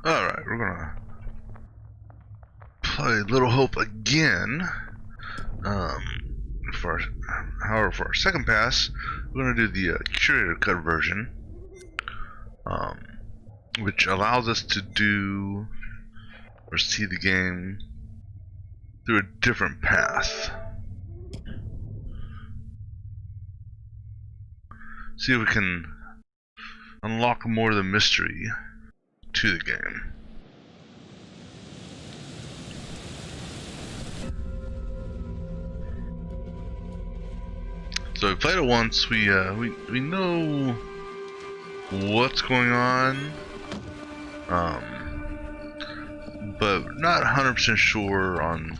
Alright, we're gonna play Little Hope again. However, for our second pass, we're gonna do the Curator cut version, which allows us to do or see the game through a different path. See if we can unlock more of the mystery to the game. So we played it once. We know what's going on, but not 100% sure on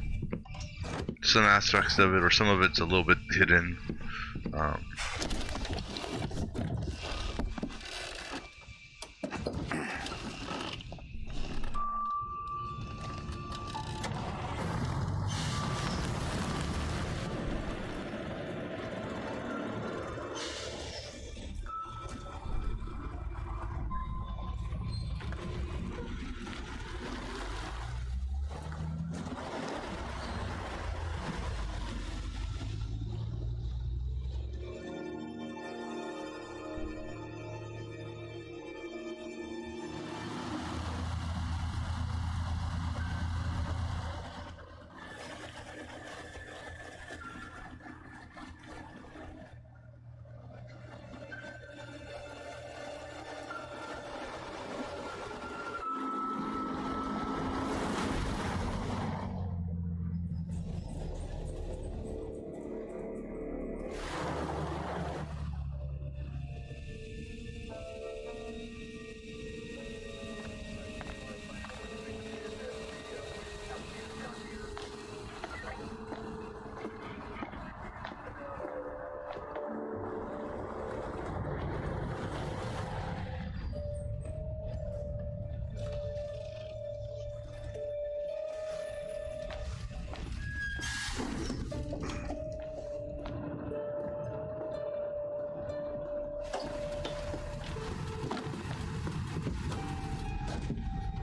some aspects of it, or some of it's a little bit hidden.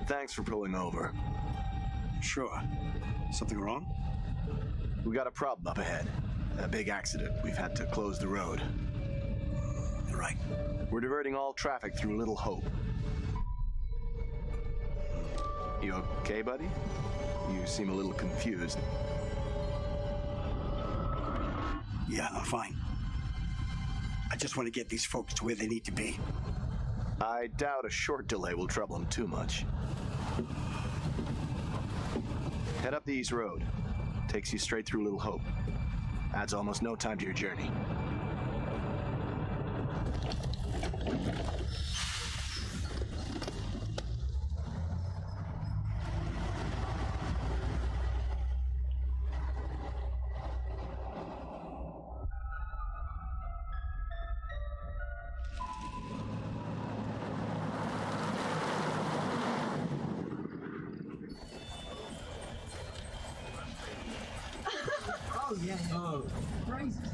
Thanks for pulling over. Sure. Something wrong? We got a problem up ahead. A big accident. We've had to close the road. Right. We're diverting all traffic through Little Hope. You okay, buddy? You seem a little confused. Yeah, I'm fine. I just want to get these folks to where they need to be. I doubt a short delay will trouble them too much. Head up the East Road. Takes you straight through Little Hope. Adds almost no time to your journey.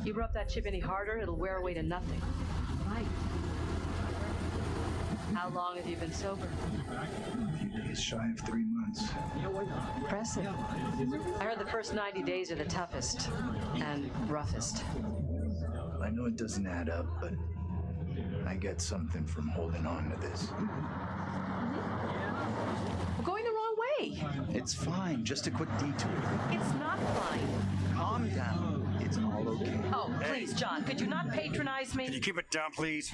You rub that chip any harder, it'll wear away to nothing. Right. How long have you been sober? A few days shy of 3 months. Impressive. I heard the first 90 days are the toughest and roughest. I know it doesn't add up, but I get something from holding on to this. We're going the wrong way. It's fine, just a quick detour. It's not fine. Calm down. It's all okay. Oh, please, John, could you not patronize me? Can you keep it down, please?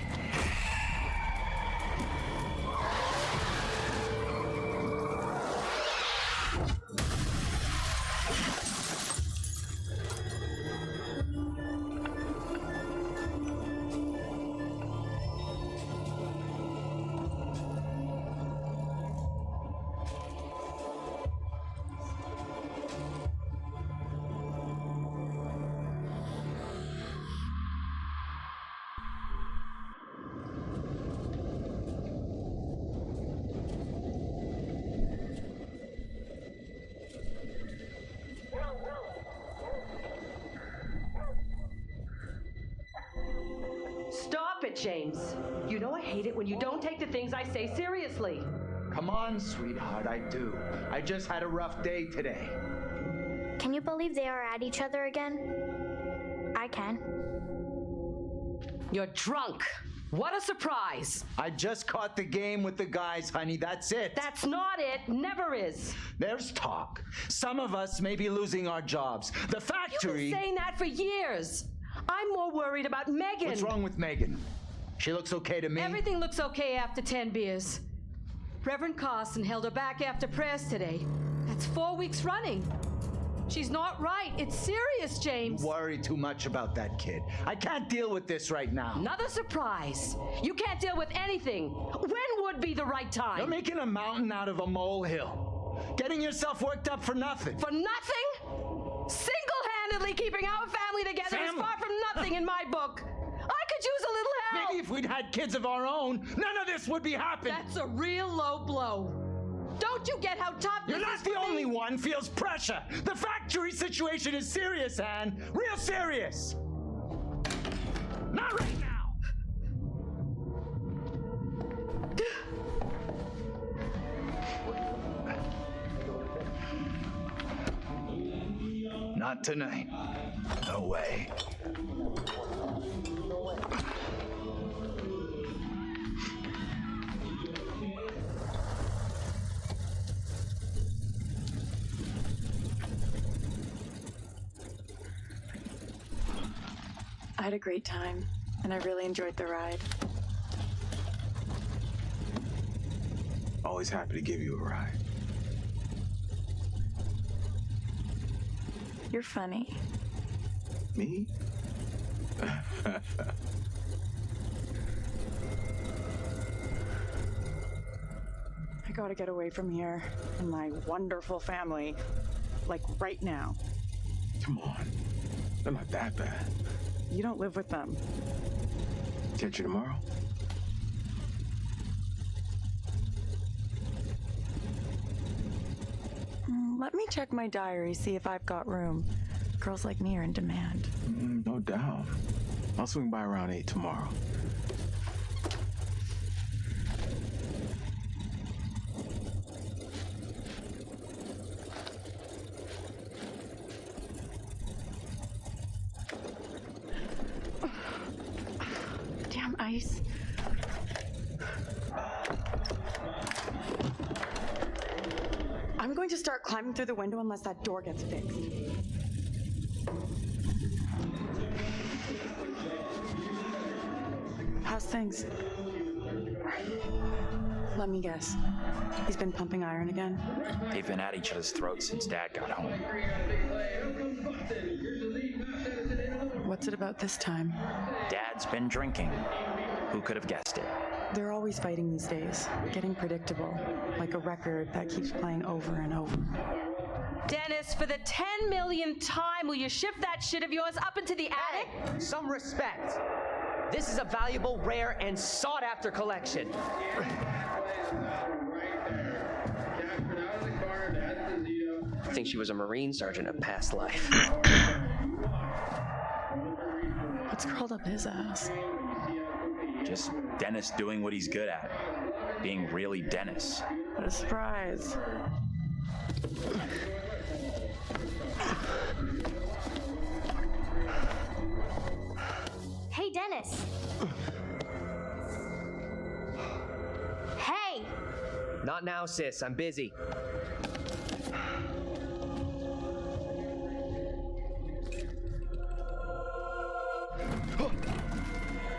Stop it, James. You know I hate it when you don't take the things I say seriously. Come on, sweetheart, I do. I just had a rough day today. Can you believe they are at each other again? I can. You're drunk. What a surprise. I just caught the game with the guys, honey. That's it. That's not it. Never is. There's talk. Some of us may be losing our jobs. The factory... You've been saying that for years. I'm more worried about Megan. What's wrong with Megan? She looks okay to me. Everything looks okay after 10 beers. Reverend Carson held her back after prayers today. That's 4 weeks running. She's not right. It's serious, James. You worry too much about that kid. I can't deal with this right now. Another surprise. You can't deal with anything. When would be the right time? You're making a mountain out of a molehill. Getting yourself worked up for nothing. For nothing? Single-handedly keeping our family together is far from nothing in my book. I could use a little help. Maybe if we'd had kids of our own, none of this would be happening. That's a real low blow. Don't you get how tough this is? You're not the only one feels pressure. The factory situation is serious, Anne. Real serious. Not right now. Not tonight. No way. I had a great time, and I really enjoyed the ride. Always happy to give you a ride. You're funny. Me? I gotta get away from here and my wonderful family, like right now. Come on. They're not that bad. You don't live with them. Catch you tomorrow. Let me check my diary, see if I've got room. Girls like me are in demand. No doubt. I'll swing by around 8 tomorrow. Damn ice. I'm going to start climbing through the window unless that door gets fixed. How's things? Let me guess. He's been pumping iron again? They've been at each other's throats since Dad got home. What's it about this time? Dad's been drinking. Who could have guessed it? They're always fighting these days, getting predictable, like a record that keeps playing over and over. Dennis, for the 10 millionth time, will you shift that shit of yours up into the attic? Some respect. This is a valuable, rare, and sought-after collection. I think she was a Marine sergeant in past life. What's curled up his ass? Just Dennis doing what he's good at. Being really Dennis. What a surprise. Hey, Dennis. Hey! Not now, sis. I'm busy.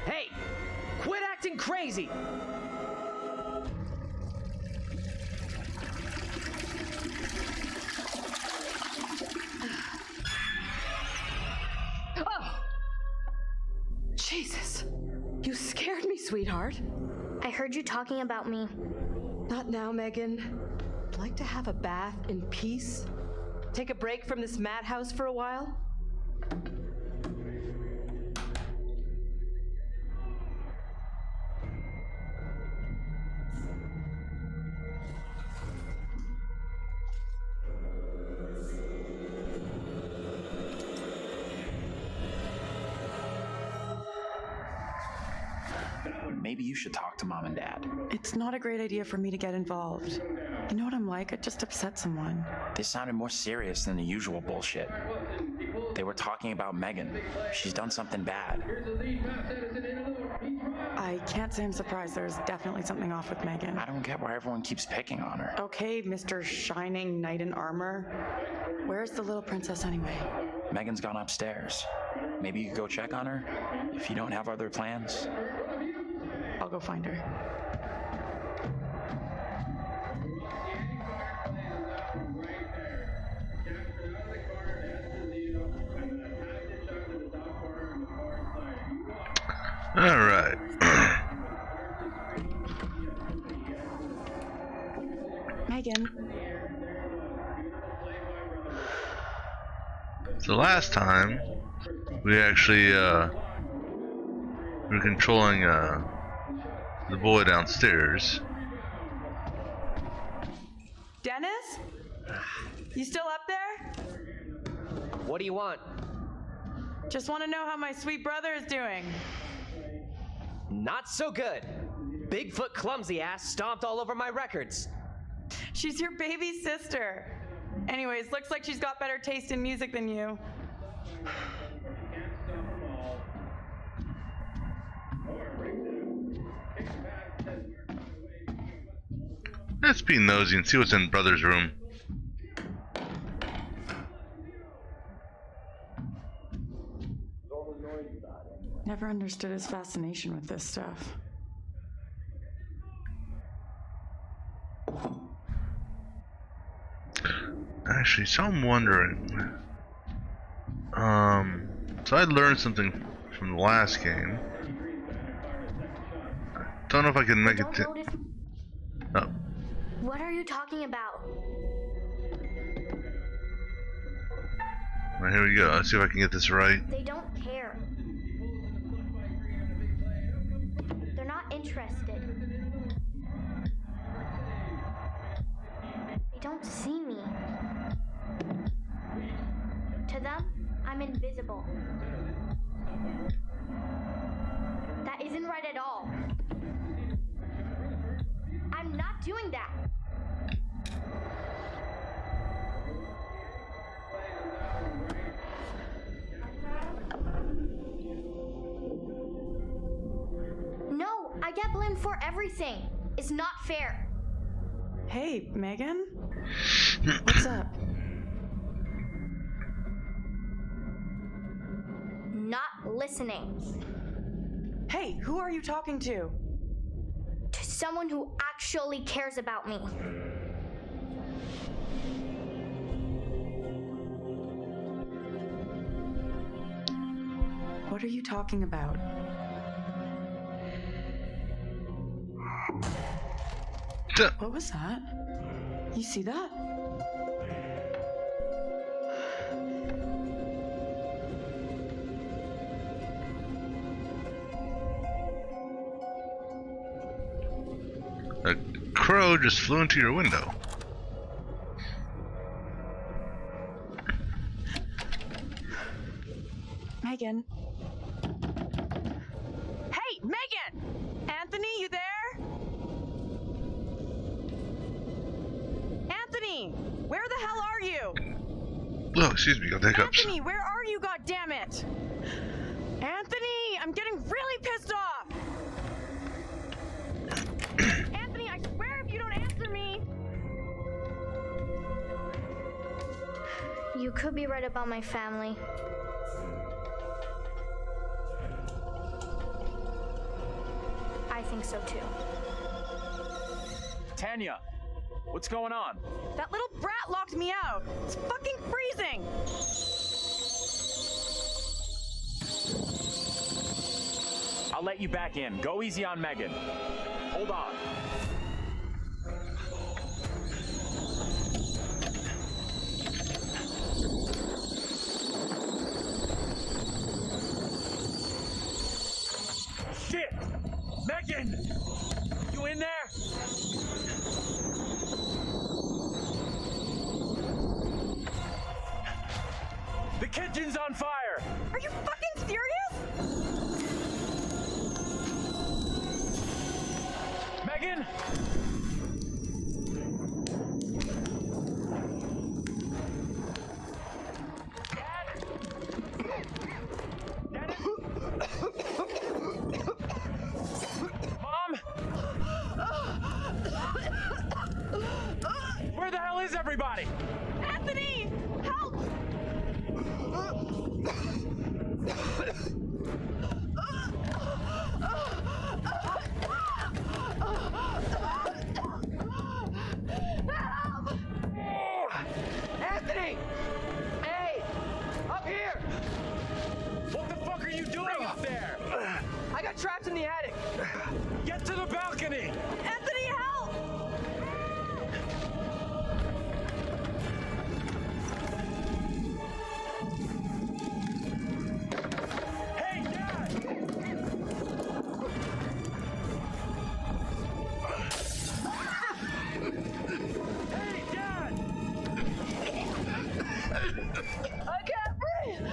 Hey! Quit acting crazy! Oh! Jesus. You scared me, sweetheart. I heard you talking about me. Not now, Megan. I'd like to have a bath in peace. Take a break from this madhouse for a while. maybe you should talk to Mom and Dad. It's not a great idea for me to get involved. You know what I'm like? I'd just upset someone. This sounded more serious than the usual bullshit. They were talking about Megan. She's done something bad. I can't say I'm surprised. There's definitely something off with Megan. I don't get why everyone keeps picking on her. Okay, Mr. Shining Knight in Armor. Where's the little princess anyway? Megan's gone upstairs. Maybe you could go check on her, if you don't have other plans. I'll go find her. All right. Megan. So last time, we actually were controlling the boy downstairs. Dennis? You still up there? What do you want? Just want to know how my sweet brother is doing. Not so good. Bigfoot clumsy ass stomped all over my records. She's your baby sister. Anyways, looks like she's got better taste in music than you. Let's be nosy and see what's in brother's room. Never understood his fascination with this stuff. Actually, so I'm wondering. So I learned something from the last game. I don't know if I can make it. Oh. What are you talking about? Well, here we go. Let's see if I can get this right. They don't care. They're not interested. They don't see me. To them, I'm invisible. That isn't right at all. I'm not doing that. No, I get blamed for everything. It's not fair. Hey, Megan? What's up? Not listening. Hey, who are you talking to? To someone who actually cares about me. What are you talking about? What was that? You see that? A crow just flew into your window. Megan. Hey, Megan! Anthony, you there? Anthony, where the hell are you? Oh, excuse me, got the hiccups. Anthony, where are you, goddammit? Anthony, I'm getting really pissed off. Anthony, I swear if you don't answer me. You could be right about my family. I think so too. Tanya, what's going on? That little brat locked me out. It's fucking freezing. I'll let you back in. Go easy on Megan. Hold on. Shit! Megan! You in there? The kitchen's on fire! Are you fucking serious? Mom? Where the hell is everybody? Anthony! Help! Anthony! Hey! Up here! What the fuck are you doing up there? I got trapped in the attic. Get to the balcony! Anthony, help! Hey, Dad! Hey, Dad! I can't breathe!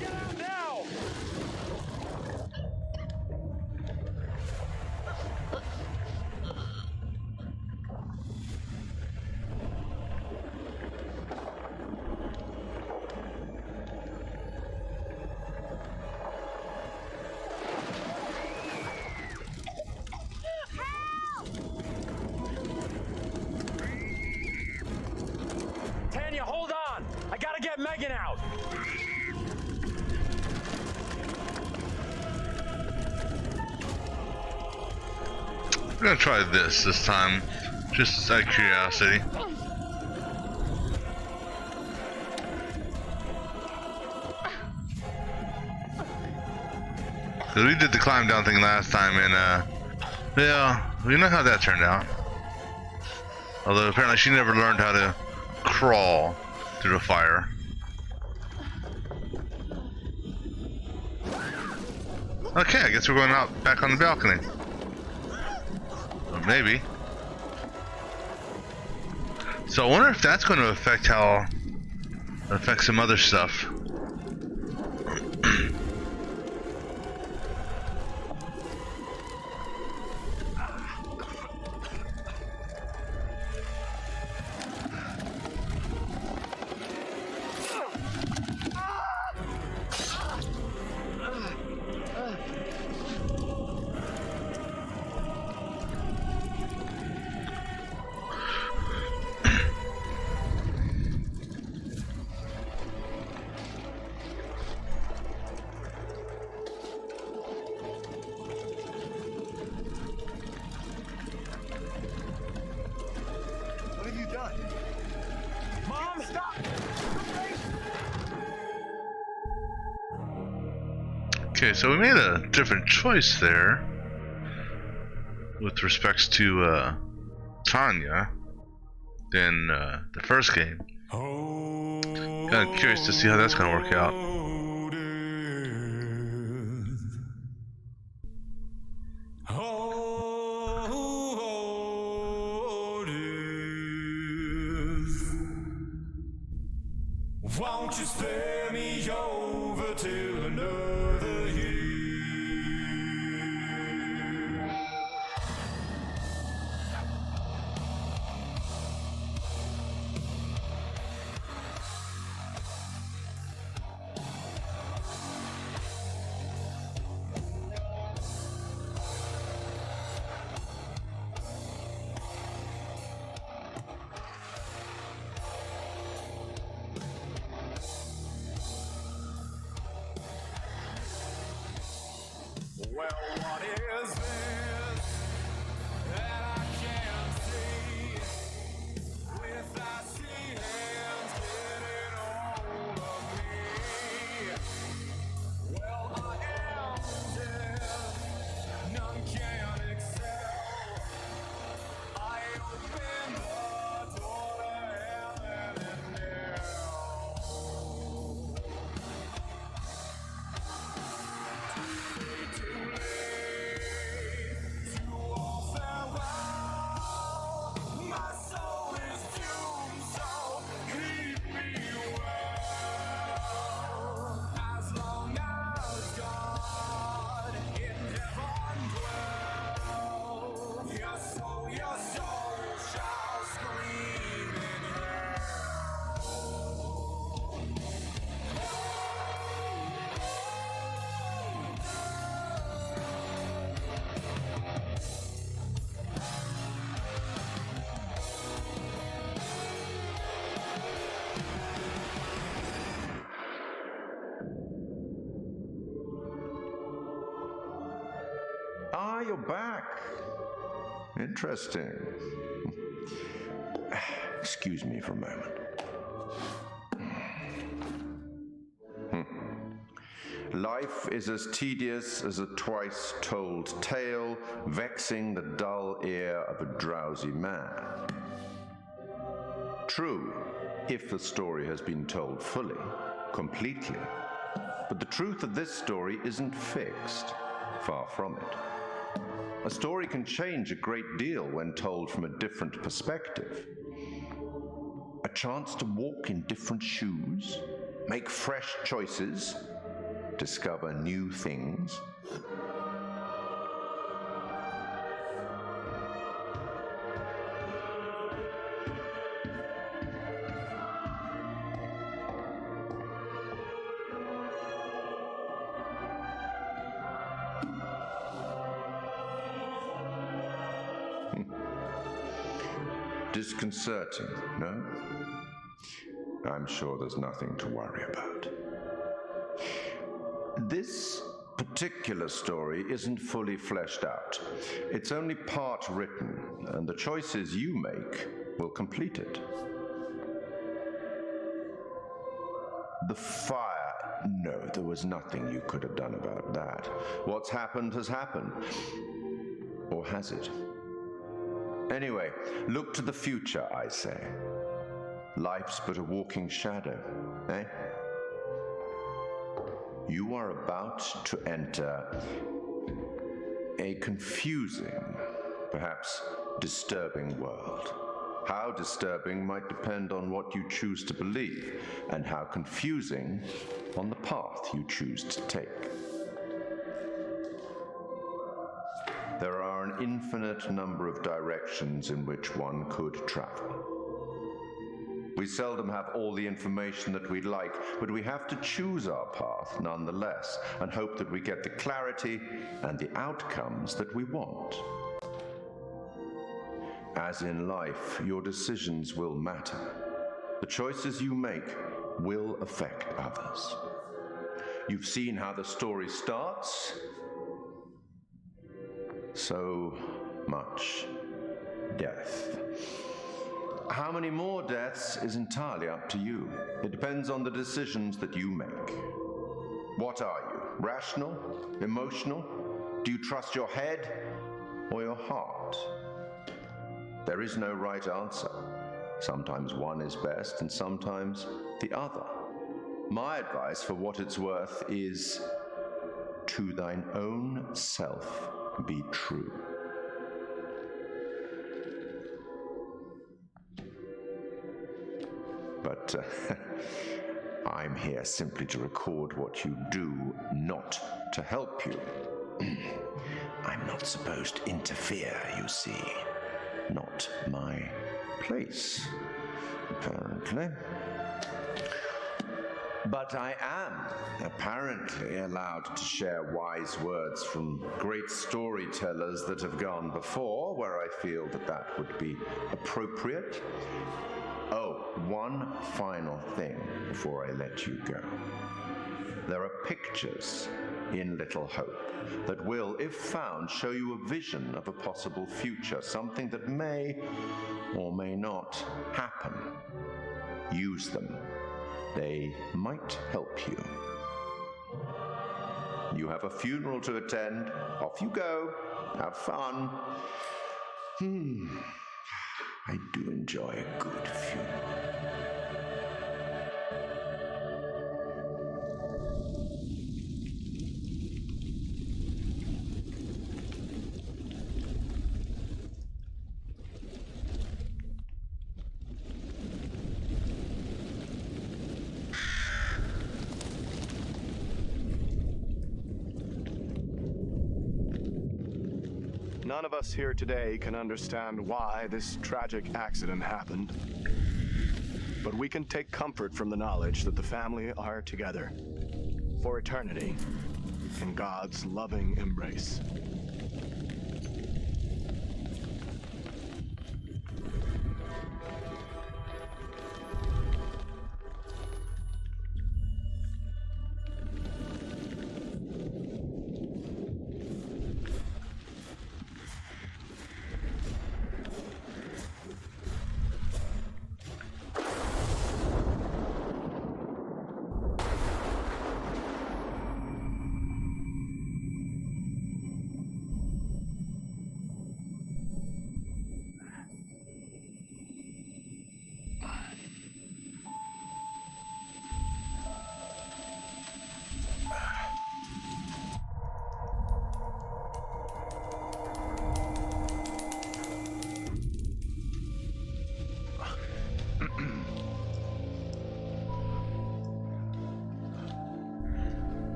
Get out now! Tanya, hold on! I gotta get Megan out! We're gonna try this time, just out of curiosity. Cause we did the climb down thing last time, and yeah, we know how that turned out. Although apparently she never learned how to crawl through the fire. Okay, I guess we're going out back on the balcony. Or maybe. So I wonder if that's going to affect how it affects some other stuff. What have you done? Mom! Stop! Okay, so we made a different choice there with respects to Tanya than the first game. Kind of curious to see how that's going to work out. Won't you spare me over till another year? Well, what is this that I can't see? With I see hands getting hold of me. Well, I am dead, none can excel. I back. Interesting. Excuse me for a moment. Life is as tedious as a twice-told tale, vexing the dull ear of a drowsy man. True, if the story has been told fully, completely. But the truth of this story isn't fixed. Far from it. A story can change a great deal when told from a different perspective. A chance to walk in different shoes, make fresh choices, discover new things. Disconcerting, no? I'm sure there's nothing to worry about. This particular story isn't fully fleshed out. It's only part written, and the choices you make will complete it. The fire. No, there was nothing you could have done about that. What's happened has happened. Or has it? Anyway, look to the future, I say. Life's but a walking shadow, eh? You are about to enter a confusing, perhaps disturbing world. How disturbing might depend on what you choose to believe, and how confusing on the path you choose to take. There are an infinite number of directions in which one could travel. We seldom have all the information that we'd like, but we have to choose our path nonetheless, and hope that we get the clarity and the outcomes that we want. As in life, your decisions will matter. The choices you make will affect others. You've seen how the story starts. So much death. How many more deaths is entirely up to you. It depends on the decisions that you make. What are you? Rational? Emotional? Do you trust your head or your heart? There is no right answer. Sometimes one is best and sometimes the other. My advice, for what it's worth, is to thine own self be true. But I'm here simply to record what you do, not to help you. I'm not supposed to interfere, you see. Not my place, apparently. But I am apparently allowed to share wise words from great storytellers that have gone before, where I feel that that would be appropriate. Oh, one final thing before I let you go. There are pictures in Little Hope that will, if found, show you a vision of a possible future, something that may or may not happen. Use them. They might help you. You have a funeral to attend. Off you go. Have fun. I do enjoy a good funeral. None of us here today can understand why this tragic accident happened. But we can take comfort from the knowledge that the family are together for eternity in God's loving embrace.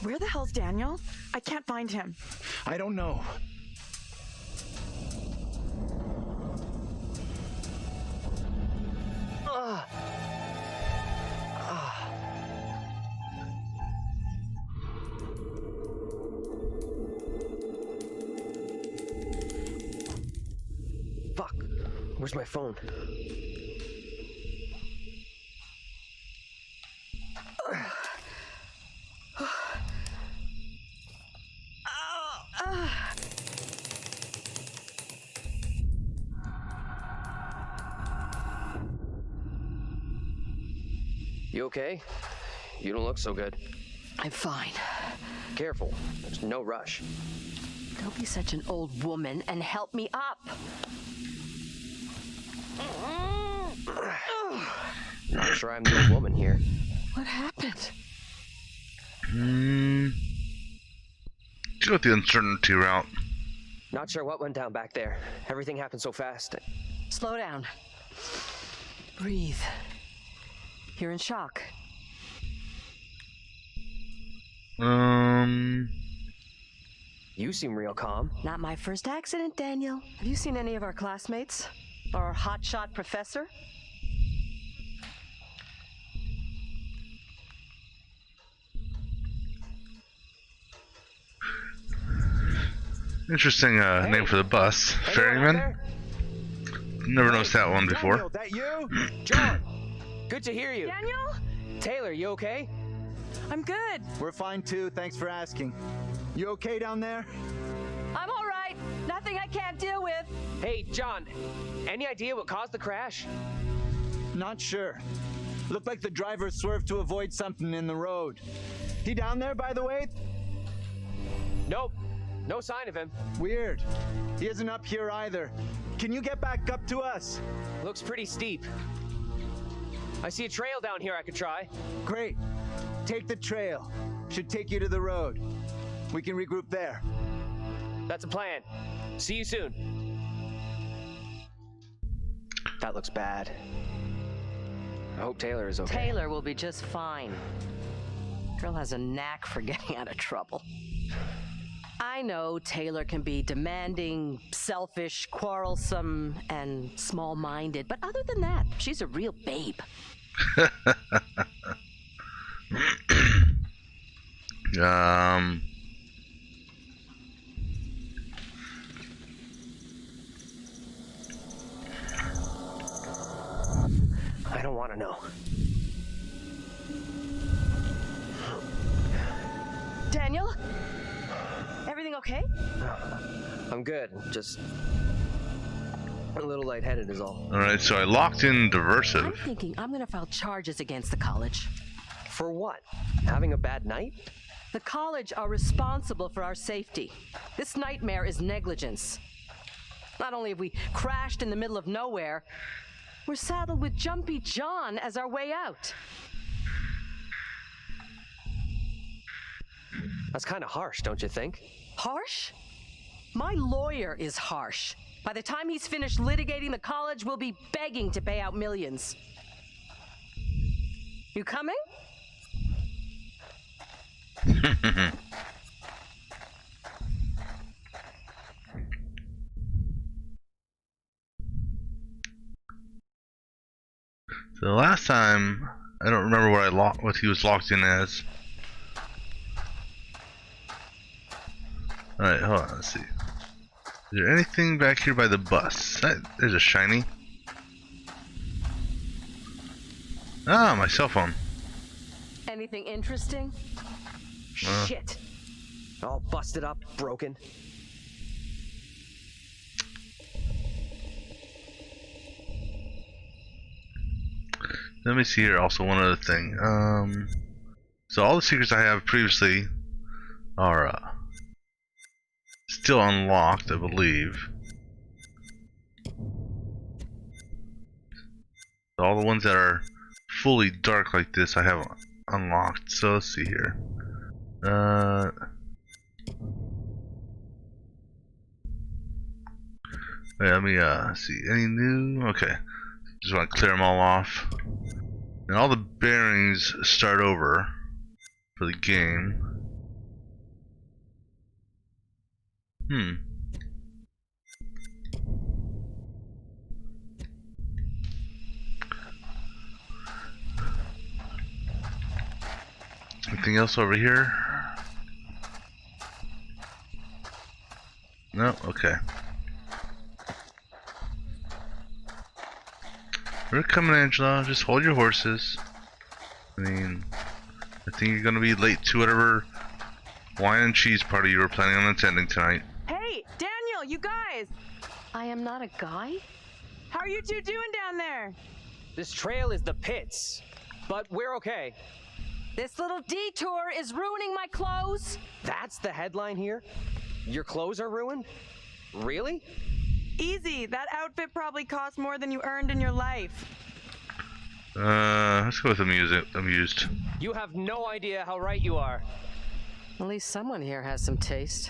Where the hell's Daniel? I can't find him. I don't know. Fuck. Where's my phone? You okay? You don't look so good. I'm fine. Careful. There's no rush. Don't be such an old woman and help me up. Not sure I'm the old woman here. What happened? Go with the uncertainty route. Not sure what went down back there. Everything happened so fast. Slow down. Breathe. You're in shock. You seem real calm. Not my first accident, Daniel. Have you seen any of our classmates? Or our hotshot professor? Interesting name for the bus. Ferryman? Never noticed that one before. Daniel, that you? John! Good to hear you. Daniel? Taylor, you okay? I'm good. We're fine too, thanks for asking. You okay down there? I'm all right. Nothing I can't deal with. Hey, John. Any idea what caused the crash? Not sure. Looked like the driver swerved to avoid something in the road. He down there, by the way? Nope. No sign of him. Weird. He isn't up here either. Can you get back up to us? Looks pretty steep. I see a trail down here I could try. Great. Take the trail. Should take you to the road. We can regroup there. That's a plan. See you soon. That looks bad. I hope Taylor is okay. Taylor will be just fine. Girl has a knack for getting out of trouble. I know Taylor can be demanding, selfish, quarrelsome, and small-minded, but other than that, she's a real babe. I don't want to know. Daniel? Everything okay? I'm good. Just a little lightheaded is all. Alright, so I locked in I'm diversive. thinking I'm gonna file charges against the college. For what? Having a bad night? The college are responsible for our safety. This nightmare is negligence. Not only have we crashed in the middle of nowhere, we're saddled with Jumpy John as our way out. That's kind of harsh, don't you think? Harsh? My lawyer is harsh. By the time he's finished litigating, the college will be begging to pay out millions. You coming? So the last time, I don't remember what he was locked in as. Alright, hold on, let's see. Is there anything back here by the bus? There's a shiny. Ah, my cell phone. Anything interesting? Shit. All busted up, broken. Let me see here also one other thing. So all the secrets I have previously are still unlocked, I believe. So all the ones that are fully dark like this I have unlocked. So let's see here. Wait, let me see. Any new? Okay. Just want to clear them all off. And all the bearings start over for the game. Anything else over here? No? Okay. We're coming, Angela. Just hold your horses. I mean, I think you're gonna be late to whatever wine and cheese party you were planning on attending tonight. Hey, Daniel, you guys! I am not a guy? How are you two doing down there? This trail is the pits, but we're okay. This little detour is ruining my clothes. That's the headline here? Your clothes are ruined? Really? Easy, that outfit probably cost more than you earned in your life. Let's go with amused. You have no idea how right you are. At least someone here has some taste.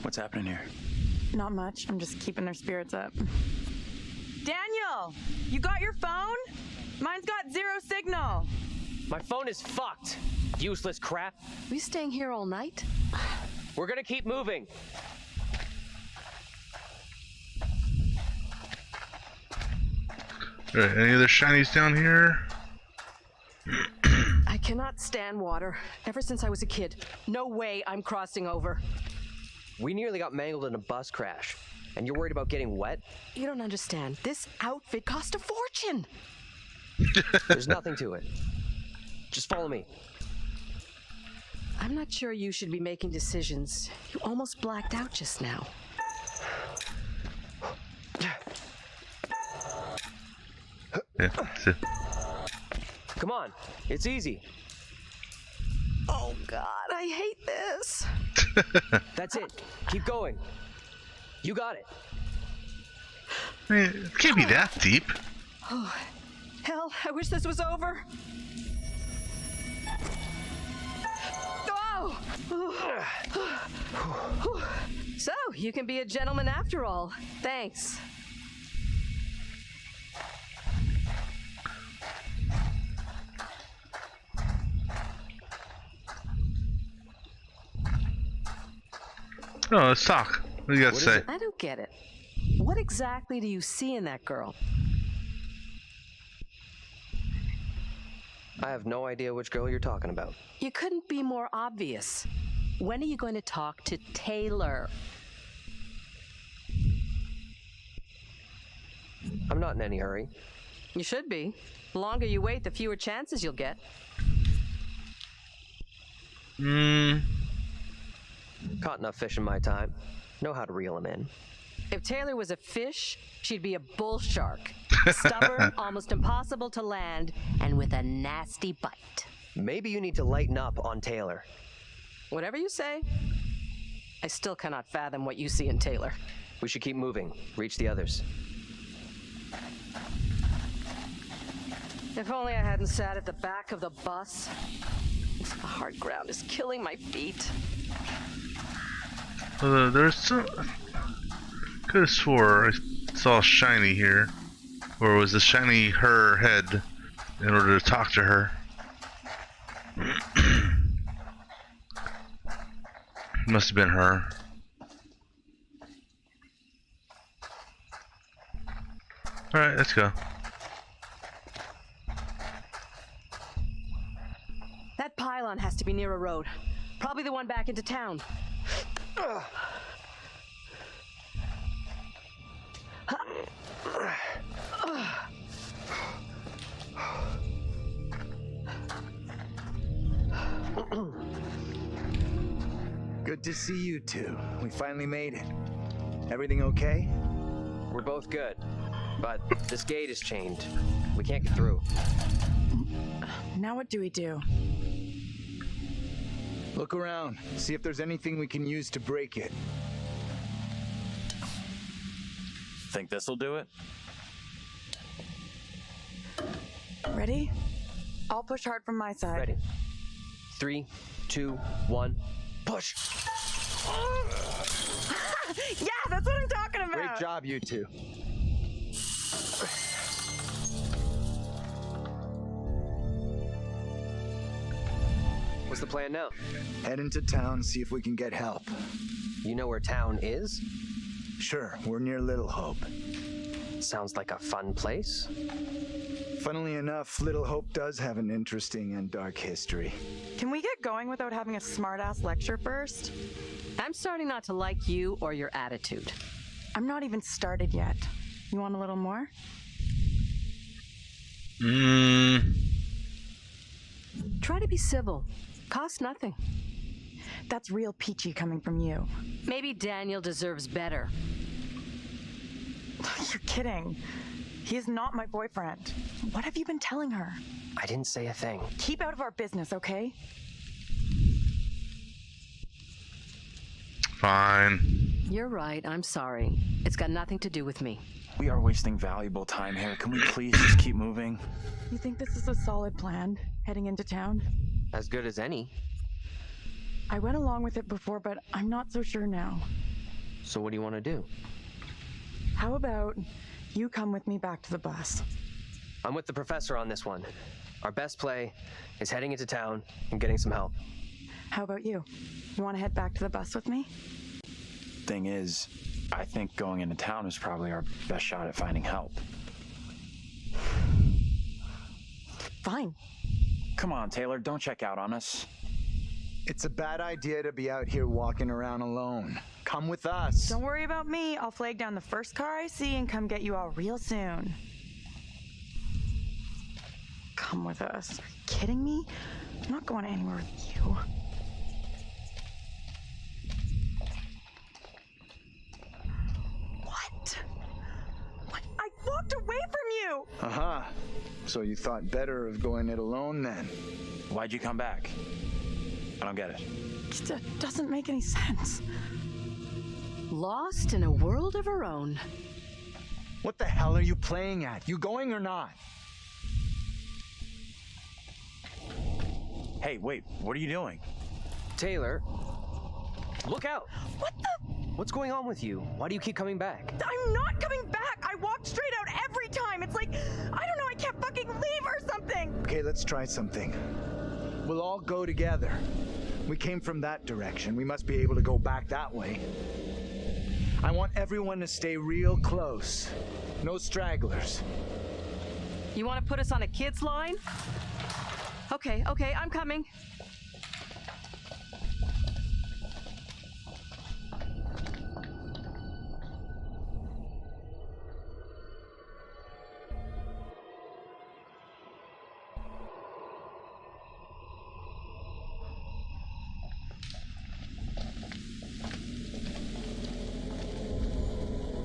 What's happening here? Not much, I'm just keeping their spirits up. Daniel, you got your phone? Mine's got 0 signal. My phone is fucked. Useless crap. Are we staying here all night? We're gonna keep moving. Alright, any other shinies down here? I cannot stand water. Ever since I was a kid. No way I'm crossing over. We nearly got mangled in a bus crash. And you're worried about getting wet? You don't understand. This outfit cost a fortune. There's nothing to it. Just follow me. I'm not sure you should be making decisions. You almost blacked out just now. Yeah, that's it. Come on, it's easy. Oh God, I hate this. That's it. Keep going. You got it. I mean, it can't be that deep. Oh, hell, I wish this was over. Oh! So, you can be a gentleman after all. Thanks. Oh, let's talk. What do you got to say? I don't get it. What exactly do you see in that girl? I have no idea which girl you're talking about. You couldn't be more obvious. When are you going to talk to Taylor? I'm not in any hurry. You should be. The longer you wait, the fewer chances you'll get. Caught enough fish in my time. Know how to reel them in. If Taylor was a fish, she'd be a bull shark. Stubborn, almost impossible to land, and with a nasty bite. Maybe you need to lighten up on Taylor. Whatever you say. I still cannot fathom what you see in Taylor. We should keep moving. Reach the others. If only I hadn't sat at the back of the bus. The hard ground is killing my feet. There's some... Could have swore I saw shiny here. Or was the shiny her head in order to talk to her? Must have been her. Alright, let's go. That pylon has to be near a road. Probably the one back into town. Good to see you two. We finally made it. Everything okay? We're both good, but this gate is chained. We can't get through. Now what do we do? Look around. See if there's anything we can use to break it. Think this'll do it? Ready? I'll push hard from my side. Ready. 3, 2, 1, push! Yeah, that's what I'm talking about! Great job, you two. What's the plan now? Head into town, see if we can get help. You know where town is? Sure, we're near Little Hope. Sounds like a fun place. Funnily enough, Little Hope does have an interesting and dark history. Can we get going without having a smart-ass lecture first? I'm starting not to like you or your attitude. I'm not even started yet. You want a little more? Try to be civil. Costs nothing. That's real peachy coming from you. Maybe Daniel deserves better. You're kidding. He is not my boyfriend. What have you been telling her? I didn't say a thing. Keep out of our business, okay? Fine. You're right, I'm sorry. It's got nothing to do with me. We are wasting valuable time here. Can we please just keep moving? You think this is a solid plan, heading into town? As good as any. I went along with it before, but I'm not so sure now. So what do you want to do? How about you come with me back to the bus? I'm with the professor on this one. Our best play is heading into town and getting some help. How about you? You want to head back to the bus with me? Thing is, I think going into town is probably our best shot at finding help. Fine. Come on, Taylor, don't check out on us. It's a bad idea to be out here walking around alone. Come with us. Don't worry about me. I'll flag down the first car I see and come get you all real soon. Come with us. Are you kidding me? I'm not going anywhere with you. What? I walked away from you! Uh-huh. So you thought better of going it alone then? Why'd you come back? I don't get it. It doesn't make any sense. Lost in a world of her own. What the hell are you playing at? You going or not? Hey, wait, what are you doing? Taylor, look out! What the? What's going on with you? Why do you keep coming back? I'm not coming back! I walked straight out every time! It's like, I don't know, I can't fucking leave or something! Okay, let's try something. We'll all go together. We came from that direction. We must be able to go back that way. I want everyone to stay real close. No stragglers. You want to put us on a kids line? Okay, I'm coming.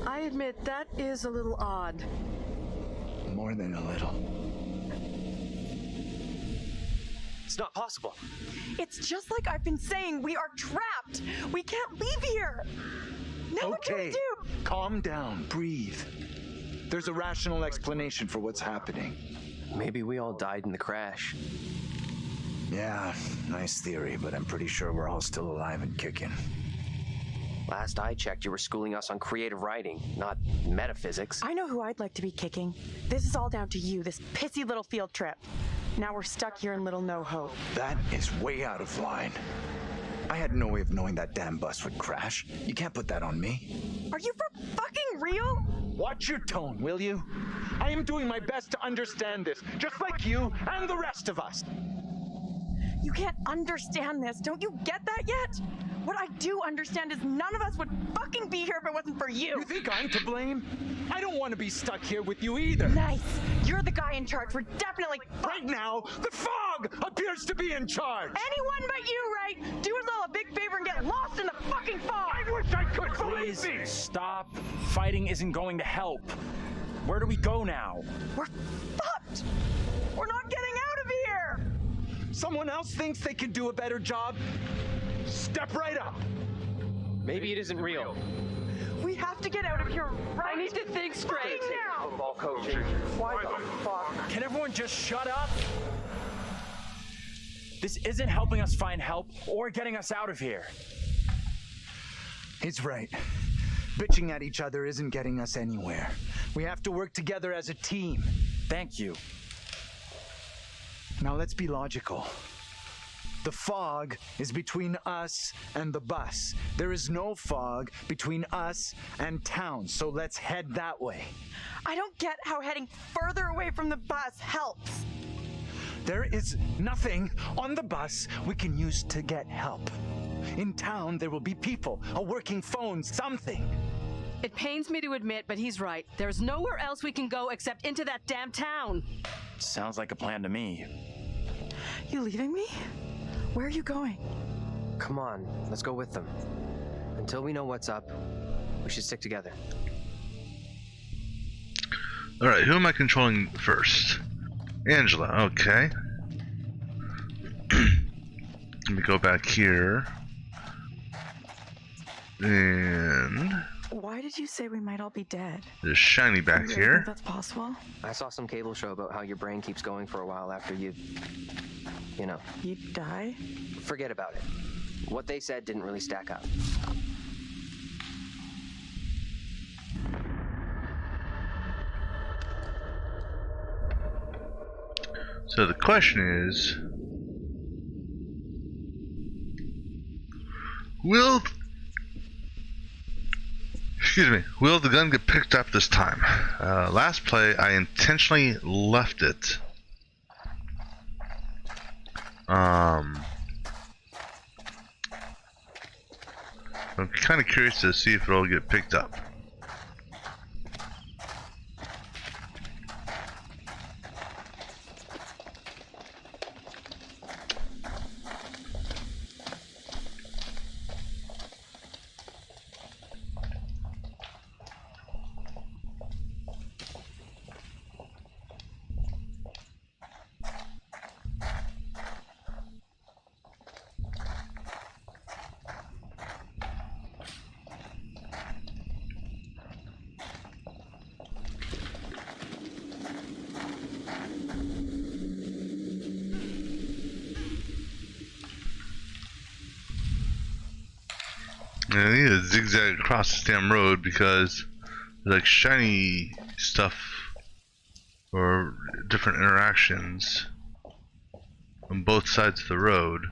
I admit that is a little odd. More than a little. It's not possible. It's just like I've been saying, we are trapped! We can't leave here! Now what can we Okay, do? calm down, breathe. There's a rational explanation for what's happening. Maybe we all died in the crash. Yeah, nice theory, but I'm pretty sure we're all still alive and kicking. Last I checked, you were schooling us on creative writing, not metaphysics. I know who I'd like to be kicking. This is all down to you, this pissy little field trip. Now we're stuck here in Little No Hope. That is way out of line. I had no way of knowing that damn bus would crash. You can't put that on me. Are you for fucking real? Watch your tone, will you? I am doing my best to understand this, just like you and the rest of us. You can't understand this. Don't you get that yet? What I do understand is none of us would fucking be here if it wasn't for you. You think I'm to blame? I don't want to be stuck here with you either. Nice. You're the guy in charge. We're definitely Right now, the fog appears to be in charge. anyone but you, right? Do us all a big favor and get lost in the fucking fog. I wish I could Please believe me. stop. Fighting isn't going to help. Where do we go now? We're fucked. We're not getting out of here. Someone else thinks they could do a better job? Step right up. Maybe it isn't real. We have to get out of here right I need to think straight. now. Football coaching. Why the fuck? Can everyone just shut up? This isn't helping us find help or getting us out of here. He's right. Bitching at each other isn't getting us anywhere. We have to work together as a team. Thank you. Now let's be logical. The fog is between us and the bus. There is no fog between us and town, so let's head that way. I don't get how heading further away from the bus helps. There is nothing on the bus we can use to get help. In town, there will be people, a working phone, something. It pains me to admit, but he's right. There's nowhere else we can go except into that damn town. Sounds like a plan to me. You leaving me? Where are you going? Come on, let's go with them. Until we know what's up, we should stick together. Alright, who am I controlling first? Angela, okay. Let me go back here. And Why did you say we might all be dead? there's Shiny back You really here. think that's possible? I saw some cable show about how your brain keeps going for a while after you know. You die? Forget about it. What they said didn't really stack up. So the question is, will the gun get picked up this time? Last play, I intentionally left it. I'm kind of curious to see if it'll get picked up. And I need to zigzag across this damn road because there's like shiny stuff or different interactions on both sides of the road.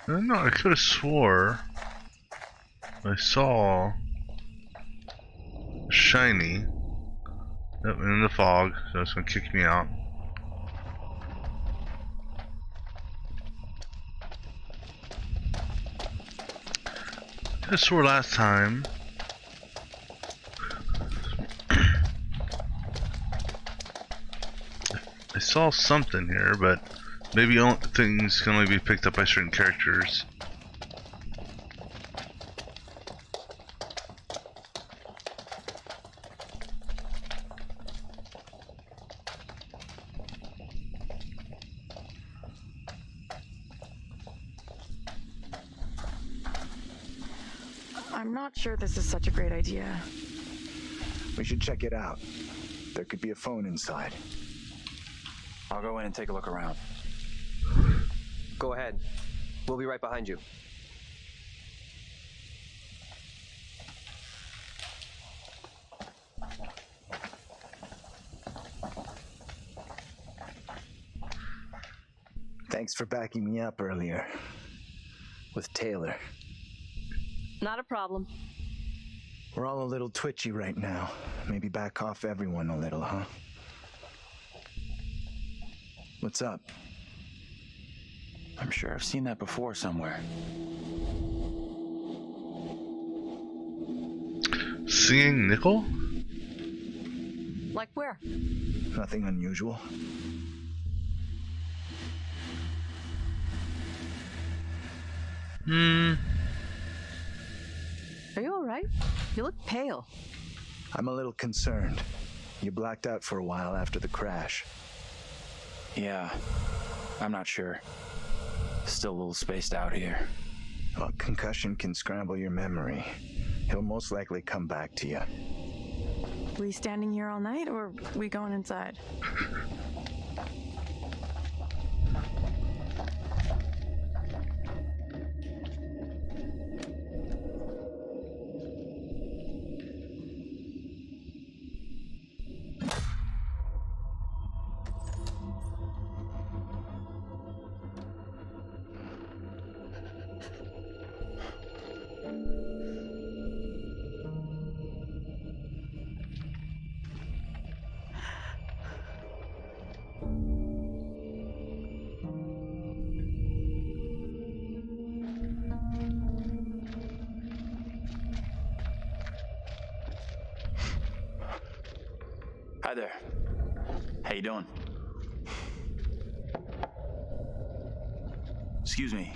I don't know, I could have swore I saw shiny in the fog, so it's gonna kick me out. I could have swore last time I saw something here, but maybe things can only be picked up by certain characters. I'm not sure this is such a great idea. We should check it out. There could be a phone inside. I'll go in and take a look around. Go ahead. We'll be right behind you. Thanks for backing me up earlier. With Taylor. Not a problem. We're all a little twitchy right now. Maybe back off everyone a little, huh? What's up? I'm sure I've seen that before somewhere. Seeing Nickel? Like where? Nothing unusual. Are you alright? You look pale. I'm a little concerned. You blacked out for a while after the crash. Yeah, I'm not sure. Still a little spaced out here. Well, concussion can scramble your memory. He'll most likely come back to you. We standing here all night, or we going inside? Hi there. How you doing? Excuse me,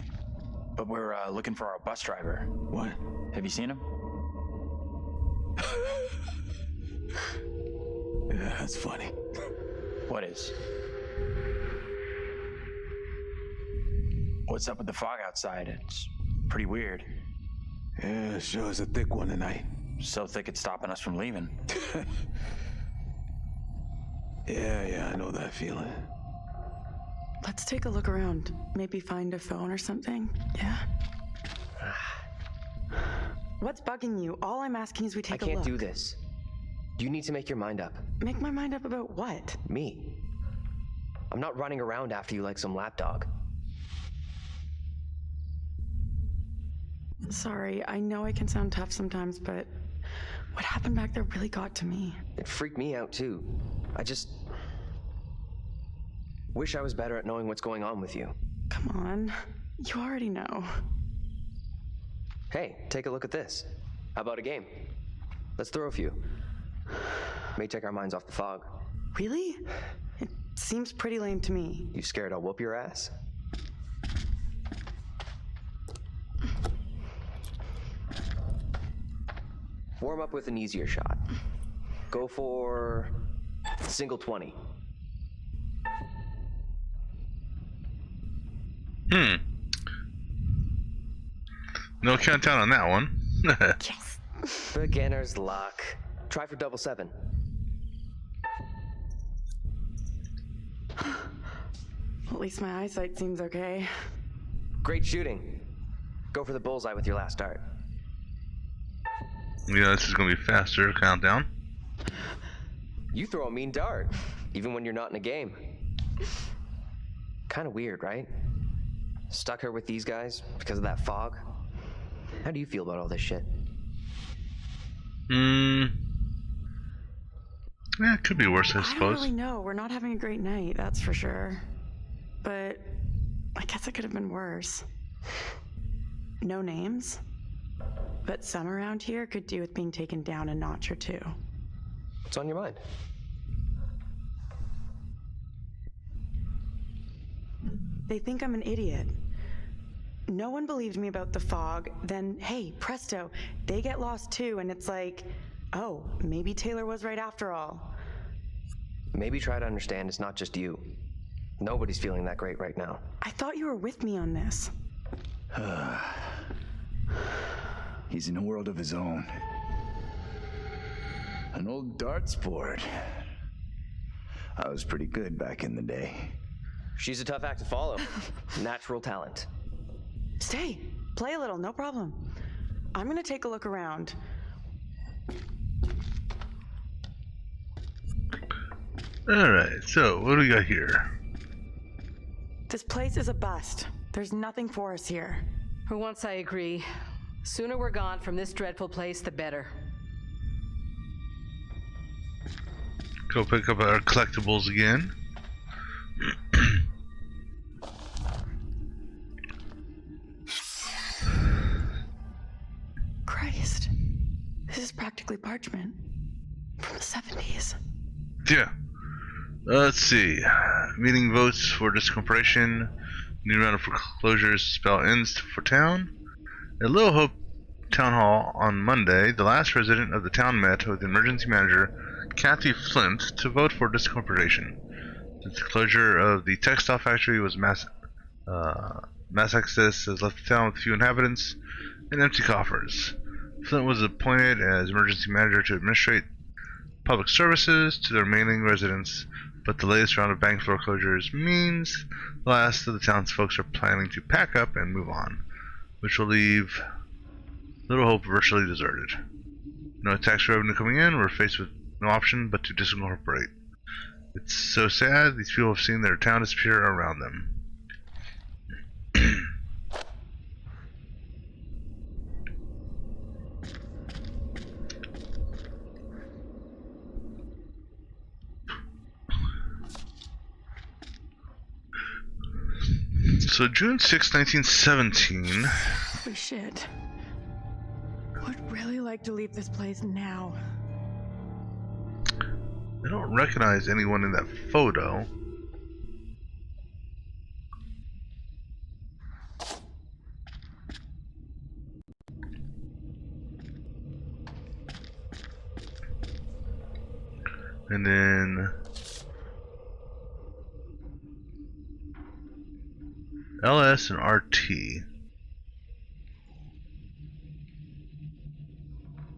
but we're looking for our bus driver. What? Have you seen him? Yeah, that's funny. What is? What's up with the fog outside? It's pretty weird. Yeah, sure is a thick one tonight. So thick it's stopping us from leaving. Yeah, I know that feeling. Let's take a look around. Maybe find a phone or something. Yeah? What's bugging you? All I'm asking is we take a look. I can't do this. You need to make your mind up. Make my mind up about what? Me. I'm not running around after you like some lapdog. Sorry, I know I can sound tough sometimes, but what happened back there really got to me. It freaked me out too. I just wish I was better at knowing what's going on with you. Come on, you already know. Hey, take a look at this. How about a game? Let's throw a few. May take our minds off the fog. Really? It seems pretty lame to me. You scared I'll whoop your ass? Warm up with an easier shot. Go for single 20. No countdown on that one. Yes. Beginner's luck. Try for double 7. At least my eyesight seems okay. Great shooting. Go for the bullseye with your last dart. Yeah, this is gonna be faster. Countdown. You throw a mean dart, even when you're not in a game. Kind of weird, right? Stuck here with these guys because of that fog. How do you feel about all this shit? Yeah, it could be worse, I I suppose. don't really know. We're not having a great night, that's for sure. But I guess it could have been worse. No names, but some around here could do with being taken down a notch or two. What's on your mind? They think I'm an idiot. No one believed me about the fog. Then, hey, presto, they get lost too, and it's like, oh, maybe Taylor was right after all. Maybe try to understand it's not just you. Nobody's feeling that great right now. I thought you were with me on this. He's in a world of his own. An old darts board. I was pretty good back in the day. She's a tough act to follow. Natural talent. Stay. Play a little, no problem. I'm gonna take a look around. Alright, so what do we got here? This place is a bust. There's nothing for us here. For once, I agree. Sooner we're gone from this dreadful place, the better. Go pick up our collectibles again. Christ. This is practically parchment. From the 70s. Yeah. Let's see. Meeting votes for discompression. New round of foreclosures spell ends for town. At Little Hope Town Hall on Monday, the last resident of the town met with emergency manager Kathy Flint to vote for disincorporation. Since the closure of the textile factory was mass exodus has left the town with few inhabitants and empty coffers. Flint was appointed as emergency manager to administrate public services to the remaining residents, but the latest round of bank foreclosures means the last of the townsfolk are planning to pack up and move on, which will leave Little Hope virtually deserted. No tax revenue coming in, we're faced with no option but to disincorporate. It's so sad, these people have seen their town disappear around them. So June 6, 1917. Holy shit. Would really like to leave this place now. I don't recognize anyone in that photo. And then LS and RT.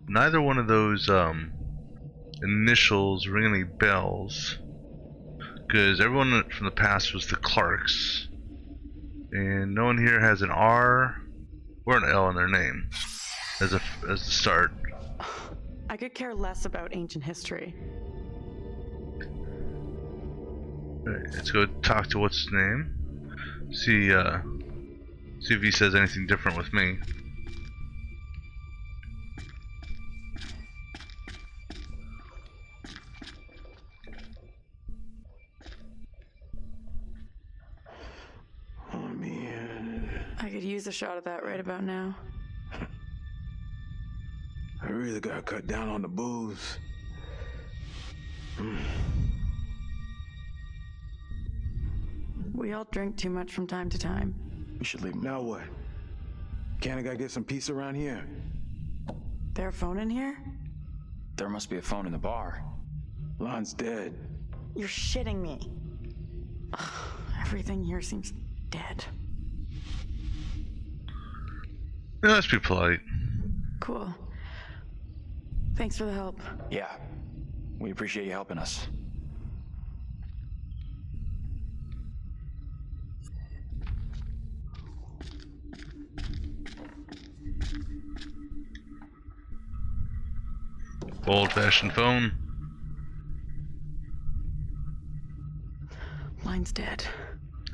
Neither one of those initials ring any bells, because everyone from the past was the Clarks, and no one here has an R or an L in their name as the start. I could care less about ancient history. Alright, let's go talk to what's his name. See if he says anything different with me. I could use a shot of that right about now. I really gotta cut down on the booze. We all drink too much from time to time. We should leave. Now what? Can't a guy get some peace around here? There a phone in here? There must be a phone in the bar. Lon's dead. You're shitting me. Ugh, everything here seems dead. Yeah, let's be polite. Cool. Thanks for the help. Yeah, we appreciate you helping us. Old-fashioned phone. Line's dead.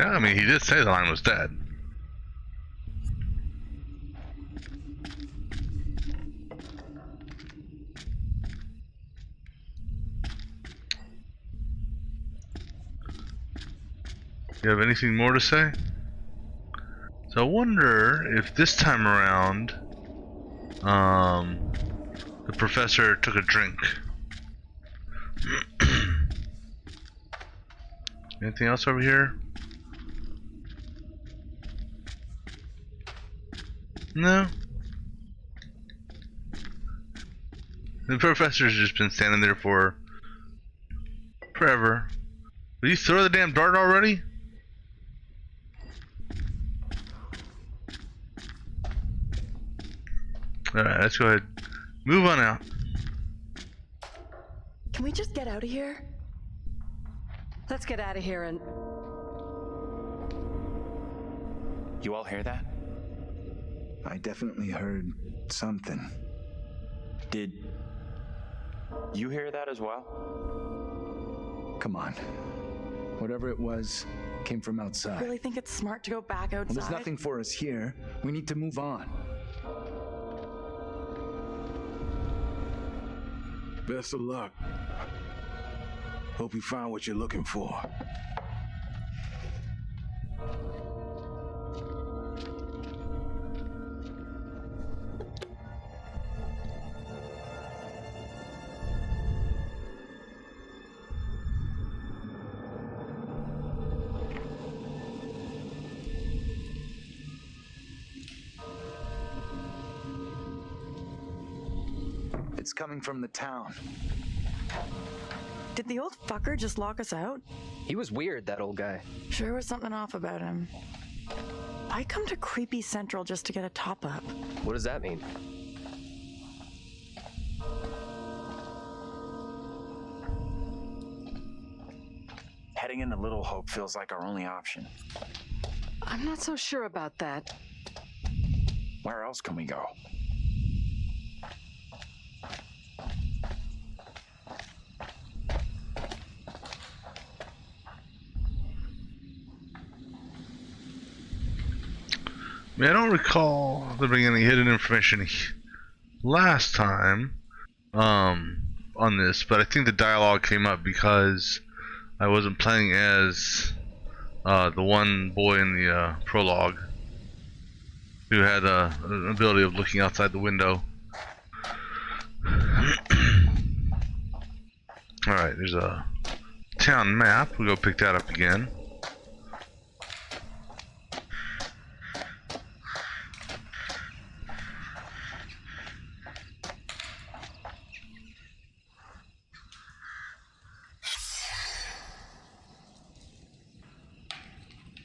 Yeah, I mean, he did say the line was dead. You have anything more to say? So I wonder if this time around, the professor took a drink. Anything else over here? No. The professor's just been standing there for forever. Will you throw the damn dart already? Alright, let's go ahead. Move on out. Can we just get out of here? Let's get out of here and... You all hear that? I definitely heard something. Did you hear that as well? Come on. Whatever it was came from I outside. really think it's smart to go back outside. Well, there's nothing for us here. We need to move on. Best of luck. Hope you find what you're looking for. It's coming from the town. Did the old fucker just lock us out? He was weird, that old guy. Sure was something off about him. Why come to Creepy Central just to get a top-up? What does that mean? Heading into Little Hope feels like our only option. I'm not so sure about that. Where else can we go? I mean, I don't recall there being any hidden information last time on this, but I think the dialogue came up because I wasn't playing as the one boy in the prologue who had an ability of looking outside the window. Alright, there's a town map. We'll go pick that up again.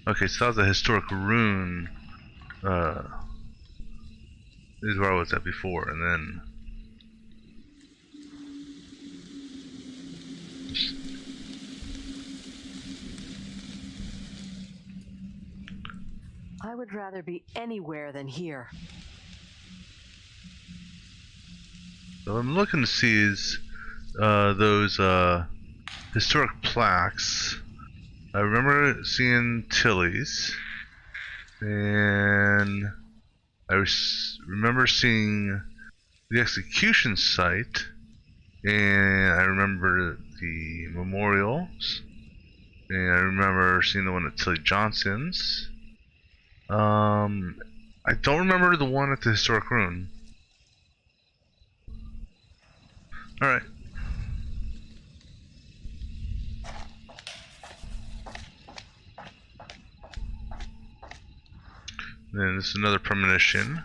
Okay, so that was a historic rune. This is where I was at before, and then I would rather be anywhere than here. so what I'm looking to see is those historic plaques. I remember seeing Tilly's, and I remember seeing the execution site, and I remember the memorials, and I remember seeing the one at Tilly Johnson's. I don't remember the one at the historic ruin. Alright. Then this is another premonition.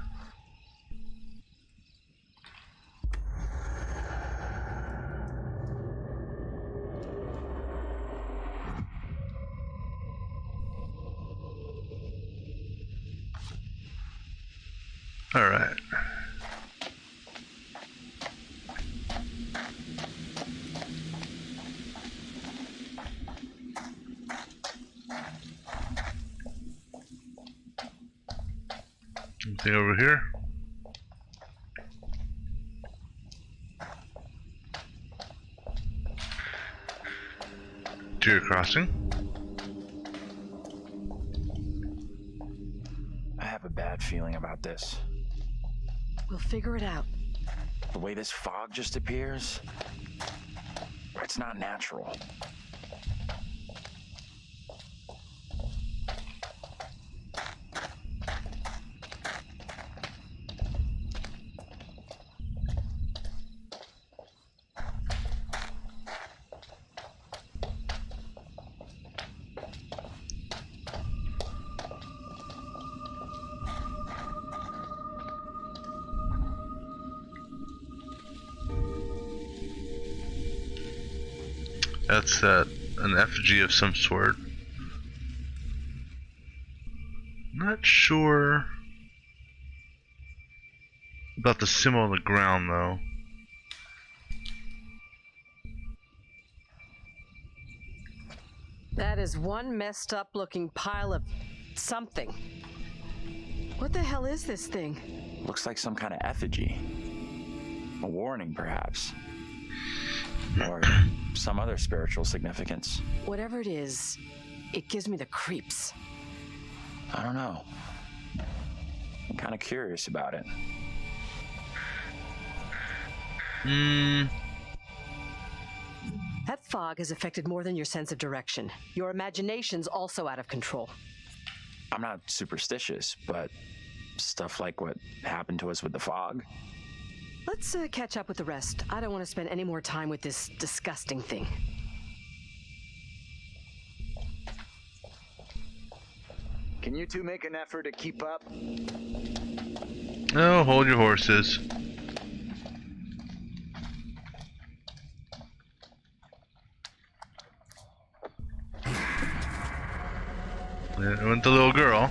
All right. Anything over here? Deer crossing. I have a bad feeling about this. We'll figure it out. The way this fog just appears, it's not natural. That's an effigy of some sort. Not sure about the symbol on the ground though. That is one messed up looking pile of something. What the hell is this thing? Looks like some kind of effigy. A warning, perhaps. Or some other spiritual significance. Whatever it is, it gives me the creeps. I don't know. I'm kind of curious about it. That fog has affected more than your sense of direction. Your imagination's also out of control. I'm not superstitious, but stuff like what happened to us with the fog. Let's catch up with the rest. I don't want to spend any more time with this disgusting thing. Can you two make an effort to keep up? Oh, hold your horses. It went the little girl.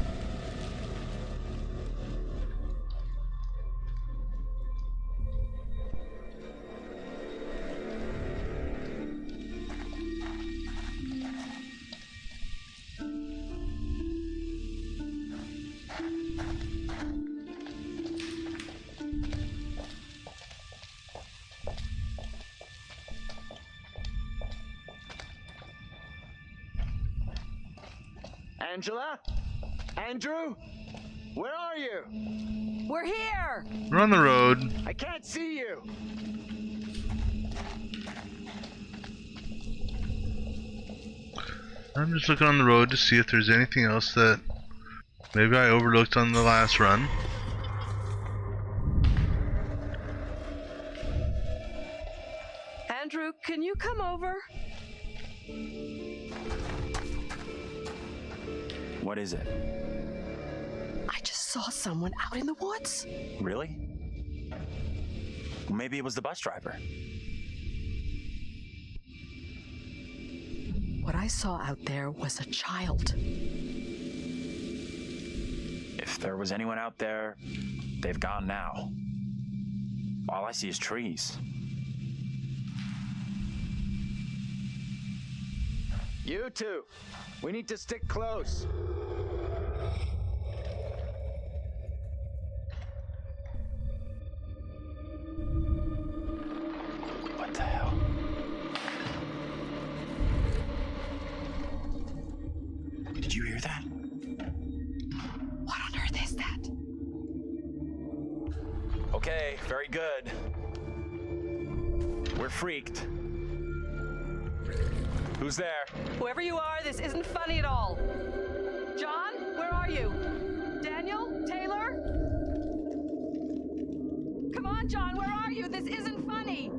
Angela? Andrew? Where are you? We're here! We're on the road. I can't see you! I'm just looking on the road to see if there's anything else that maybe I overlooked on the last run. Andrew, can you come over? What is it? I just saw someone out in the woods. Really? Maybe it was the bus driver. What I saw out there was a child. If there was anyone out there, they've gone now. All I see is trees. You two, we need to stick close. What the hell? Did you hear that? What on earth is that? Okay, very good. We're freaked. Who's there? Whoever you are, this isn't funny at all. John, where are you? Daniel? Taylor? Come on, John, where are you? This isn't funny.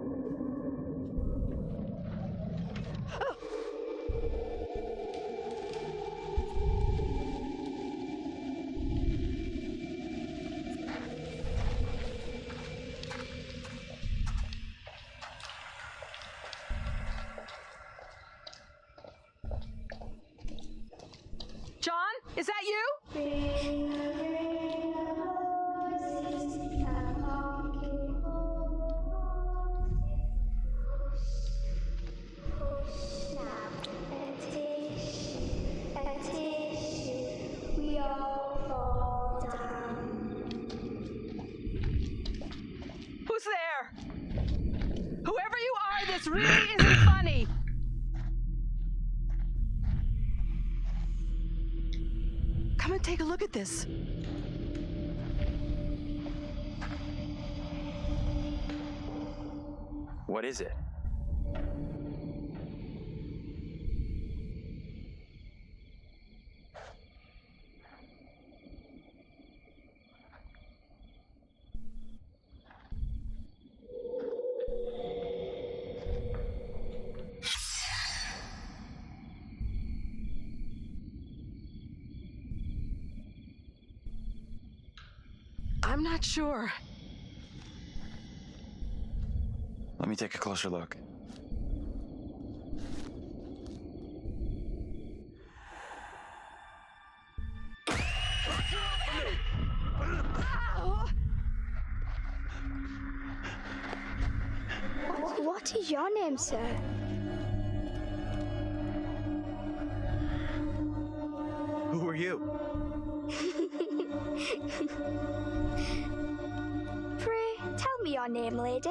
John, is that you? Who's there? Whoever you are, this really isn't funny. Come and take a look at this. What is it? I'm not sure. Let me take a closer look. What is your name, sir? Who are you? Pray, tell me your name, lady.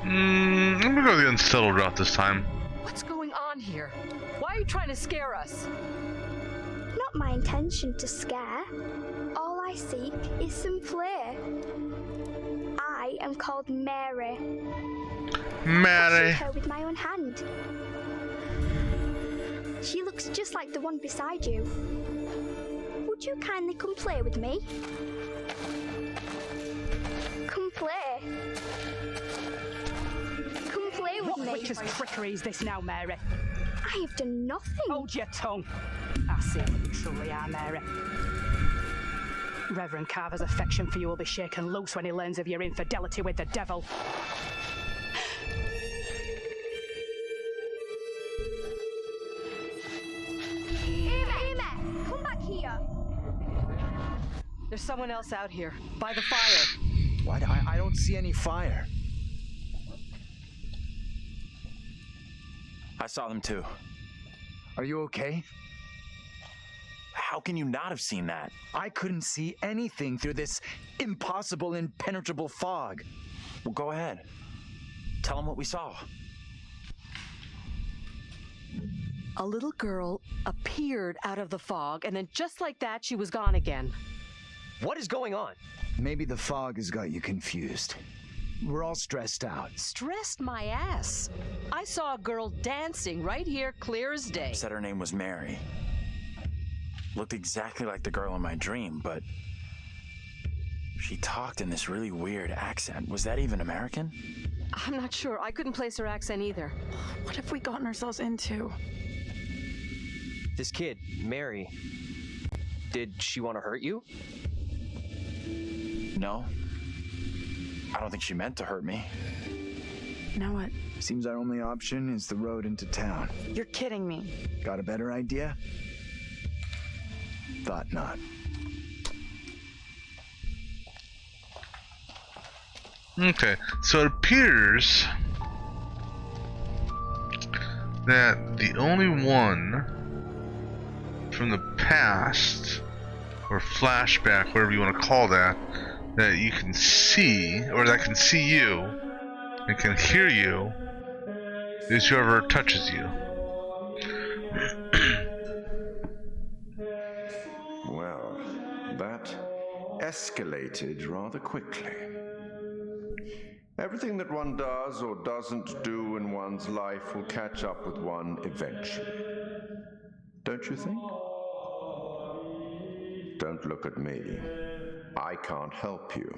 I'm gonna go the unsettled route this time. What's going on here? Why are you trying to scare us? Not my intention to scare. All I seek is some play. I am called Mary. Mary. I shoot her with my own hand. She looks just like the one beside you. Would you kindly come play with me? Come play. Come play with me. What witch's trickery is this now, Mary? I have done nothing. Hold your tongue. I see what you truly are, Mary. Reverend Carver's affection for you will be shaken loose when he learns of your infidelity with the devil. There's someone else out here, by the fire. What? I don't see any fire. I saw them too. Are you okay? How can you not have seen that? I couldn't see anything through this impossible, impenetrable fog. Well, go ahead. Tell them what we saw. A little girl appeared out of the fog, and then just like that, she was gone again. What is going on? Maybe the fog has got you confused. We're all stressed out. Stressed my ass. I saw a girl dancing right here, clear as day. Said her name was Mary. Looked exactly like the girl in my dream, but she talked in this really weird accent. Was that even American? I'm not sure. I couldn't place her accent either. What have we gotten ourselves into? This kid, Mary, did she want to hurt you? No. I don't think she meant to hurt me. Now what? Seems our only option is the road into town. You're kidding me. Got a better idea? Thought not. Okay, so it appears that the only one from the past, or flashback, whatever you want to call that, that you can see, or that can see you and can hear you, is whoever touches you. Well, that escalated rather quickly. Everything that one does or doesn't do in one's life will catch up with one eventually. Don't you think? Don't look at me. I can't help you.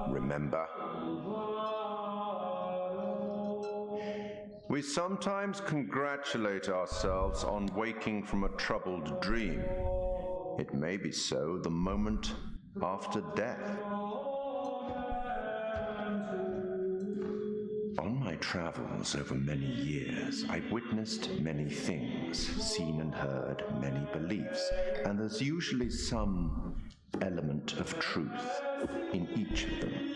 Remember? We sometimes congratulate ourselves on waking from a troubled dream. It may be so the moment after death. On my travels over many years, I've witnessed many things, seen and heard many beliefs, and there's usually some element of truth in each of them.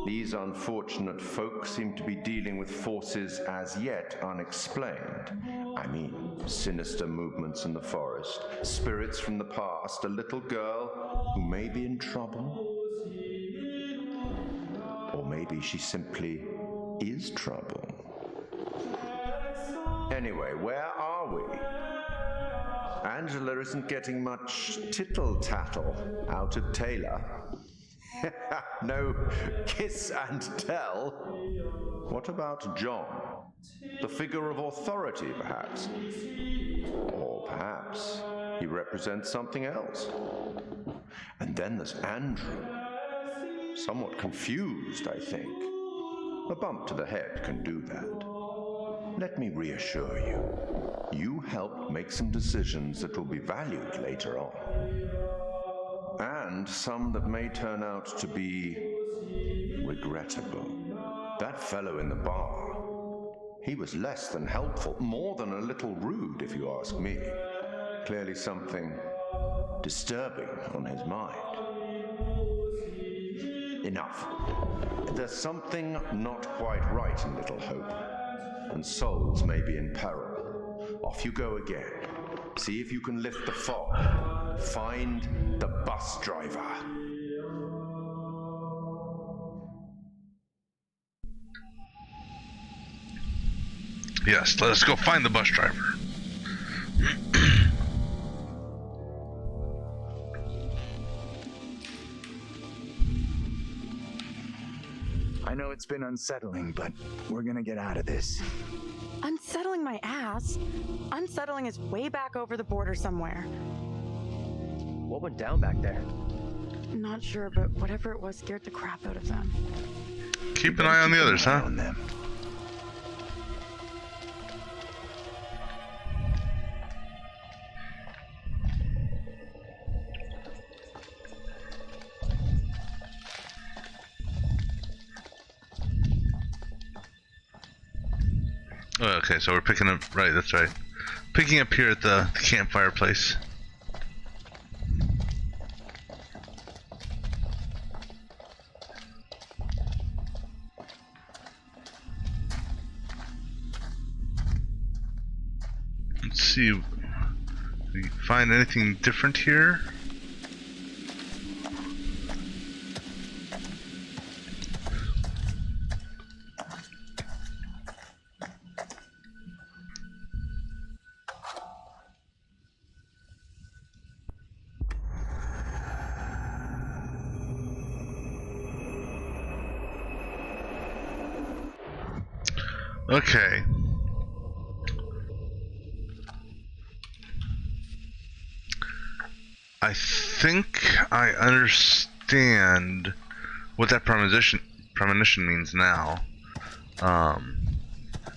These unfortunate folk seem to be dealing with forces as yet unexplained. I mean, sinister movements in the forest, spirits from the past, a little girl who may be in trouble. Or maybe she simply is trouble. Anyway, where are we? Angela isn't getting much tittle-tattle out of Taylor. No kiss and tell. What about John? The figure of authority, perhaps? Or perhaps he represents something else. And then there's Andrew. Somewhat confused, I think. A bump to the head can do that. Let me reassure you. You helped make some decisions that will be valued later on. And some that may turn out to be regrettable. That fellow in the bar, he was less than helpful, more than a little rude, if you ask me. Clearly something disturbing on his mind. Enough. There's something not quite right in Little Hope, and souls may be in peril. Off you go again. See if you can lift the fog. Find the bus driver. Yes, let us go find the bus driver. I know it's been unsettling, but we're gonna get out of this. Unsettling my ass? Unsettling is way back over the border somewhere. What went down back there? Not sure, but whatever it was scared the crap out of them. Keep an eye on the others, huh? On them. Okay, so we're picking up, right, that's right. Picking up here at the campfire place. see if we find anything different here. Okay. I think I understand what that premonition means now.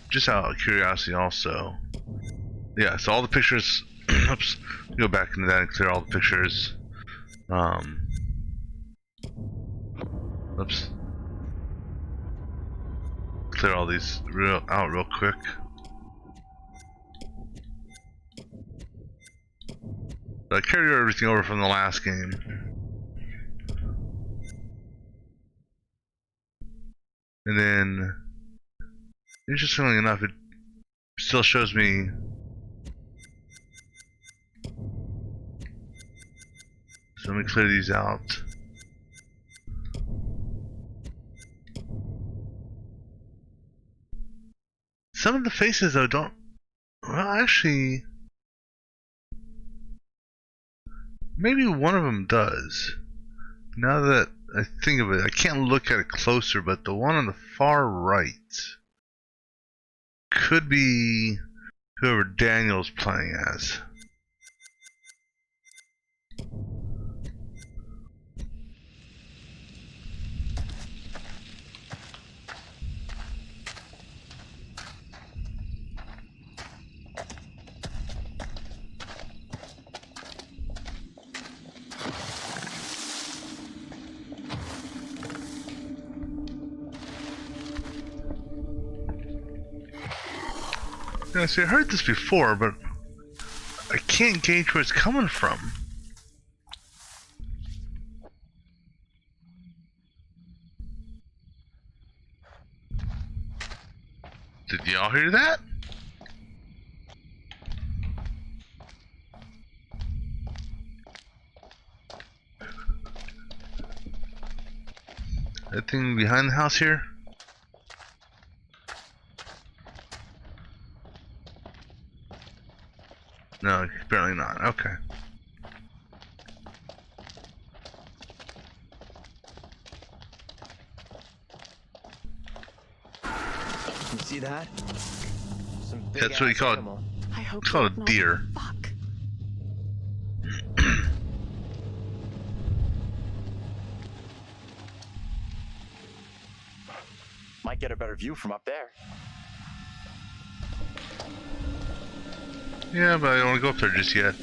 Just out of curiosity also. Yeah, so all the pictures oops, go back into that and clear all the pictures. Oops. Clear all these out real quick. I carried everything over from the last game. And then, interestingly enough, it still shows me so let me clear these out. Some of the faces though don't, well actually, maybe one of them does. Now that I think of it, I can't look at it closer, but the one on the far right could be whoever Daniel's playing as. Yeah, see, I heard this before, but I can't gauge where it's coming from. Did y'all hear that? That thing behind the house here? No, apparently not. Okay. You see that? That's what you call it. It's called a deer. Fuck. Might get a better view from up there. Yeah, but I don't want to go up there just yet.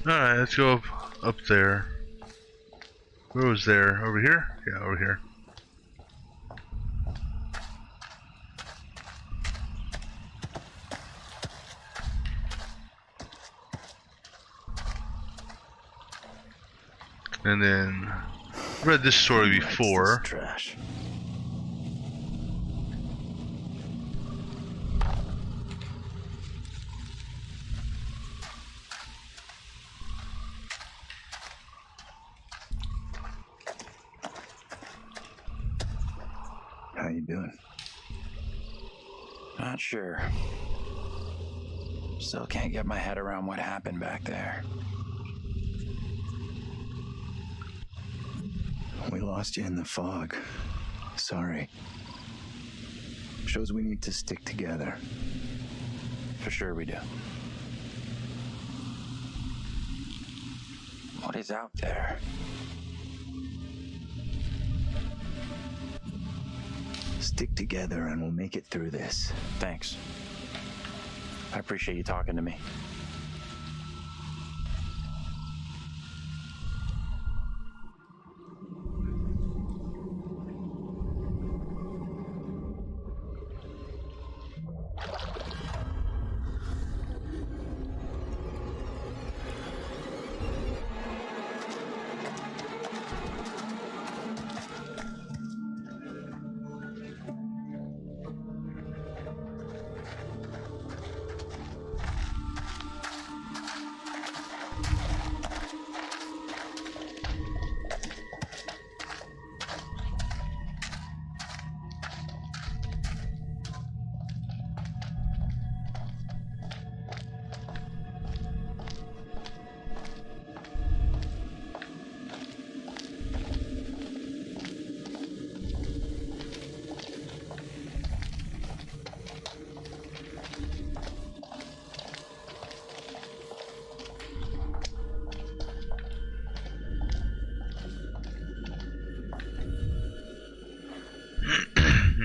Alright, let's go up there. Where was there? Over here? Yeah, over here. And then read this story before. Trash. How you doing? Not sure. Still can't get my head around what happened back there. We lost you in the fog. Sorry. Shows we need to stick together. For sure we do. What is out there? Stick together and we'll make it through this. Thanks. I appreciate you talking to me.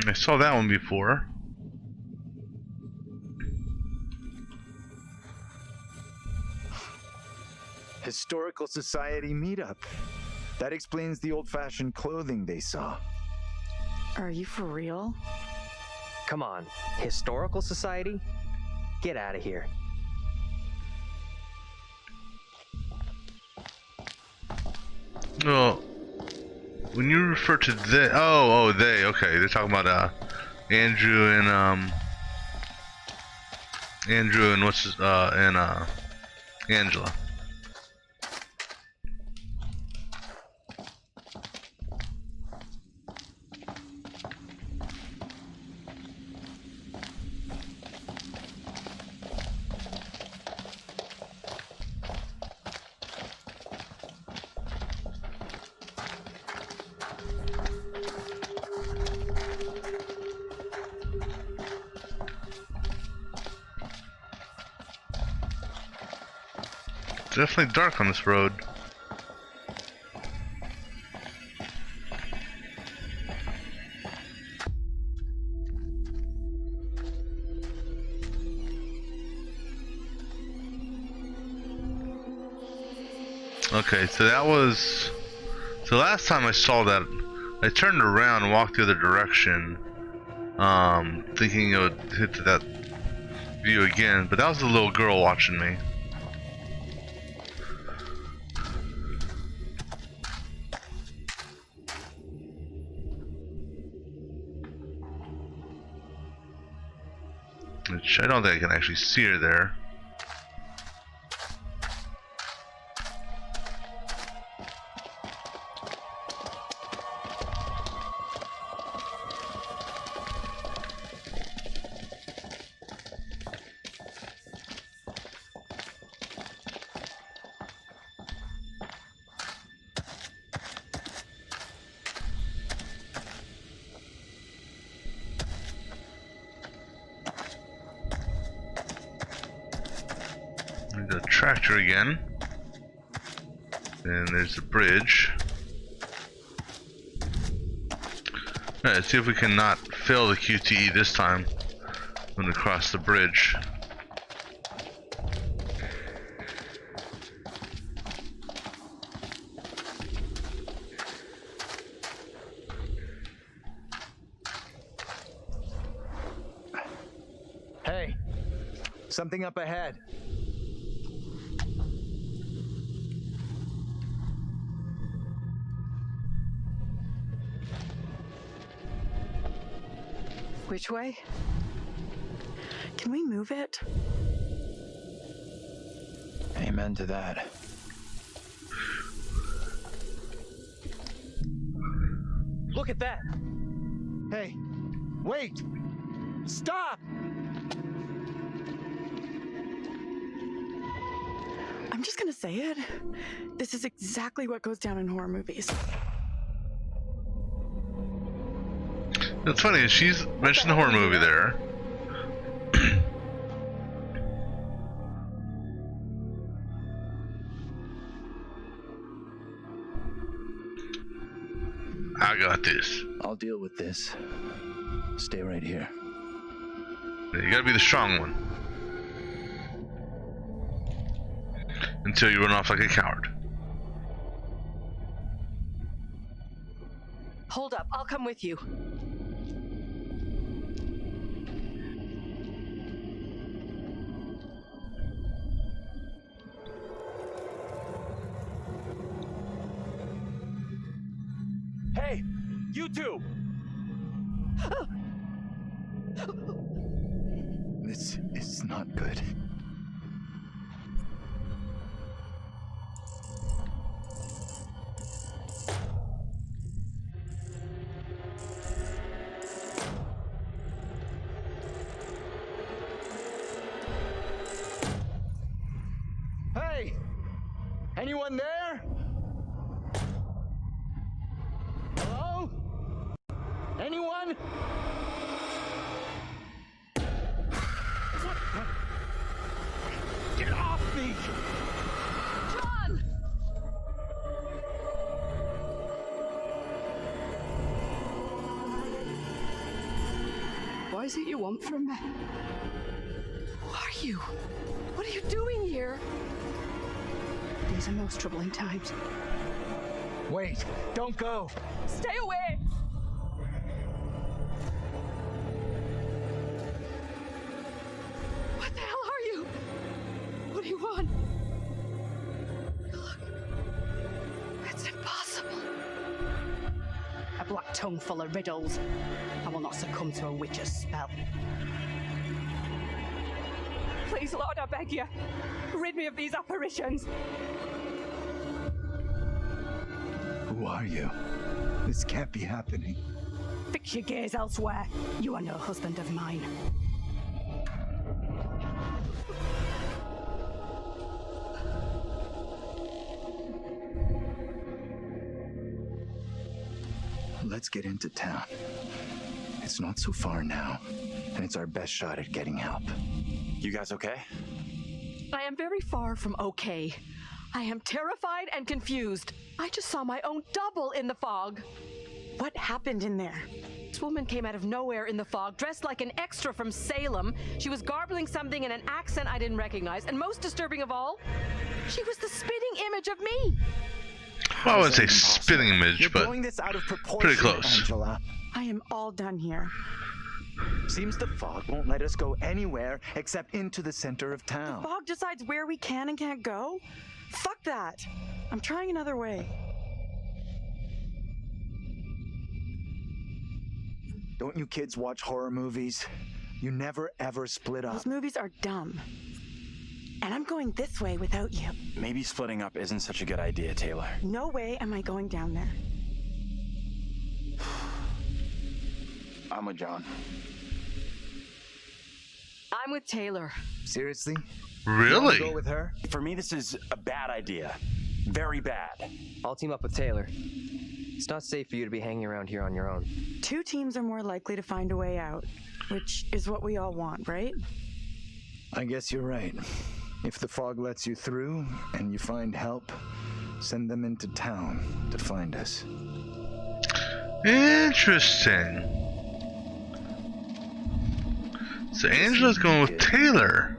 I saw that one before. Historical Society meetup. That explains the old-fashioned clothing they saw. Are you for real? Come on, Historical Society? Get out of here. Well, when you refer to they, they, okay, they're talking about Andrew and what's his, and Angela. Definitely dark on this road. Okay, so that was... So last time I saw that, I turned around and walked the other direction, thinking it would hit to that view again, but that was the little girl watching me. Which I don't think I can actually see her there. The tractor again, and there's a bridge. Alright, let's see if we can not fail the QTE this time when we cross the bridge. Hey, something up ahead. Which way? Can we move it? Amen to that. Look at that! Hey, wait! Stop! I'm just gonna say it. This is exactly what goes down in horror movies. It's funny, she's mentioned the horror movie there. I got this. I'll deal with this. Stay right here. You gotta be the strong one. Until you run off like a coward. Hold up, I'll come with you. Hey, you two! This is not good. Hey! Anyone there? Hello? Anyone? What? Get off me! John! What is it you want from me? Who are you? What are you doing here? These are most troubling times. Wait, don't go. Stay away! What the hell are you? What do you want? Look, it's impossible. A black tongue full of riddles. I will not succumb to a witch's spell. Please, Lord, I beg you, rid me of these apparitions. Who are you? This can't be happening. Fix your gaze elsewhere. You are no husband of mine. Let's get into town. It's not so far now, and it's our best shot at getting help. You guys okay? I am very far from okay. I am terrified and confused. I just saw my own double in the fog. What happened in there? This woman came out of nowhere in the fog, dressed like an extra from Salem. She was garbling something in an accent I didn't recognize, and most disturbing of all, she was the spitting image of me. Well, I wouldn't say spitting image, You're but blowing this out of proportion, pretty close. Angela. I am all done here. Seems the fog won't let us go anywhere except into the center of town. Fog decides where we can and can't go? Fuck that. I'm trying another way. Don't you kids watch horror movies? You never ever split up. Those movies are dumb. And I'm going this way without you. Maybe splitting up isn't such a good idea, Taylor. No way am I going down there. I'm with John. I'm with Taylor. Seriously? Really? Go with her? For me, this is a bad idea. Very bad. I'll team up with Taylor. It's not safe for you to be hanging around here on your own. Two teams are more likely to find a way out, which is what we all want, right? I guess you're right. If the fog lets you through and you find help, send them into town to find us. Interesting. So Angela's going with Taylor.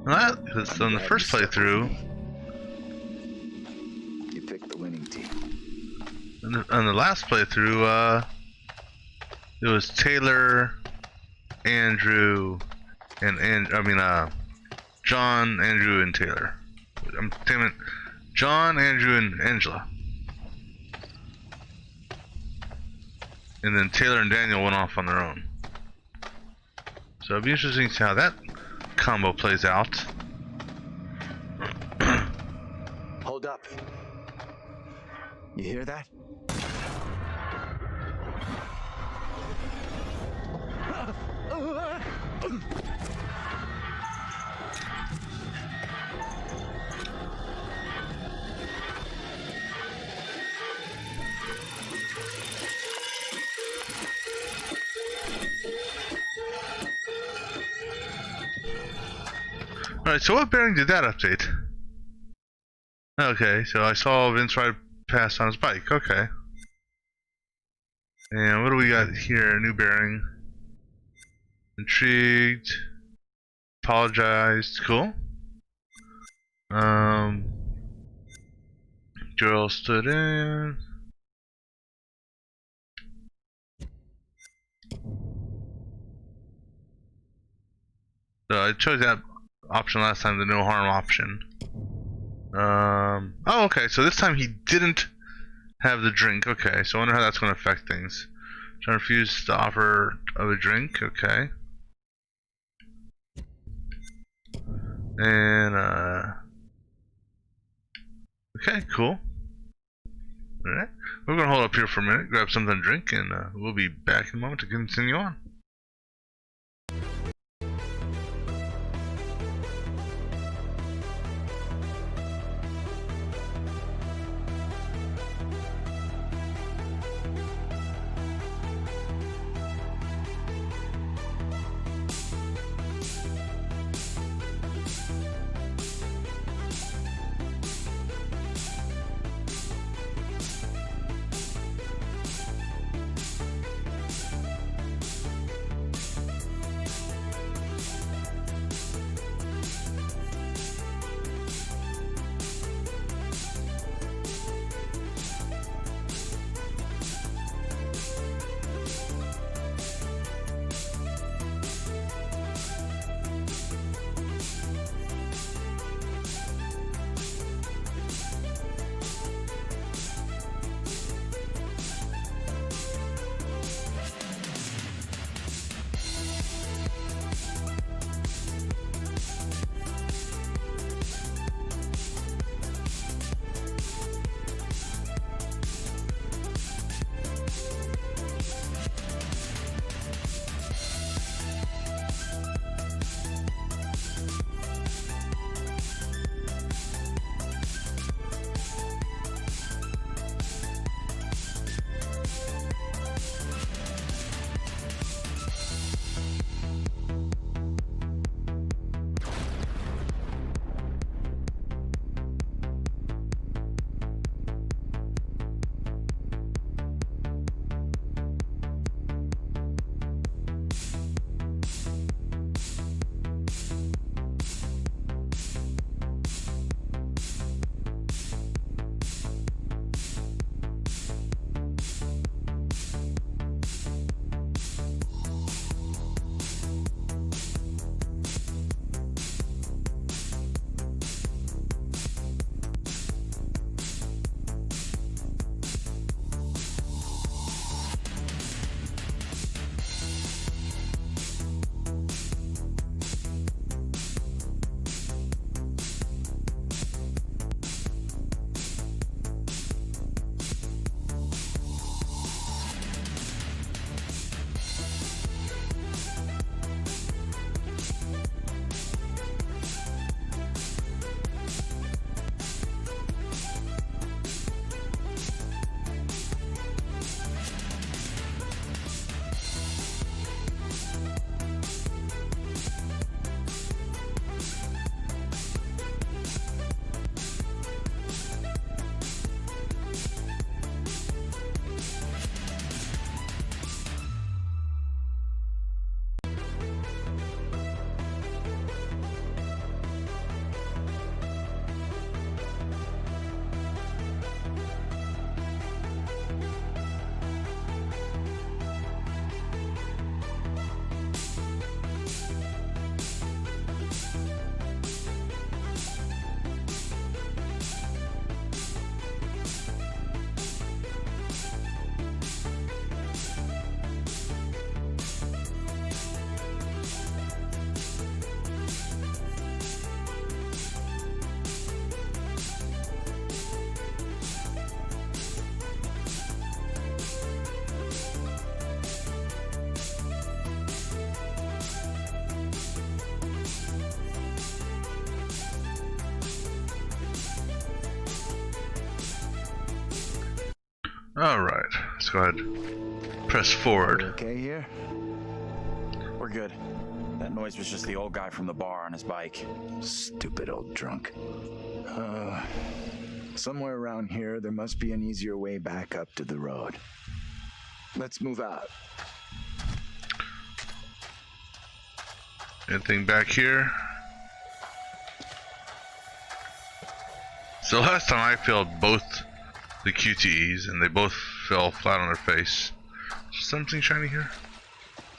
Well, because on the first playthrough, You picked the winning team. on the last playthrough, it was Taylor, Andrew, John, Andrew, and Taylor. Damn it, John, Andrew, and Angela. And then Taylor and Daniel went off on their own. So it'll be interesting to see how that combo plays out. Hold up. You hear that? Alright, so what bearing did that update? Okay, so I saw Vince ride past on his bike, okay. And what do we got here? New bearing. Intrigued. Apologized, cool. Girl stood in. So I chose that option last time, the no harm option. Oh, okay, so this time he didn't have the drink. Okay, so I wonder how that's going to affect things. Trying to refuse the offer of a drink. Okay. And, okay, cool. Alright, we're going to hold up here for a minute, grab something to drink, and we'll be back in a moment to continue on. Alright, let's go ahead. Press forward. Okay here? We're good. That noise was just the old guy from the bar on his bike. Stupid old drunk. Somewhere around here, there must be an easier way back up to the road. Let's move out. Anything back here? So last time I failed both the QTEs and they both fell flat on their face. Something shiny here?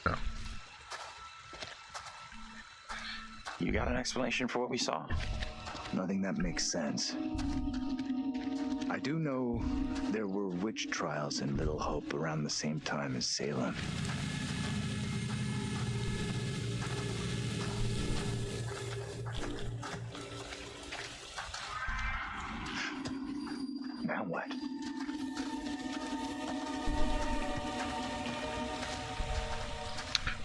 No. You got an explanation for what we saw? Nothing that makes sense. I do know there were witch trials in Little Hope around the same time as Salem. Now what?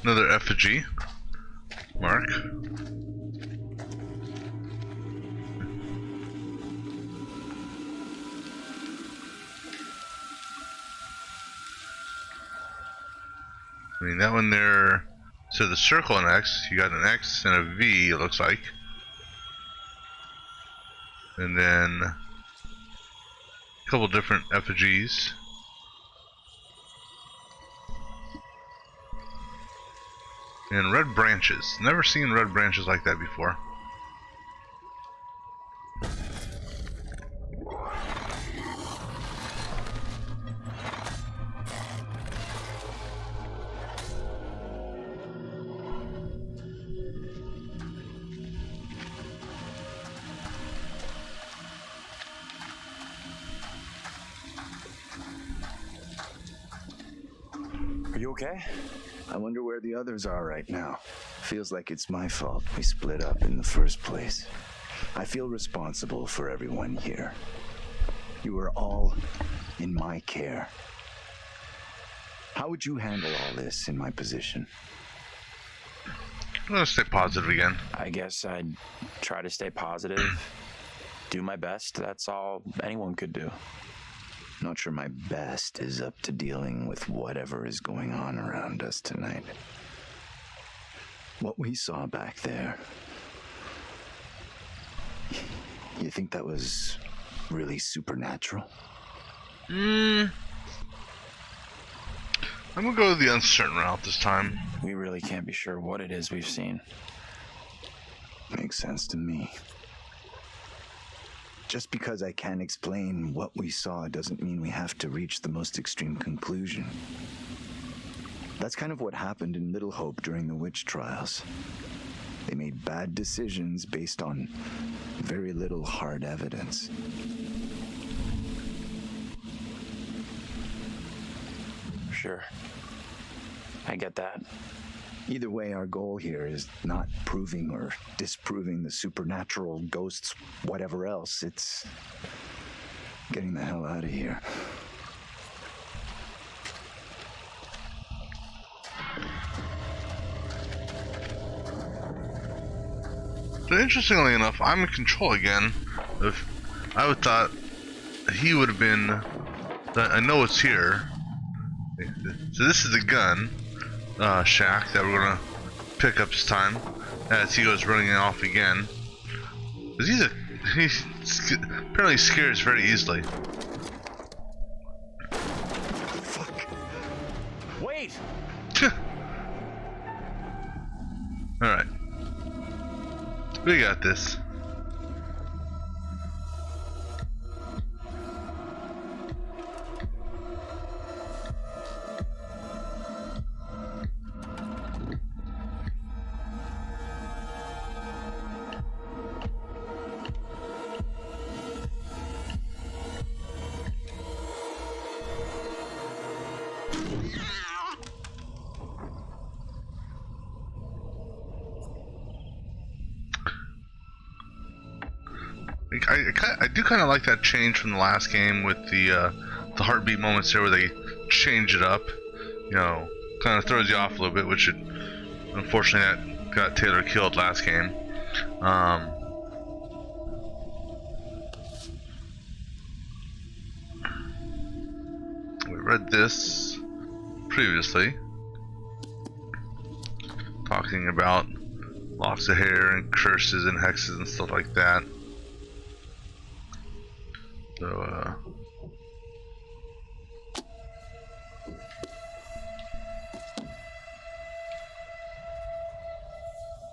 Another effigy. Mark. I mean, that one there, so the circle and X, you got an X and a V, it looks like. And then a couple different effigies. And red branches. Never seen red branches like that before. Are you okay? I wonder where the others are right now. Feels like it's my fault we split up in the first place. I feel responsible for everyone here. You are all in my care. How would you handle all this in my position? I'm gonna stay positive again. I guess I'd try to stay positive. Do my best. That's all anyone could do. Not sure my best is up to dealing with whatever is going on around us tonight. What we saw back there, you think that was really supernatural? I'm gonna go the uncertain route this time. We really can't be sure what it is we've seen. Makes sense to me. Just because I can't explain what we saw doesn't mean we have to reach the most extreme conclusion. That's kind of what happened in Little Hope during the witch trials. They made bad decisions based on very little hard evidence. Sure. I get that. Either way, our goal here is not proving or disproving the supernatural, ghosts, whatever else. It's getting the hell out of here. So interestingly enough, I'm in control again. If I would thought he would have been. I know it's here. So this is the gun shack that we're gonna pick up this time as he goes running off again. Cause he apparently scares very easily. Fuck. Wait. All right, we got this. I do kind of like that change from the last game with the heartbeat moments there where they change it up. You know, kind of throws you off a little bit, which unfortunately that got Taylor killed last game. read this previously, talking about locks of hair and curses and hexes and stuff like that. So,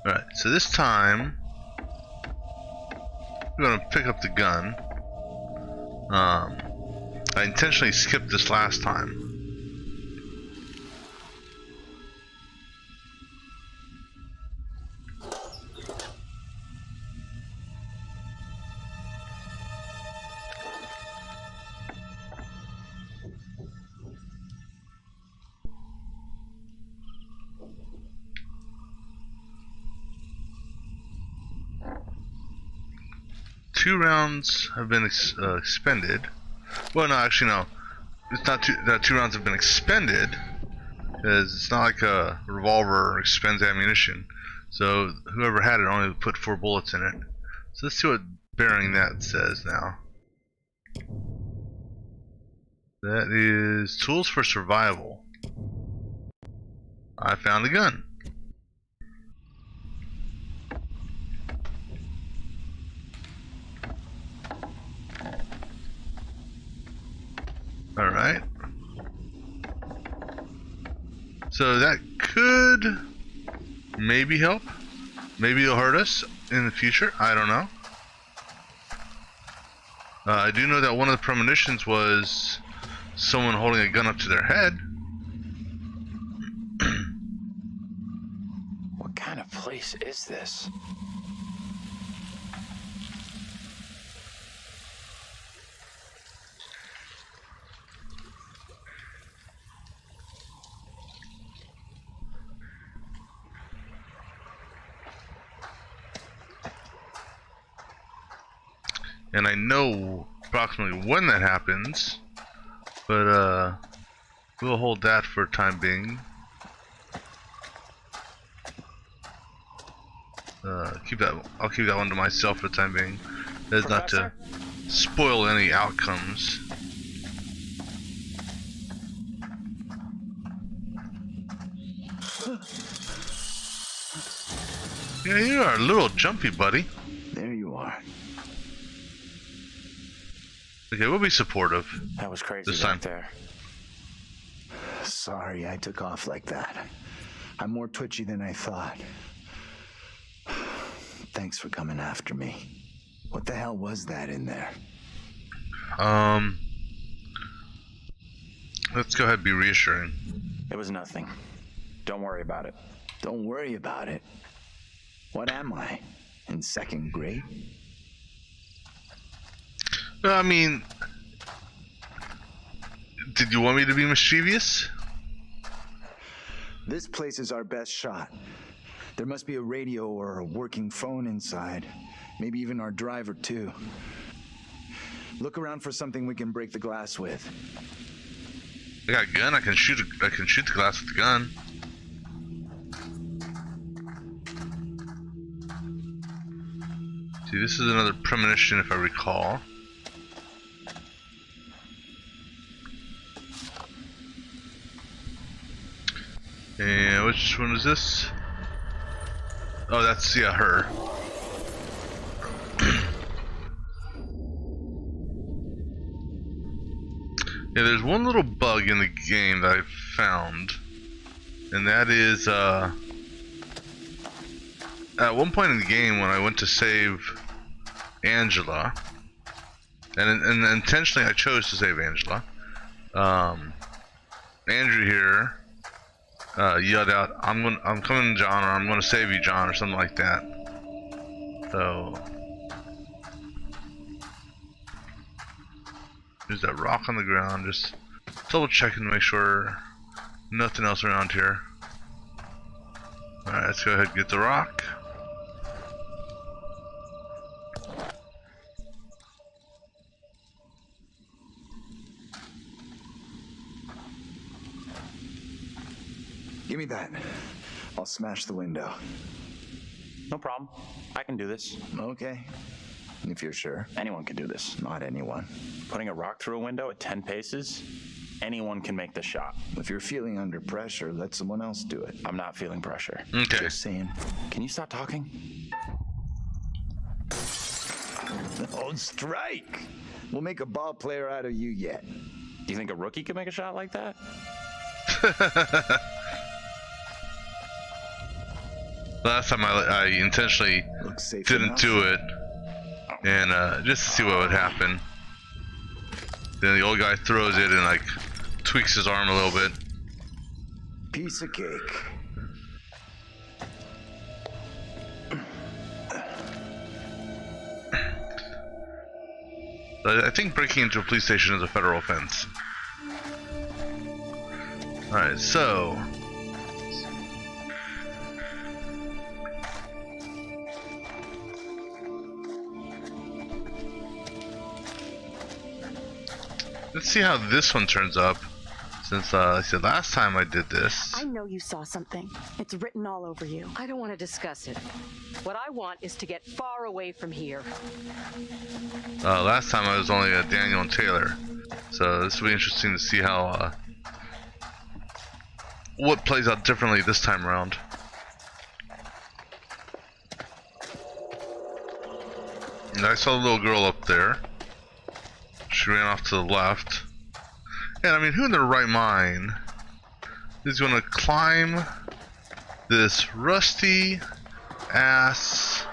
alright, so this time we're gonna pick up the gun. I intentionally skipped this last time. Two rounds have been expended. Well, no, actually, no. It's not two. The 2 rounds have been expended, because it's not like a revolver expends ammunition. So whoever had it only put 4 bullets in it. So let's see what bearing that says now. That is tools for survival. I found a gun. Alright. So that could maybe help. Maybe it'll hurt us in the future. I don't know. I do know that one of the premonitions was someone holding a gun up to their head. What kind of place is this? And I know approximately when that happens, but we'll hold that for the time being. I'll keep that one to myself for the time being. That is not to spoil any outcomes. Yeah, you are a little jumpy, buddy. There you are. Okay, we'll be supportive. That was crazy this time. there. Sorry I took off like that. I'm more twitchy than I thought. Thanks for coming after me. What the hell was that in there? Let's go ahead and be reassuring. It was nothing. Don't worry about it. Don't worry about it. What am I? In 2nd grade? I mean, did you want me to be mischievous? This place is our best shot. There must be a radio or a working phone inside. Maybe even our driver, too. Look around for something we can break the glass with. I got a gun. I can shoot the glass with the gun. See, this is another premonition, if I recall. And which one is this? Oh, that's, yeah, her. Yeah, there's one little bug in the game that I found. And that is, at one point in the game when I went to save Angela, and intentionally I chose to save Angela, Andrew here yelled out, I'm coming, John, or I'm gonna save you, John, or something like that. So there's that rock on the ground, just double checking to make sure nothing else around here. Alright, let's go ahead and get the rock. Give me that. I'll smash the window. No problem. I can do this. Okay. If you're sure. Anyone can do this. Not anyone. Putting a rock through a window at 10 paces? anyone can make the shot. If you're feeling under pressure, let someone else do it. I'm not feeling pressure. Okay. Just saying. Can you stop talking? Oh, strike! We'll make a ball player out of you yet. Do you think a rookie could make a shot like that? Last time I intentionally didn't do it, and just to see what would happen. Then the old guy throws it and like tweaks his arm a little bit. Piece of cake. I think breaking into a police station is a federal offense. Alright, so... let's see how this one turns up. Since, like I said, last time I did this... I know you saw something. It's written all over you. I don't want to discuss it. What I want is to get far away from here. Last time I was only Daniel and Taylor. So this will be interesting to see how... what plays out differently this time around. And I saw the little girl up there. She ran off to the left. And I mean, who in their right mind is going to climb this rusty ass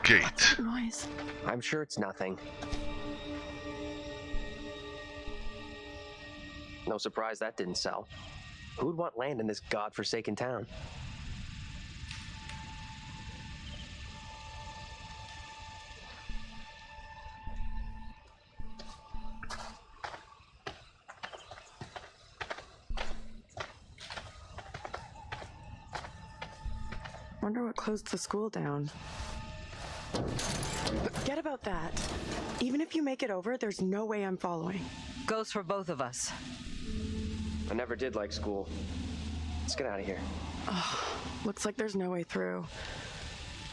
gate? Noise. I'm sure it's nothing. No surprise that didn't sell. Who'd want land in this godforsaken town? Wonder what closed the school down. Forget about that. Even if you make it over, there's no way I'm following. Goes for both of us. I never did like school. Let's get out of here. Oh, looks like there's no way through.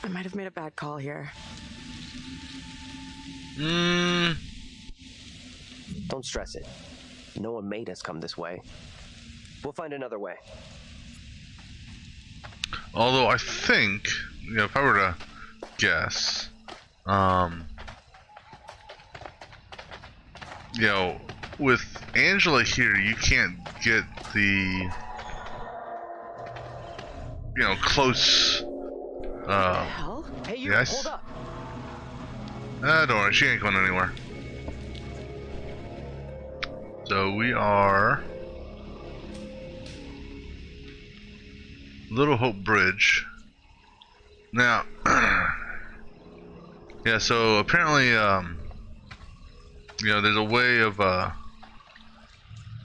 I might have made a bad call here. Don't stress it. No one made us come this way. We'll find another way. Although I think, you know, if I were to guess, you know, with Angela here, you can't get the, you know, close. Hell? Hey, you! Yes. Hold up. Don't worry, she ain't going anywhere. So we are Little Hope Bridge. Now, yeah. So apparently, you know, there's a way of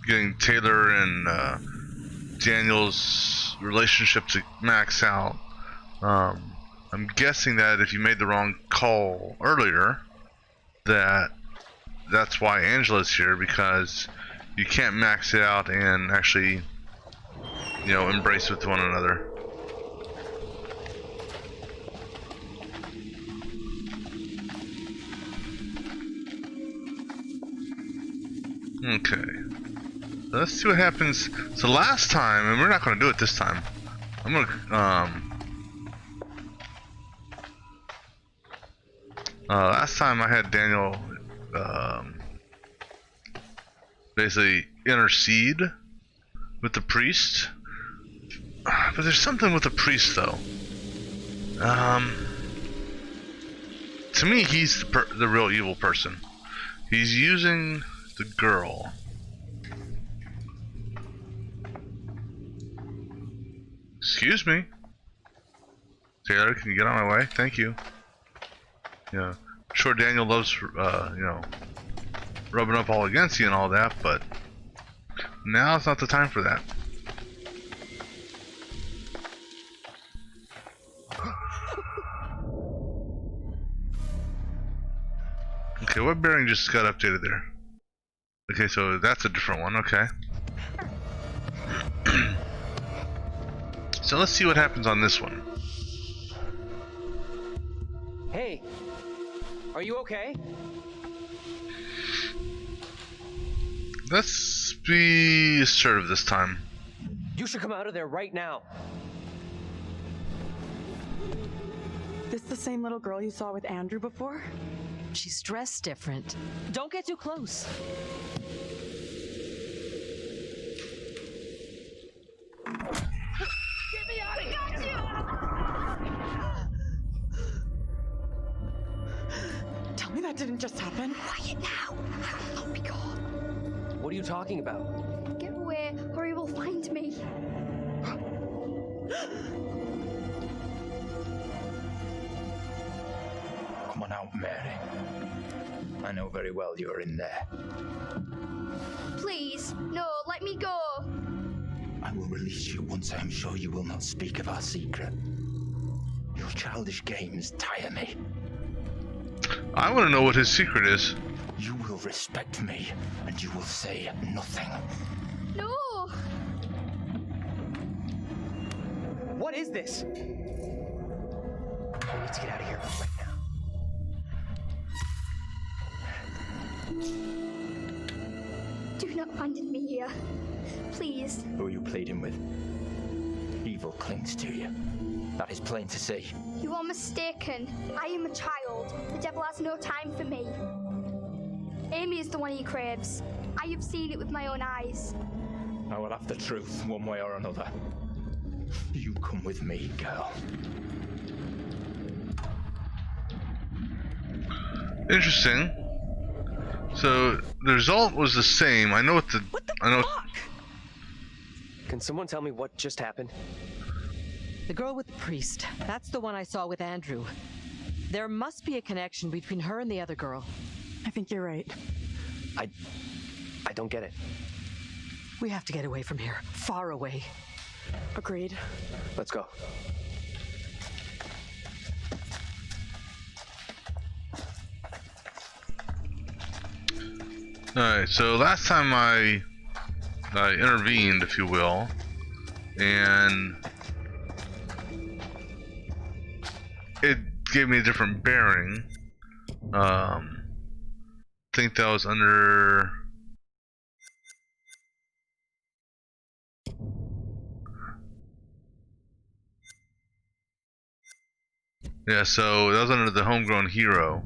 getting Taylor and Daniel's relationship to max out. I'm guessing that if you made the wrong call earlier, that's why Angela's here, because you can't max it out and actually, you know, embrace with one another. Okay. Let's see what happens. So last time, and we're not going to do it this time. I'm going to, last time I had Daniel, basically intercede with the priest. But there's something with the priest, though. To me, he's the real evil person. He's using the girl. Excuse me. Taylor, can you get on my way? Thank you. Yeah, I'm sure Daniel loves, you know, rubbing up all against you and all that, but now it's not the time for that. Okay, what bearing just got updated there? Okay, so that's a different one, okay. So let's see what happens on this one. Hey, are you okay? Let's be assertive this time. You should come out of there right now. This the same little girl you saw with Andrew before? She's dressed different. Don't get too close. Get me out of here! Tell me that didn't just happen. Quiet now. I will not be caught. What are you talking about? Get away, or he will find me. Come on out, Mary. I know very well you're in there. Please, no, let me go. I will release you once I am sure you will not speak of our secret. Your childish games tire me. I want to know what his secret is. You will respect me, and you will say nothing. No. What is this? We need to get out of here right now. Do not abandon me here. Please. Who are you pleading with? Evil clings to you. That is plain to see. You are mistaken. I am a child. The devil has no time for me. Amy is the one he craves. I have seen it with my own eyes. I will have the truth one way or another. You come with me, girl. Interesting. So the result was the same. I know what the. I know. Can someone tell me what just happened? The girl with the priest. That's the one I saw with Andrew. There must be a connection between her and the other girl. I think you're right. I don't get it. We have to get away from here. Far away. Agreed. Let's go. Alright, so last time I intervened, if you will, and it gave me a different bearing. I think that was under... Yeah, so that was under the homegrown hero.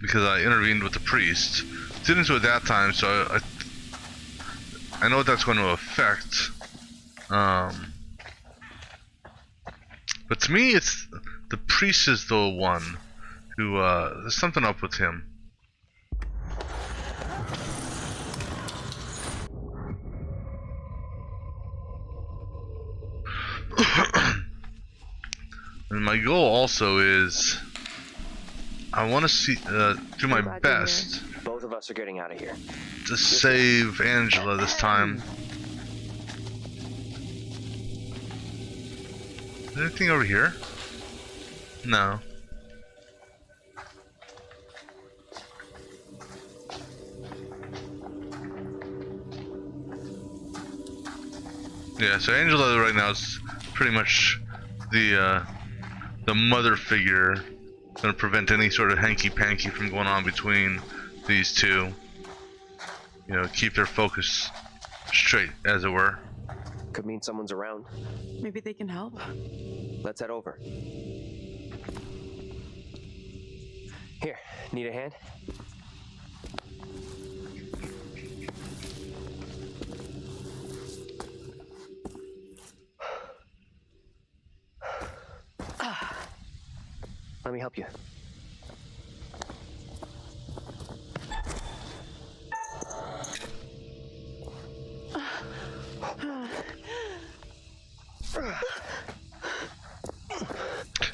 Because I intervened with the priest. Didn't do it that time, so I know what that's going to affect. But to me, it's the priest is the one who there's something up with him. And my goal also is I want to see do my best. Both of us are getting out of here. To save Angela this time. Is there anything over here? No. Yeah, so Angela right now is pretty much the mother figure, gonna prevent any sort of hanky-panky from going on between these two. You know, keep their focus straight, as it were. Could mean someone's around. Maybe they can help. Let's head over. Here, need a hand? Let me help you.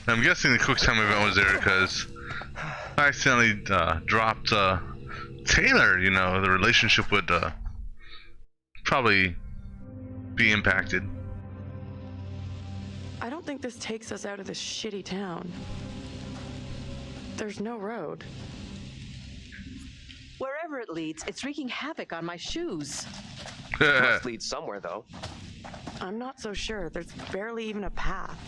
I'm guessing the QuickTime event was there because I accidentally dropped Taylor. You know, the relationship would probably be impacted. I don't think this takes us out of this shitty town. There's no road. Wherever it leads, it's wreaking havoc on my shoes. Must lead somewhere, though. I'm not so sure. There's barely even a path.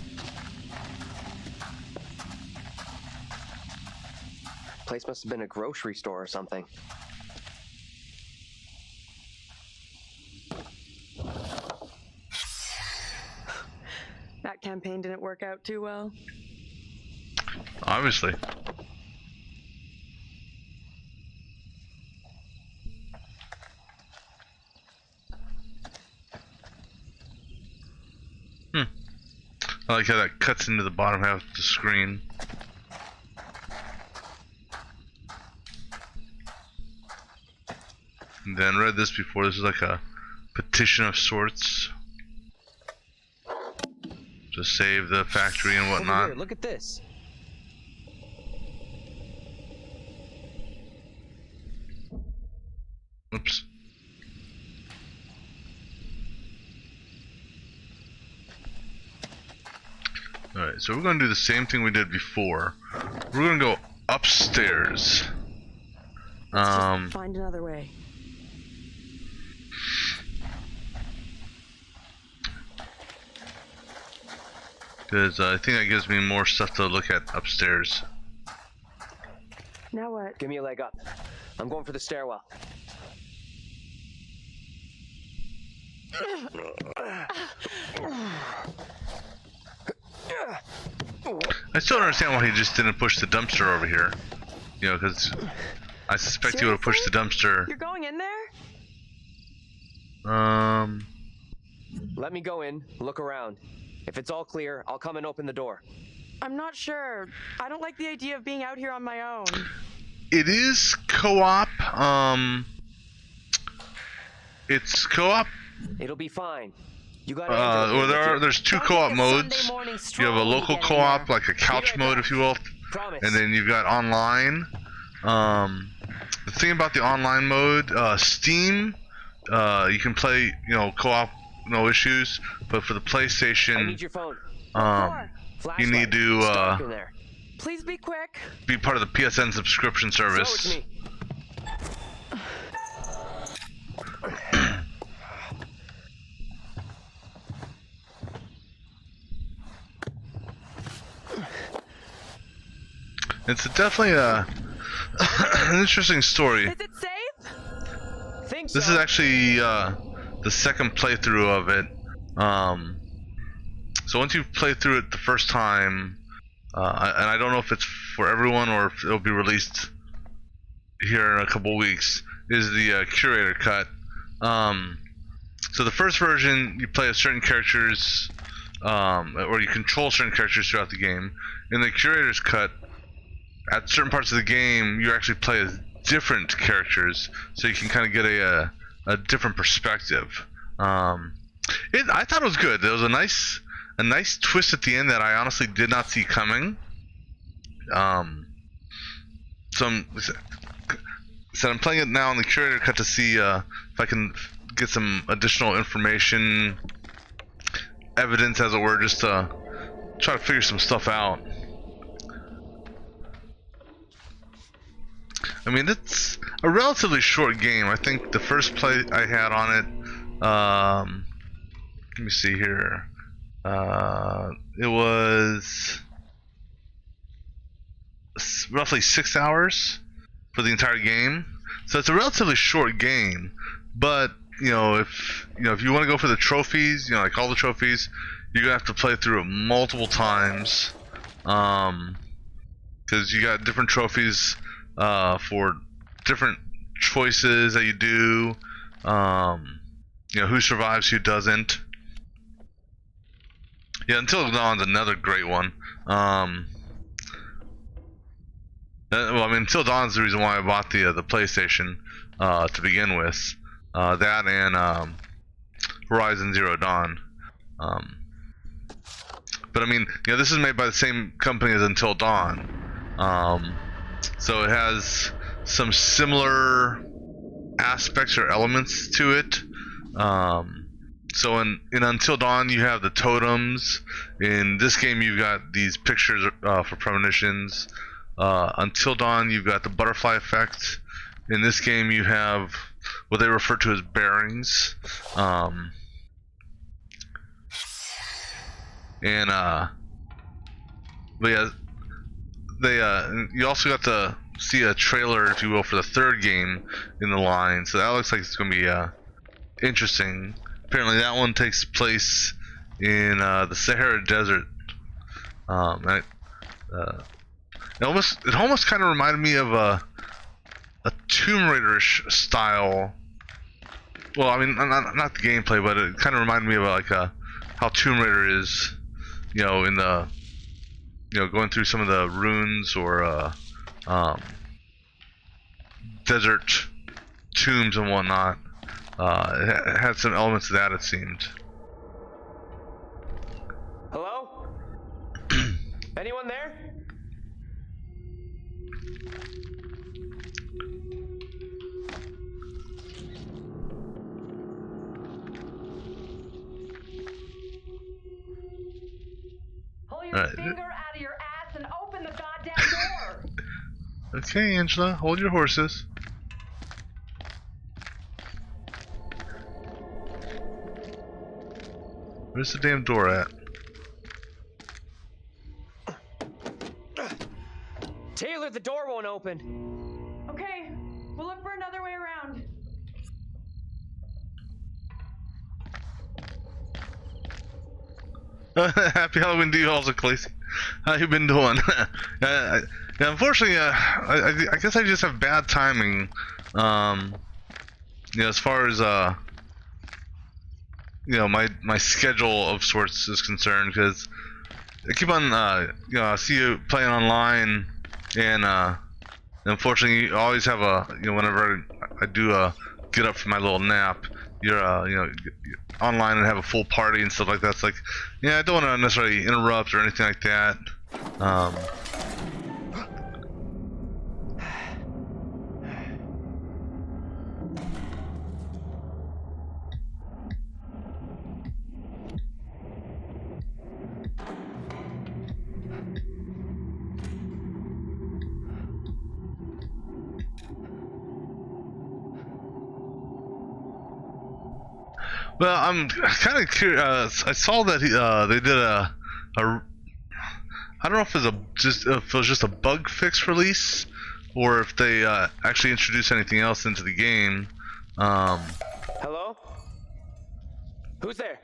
Place must have been a grocery store or something. campaign didn't work out too well? Obviously. I like how that cuts into the bottom half of the screen. And then read this before. This is like a petition of sorts to save the factory and whatnot. Over here, look at this. Oops. Alright, so we're going to do the same thing we did before. We're going to go upstairs. Let's just find another way. Because I think that gives me more stuff to look at upstairs. Now what? Give me a leg up. I'm going for the stairwell. I still don't understand why he just didn't push the dumpster over here. You know, because I suspect he would have pushed the dumpster. You're going in there? Let me go in, look around. If it's all clear, I'll come and open the door. I'm not sure. I don't like the idea of being out here on my own. It is co-op. It's co-op. It'll be fine. You got well, there's two co-op modes. You have a local co-op, like a couch mode, if you will, and then you've got online. The thing about the online mode, Steam, you can play, co-op, no issues. But for the PlayStation, I need your phone. You need to Please be quick. Be part of the PSN subscription service. It's definitely an interesting story. Is it safe? Think so. This is actually the second playthrough of it. So once you've played through it the first time, and I don't know if it's for everyone or if it'll be released here in a couple weeks, is the Curator cut. So the first version, you play as certain characters, or you control certain characters throughout the game. In the Curator's cut, at certain parts of the game, you actually play as different characters, so you can kind of get a different perspective. I thought it was good. There was a nice twist at the end that I honestly did not see coming. So I'm playing it now on the Curator cut to see if I can get some additional information, evidence as it were, just to try to figure some stuff out. I mean, it's a relatively short game. I think the first play I had on it, let me see here. It was roughly 6 hours for the entire game. So it's a relatively short game, but if you want to go for the trophies, like all the trophies, you're gonna have to play through it multiple times, because you got different trophies for different choices that you do. Who survives, who doesn't. Yeah, Until Dawn's another great one. Until Dawn's the reason why I bought the PlayStation to begin with. That and Horizon Zero Dawn. But this is made by the same company as Until Dawn. So it has some similar aspects or elements to it. So in Until Dawn, you have the totems. In this game, you've got these pictures for premonitions. Until Dawn, you've got the butterfly effect. In this game, you have what they refer to as bearings. You also got to see a trailer, if you will, for the third game in the line. So that looks like it's going to be interesting. Apparently that one takes place in the Sahara Desert. It almost kind of reminded me of a Tomb Raider-ish style. Well, I mean, not the gameplay, but it kind of reminded me of like how Tomb Raider is, in the, going through some of the ruins or desert tombs and whatnot. It had some elements of that, it seemed. Hello? Anyone there? Pull your finger out of your ass and open the goddamn door! Okay, Angela, hold your horses. Where's the damn door at? Taylor, the door won't open. Okay, we'll look for another way around. Happy Halloween to you also, Clacy. How you been doing? Unfortunately, I guess I just have bad timing. As far as my schedule of sorts is concerned, because I keep on I see you playing online, and unfortunately, you always have whenever I do get up from my little nap, you're online and have a full party and stuff like that. It's like, I don't want to necessarily interrupt or anything like that. Well, I'm kind of curious. I saw that they did a I don't know if it was just a bug fix release, or if they actually introduced anything else into the game. Hello? Who's there?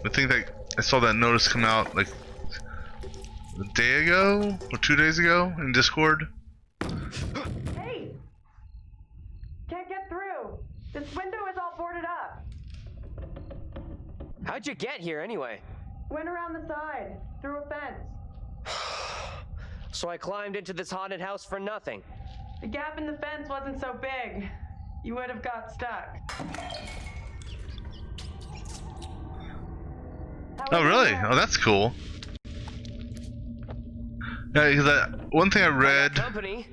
I think that I saw that notice come out like a day ago or 2 days ago in Discord. Hey! Can't get through. This window is all boarded up. How'd you get here anyway? Went around the side, through a fence. So I climbed into this haunted house for nothing. The gap in the fence wasn't so big. You would have got stuck. Oh, really? Oh, that's cool. Yeah, because one thing I read. Company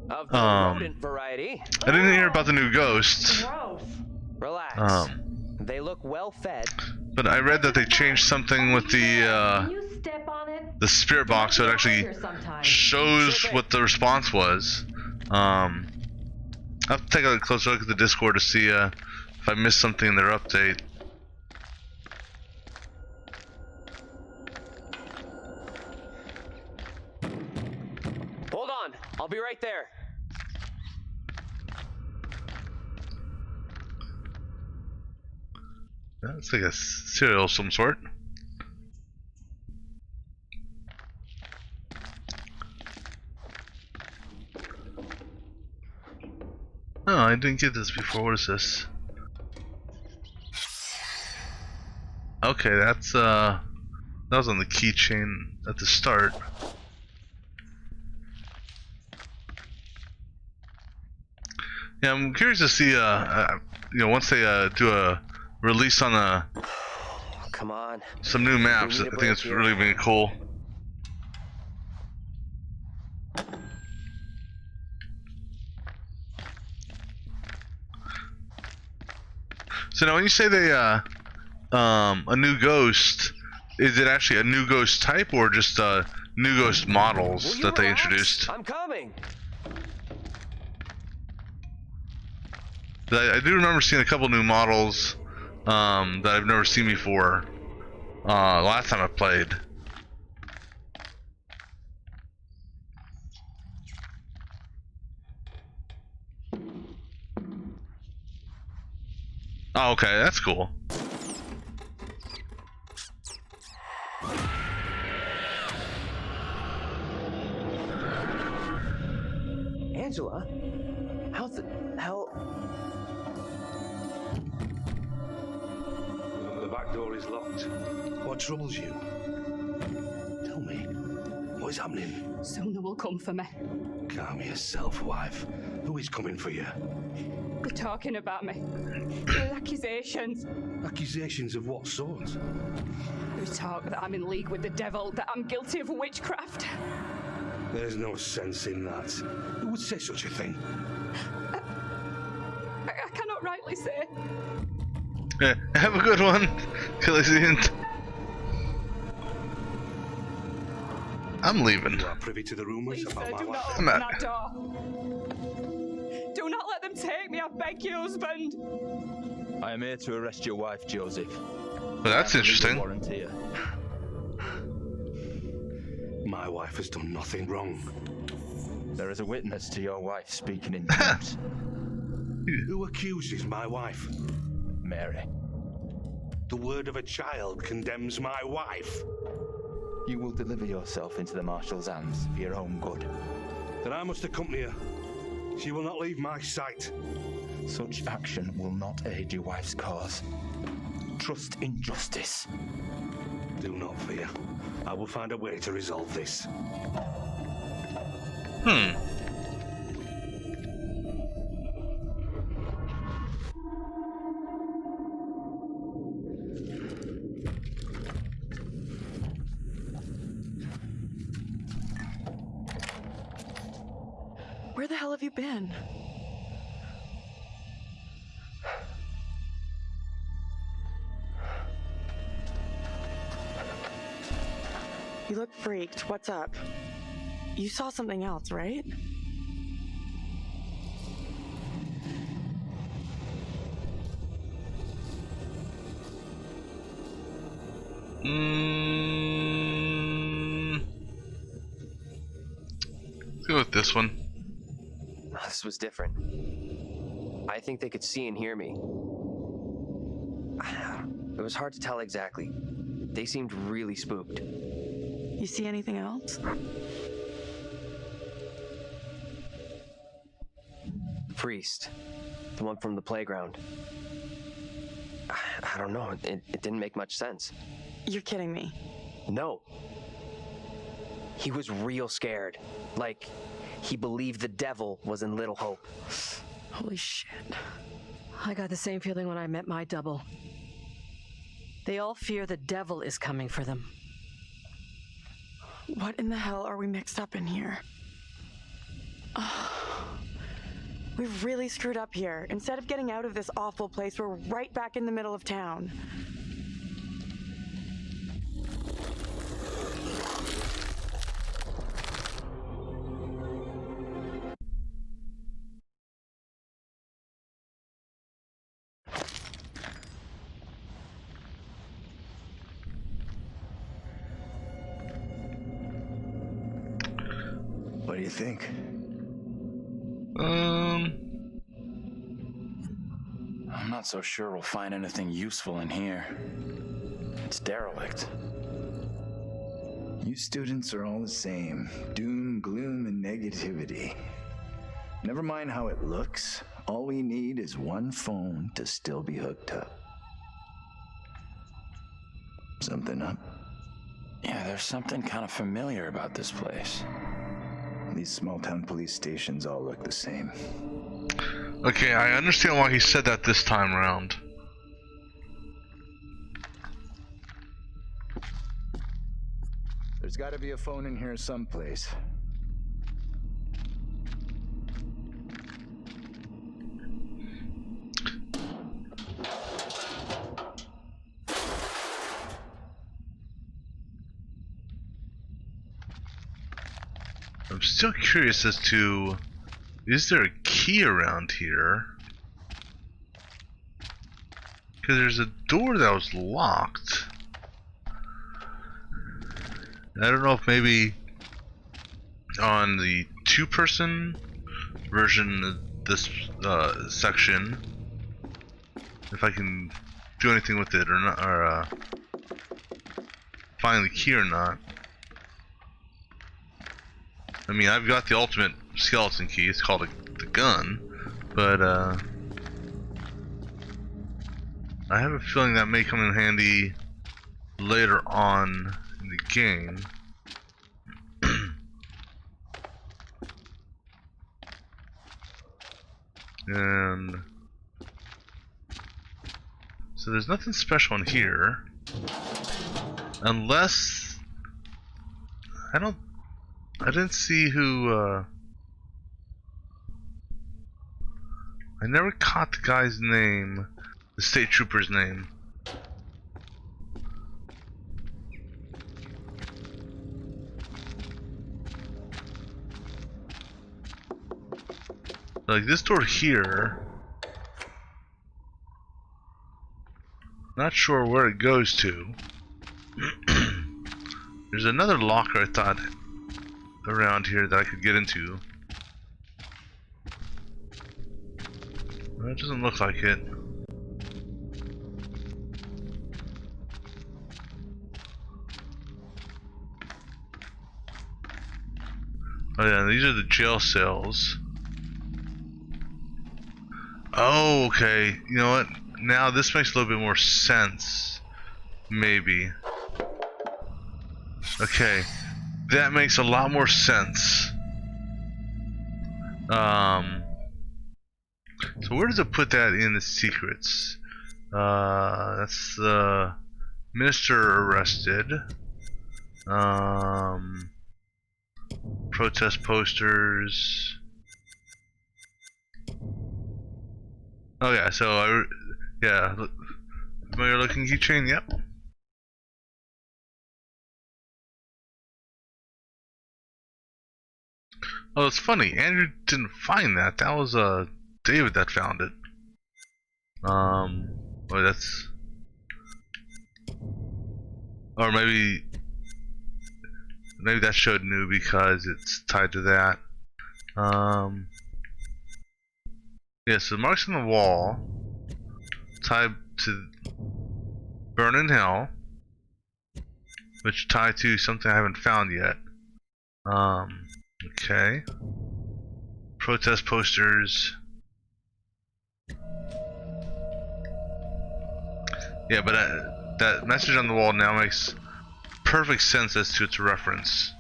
of the rodent variety. I didn't hear about the new ghosts. Gross. Relax. They look well fed. But I read that they changed something with the spirit box, so it actually shows what the response was. I'll have to take a closer look at the Discord to see if I missed something in their update. Hold on, I'll be right there. That's like a cereal of some sort. Oh, I didn't get this before. What is this? Okay, that's that was on the keychain at the start. Yeah, I'm curious to see once they do a release on come on, some new maps. I think it's really been cool. So now when you say they a new ghost, is it actually a new ghost type or just new ghost models that they introduced? I'm coming. I do remember seeing a couple new models that I've never seen before. Last time I played. Oh, okay, that's cool. Angela? How the hell? The back door is locked. What troubles you? Tell me, what is happening? Soon they will come for me. Calm yourself, wife. Who is coming for you? They're talking about me. With accusations. Accusations of what sort? There's talk that I'm in league with the devil, that I'm guilty of witchcraft. There's no sense in that. Who would say such a thing? I cannot rightly say. Yeah, have a good one, Calisian. I'm leaving. You are privy to the rumors Please, about sir, my do wife? not open that door. Do not let them take me, I beg you, husband. I am here to arrest your wife, Joseph. Well, that's interesting. Warrant here. My wife has done nothing wrong. There is a witness to your wife speaking in tongues. Who accuses my wife? Mary. The word of a child condemns my wife. You will deliver yourself into the marshal's hands for your own good. Then I must accompany her. She will not leave my sight. Such action will not aid your wife's cause. Trust in justice. Do not fear. I will find a way to resolve this. Where the hell have you been? You look freaked. What's up? You saw something else, right? Let's go with this one. This was different. I think they could see and hear me. It was hard to tell exactly. They seemed really spooked. You see anything else? Priest. The one from the playground. I don't know. It didn't make much sense. You're kidding me. No. He was real scared. Like, he believed the devil was in Little Hope. Holy shit. I got the same feeling when I met my double. They all fear the devil is coming for them. What in the hell are we mixed up in here? We've really screwed up here. Instead of getting out of this awful place, we're right back in the middle of town. What do you think? I'm not so sure we'll find anything useful in here. It's derelict. You students are all the same. Doom, gloom, and negativity. Never mind how it looks. All we need is one phone to still be hooked up. Something up? Yeah, there's something kind of familiar about this place. These small-town police stations all look the same. Okay, I understand why he said that this time around. There's got to be a phone in here someplace. I'm still curious as to, is there a key around here? Because there's a door that was locked. I don't know if maybe on the two-person version of this section, if I can do anything with it or not, or find the key or not. I mean, I've got the ultimate skeleton key. It's called the gun, but I have a feeling that may come in handy later on in the game. And so there's nothing special in here, unless I didn't see who. I never caught the guy's name, the state trooper's name. Like this door here, not sure where it goes to. There's another locker I thought around here that I could get into. Well, it doesn't look like it. Oh yeah, these are the jail cells. Oh, okay. You know what? Now this makes a little bit more sense. Maybe. Okay. That makes a lot more sense. So where does it put that in the secrets? That's the minister arrested. Protest posters. Oh yeah, so yeah, familiar looking keychain, yep. Oh, it's funny, Andrew didn't find that. That was David that found it. Oh, that's, or maybe that showed new because it's tied to that. Yeah, so the marks on the wall tied to Burn in Hell, which tie to something I haven't found yet. Okay. Protest posters. Yeah, but that message on the wall now makes perfect sense as to its reference.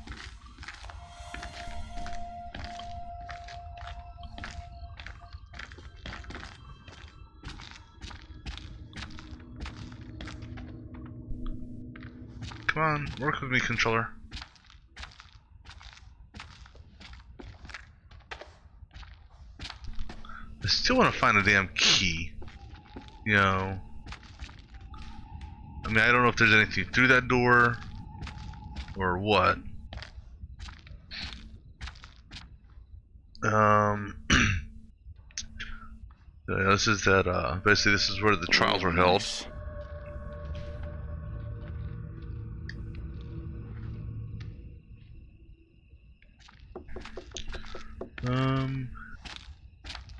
Come on, work with me, controller. I still want to find a damn key. You know. I mean, I don't know if there's anything through that door or what. This is that, basically this is where the trials were held.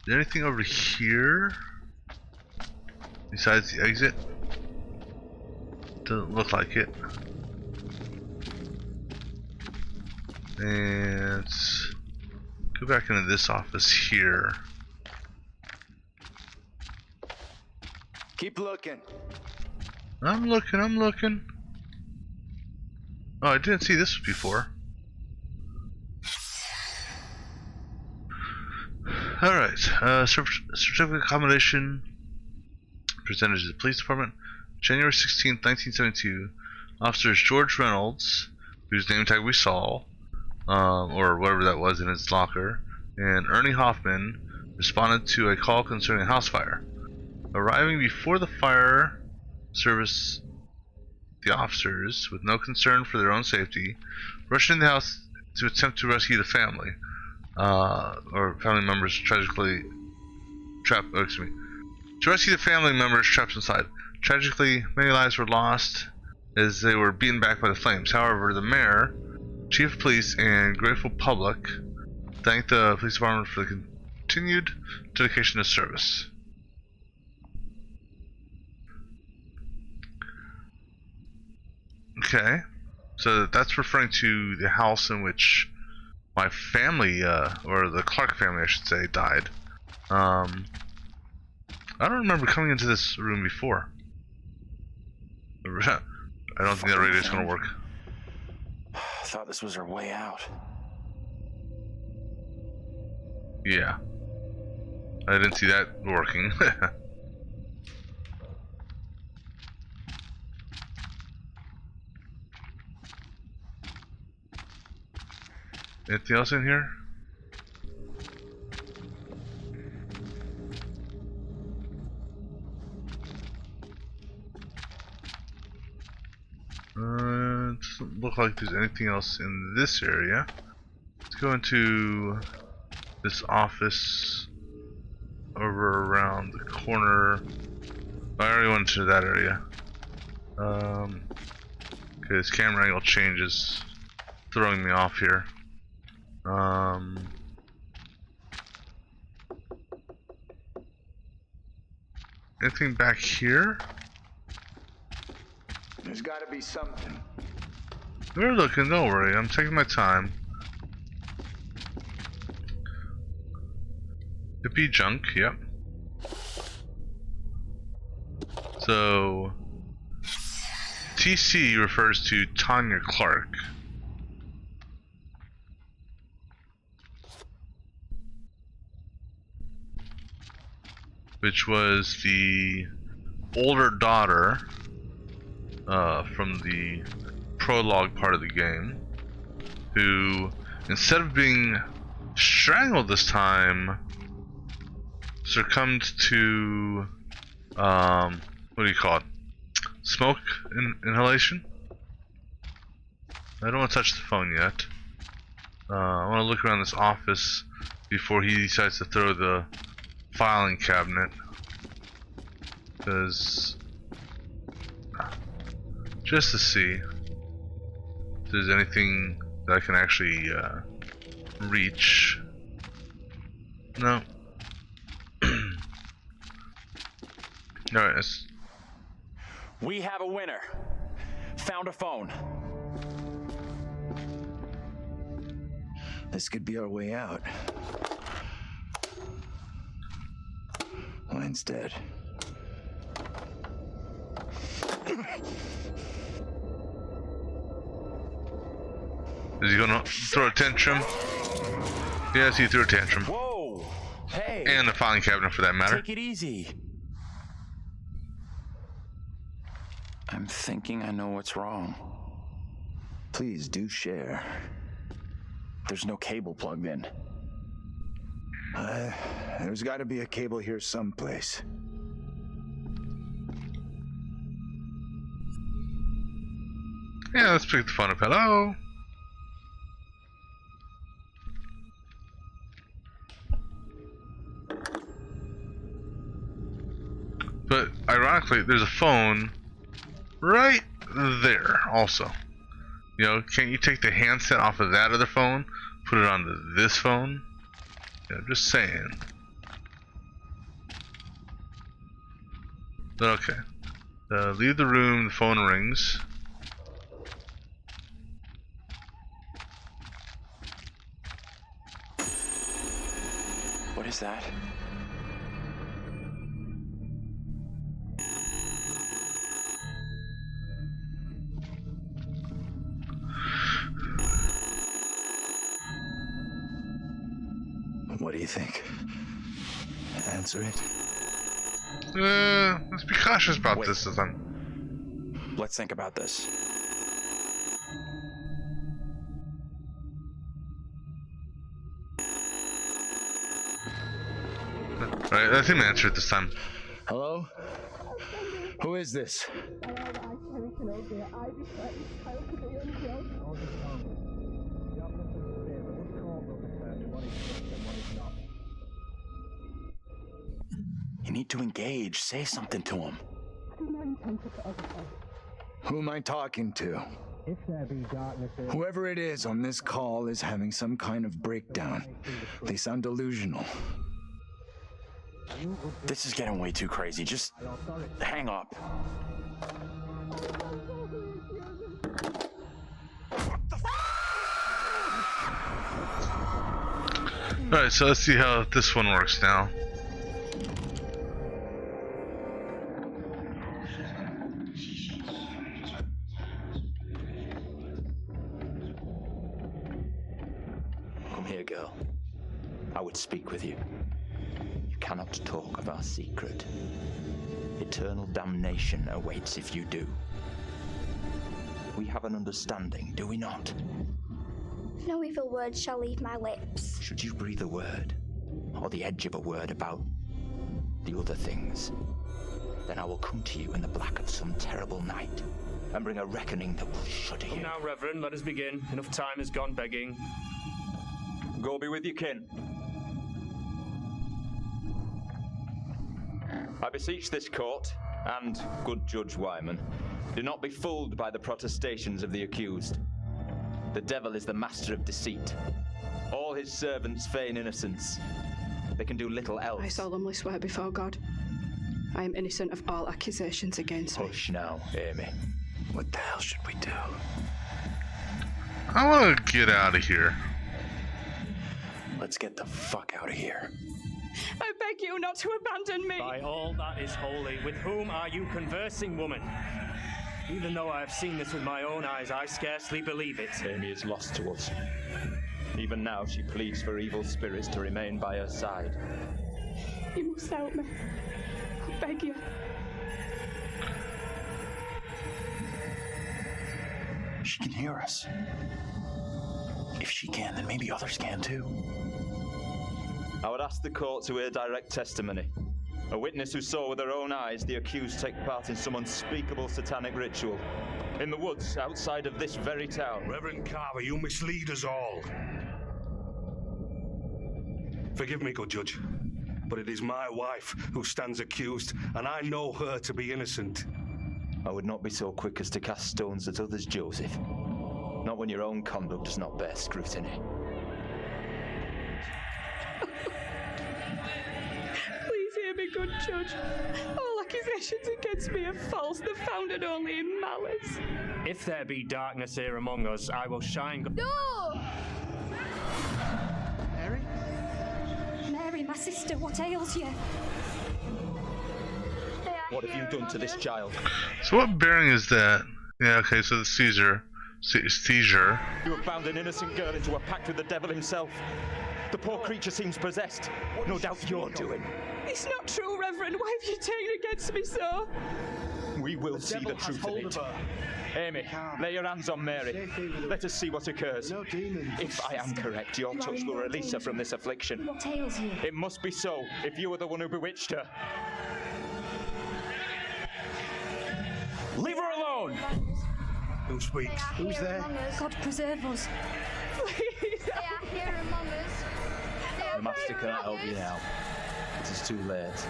Is there anything over here besides the exit? Doesn't look like it. And let's go back into this office here. Keep looking. I'm looking. Oh, I didn't see this before. Alright, certificate of accommodation presented to the police department. January 16th, 1972. Officers George Reynolds, whose name tag we saw, or whatever that was in his locker, and Ernie Hoffman responded to a call concerning a house fire. Arriving before the fire service, the officers, with no concern for their own safety, rushed into the house to attempt to rescue the family. Or family members tragically trapped. Oh, excuse me. To rescue the family members trapped inside. Tragically, many lives were lost as they were beaten back by the flames. However, the mayor, chief of police, and grateful public thanked the police department for the continued dedication to service. Okay. So that's referring to the house in which my family, or the Clark family, I should say, died. I don't remember coming into this room before. I don't think that radio's gonna work. I thought this was our way out. Yeah. I didn't see that working. Anything else in here? Doesn't look like there's anything else in this area. Let's go into this office over around the corner. I already went to that area. Okay, this camera angle changes, throwing me off here. Anything back here? There's gotta be something. We're looking, don't worry, I'm taking my time. Hippie junk, yep. So, TC refers to Tanya Clark. Which was the older daughter from the prologue part of the game, who, instead of being strangled this time, succumbed to what do you call it? Smoke inhalation? I don't want to touch the phone yet. I want to look around this office before he decides to throw the filing cabinet, because just to see if there's anything that I can actually reach. No. Alright, we have a winner. Found a phone. This could be our way out. Mine's dead. is he gonna throw a tantrum? Yes, he threw a tantrum. Whoa! Hey! And the filing cabinet, for that matter. Take it easy. I'm thinking I know what's wrong. Please do share. There's no cable plugged in. There's got to be a cable here someplace. Yeah, let's pick the phone up. Hello? But ironically, there's a phone right there also. You know, can't you take the handset off of that other phone, put it onto this phone? Yeah, I'm just saying. But okay. Leave the room, the phone rings. What is that? What do you think? Answer it. Let's be cautious about this then. Let's think about this. Alright, let him answer it this time. Hello? Who is this? You need to engage. Say something to him. Who am I talking to? Whoever it is on this call is having some kind of breakdown. They sound delusional. This is getting way too crazy. Just hang up. Alright, so let's see how this one works now. Come here, girl. I would speak with you. You cannot talk of our secret. Eternal damnation awaits if you do. We have an understanding, do we not? No evil word shall leave my lips. Should you breathe a word, or the edge of a word about the other things, then I will come to you in the black of some terrible night and bring a reckoning that will shudder you. Come now, Reverend, let us begin. Enough time has gone begging. Go be with your kin. I beseech this court, and good Judge Wyman, do not be fooled by the protestations of the accused. The devil is the master of deceit. All his servants feign innocence. They can do little else. I solemnly swear before God, I am innocent of all accusations against me. Hush now, Amy. What the hell should we do? I want to get out of here. Let's get the fuck out of here. I beg you not to abandon me. By all that is holy, with whom are you conversing, woman? Even though I have seen this with my own eyes, I scarcely believe it. Amy is lost to us. Even now, she pleads for evil spirits to remain by her side. You must help me. I beg you. She can hear us. If she can, then maybe others can too. I would ask the court to hear direct testimony. A witness who saw with her own eyes the accused take part in some unspeakable satanic ritual. In the woods outside of this very town. Reverend Carver, you mislead us all. Forgive me, good judge, but it is my wife who stands accused, and I know her to be innocent. I would not be so quick as to cast stones at others, Joseph. Not when your own conduct does not bear scrutiny. Please hear me, good judge. All accusations against me are false. They're founded only in malice. If there be darkness here among us, I will shine. No! Mary? Mary, my sister, what ails you? What have you done to this child? So what bearing is that? Yeah, okay, so the seizure. Seizure. You have bound an innocent girl into a pact with the devil himself. The poor creature seems possessed. No doubt you're doing. It's not true, Reverend. Why have you taken against me so? We will see the truth of it. Amy, lay your hands on Mary. Let us see what occurs. If I am correct, your touch will release her from this affliction. What ails you? It must be so, if you are the one who bewitched her. Leave her alone! Who speaks? Who's there? God preserve us. Please. They are here among us. The master cannot help you now. It is too late.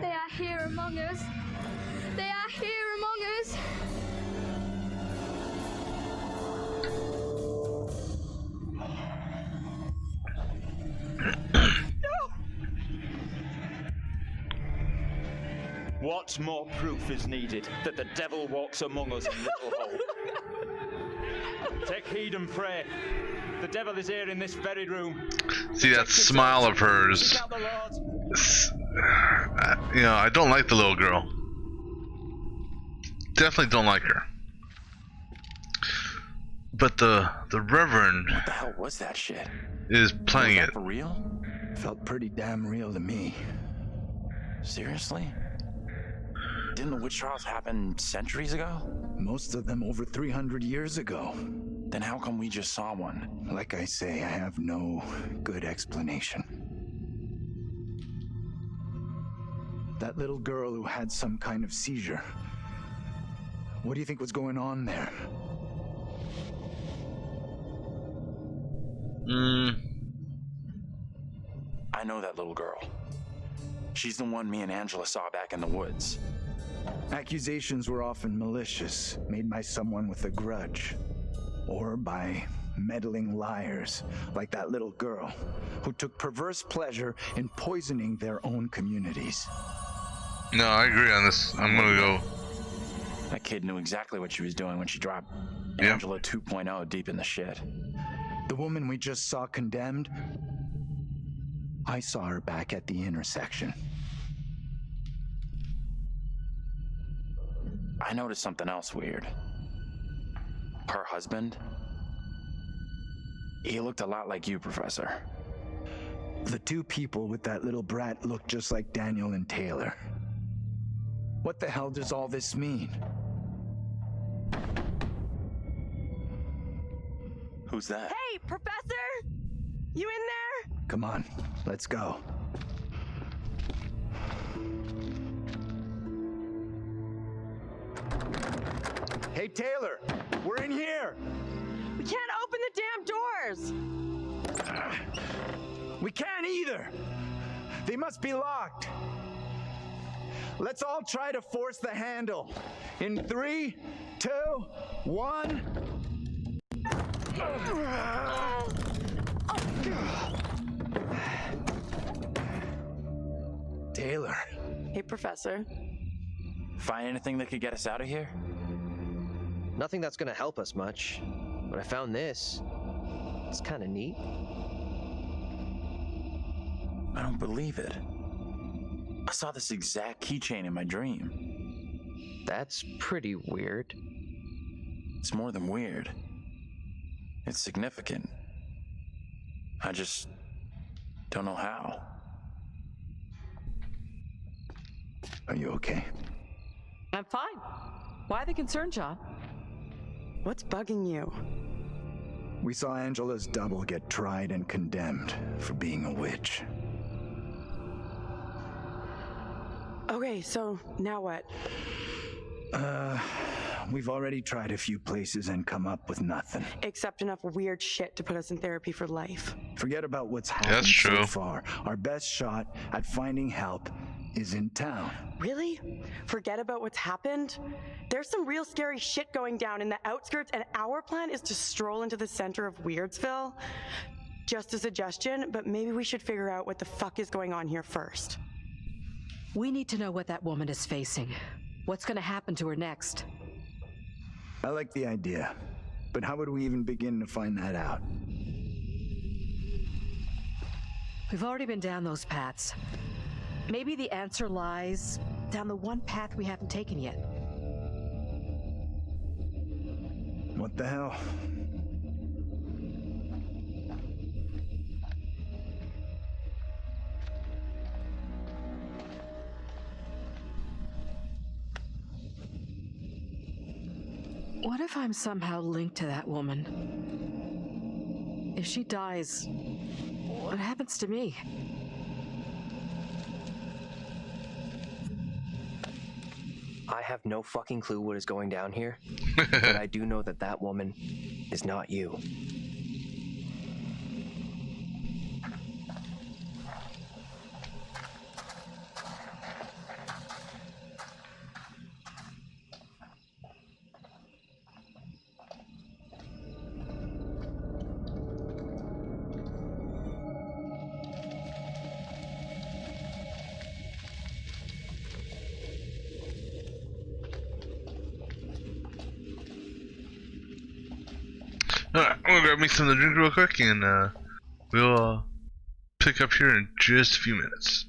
They are here among us. They are here among us. What more proof is needed that the devil walks among us in Little Hope? Take heed and pray. The devil is here in this very room. See that smile of hers. You know, I don't like the little girl. Definitely don't like her. But the Reverend. What the hell was that shit? Is playing it. For real? Felt pretty damn real to me. Seriously? Didn't the witch trials happen centuries ago? Most of them over 300 years ago. Then how come we just saw one? Like I say, I have no good explanation. That little girl who had some kind of seizure. What do you think was going on there? I know that little girl. She's the one me and Angela saw back in the woods. Accusations were often malicious, made by someone with a grudge. Or by meddling liars, like that little girl, who took perverse pleasure in poisoning their own communities. No, I agree on this. I'm gonna go. That kid knew exactly what she was doing when she dropped Yep. Angela 2.0 deep in the shit. The woman we just saw condemned? I saw her back at the intersection. I noticed something else weird. Her husband? He looked a lot like you, Professor. The two people with that little brat look just like Daniel and Taylor. What the hell does all this mean? Who's that? Hey, Professor! You in there? Come on, let's go. Hey, Taylor, we're in here. We can't open the damn doors! We can't either. They must be locked. Let's all try to force the handle. In 3, 2, 1. Taylor. Hey, Professor. Find anything that could get us out of here? Nothing that's gonna help us much. But I found this. It's kind of neat. I don't believe it. I saw this exact keychain in my dream. That's pretty weird. It's more than weird. It's significant. I just don't know how. Are you okay? I'm fine. Why the concern, John? What's bugging you? We saw Angela's double get tried and condemned for being a witch. Okay, so now what? We've already tried a few places and come up with nothing. Except enough weird shit to put us in therapy for life. Forget about what's happened so far. Our best shot at finding help is in town. Really? Forget about what's happened? There's some real scary shit going down in the outskirts, and our plan is to stroll into the center of Weirdsville. Just a suggestion, but maybe we should figure out what the fuck is going on here first. We need to know what that woman is facing. What's gonna happen to her next? I like the idea, but how would we even begin to find that out? We've already been down those paths. Maybe the answer lies down the one path we haven't taken yet. What the hell? What if I'm somehow linked to that woman? If she dies, what happens to me? I have no fucking clue what is going down here, but I do know that that woman is not you. Alright, I'm gonna grab me something to drink real quick, and we'll pick up here in just a few minutes.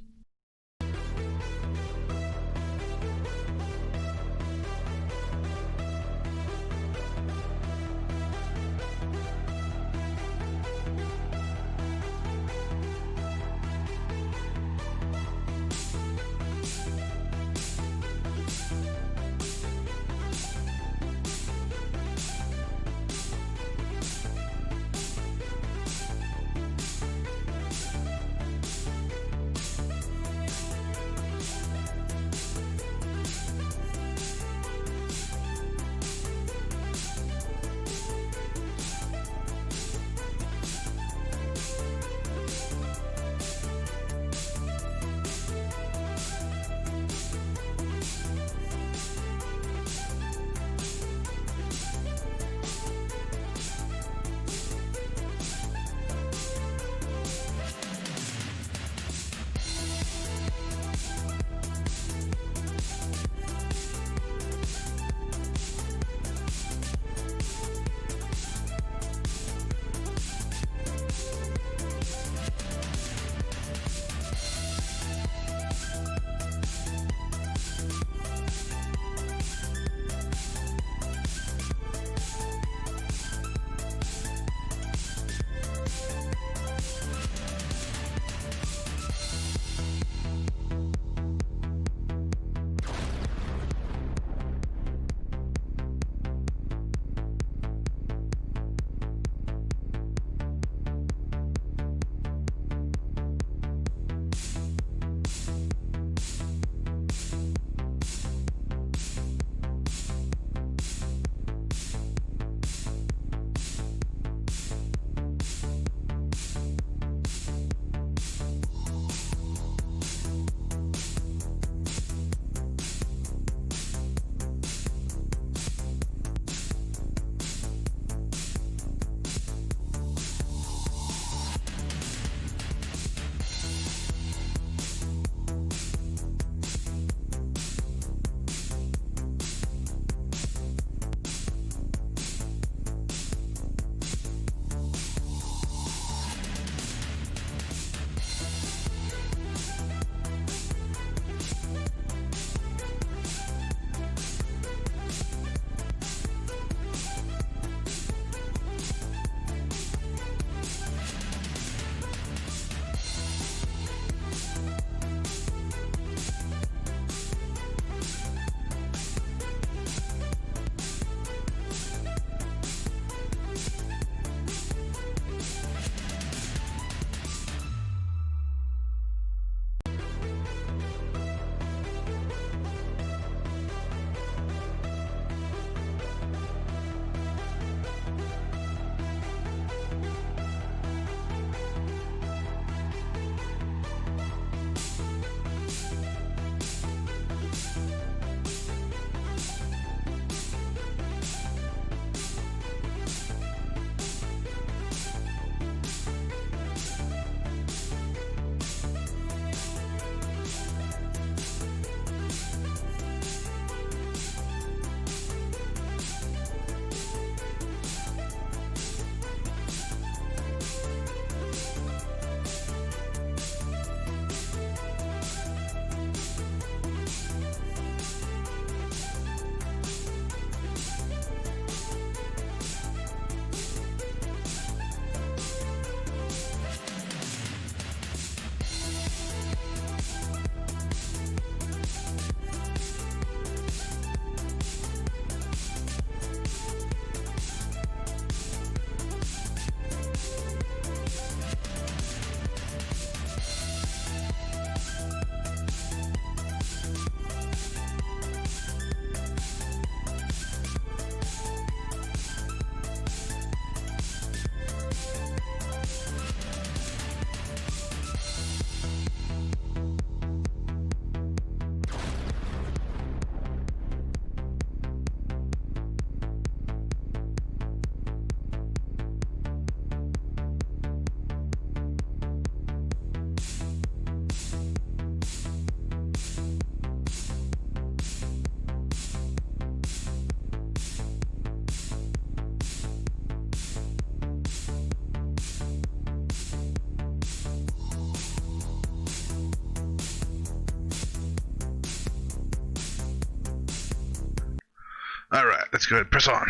Alright, let's go ahead and press on.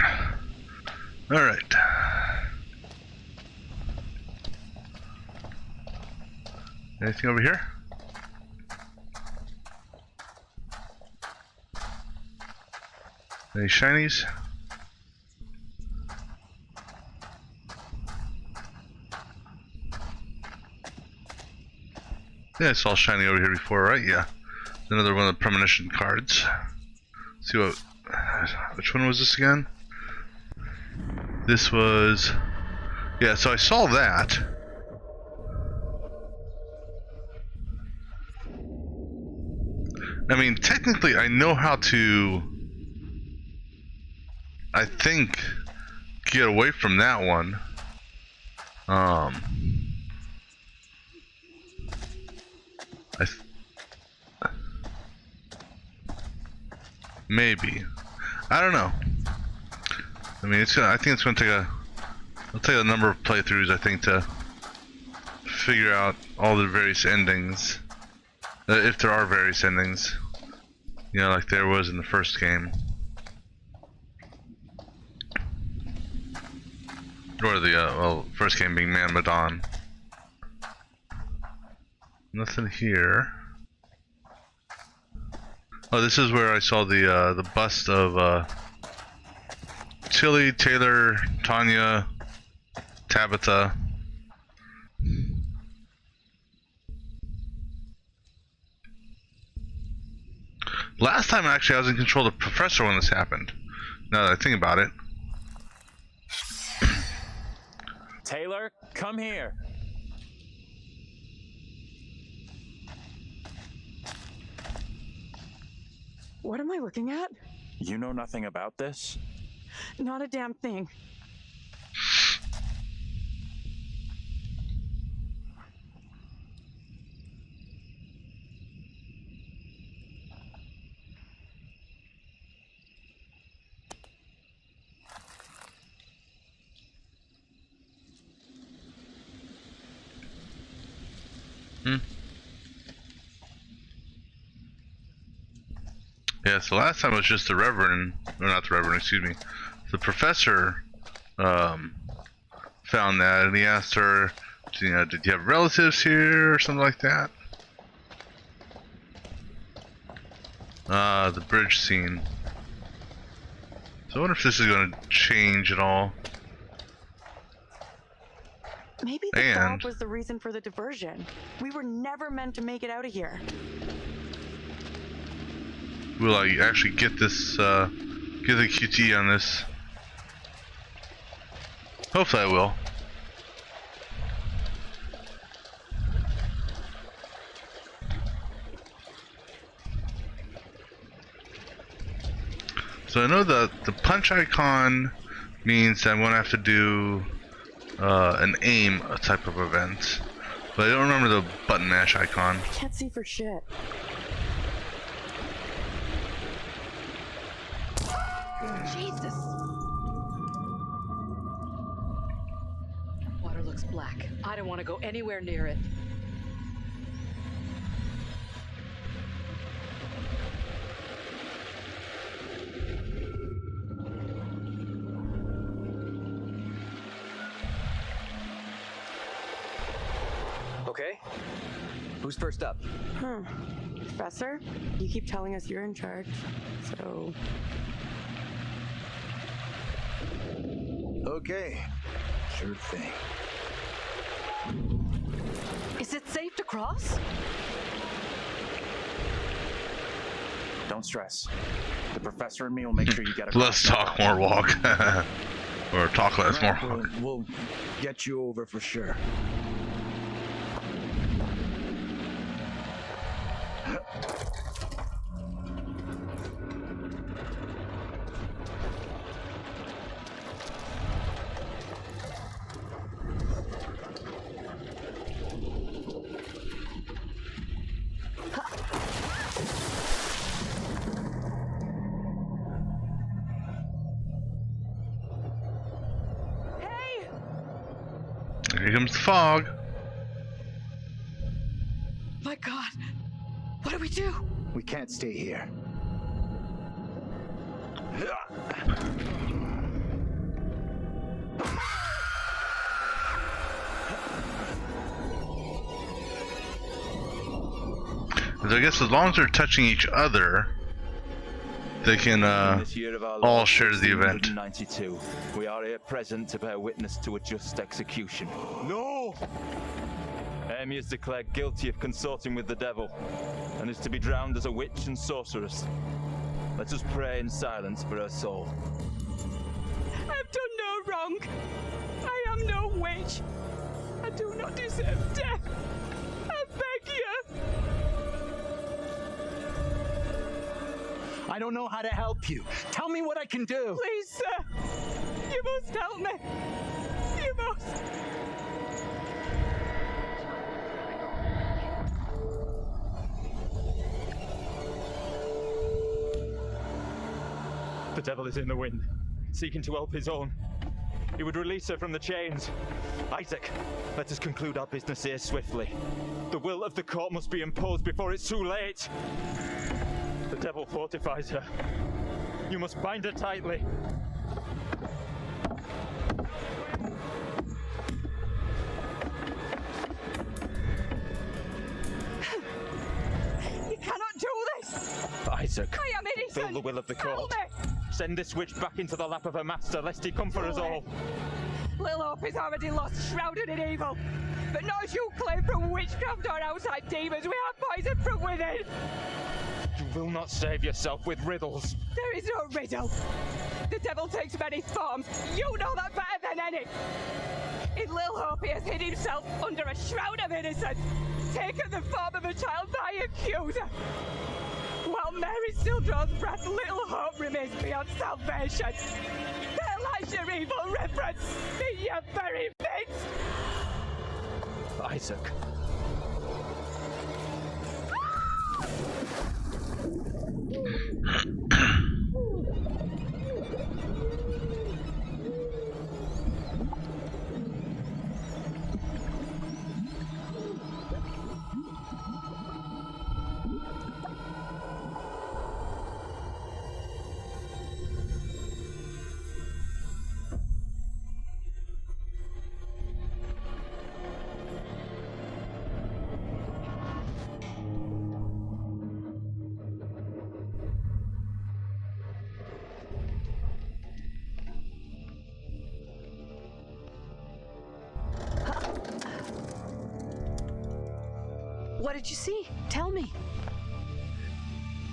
Alright. Anything over here? Any shinies? Yeah, I saw shiny over here before, right? Yeah. Another one of the premonition cards. Let's see what. Which one was this again? This was. Yeah, so I saw that. I mean, technically, I know how to. I think get away from that one. Maybe. I don't know. I mean, it's gonna. I think it's gonna take a. It'll take a number of playthroughs, I think, to figure out all the various endings, if there are various endings. You know, like there was in the first game. Or the well, first game being Man Madon. Nothing here. Oh, this is where I saw the bust of Tilly, Taylor, Tanya, Tabitha. Last time, actually, I was in control of the professor when this happened. Now that I think about it. Taylor, come here. What am I looking at? You know nothing about this? Not a damn thing. Yeah, so last time it was just the Reverend, or not the Reverend, excuse me, the professor found that, and he asked her, you know, did you have relatives here, or something like that? The bridge scene. So I wonder if this is going to change at all. Maybe the dog was the reason for the diversion. We were never meant to make it out of here. Will I actually get this, get the QT on this? Hopefully I will. So I know that the punch icon means that I'm going to have to do an aim type of event. But I don't remember the button mash icon. I can't see for shit. Jesus! Water looks black. I don't want to go anywhere near it. Okay. Who's first up? Professor, you keep telling us you're in charge, so... Okay, sure thing. Is it safe to cross? Don't stress. The professor and me will make sure you get across. Less talk, more walk. Or talk less, more walk. We'll get you over for sure. Here comes the fog. My God, what do we do? We can't stay here. I guess as long as they're touching each other, they can all share the event. 1692, we are here present to bear witness to a just execution. No! Amy is declared guilty of consorting with the devil and is to be drowned as a witch and sorceress. Let us pray in silence for her soul. I've done no wrong. I am no witch. I do not deserve death. I beg you. I don't know how to help you. Tell me what I can do. Please, sir. You must help me. You must. The devil is in the wind, seeking to help his own. He would release her from the chains. Isaac, let us conclude our business here swiftly. The will of the court must be imposed before it's too late. The devil fortifies her. You must bind her tightly. You cannot do this. Isaac, I am innocent. fulfill the will of the court. Help me. Send this witch back into the lap of her master, lest he come for us all. Little Hope is already lost, shrouded in evil. But not as you claim from witchcraft or outside demons. We have poison from within. You will not save yourself with riddles. There is no riddle. The devil takes many forms. You know that better than any. In Little Hope, he has hid himself under a shroud of innocence, taken the form of a child by accuser. While Mary still draws breath, Little Hope remains beyond salvation. There lies your evil reverence in your very midst. Isaac. What did you see? Tell me.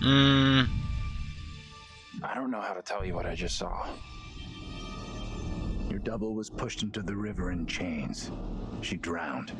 I don't know how to tell you what I just saw. Your double was pushed into the river in chains. She drowned.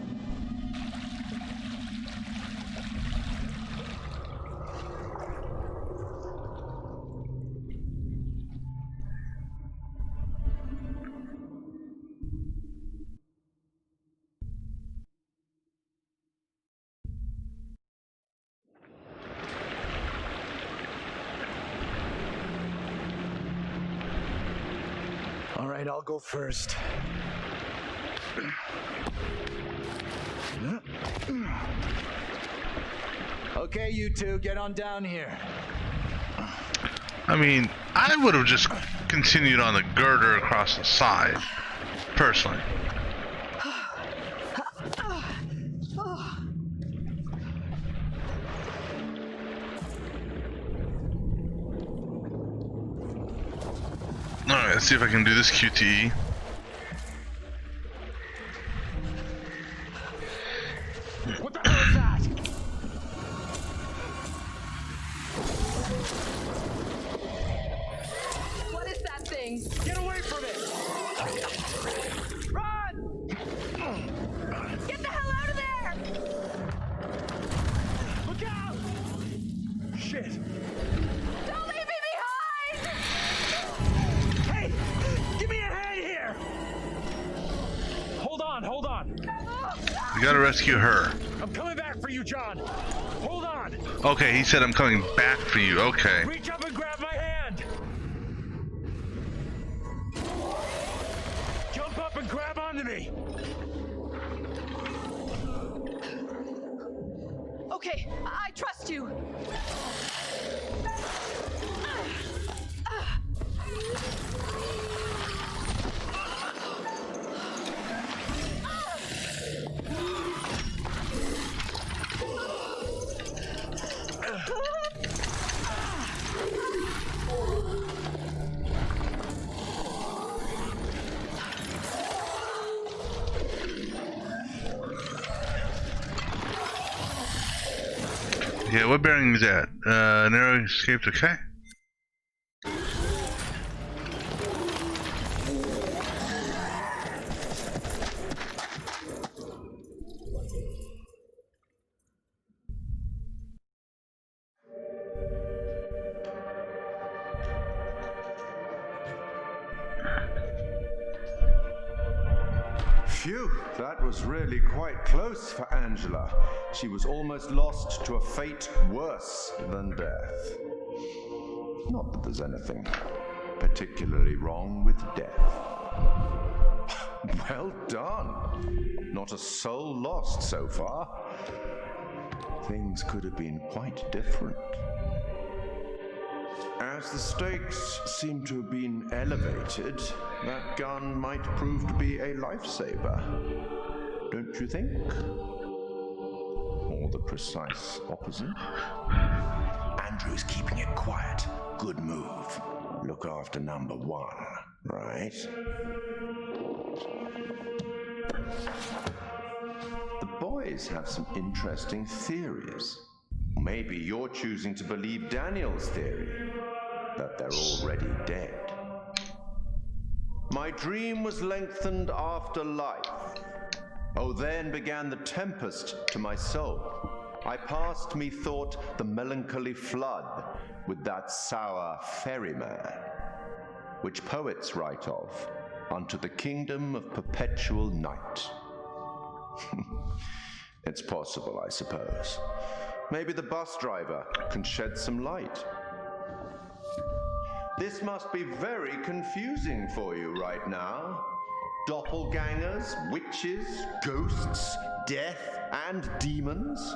All right, I'll go first. Okay, you two, get on down here. I mean, I would have just continued on the girder across the side, personally. Alright, let's see if I can do this QTE. What the hell is that? What is that thing? Get away from it! Run! Get the hell out of there! Look out! Shit! Don't leave me behind! Hey! Give me a hand here! Hold on, hold on. We gotta rescue her. I'm coming back for you, John. Hold on. Okay, he said I'm coming back for you. Okay. Reach up and grab my hand. Jump up and grab onto me. Okay, I trust you. Yeah, what bearing is that? Narrow escaped, okay. Phew, that was really quite close for Angela. She was almost lost to a fate worse than death. Not that there's anything particularly wrong with death. Well done. Not a soul lost so far. Things could have been quite different. As the stakes seem to have been elevated, that gun might prove to be a lifesaver. Don't you think? Or the precise opposite? Andrew's keeping it quiet. Good move. Look after number one, right? The boys have some interesting theories. Maybe you're choosing to believe Daniel's theory, that they're already dead. My dream was lengthened after life. Oh, then began the tempest to my soul. I passed, methought, the melancholy flood with that sour ferryman, which poets write of, unto the kingdom of perpetual night. It's possible, I suppose. Maybe the bus driver can shed some light. This must be very confusing for you right now. Doppelgangers, witches, ghosts, death, and demons.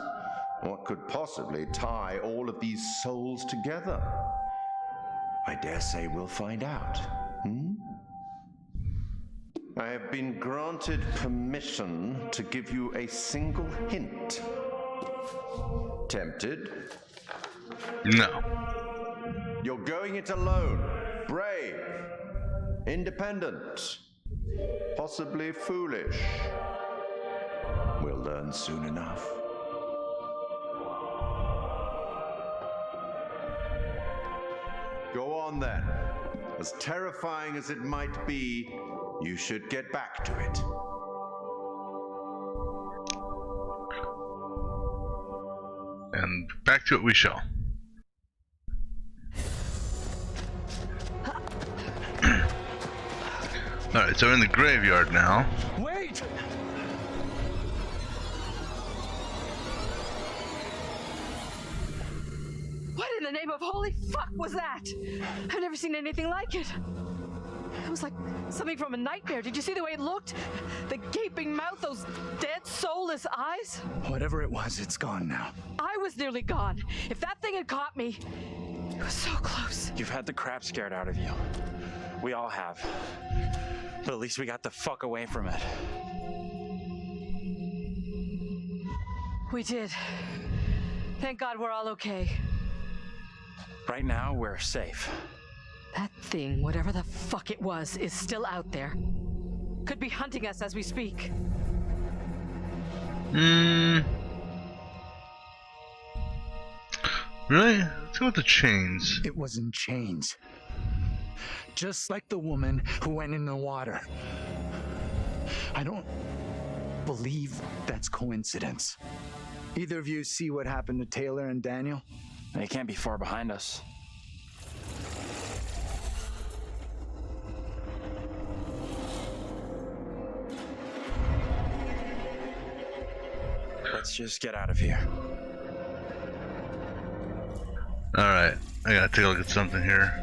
What could possibly tie all of these souls together? I dare say we'll find out. I have been granted permission to give you a single hint. Tempted? No. You're going it alone. Brave. Independent. Possibly foolish. We'll learn soon enough. Go on then. As terrifying as it might be, you should get back to it. And back to it we shall. Alright, so we're in the graveyard now. Wait! What in the name of holy fuck was that? I've never seen anything like it. It was like something from a nightmare. Did you see the way it looked? The gaping mouth, those dead, soulless eyes? Whatever it was, it's gone now. I was nearly gone. If that thing had caught me, it was so close. You've had the crap scared out of you. We all have. But at least we got the fuck away from it. We did. Thank God we're all okay. Right now, we're safe. That thing, whatever the fuck it was, is still out there. Could be hunting us as we speak. Really? Let's go with the chains. It was in chains. Just like the woman who went in the water. I don't believe that's coincidence. Either of you see what happened to Taylor and Daniel? They can't be far behind us. Let's just get out of here. Alright, I gotta take a look at something here.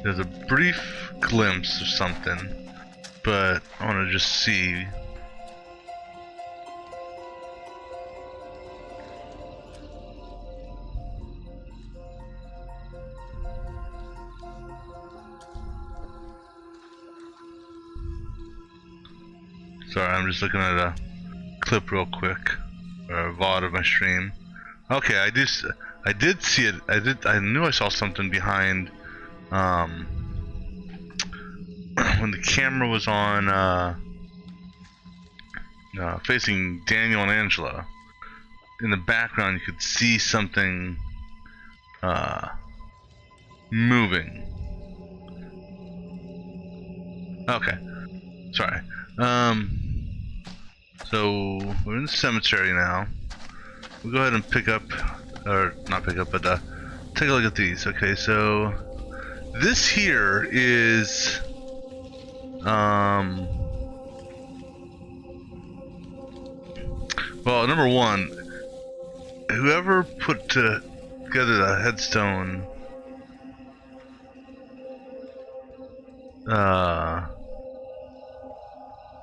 There's a brief glimpse of something, but I want to just see. Sorry, I'm just looking at a clip real quick, or a VOD of my stream. Okay, I did see it. I knew I saw something behind. When the camera was on facing Daniel and Angela, in the background you could see something moving. Okay, sorry. So we're in the cemetery now. We'll go ahead and pick up, or not pick up, but take a look at these. Okay, so this here is well, number one, whoever put together the headstone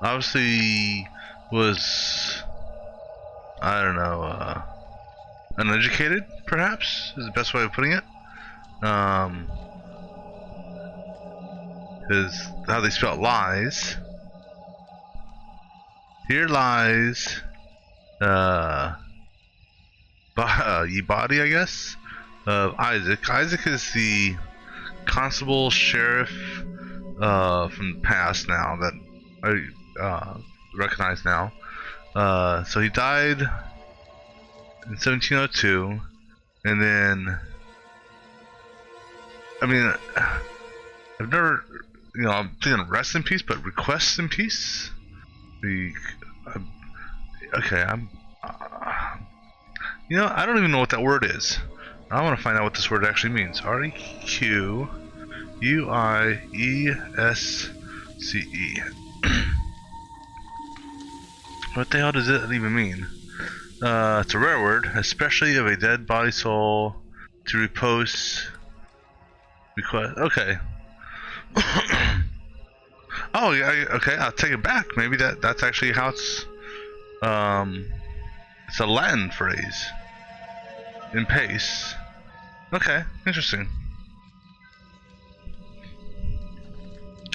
obviously was, I don't know, uneducated, perhaps, is the best way of putting it. Is how they spell lies. Here lies ye body, I guess, of Isaac. Isaac is the constable sheriff from the past now that I recognize now. So he died in 1702, and then, I mean, I've never, you know, I'm thinking rest in peace, but request in peace. Okay, you know, I don't even know what that word is. I want to find out what this word actually means. REQUIESCE. What the hell does it even mean? It's a rare word, especially of a dead body soul to repose. Request. Okay. Oh yeah. Okay, I'll take it back. Maybe that's actually how it's. It's a Latin phrase. In pace. Okay, interesting.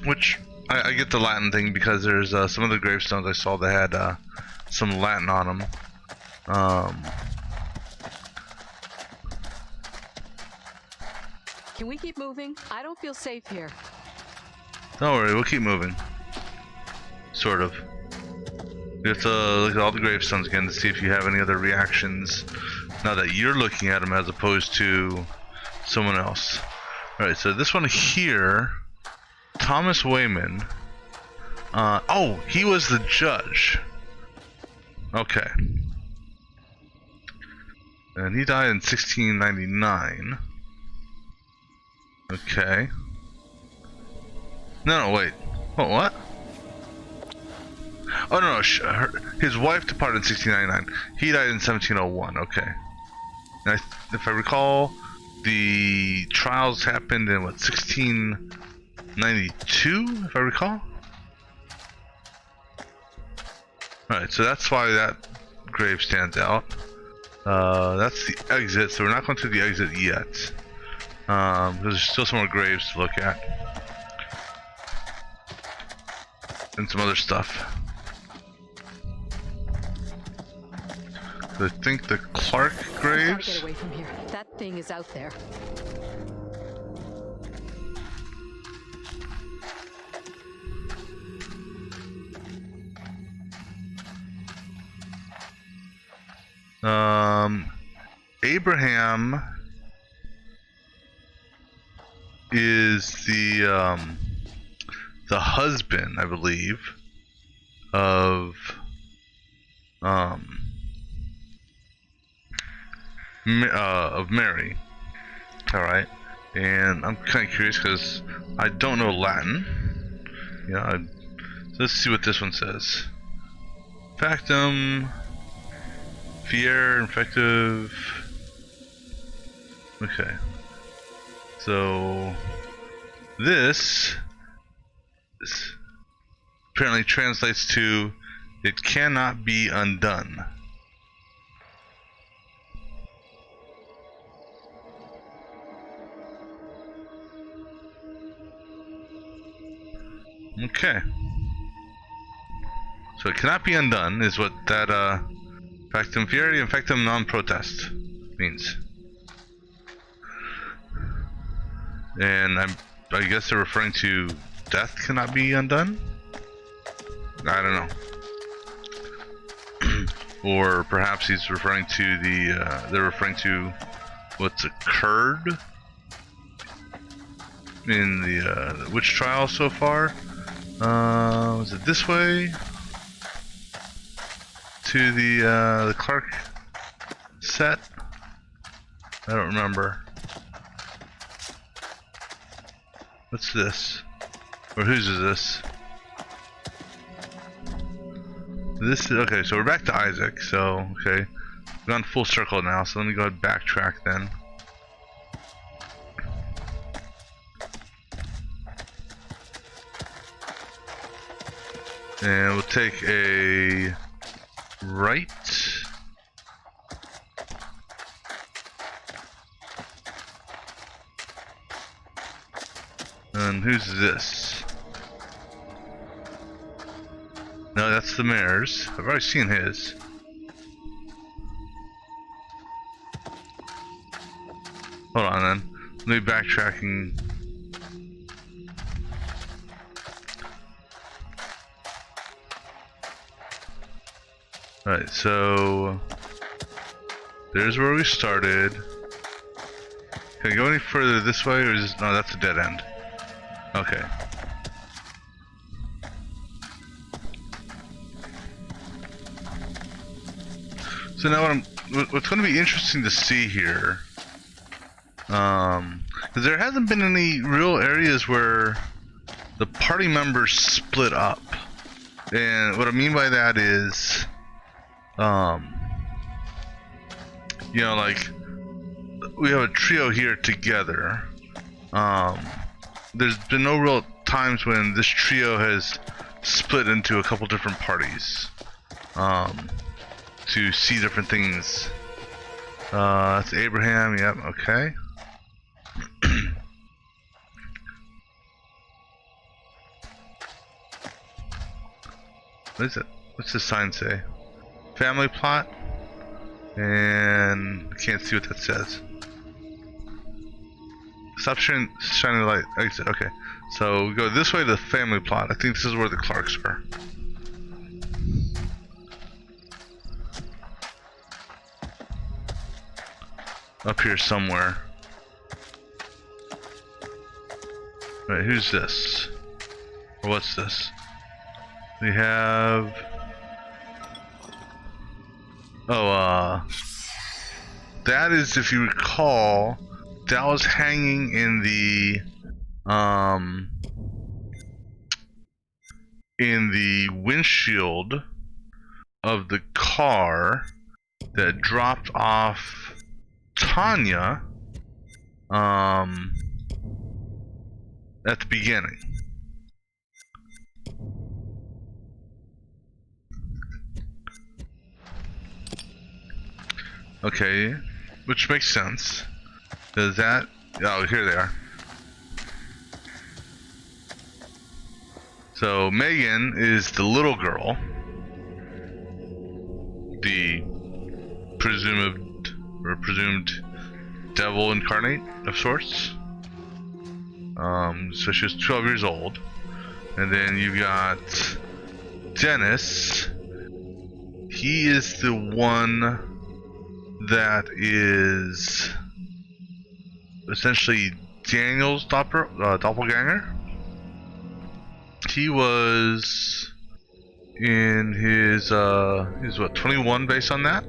Which I get the Latin thing because there's some of the gravestones I saw that had some Latin on them. Can we keep moving? I don't feel safe here. Don't worry, we'll keep moving. Sort of. You have to look at all the gravestones again to see if you have any other reactions now that you're looking at them as opposed to someone else. Alright, so this one here, Thomas Wayman. Oh, he was the judge. Okay. And he died in 1699. Okay. No, wait. Oh, what? Oh, no, his wife departed in 1699. He died in 1701. Okay. And if I recall, the trials happened in, what, 1692, if I recall? Alright, so that's why that grave stands out. That's the exit, so we're not going through the exit yet. There's still some more graves to look at. And some other stuff. I think the Clark graves. Gotta get away from here. That thing is out there. Abraham is the husband, I believe, of Mary. All right, and I'm kind of curious because I don't know Latin. Yeah, so let's see what this one says. Factum, fier, infective. Okay, so this apparently translates to "it cannot be undone." Okay. So it cannot be undone is what that factum fieri and factum non protest means. And I guess they're referring to death cannot be undone? I don't know. Or perhaps he's referring to the, they're referring to what's occurred in the witch trial so far. Was it this way? To the Clark set? I don't remember. What's this? Or whose is this? This is, okay, so we're back to Isaac, so, okay. We've gone full circle now, so let me go ahead and backtrack then. And we'll take a right. And who's this? No, that's the mayor's. I've already seen his. Hold on then. Let me backtracking. Alright, so there's where we started. Can I go any further this way, or is this, no, that's a dead end. Okay. So now what's going to be interesting to see here, because there hasn't been any real areas where the party members split up, and what I mean by that is, you know, like we have a trio here together. There's been no real times when this trio has split into a couple different parties to see different things. That's Abraham, yep, okay. What is it? What's the sign say? Family plot? And I can't see what that says. Stop shining the light. Exit. Okay. So we go this way to the family plot. I think this is where the Clarks were. Up here somewhere. Alright, who's this? Or what's this? We have... Oh, that is, if you recall, that was hanging in the windshield of the car that dropped off Tanya at the beginning. Okay, which makes sense. Does that... Oh, here they are. So Megan is the little girl, the presumed devil incarnate of sorts. So she was 12 years old, and then you got Dennis. He is the one that is essentially Daniel's doppelganger. He was in his he's what, 21 based on that,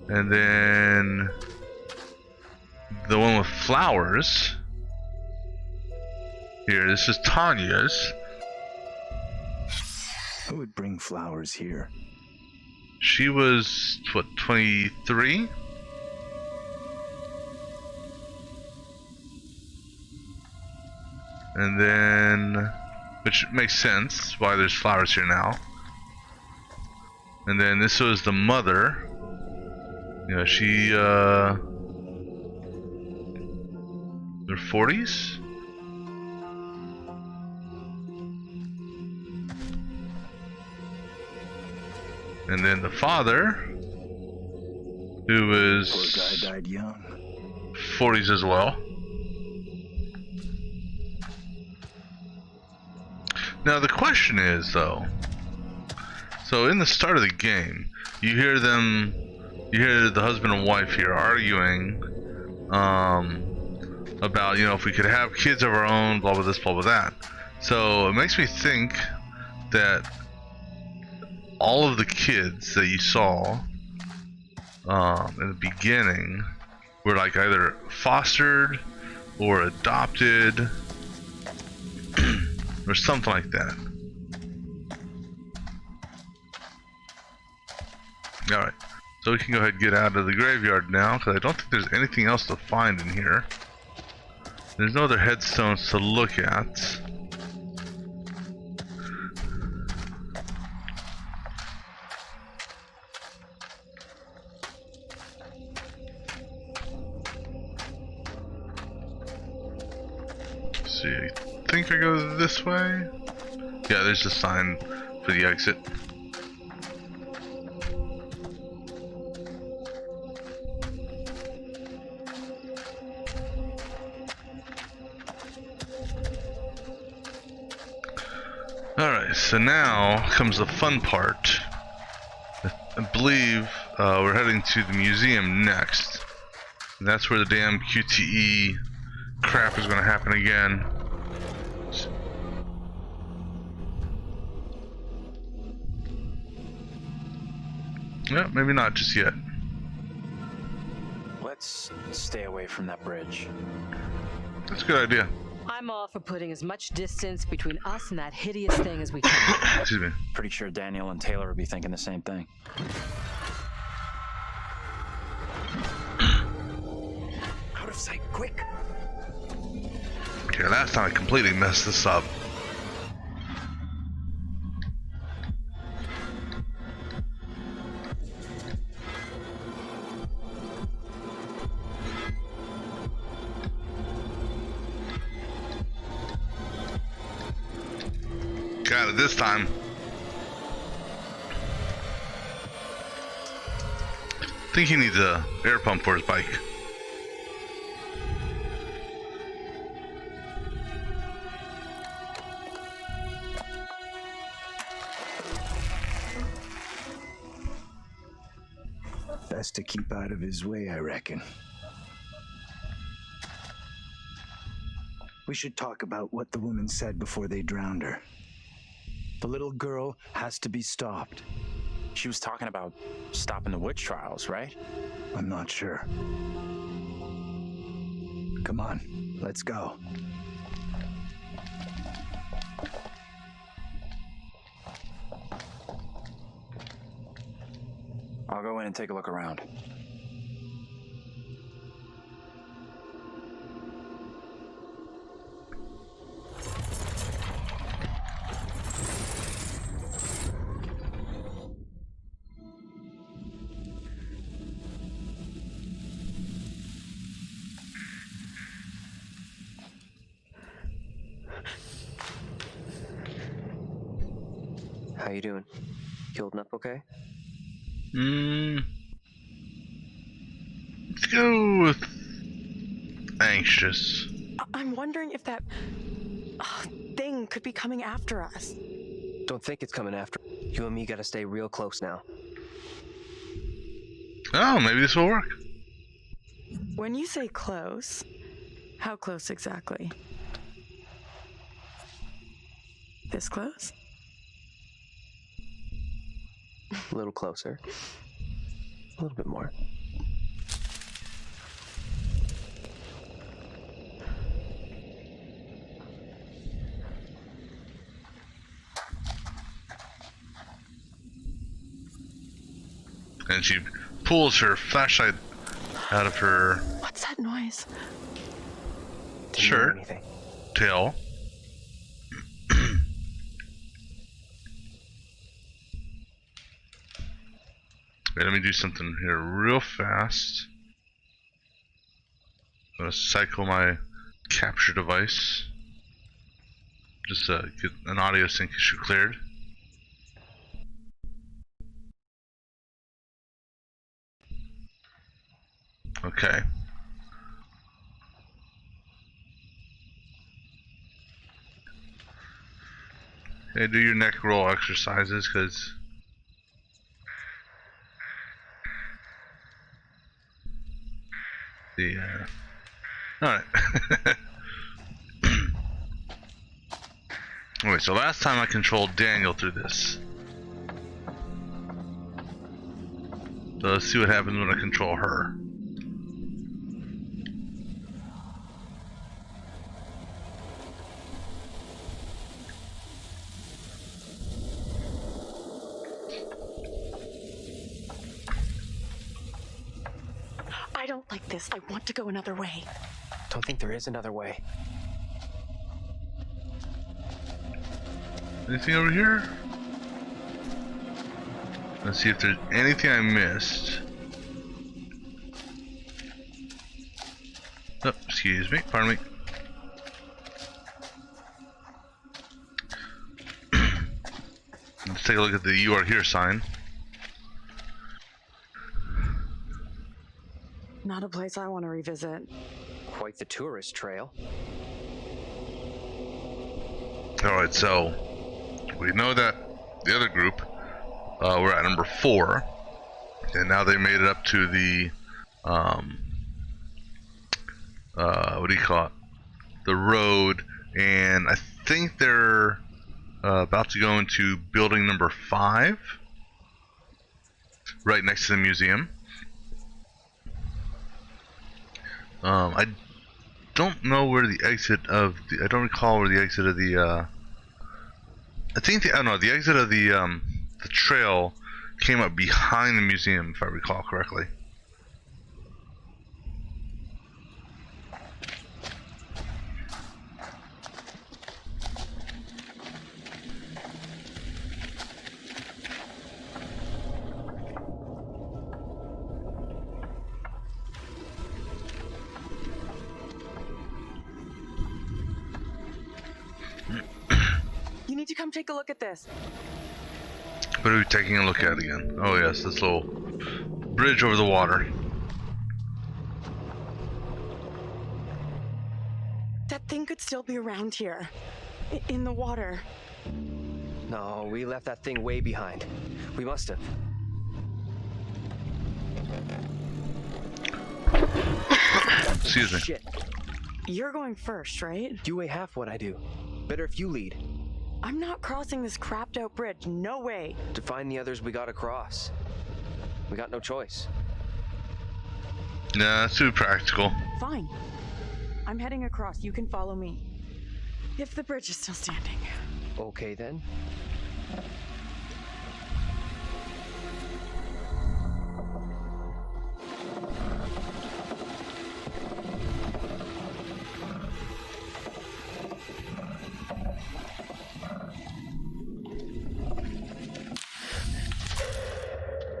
and then the one with flowers here. This is Tanya's. Who would bring flowers here? She was, what, 23? And then, which makes sense why there's flowers here now. And then this was the mother. You know, she, their 40s? And then the father, who was... Poor guy died young. 40s as well. Now the question is, though, So in the start of the game, you hear the husband and wife here arguing about, if we could have kids of our own, blah blah this, blah blah that. So it makes me think that all of the kids that you saw in the beginning were like either fostered or adopted or something like that. Alright, so we can go ahead and get out of the graveyard now, because I don't think there's anything else to find in here. There's no other headstones to look at. Let's see, I think I go this way. Yeah, there's a sign for the exit. Alright, so now comes the fun part. I believe we're heading to the museum next. And that's where the damn QTE crap is going to happen again. Yeah, maybe not just yet. Let's stay away from that bridge. That's a good idea. I'm all for putting as much distance between us and that hideous thing as we can. Excuse me. Pretty sure Daniel and Taylor would be thinking the same thing. Out of sight, quick! Okay, last time I completely messed this up. Got it this time. I think he needs a air pump for his bike. Best to keep out of his way, I reckon. We should talk about what the woman said before they drowned her. The little girl has to be stopped. She was talking about stopping the witch trials, right? I'm not sure. Come on, let's go. I'll go in and take a look around. How you doing? You holding up okay? Let's go with anxious. I'm wondering if that thing could be coming after us. Don't think it's coming after. You and me gotta stay real close now. Oh, maybe this will work. When you say close, how close exactly? This close? A little closer. A little bit more. And she pulls her flashlight out of her What's that noise? shirt, tail. Wait, let me do something here real fast. I'm gonna cycle my capture device. Just get an audio sync issue cleared. Okay. Okay, do your neck roll exercises, because Yeah. Alright. Alright, so last time I controlled Daniel through this. So let's see what happens when I control her. I don't like this. I want to go another way. Don't think there is another way. Anything over here? Let's see if there's anything I missed. Oh, excuse me, pardon me. Let's take a look at the "You Are Here" sign. Not a place I want to revisit. Quite the tourist trail. Alright, so we know that the other group were at number 4, and now they made it up to the what do you call it? The road, and I think they're about to go into building number 5, right next to the museum. I don't know where the exit of the. I don't recall where the exit of the. I think the. Oh no, the exit of the trail came up behind the museum, if I recall correctly. You need to come take a look at this. What are we taking a look at again? Oh yes, this little bridge over the water. That thing could still be around here. In the water. No, we left that thing way behind. We must have. Excuse me. Shit. You're going first, right? You weigh half what I do. Better if you lead. I'm not crossing this crapped out bridge. No way. To find the others, we gotta cross. We got no choice. Nah, that's too practical. Fine. I'm heading across. You can follow me. If the bridge is still standing. Okay then.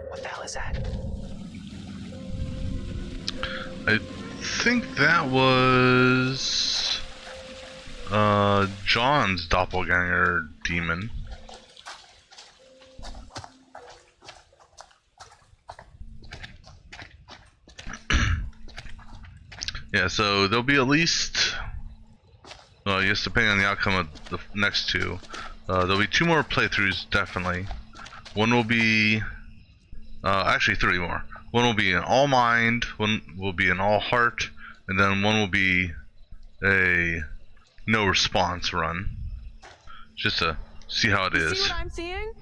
What the hell is that? I think that was John's doppelganger demon. Yeah, so there'll be at least, well, I guess depending on the outcome of the next two, there'll be 2 more playthroughs, definitely. One will be, actually 3 more. One will be an all mind, one will be an all heart, and then one will be a no response run. Just to see how it is. See what I'm seeing?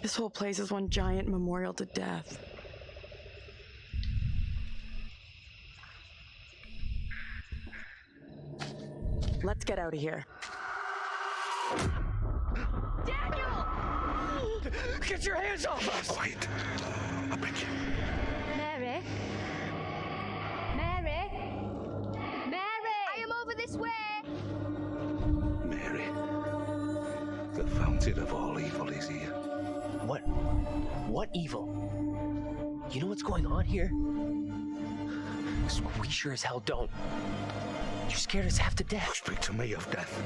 This whole place is one giant memorial to death. Let's get out of here. Daniel! Get your hands off us! Quiet. I beg you. Mary? Mary? Mary! I am over this way! Mary. The fountain of all evil is here. What evil? You know what's going on here? We sure as hell don't. You scared us half to death. Speak to me of death.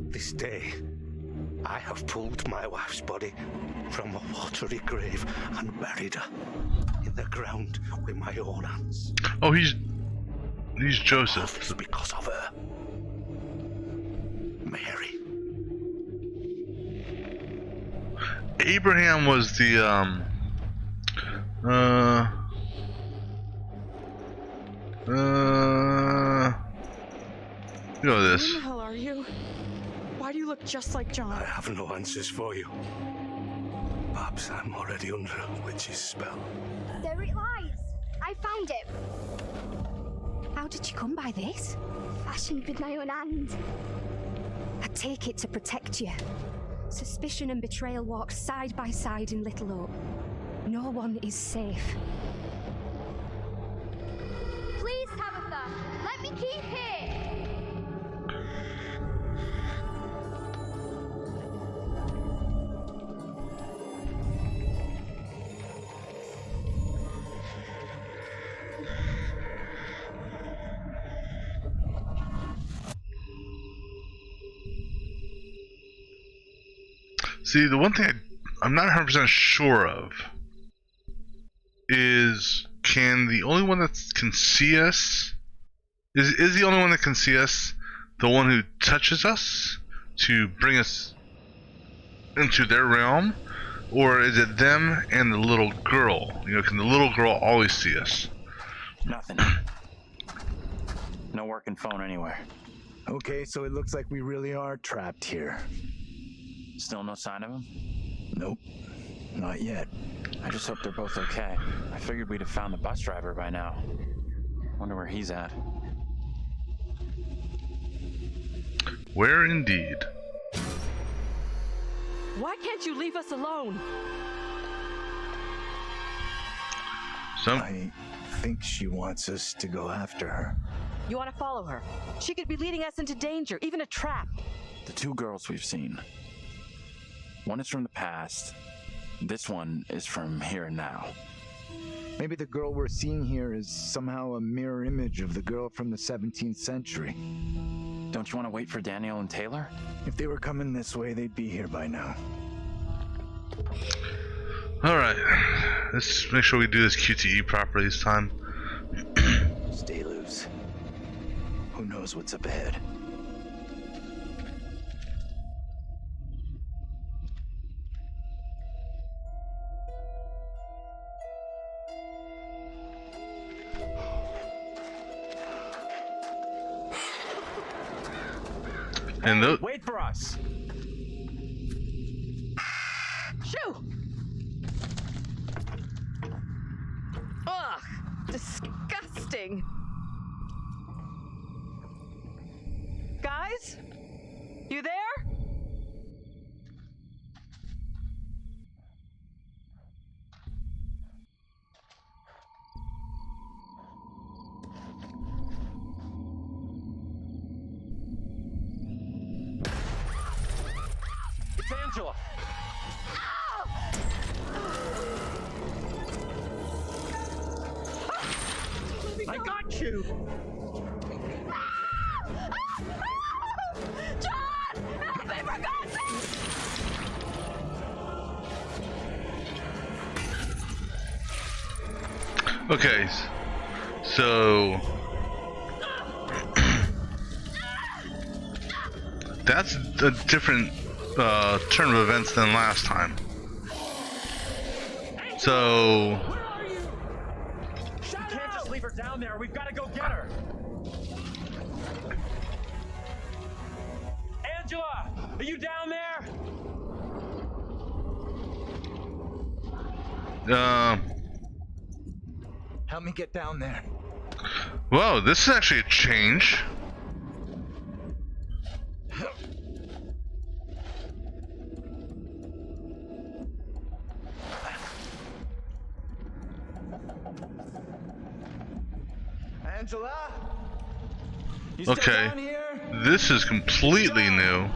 This day, I have pulled my wife's body from a watery grave and buried her in the ground with my own hands. Oh, he's Joseph. It's because of her. Mary. Abraham was the Who in this. the hell are you? Why do you look just like John? I have no answers for you. Perhaps I'm already under a witch's spell. There it lies. I found it. How did you come by this? Fashioned with my own hand. I take it to protect you. Suspicion and betrayal walk side by side in Little Hope. No one is safe. Please, Tabitha, let me keep it. See, the one thing I'm not 100% sure of is, can the only one that can see us, is the only one that can see us the one who touches us to bring us into their realm? Or is it them and the little girl? You know, can the little girl always see us? Nothing. No working phone anywhere. Okay, so it looks like we really are trapped here. Still no sign of him? Nope, not yet. I just hope they're both okay. I figured we'd have found the bus driver by now. Wonder where he's at. Where indeed? Why can't you leave us alone? I think she wants us to go after her. You want to follow her? She could be leading us into danger, even a trap. The two girls we've seen. One is from the past. This one is from here and now. Maybe the girl we're seeing here is somehow a mirror image of the girl from the 17th century. Don't you want to wait for Daniel and Taylor? If they were coming this way, they'd be here by now. Alright, let's make sure we do this QTE properly this time. Stay loose. Who knows what's up ahead? And wait for us! Shoo! Ugh! Disgusting! Guys? You there? It's Angela! I got you! John! Help me, for God's sake! Okay, so that's a different turn of events than last time. So You can't just leave her down there. We've got to go get her. Angela, are you down there? Help me get down there. Whoa, this is actually a change. Angela? You still Okay, down here? this is completely new.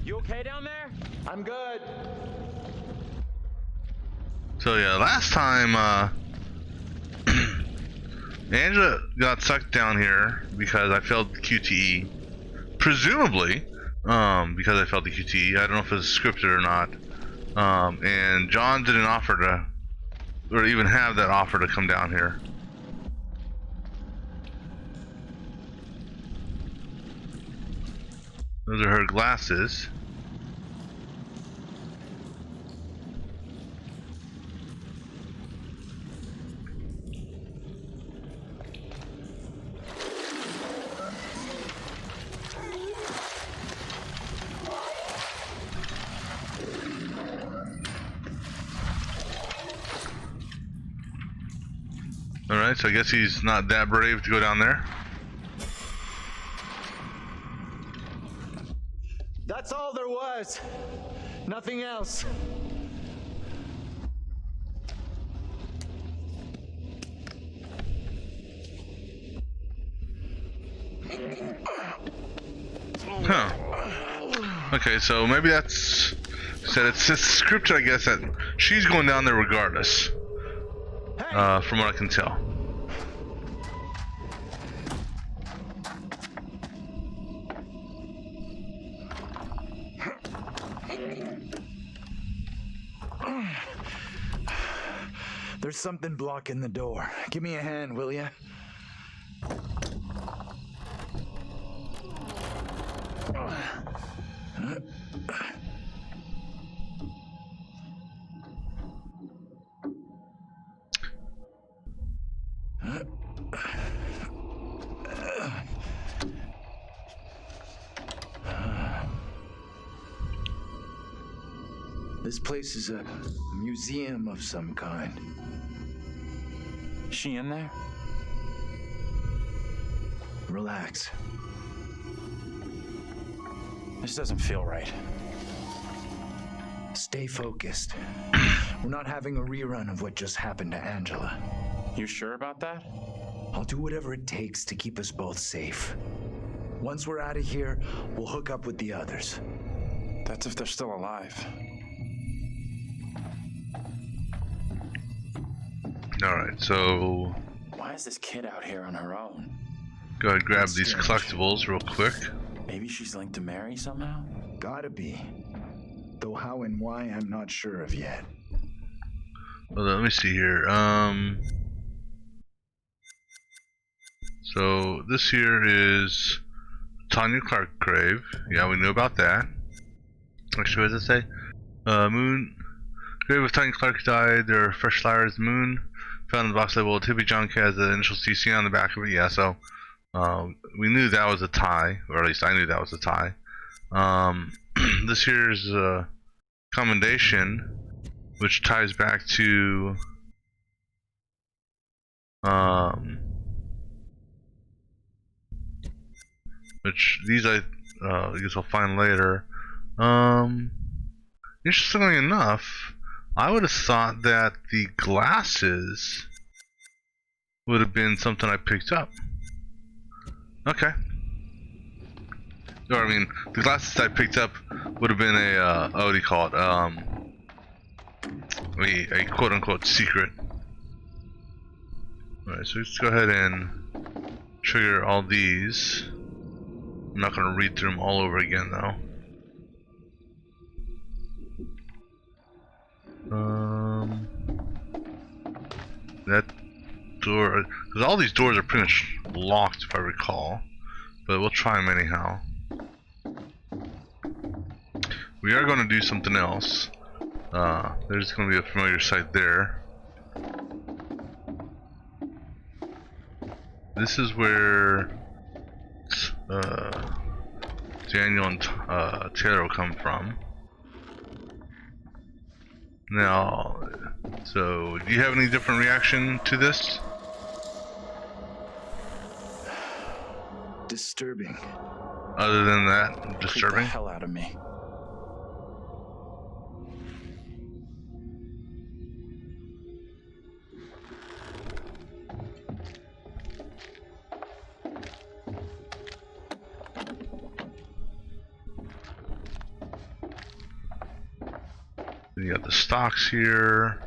You okay down there? I'm good. So yeah, last time Angela got sucked down here because I failed the QTE. Presumably, because I failed the QTE. I don't know if it's scripted or not. And John didn't offer to, or even have that offer to come down here. Those are her glasses. Alright, so I guess he's not that brave to go down there. That's all there was. Nothing else. Huh. Okay, so maybe that's... said it's scripted, I guess, that she's going down there regardless. From what I can tell. There's something blocking the door. Give me a hand, will ya? This place is a museum of some kind. Is she in there? Relax. This doesn't feel right. Stay focused. We're not having a rerun of what just happened to Angela. You sure about that? I'll do whatever it takes to keep us both safe. Once we're out of here, we'll hook up with the others. That's if they're still alive. Alright, so... Why is this kid out here on her own? Go ahead and grab these collectibles real quick. Maybe she's linked to Mary somehow? Gotta be. Though how and why, I'm not sure of yet. Hold on, let me see here. So this here is Tanya Clark grave. Yeah, we knew about that. Actually, what does it say? Moon grave of Tanya Clark died. There are fresh flowers. Moon found in the box labeled Hippie Junk has the initial CC on the back of it. Yeah, so we knew that was a tie, or at least I knew that was a tie. This here is a commendation, which ties back to which these I guess I'll find later. Interestingly enough, I would have thought that the glasses would have been something I picked up. Okay. Or I mean, the glasses I picked up would have been a what do you call it? A quote-unquote secret. Alright, so let's go ahead and trigger all these. I'm not going to read through them all over again, though. That door, because all these doors are pretty much locked, if I recall. But we'll try them anyhow. We are going to do something else. There's going to be a familiar sight there. This is where Daniel and Taylor will come from. Now, so do you have any different reaction to this? Disturbing. Other than that, disturbing? Freak the hell out of me. You got the stocks here.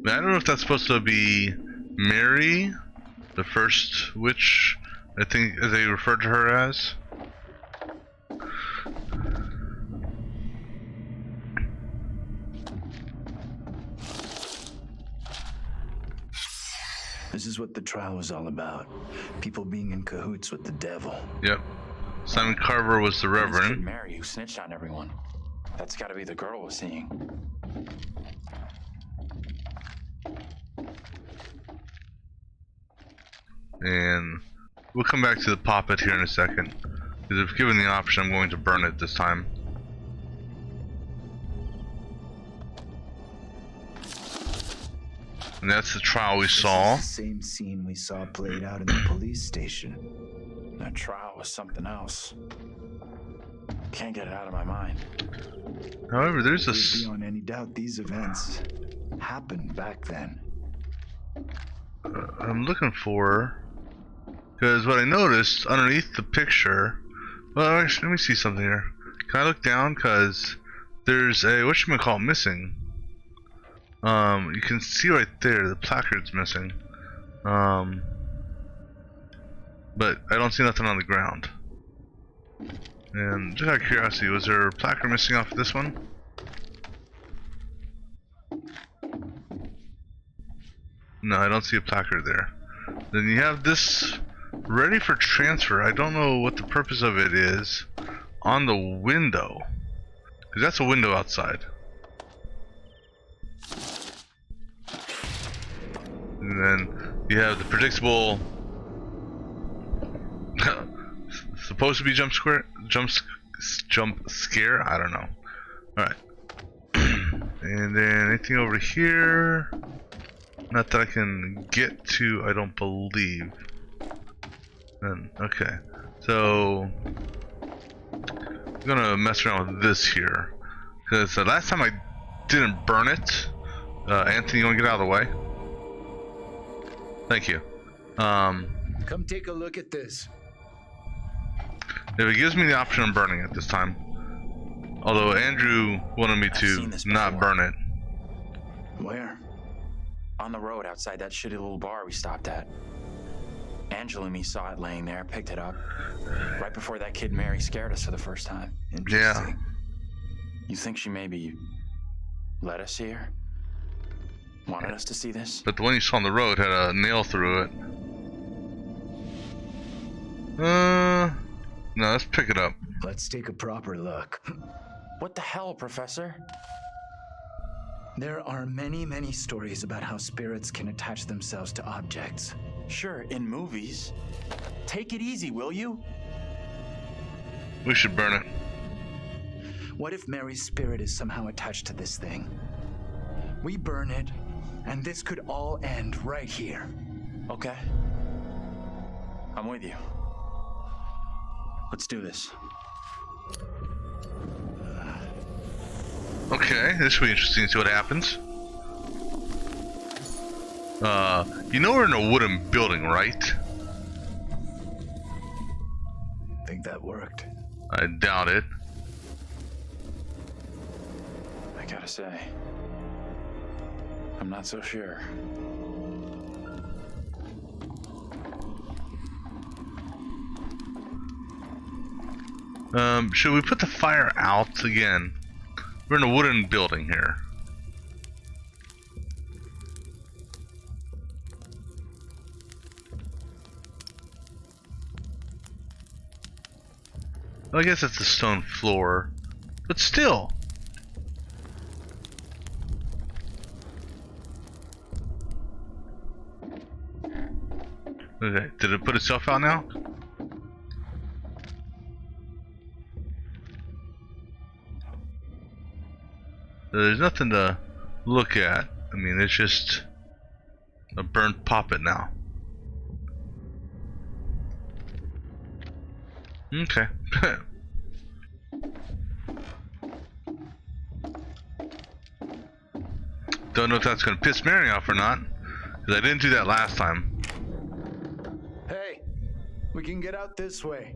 I don't know if that's supposed to be Mary, the first witch, I think they referred to her as. This is what the trial was all about. People being in cahoots with the devil. Yep. Simon Carver was the Reverend. Mary, who snitched on everyone. That's got to be the girl we're seeing. And we'll come back to the poppet here in a second. Because if given the option, I'm going to burn it this time. And that's the trial we saw. This is the same scene we saw played out in the police station. That trial was something else. Can't get it out of my mind. However, there's a... Beyond any doubt, these events happened back then. I'm looking for... Because what I noticed underneath the picture... Well, actually, let me see something here. Can I look down? Because there's a... whatchamacallit missing. You can see right there, the placard's missing. But I don't see nothing on the ground. And just out of curiosity, was there a placard missing off of this one? No, I don't see a placard there. Then you have this ready for transfer. I don't know what the purpose of it is on the window. Because that's a window outside. And then you have the predictable supposed to be jump scare, I don't know. Alright. And then anything over here? Not that I can get to, I don't believe. Then okay. So I'm gonna mess around with this here. Because the last time I didn't burn it. Anthony, you wanna get out of the way? Thank you. Come take a look at this. If it gives me the option of burning it this time. Although Andrew wanted me to not burn it. Where? On the road outside that shitty little bar we stopped at. Angela and me saw it laying there, picked it up. Right before that kid Mary scared us for the first time. Yeah. You think she maybe let us see her? Wanted us to see this? But the one you saw on the road had a nail through it. No, let's pick it up. Let's take a proper look. What the hell, Professor? There are many, many stories about how spirits can attach themselves to objects. Sure, in movies. Take it easy, will you? We should burn it. What if Mary's spirit is somehow attached to this thing? We burn it, and this could all end right here. Okay. I'm with you. Let's do this. Okay, this will be interesting to see what happens. You know we're in a wooden building, right? Think that worked? I doubt it. I gotta say, I'm not so sure. Should we put the fire out again? We're in a wooden building here. Well, I guess it's a stone floor, but still. Okay, did it put itself out now? There's nothing to look at. I mean, it's just a burnt poppet now. Okay. Don't know if that's going to piss Mary off or not, because I didn't do that last time. Hey, we can get out this way.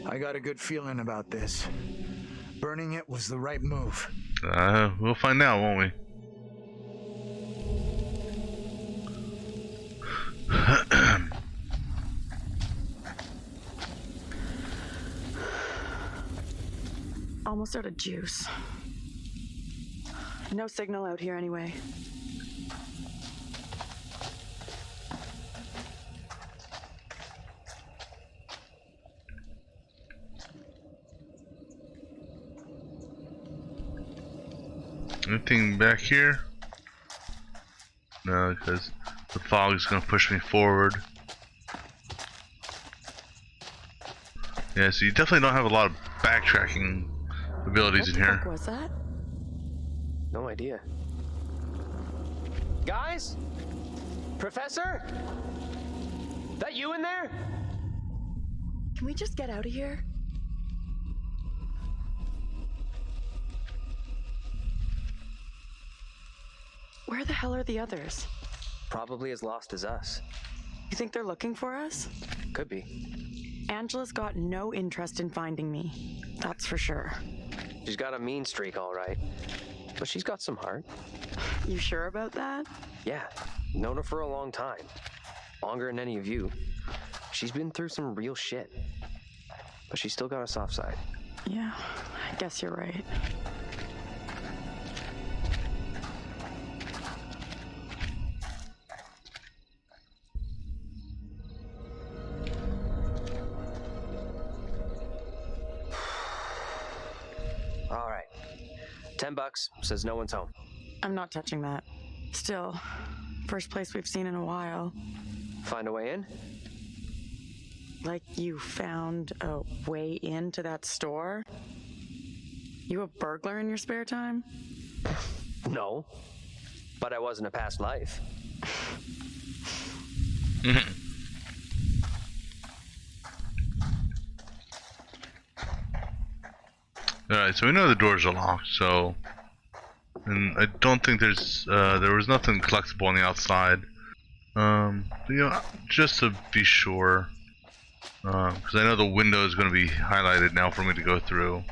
I got a good feeling about this. Burning it was the right move. We'll find out, won't we? Almost out of juice. No signal out here anyway. Anything back here? No, because the fog is going to push me forward. Yeah, so you definitely don't have a lot of backtracking abilities in here. What was that? No idea. Guys? Professor? That you in there? Can we just get out of here? Where the hell are the others? Probably as lost as us. You think they're looking for us? Could be. Angela's got no interest in finding me. That's for sure. She's got a mean streak, all right. But she's got some heart. You sure about that? Yeah, known her for a long time. Longer than any of you. She's been through some real shit. But she's still got a soft side. Yeah, I guess you're right. All right. $10 says no one's home. I'm not touching that. Still, first place we've seen in a while. Find a way in? Like you found a way into that store? You a burglar in your spare time? No. But I was in a past life. Alright, so we know the doors are locked, so... And I don't think there's, there was nothing collectible on the outside. You know, just to be sure. Because I know the window is going to be highlighted now for me to go through.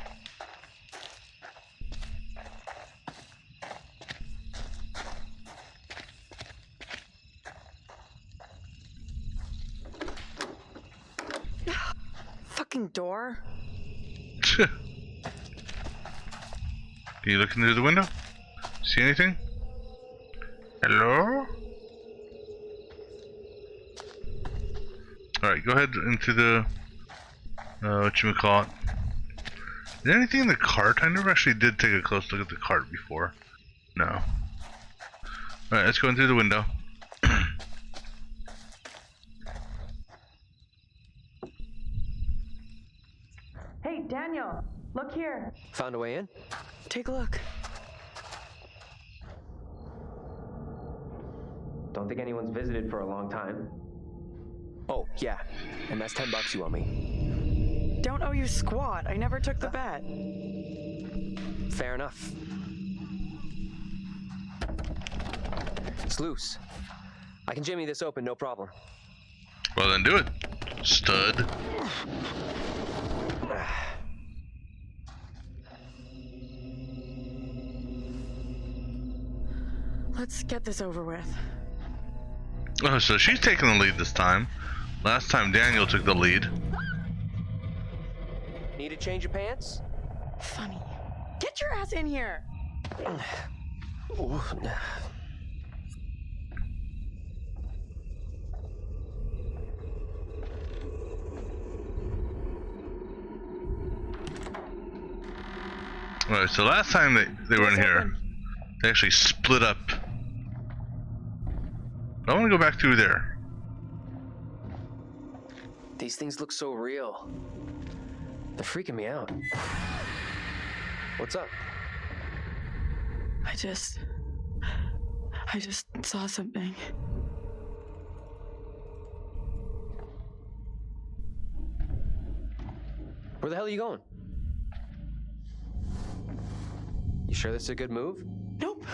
Fucking door. Can you look into the window? See anything? Hello? Alright, go ahead into the whatchamacallit. Is there anything in the cart? I never actually did take a close look at the cart before. No. Alright, let's go in through the window. Hey, Daniel, look here. Found a way in? Take a look. Don't think anyone's visited for a long time. Oh, yeah. And that's $10 you owe me. Don't owe you squat. I never took the bet. Fair enough. It's loose. I can jimmy this open, no problem. Well then do it, stud. Let's get this over with. Oh, so she's taking the lead this time. Last time Daniel took the lead. Need a change of pants? Funny. Get your ass in here. Alright, so last time they were in here, they actually split up. I want to go back through there. These things look so real. They're freaking me out. What's up? I just saw something. Where the hell are you going? You sure this is a good move? Nope.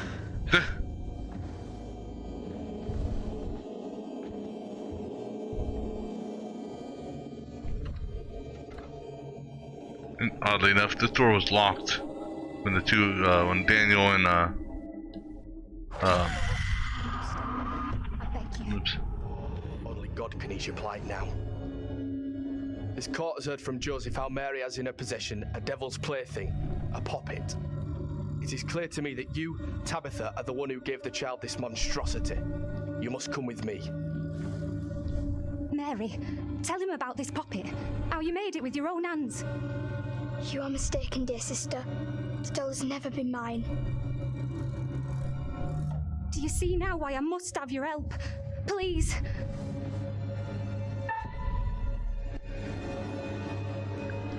And oddly enough, this door was locked when the two, when Daniel and oops. Only God can ease your plight now. This court has heard from Joseph how Mary has in her possession a devil's plaything, a poppet. It is clear to me that you, Tabitha, are the one who gave the child this monstrosity. You must come with me. Mary, tell him about this poppet. How you made it with your own hands. You are mistaken, dear sister. The doll has never been mine. Do you see now why I must have your help? Please.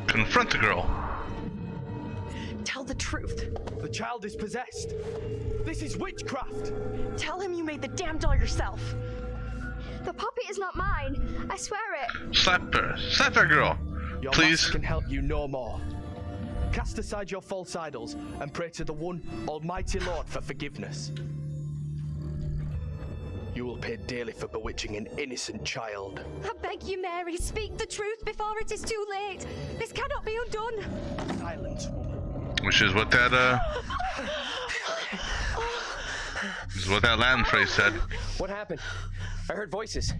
Confront the girl. Tell the truth. The child is possessed. This is witchcraft. Tell him you made the damn doll yourself. The puppet is not mine. I swear it. Slap her. Slap her, girl. Your Please. master can help you no more. Cast aside your false idols and pray to the one almighty Lord for forgiveness. You will pay dearly for bewitching an innocent child. I beg you, Mary, speak the truth before it is too late. This cannot be undone. Silence, woman. Which is what that is what that Latin phrase said. What happened? I heard voices.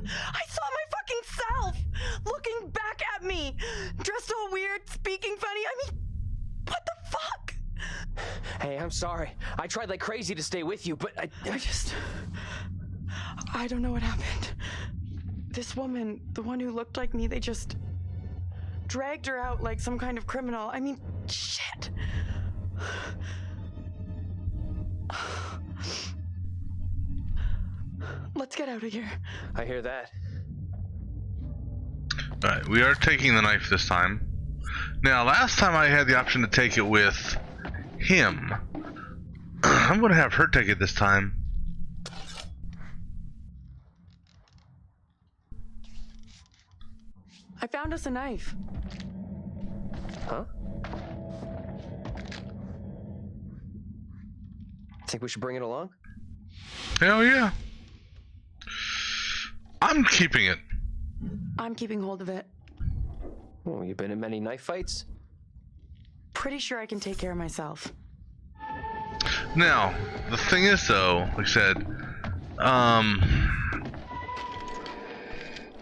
I saw my fucking self looking back at me, dressed all weird, speaking funny. I mean, what the fuck? Hey, I'm sorry. I tried like crazy to stay with you, but I don't know what happened. This woman, the one who looked like me, they just dragged her out like some kind of criminal. I mean, shit. Let's get out of here. I hear that. Alright, we are taking the knife this time. Now, last time I had the option to take it with him. I'm gonna have her take it this time. I found us a knife. Huh? Think we should bring it along? Hell yeah. I'm keeping it. I'm keeping hold of it. Oh, you been in many knife fights? Pretty sure I can take care of myself. Now, the thing is though, like I said,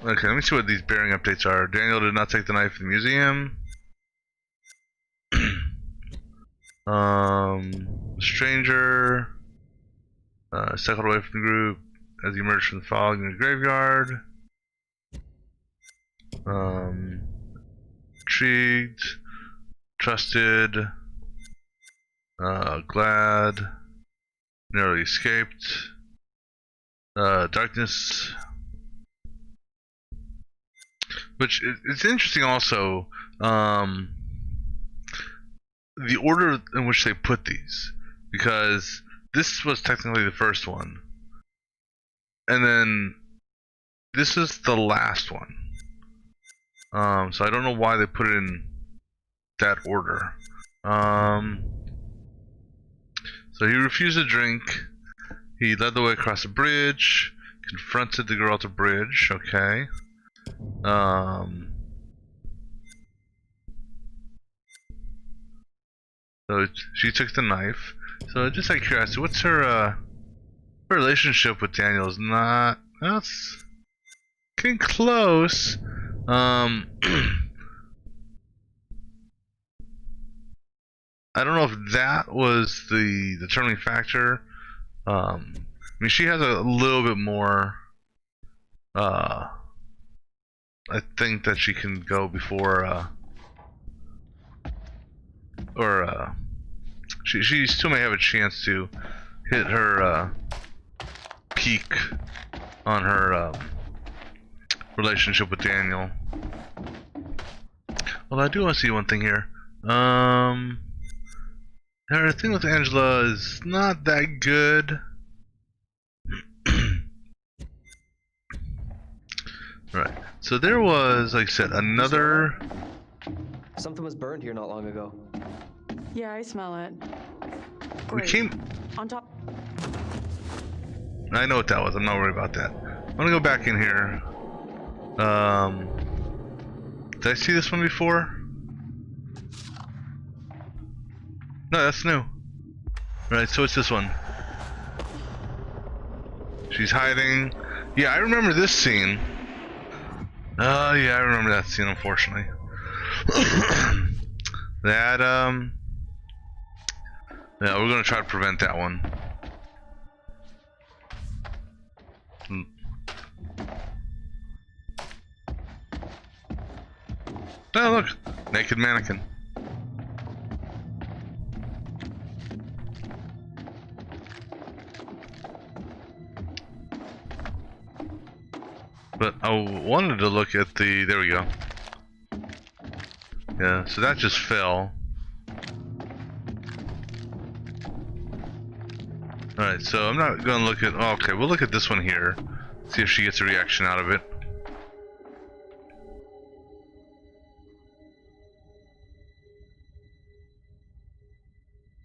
okay, let me see what these bearing updates are. Daniel did not take the knife to the museum. Stranger cycled away from the group as he emerged from the fog in the graveyard. Intrigued, trusted, glad, narrowly escaped, darkness. Which it's interesting also, the order in which they put these, because this was technically the first one, and then this is the last one. So I don't know why they put it in that order. So he refused to drink. He led the way across the bridge, confronted the girl at the bridge. Okay. So she took the knife. So just out of curiosity, what's her relationship with Daniel? Is not. That's getting close. I don't know if that was the determining factor. I mean, she has a little bit more. I think that she can go before, she still may have a chance to hit her peak on her relationship with Daniel. Well, I do want to see one thing here. Her thing with Angela is not that good. Right. So there was, like I said, another. Something was burned here not long ago. Yeah, I smell it. We Great. came. On top. I know what that was. I'm not worried about that. I'm gonna go back in here. Did I see this one before? No, that's new. Right, so it's this one. She's hiding. Yeah, I remember this scene. Oh, yeah, I remember that scene, unfortunately. That, yeah, we're gonna try to prevent that one. Oh, look! Naked mannequin. But I wanted to look at the. There we go. Yeah, so that just fell. Alright, so I'm not gonna look at... Oh, okay, we'll look at this one here. See if she gets a reaction out of it.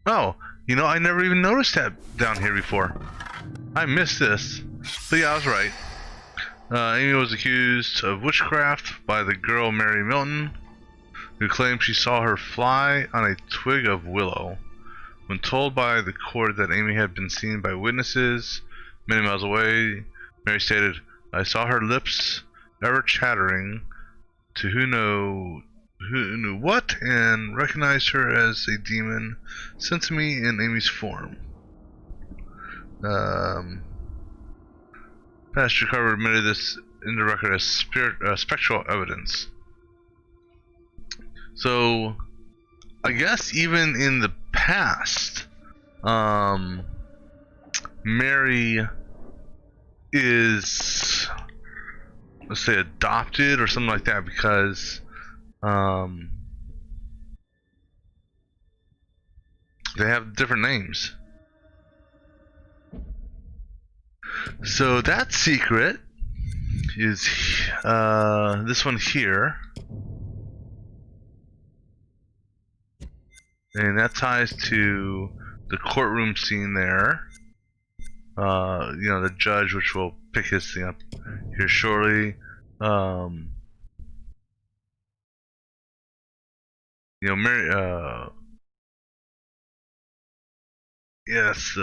Oh, you know, I never even noticed that down here before. I missed this. But yeah, I was right. Amy was accused of witchcraft by the girl Mary Milton, who claimed she saw her fly on a twig of willow. When told by the court that Amy had been seen by witnesses many miles away, Mary stated, "I saw her lips ever chattering to who knew what, and recognized her as a demon sent to me in Amy's form." Pastor Carver admitted this in the record as spectral evidence. So, I guess even in the past, Mary is, let's say, adopted or something like that, because they have different names. So that secret is this one here, and that ties to the courtroom scene there. You know, the judge, which will pick his thing up here shortly. You know, Mary. Yes.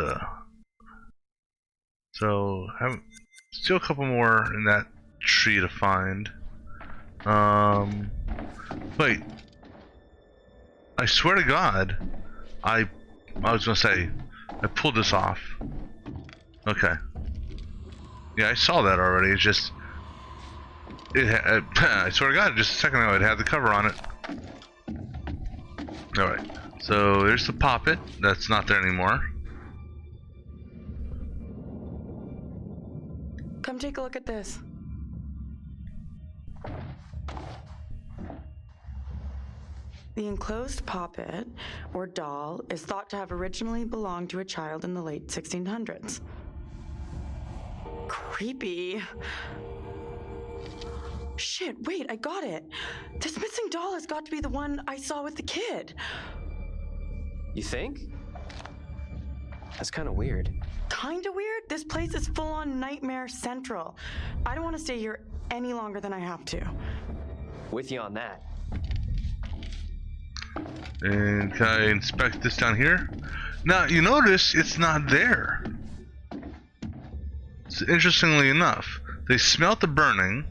So, still a couple more in that tree to find. Wait. I swear to God, I was gonna say, I pulled this off. Okay. Yeah, I saw that already. It's just, I swear to God, just a second ago, it had the cover on it. All right. So there's the poppet. That's not there anymore. Come take a look at this. The enclosed poppet, or doll, is thought to have originally belonged to a child in the late 1600s. Creepy. Shit, wait, I got it. This missing doll has got to be the one I saw with the kid. You think? That's kind of weird. Kinda weird? This place is full-on Nightmare Central. I don't want to stay here any longer than I have to. With you on that. And can I inspect this down here? Now, you notice it's not there. So, interestingly enough, they smelt the burning,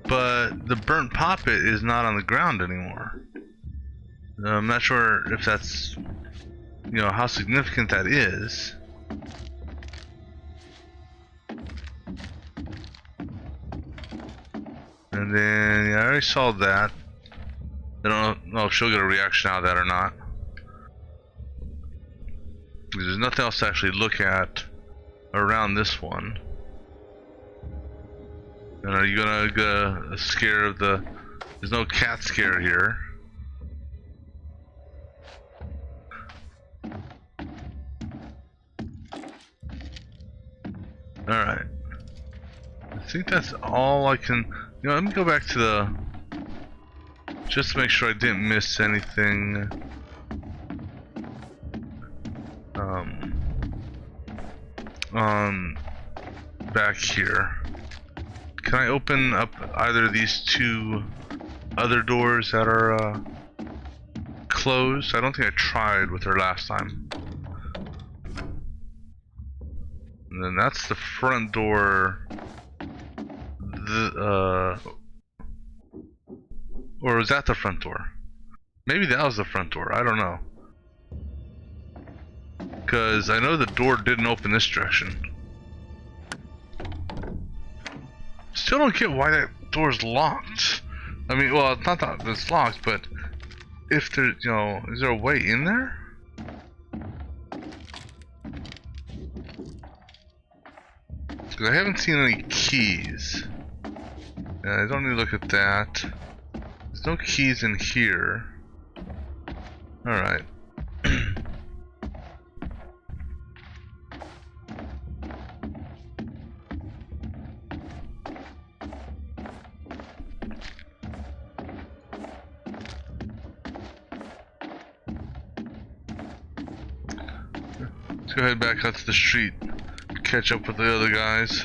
but the burnt poppet is not on the ground anymore. I'm not sure if that's, you know, how significant that is. And then, yeah, I already saw that. I don't know if she'll get a reaction out of that or not. There's nothing else to actually look at around this one. And are you gonna get a scare of the... There's no cat scare here. Alright. I think that's all I can... You know, let me go back to the... Just to make sure I didn't miss anything. Back here. Can I open up either of these two other doors that are closed? I don't think I tried with her last time. And then that's the front door. Or was that the front door? Maybe that was the front door. I don't know. Because I know the door didn't open this direction. Still don't get why that door's locked. I mean, well, it's not that it's locked, but if there, you know, is there a way in there? Because I haven't seen any keys. I don't need to look at that. There's no keys in here. Alright. Let's go head back out to the street, catch up with the other guys.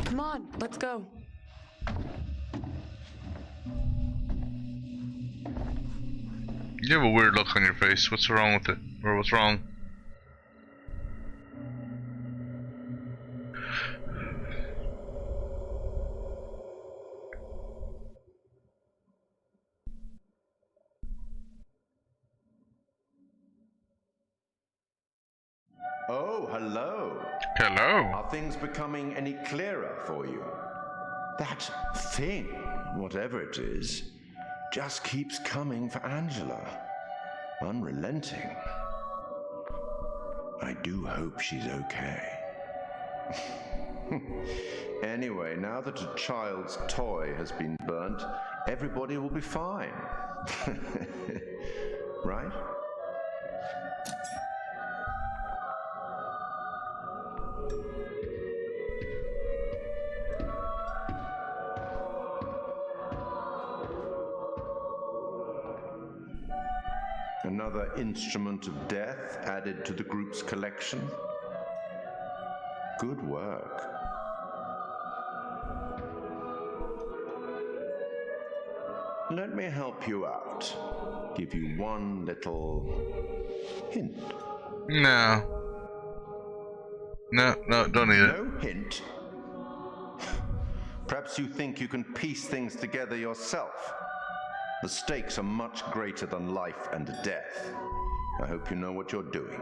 Come on, let's go. You have a weird look on your face. What's wrong with it? Or what's wrong? Oh, hello. Hello. Are things becoming any clearer for you? That thing, whatever it is, just keeps coming for Angela. Unrelenting. I do hope she's okay. Anyway, now that a child's toy has been burnt, everybody will be fine. Right? Another instrument of death added to the group's collection. Good work. Let me help you out. Give you one little hint. No. No, don't need it. No hint? Perhaps you think you can piece things together yourself. The stakes are much greater than life and death. I hope you know what you're doing.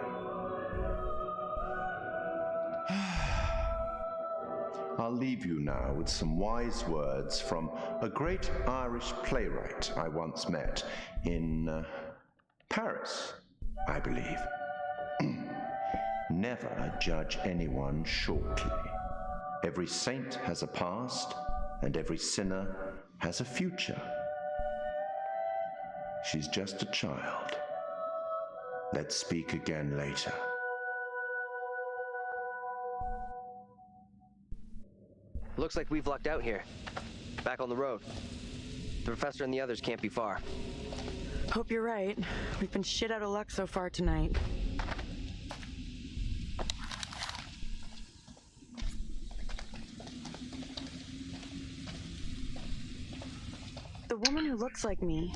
I'll leave you now with some wise words from a great Irish playwright I once met in Paris, I believe. Never judge anyone shortly. Every saint has a past, and every sinner has a future. She's just a child. Let's speak again later. Looks like we've lucked out here. Back on the road. The professor and the others can't be far. Hope you're right. We've been shit out of luck so far tonight. The woman who looks like me.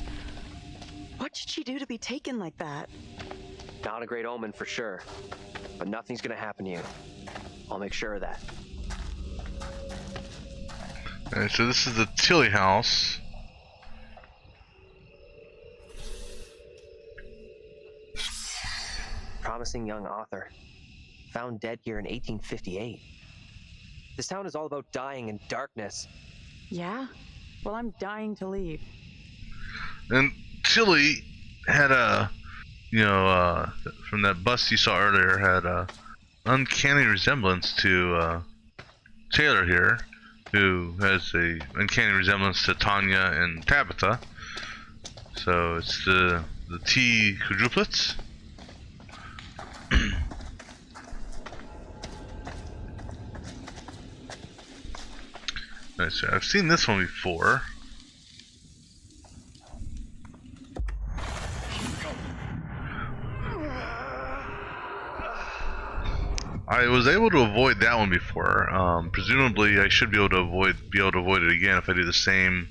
What did she do to be taken like that? Not a great omen for sure. But nothing's gonna happen to you. I'll make sure of that. Alright, so this is the Tilly house. Promising young author. Found dead here in 1858. This town is all about dying and darkness. Yeah? Well, I'm dying to leave. And Tilly had a, from that bust you saw earlier, had a uncanny resemblance to Taylor here, who has a uncanny resemblance to Tanya and Tabitha. So it's the T quadruplets. Right, so I've seen this one before. I was able to avoid that one before. Presumably, I should be able to avoid it again if I do the same.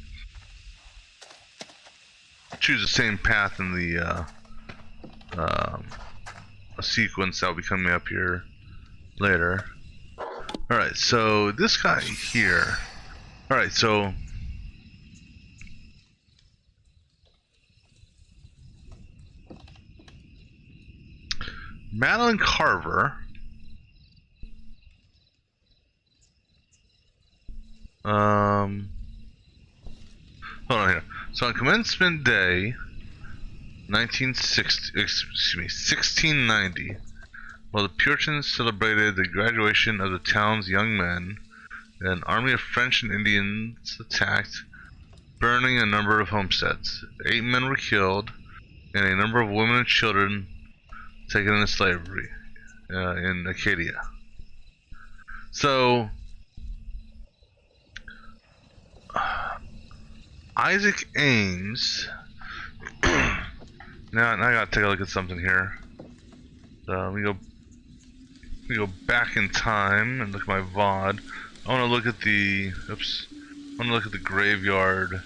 Choose the same path in the a sequence that will be coming up here later. All right, so this guy here. All right, so Madeline Carver. Hold on here. So on commencement day, 1690, while the Puritans celebrated the graduation of the town's young men, An army of French and Indians attacked, burning a number of homesteads. 8 men were killed, and a number of women and children taken into slavery in Acadia. So, Isaac Ames. Now I gotta take a look at something here. We go back in time and look at my VOD. I want to look at the graveyard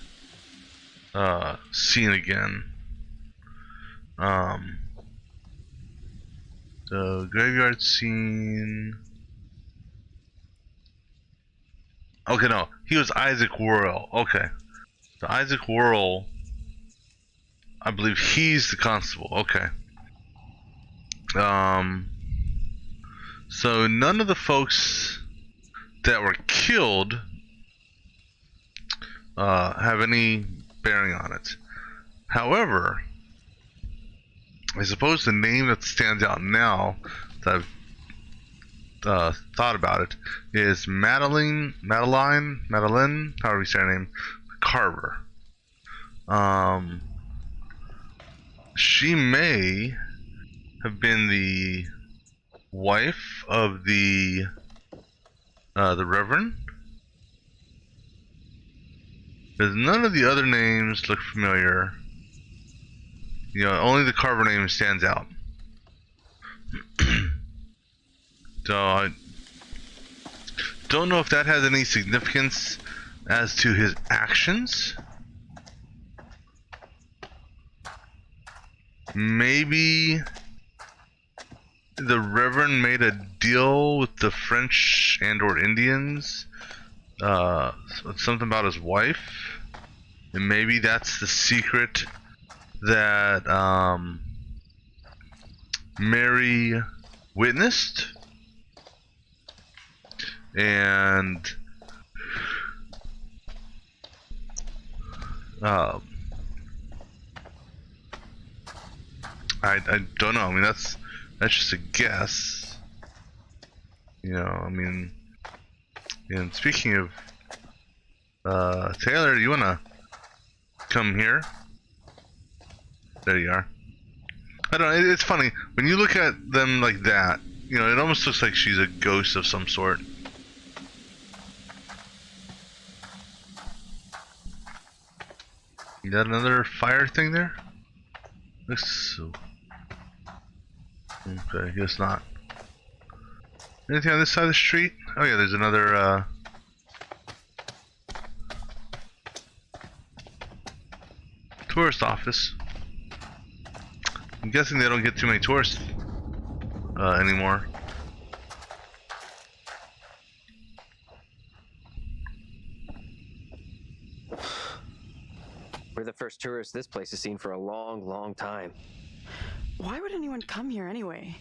scene again. The graveyard scene. Okay, no, he was Isaac Worrell. Okay, so Isaac Worrell, I believe he's the constable. Okay. So none of the folks that were killed have any bearing on it. However, I suppose the name that stands out now that I've thought about it is Madeline, however you say her name, Carver. She may have been the wife of the Reverend. Because none of the other names look familiar. You know, only the Carver name stands out. So I don't know if that has any significance as to his actions. Maybe the Reverend made a deal with the French and or Indians, something about his wife, and maybe that's the secret that Mary witnessed, and I don't know. I mean, that's just a guess. You know, I mean, and speaking of Taylor, you wanna come here? There you are. I don't know, it's funny when you look at them like that. You know, it almost looks like she's a ghost of some sort. You got another fire thing there? Looks so. Okay, guess not. Anything on this side of the street? Oh yeah, there's another tourist office. I'm guessing they don't get too many tourists anymore. We're the first tourists this place has seen for a long, long time. Why would anyone come here anyway?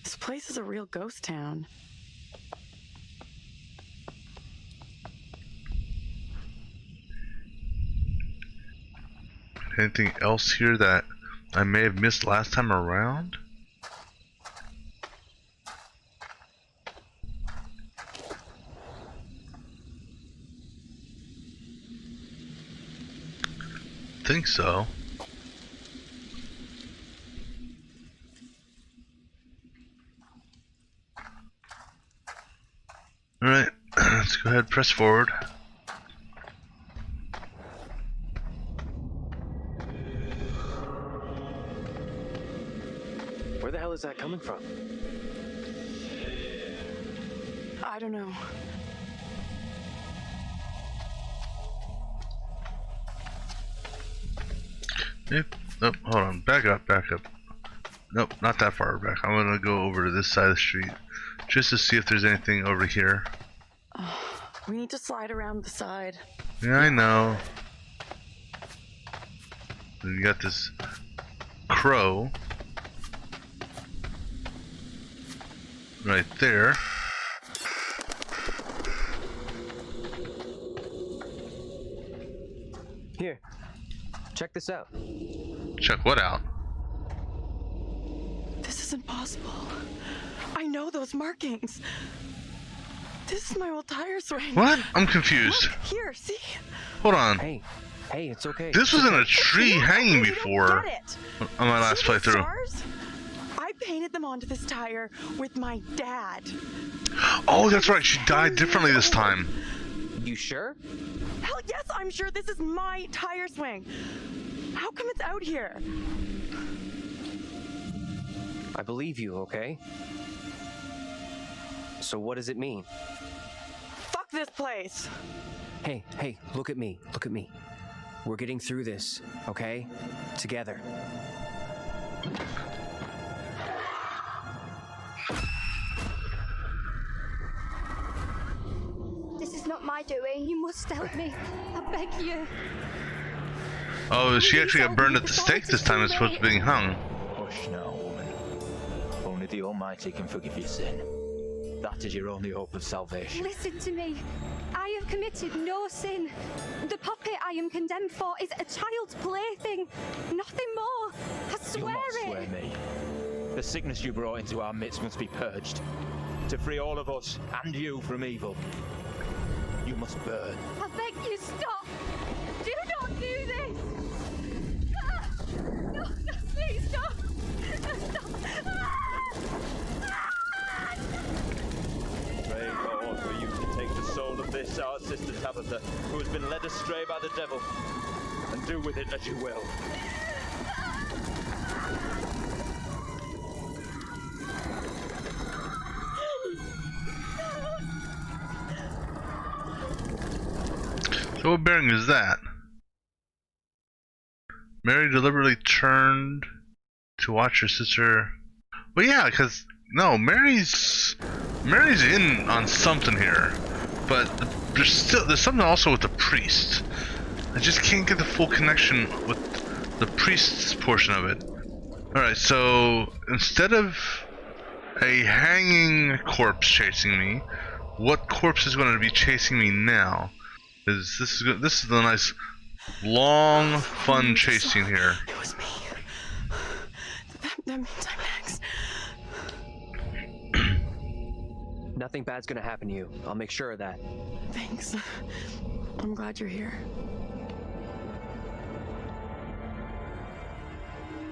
This place is a real ghost town. Anything else here that I may have missed last time around? Think so. Alright, let's go ahead, press forward. Where the hell is that coming from? I don't know. Yep. Oh, hold on. Back up. Nope, not that far back. I'm gonna go over to this side of the street just to see if there's anything over here. We need to slide around the side. Yeah, I know. You got this crow right there. Here, check this out. Check what out? This isn't possible. I know those markings. This is my old tire swing. What? I'm confused. Look, here, see? Hold on. Hey, it's okay. This was in a tree hanging before on my last playthrough. Stars? I painted them onto this tire with my dad. Oh, that's right. She died differently this time. You sure? Hell yes, I'm sure this is my tire swing. How come it's out here? I believe you, okay? So what does it mean? Fuck this place. Hey, look at me. Look at me. We're getting through this, okay? Together. This is not my doing. You must help me. I beg you. Oh, she actually got burned at the stake this time as opposed to being hung. Hush now, woman. Only the Almighty can forgive your sin. That is your only hope of salvation. Listen to me. I have committed no sin. The puppet I am condemned for is a child's plaything. Nothing more. I swear You must swear me. The sickness you brought into our midst must be purged. To free all of us and you from evil, you must burn. I beg you, stop. Do not do this. No, please stop. Stop. Pray, Lord, for you to take the soul of this, our sister Tabitha, who has been led astray by the devil, and do with it as you will. So what bearing is that? Mary deliberately turned to watch her sister. Well, yeah, because no, Mary's in on something here, but there's something also with the priest. I just can't get the full connection with the priest's portion of it. All right, so instead of a hanging corpse chasing me, what corpse is going to be chasing me now? This is the nice, long, fun chase scene here. It was me. That means I'm next. Nothing bad's gonna happen to you. I'll make sure of that. Thanks. I'm glad you're here.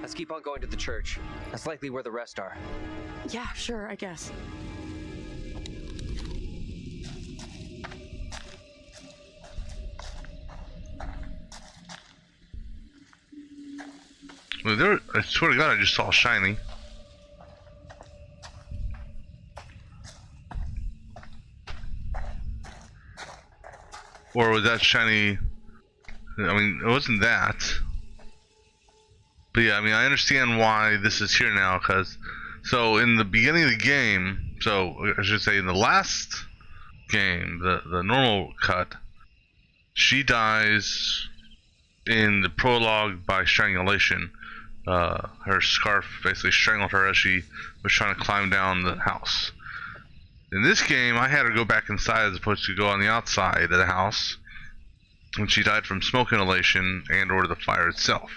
Let's keep on going to the church. That's likely where the rest are. Yeah, sure, I guess. Well, I swear to God, I just saw shiny. Or was that shiny? I mean, it wasn't that. But yeah, I mean, I understand why this is here now, because so in the beginning of the game, so I should say in the last game, the normal cut, she dies in the prologue by strangulation. Her scarf basically strangled her as she was trying to climb down the house. In this game, I had her go back inside as opposed to go on the outside of the house, and she died from smoke inhalation and or the fire itself.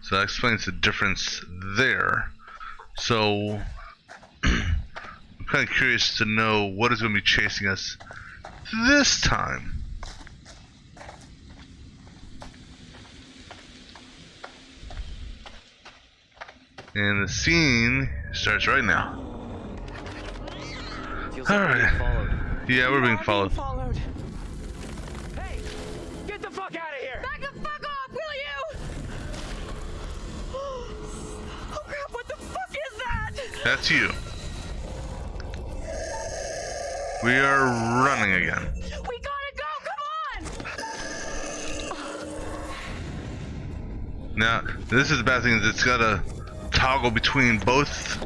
So that explains the difference there. So I'm kind of curious to know what is going to be chasing us this time. And the scene starts right now. Alright. Yeah, we're being followed. Hey! Get the fuck out of here! Back the fuck off, will you? Oh crap, what the fuck is that? That's you. We are running again. We gotta go, come on! Now, this is the bad thing, is it's gotta toggle between both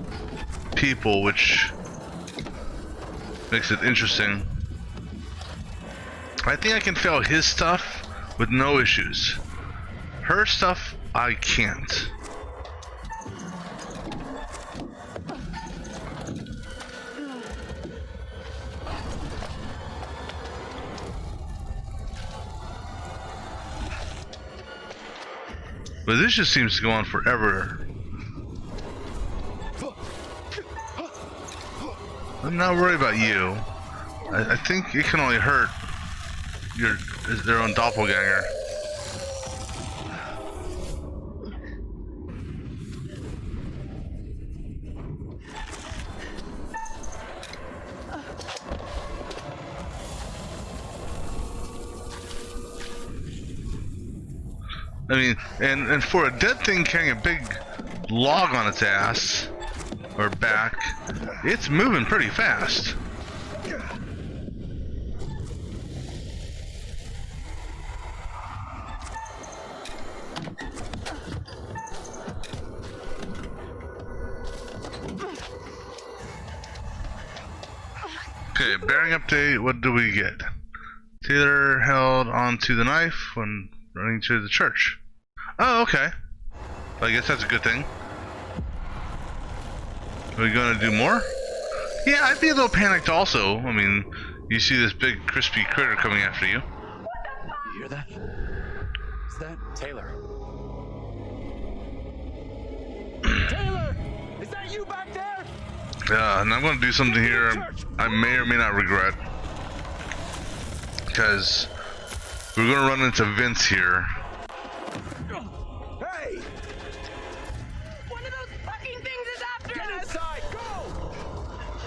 people, which makes it interesting. I think I can fail his stuff with no issues. Her stuff, I can't. But this just seems to go on forever. I'm not worried about you. I think it can only hurt their own doppelganger. I mean, and for a dead thing carrying a big log on its ass or back, it's moving pretty fast. Okay, bearing update, what do we get? Taylor held onto the knife when running to the church. Oh, okay. I guess that's a good thing. Are we gonna do more? Yeah, I'd be a little panicked also. I mean, you see this big crispy critter coming after you. You hear that? Is that Taylor? Taylor! Is that you back there? And I'm gonna do something here I may or may not regret. Because we're gonna run into Vince here. Hey! One of those fucking things is after Get us! inside! Go!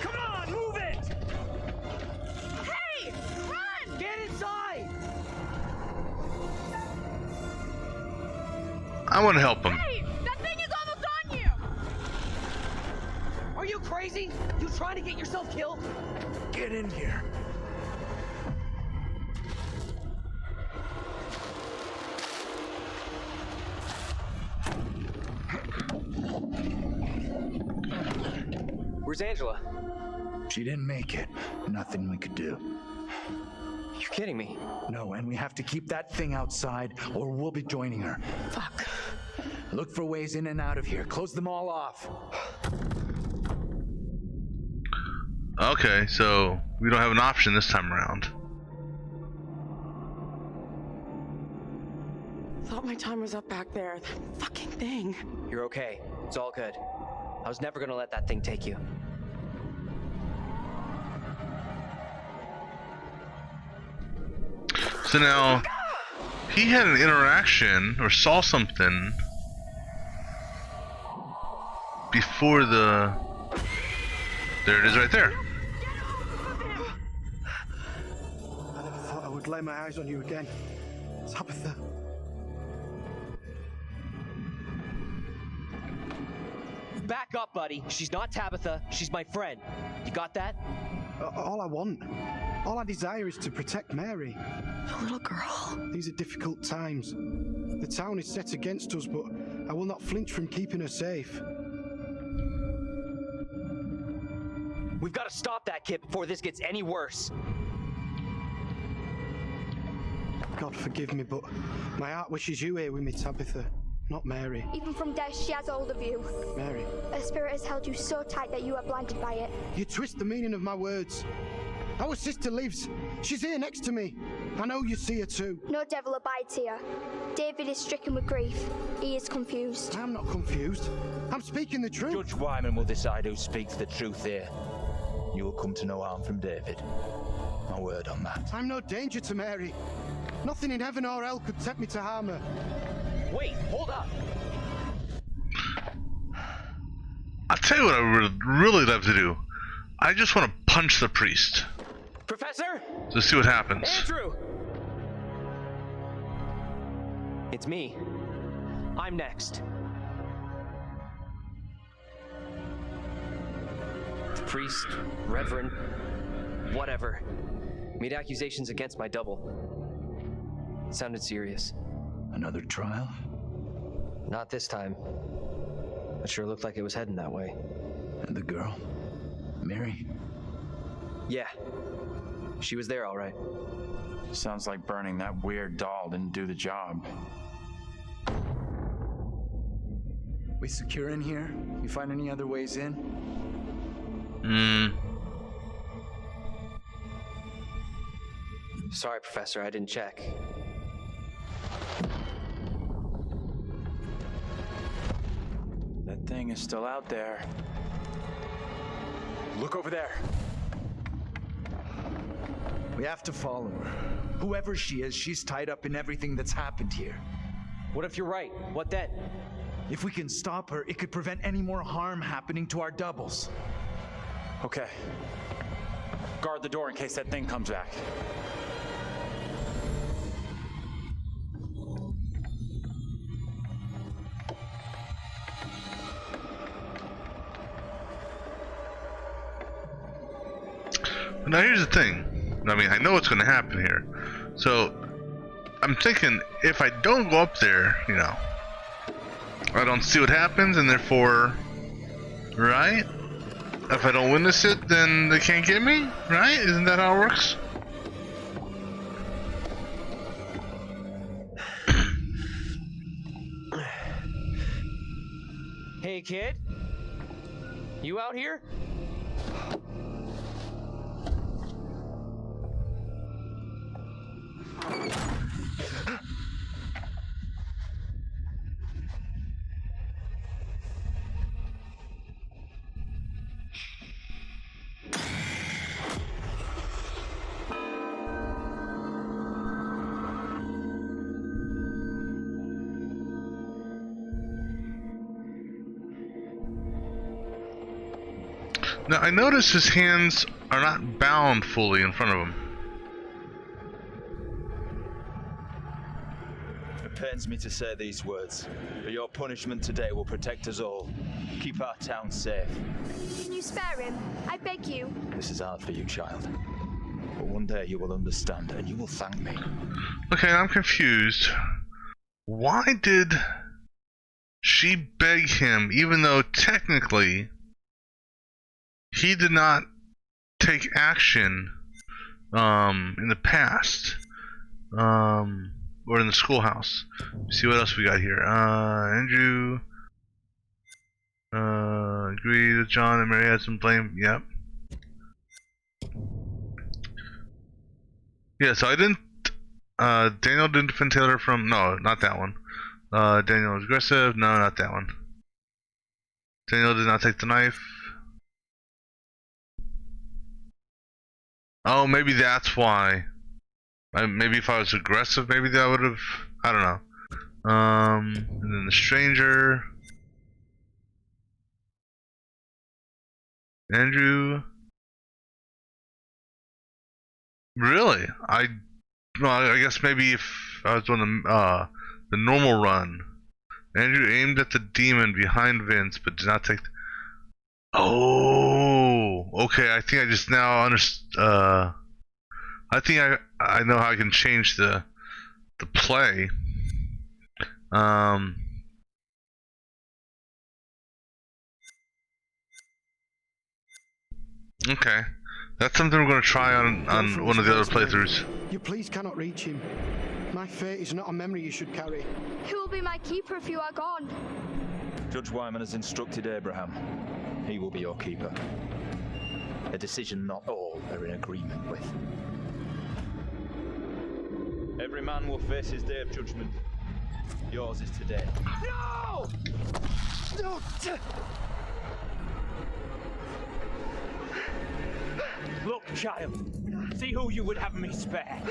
Come on, move it! Hey! Run! Get inside! I want to help him. Hey! That thing is almost on you! Are you crazy? You trying to get yourself killed? Get in here. Where's Angela? She didn't make it. Nothing we could do. You're kidding me. No, and we have to keep that thing outside or we'll be joining her. Fuck. Look for ways in and out of here. Close them all off. Okay, so we don't have an option this time around. Thought my time was up back there. That fucking thing. You're okay. It's all good. I was never gonna let that thing take you. So now, he had an interaction or saw something before the... There it is right there. I never thought I would lay my eyes on you again. Tabitha. Back up, buddy. She's not Tabitha. She's my friend. You got that? All I want, all I desire is to protect Mary. The little girl. These are difficult times. The town is set against us, but I will not flinch from keeping her safe. We've got to stop that kid before this gets any worse. God forgive me, but my heart wishes you here with me, Tabitha, not Mary. Even from death, she has hold of you. Mary. Her spirit has held you so tight that you are blinded by it. You twist the meaning of my words. Our sister lives. She's here next to me. I know you see her too. No devil abides here. David is stricken with grief. He is confused. I'm not confused. I'm speaking the truth. Judge Wyman will decide who speaks the truth here. You will come to no harm from David. My word on that. I'm no danger to Mary. Nothing in heaven or hell could tempt me to harm her. Wait, hold up. I'll tell you what I would really love to do. I just want to punch the priest. Professor? To see what happens. Andrew! It's me. I'm next. The priest, reverend, whatever, made accusations against my double. It sounded serious. Another trial? Not this time. It sure looked like it was heading that way. And the girl? Mary? Yeah. She was there, all right. Sounds like burning that weird doll didn't do the job. We secure in here? You find any other ways in? Sorry, Professor, I didn't check. That thing is still out there. Look over there. We have to follow her. Whoever she is, she's tied up in everything that's happened here. What if you're right? What then? If we can stop her, it could prevent any more harm happening to our doubles. Okay. Guard the door in case that thing comes back. Now here's the thing. I mean, I know what's going to happen here. So, I'm thinking, if I don't go up there, you know, I don't see what happens, and therefore, right? If I don't witness it, then they can't get me, right? Isn't that how it works? Hey, kid? You out here? Now, I notice his hands are not bound fully in front of him. It pains me to say these words, but your punishment today will protect us all. Keep our town safe. Can you spare him? I beg you. This is hard for you, child. But one day you will understand, and you will thank me. Okay, I'm confused. Why did she beg him, even though technically he did not take action in the past, or in the schoolhouse? Let's see what else we got here. Andrew agreed with John and Mary had some blame. Yep. Yeah, so I didn't. Daniel didn't defend Taylor from. No, not that one. Daniel was aggressive. No, not that one. Daniel did not take the knife. Oh, maybe that's why. Maybe if I was aggressive, maybe that would have. I don't know. And then the stranger. Andrew. Really? Well, I guess maybe if I was doing the normal run. Andrew aimed at the demon behind Vince, but did not take. Oh, okay. I think I just now understand. I think I know how I can change the play. Okay, that's something we're gonna try on one of the other playthroughs. You please cannot reach him. My fate is not a memory you should carry. Who will be my keeper if you are gone? Judge Wyman has instructed Abraham. He will be your keeper. A decision not all are in agreement with. Every man will face his day of judgment. Yours is today. No! No! Look, child. See who you would have me spare.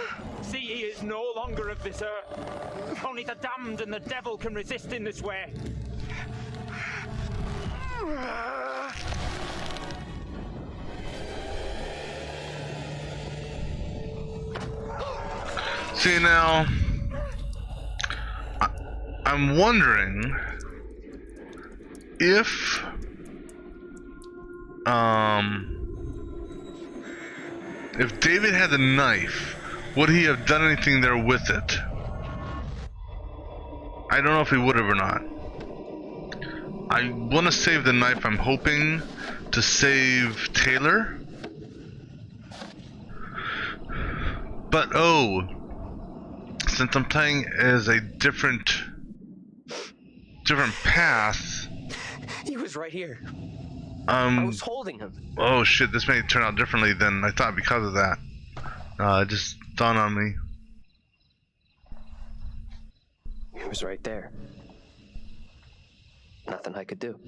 See he is no longer of this earth. Only the damned and the devil can resist in this way. See, now I'm wondering if David had the knife, would he have done anything there with it? I don't know if he would have or not. I want to save the knife. I'm hoping to save Taylor. But since I'm playing as a different path. He was right here. I was holding him. Oh shit, this may turn out differently than I thought because of that. It just dawned on me. He was right there. Nothing I could do.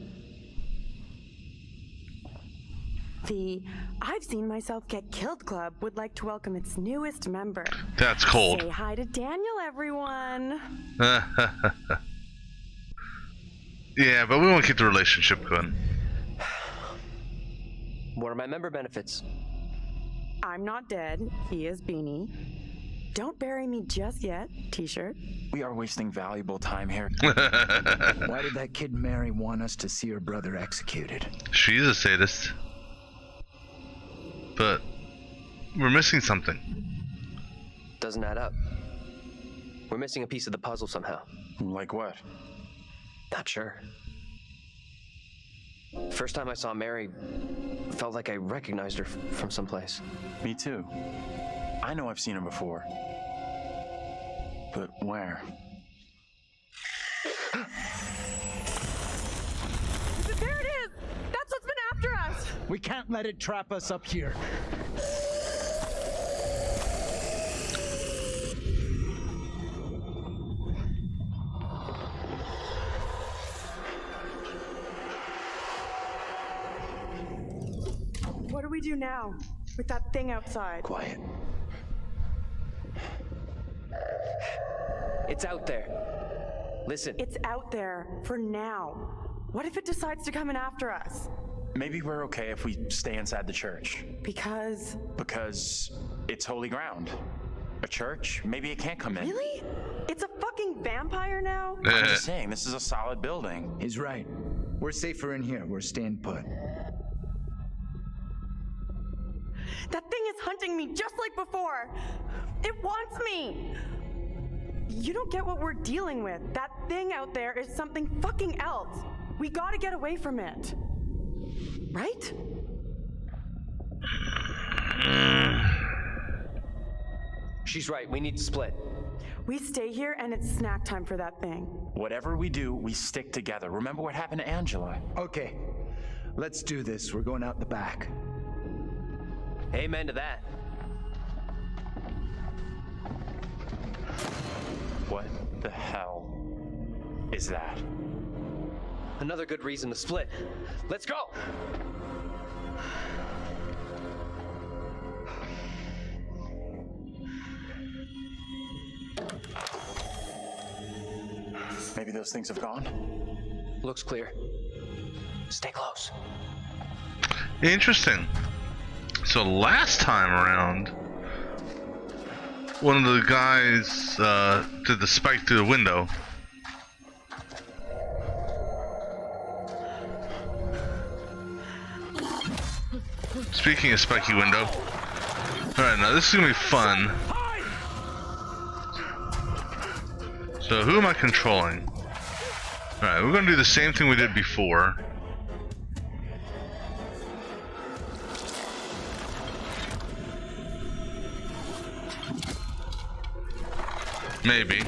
The I've Seen Myself Get Killed Club would like to welcome its newest member. That's cold. Say hi to Daniel, everyone. Yeah, but we want to keep the relationship going. What are my member benefits? I'm not dead. He is Beanie. Don't bury me just yet, t-shirt. We are wasting valuable time here. Why did that kid Mary want us to see her brother executed? She's a sadist. But we're missing something. Doesn't add up. We're missing a piece of the puzzle somehow. Like what? Not sure. First time I saw Mary, felt like I recognized her from someplace. Me too. I know I've seen her before. But where? There it is! That's what's been after us! We can't let it trap us up here. What do we do now with that thing outside? Quiet. It's out there. Listen. It's out there for now. What if it decides to come in after us? Maybe we're okay if we stay inside the church. Because it's holy ground. A church? Maybe it can't come in. Really? It's a fucking vampire now? I'm just saying, this is a solid building. He's right. We're safer in here. We're staying put. That thing is hunting me just like before. It wants me. You don't get what we're dealing with. That thing out there is something fucking else. We gotta get away from it. Right? She's right. We need to split. We stay here and it's snack time for that thing. Whatever we do, we stick together. Remember what happened to Angela? Okay. Let's do this. We're going out the back. Amen to that. What the hell is that? Another good reason to split. Let's go! Maybe those things have gone? Looks clear. Stay close. Interesting. So last time around, one of the guys did the spike through the window. Speaking of spiky window, alright, now this is gonna be fun. So who am I controlling? Alright, we're gonna do the same thing we did before. Maybe.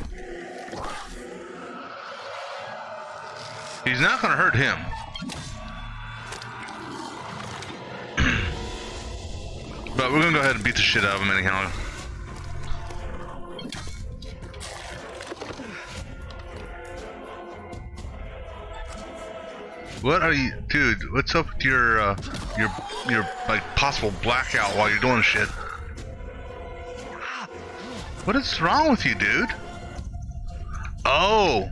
He's not gonna hurt him. But we're gonna go ahead and beat the shit out of him anyhow. What are you, dude? What's up with your like possible blackout while you're doing shit? What is wrong with you, dude? Oh,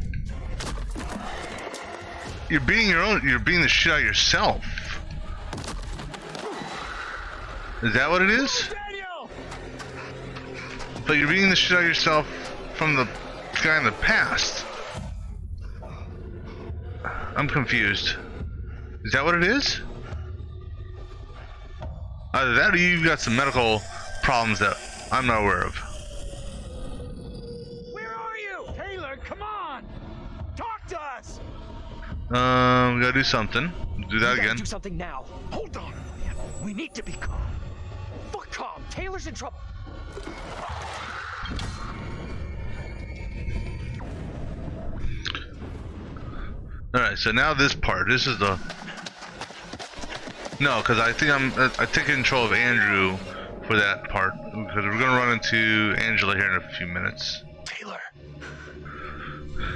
you're beating the shit out of yourself. Is that what it is? But you're beating the shit out of yourself from the guy in the past. I'm confused. Is that what it is? Either that or you've got some medical problems that I'm not aware of. Where are you? Taylor, come on! Talk to us! We gotta do something. Do that again. Do something now. Hold on. We need to be calm. Fuck calm. Taylor's in trouble. Alright, so now this part. This is the... No, because I think I take control of Andrew for that part. Because we're gonna run into Angela here in a few minutes. Taylor.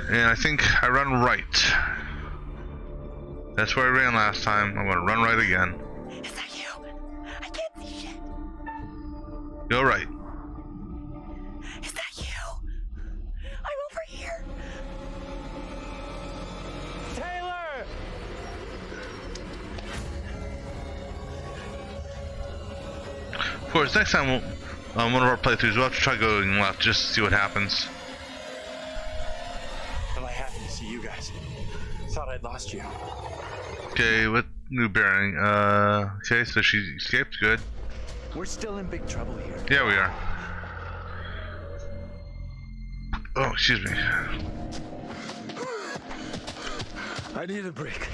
And I think I run right. That's where I ran last time. I'm gonna run right again. Is that you? Go right. Is that you? I'm over here. Taylor! Of course, next time on one of our playthroughs, we'll have to try going left just to see what happens. Am I happy to see you guys? Thought I'd lost you. Okay, with new bearing. Okay, so she escaped. Good. We're still in big trouble here. Yeah, we are. Oh, excuse me. I need a break.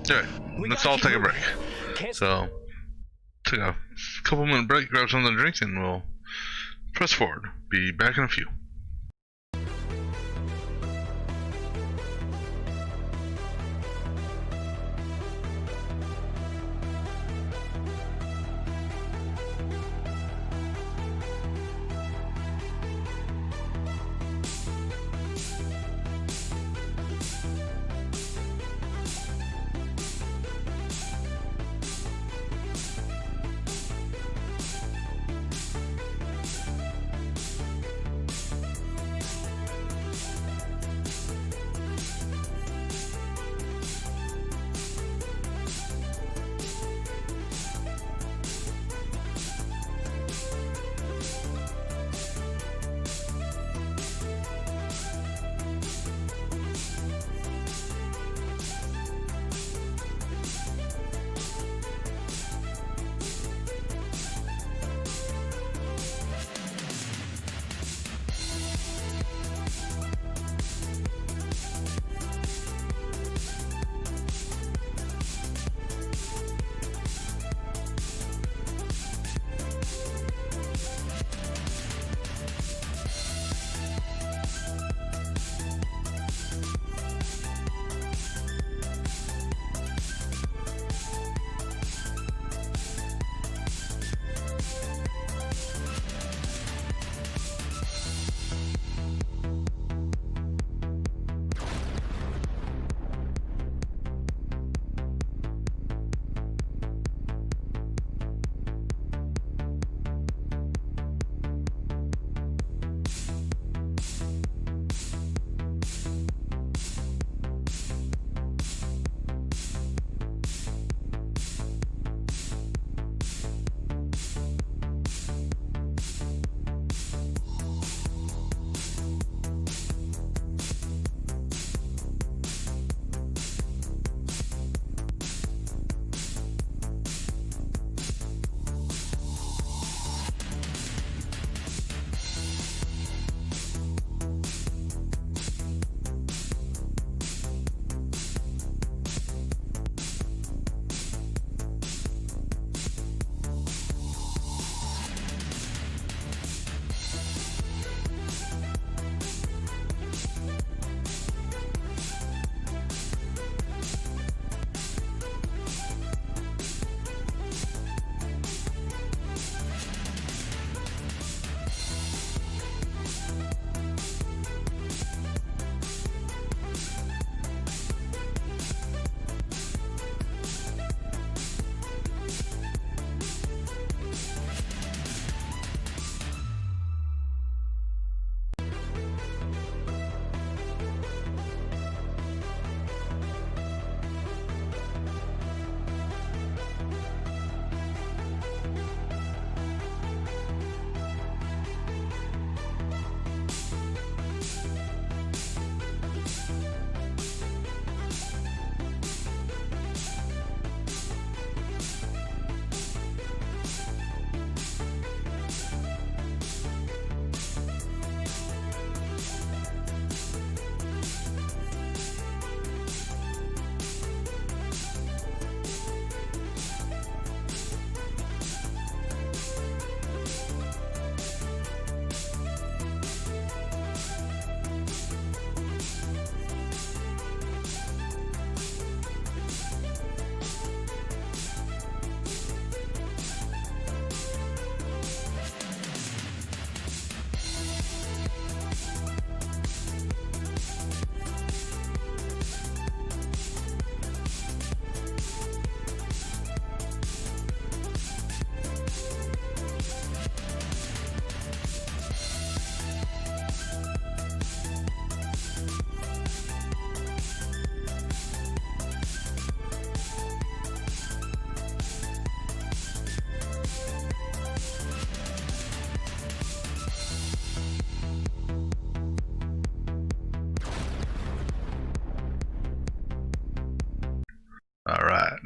Alright, let's all take a break. So, take a couple minute break, grab something to drink, and we'll press forward. Be back in a few.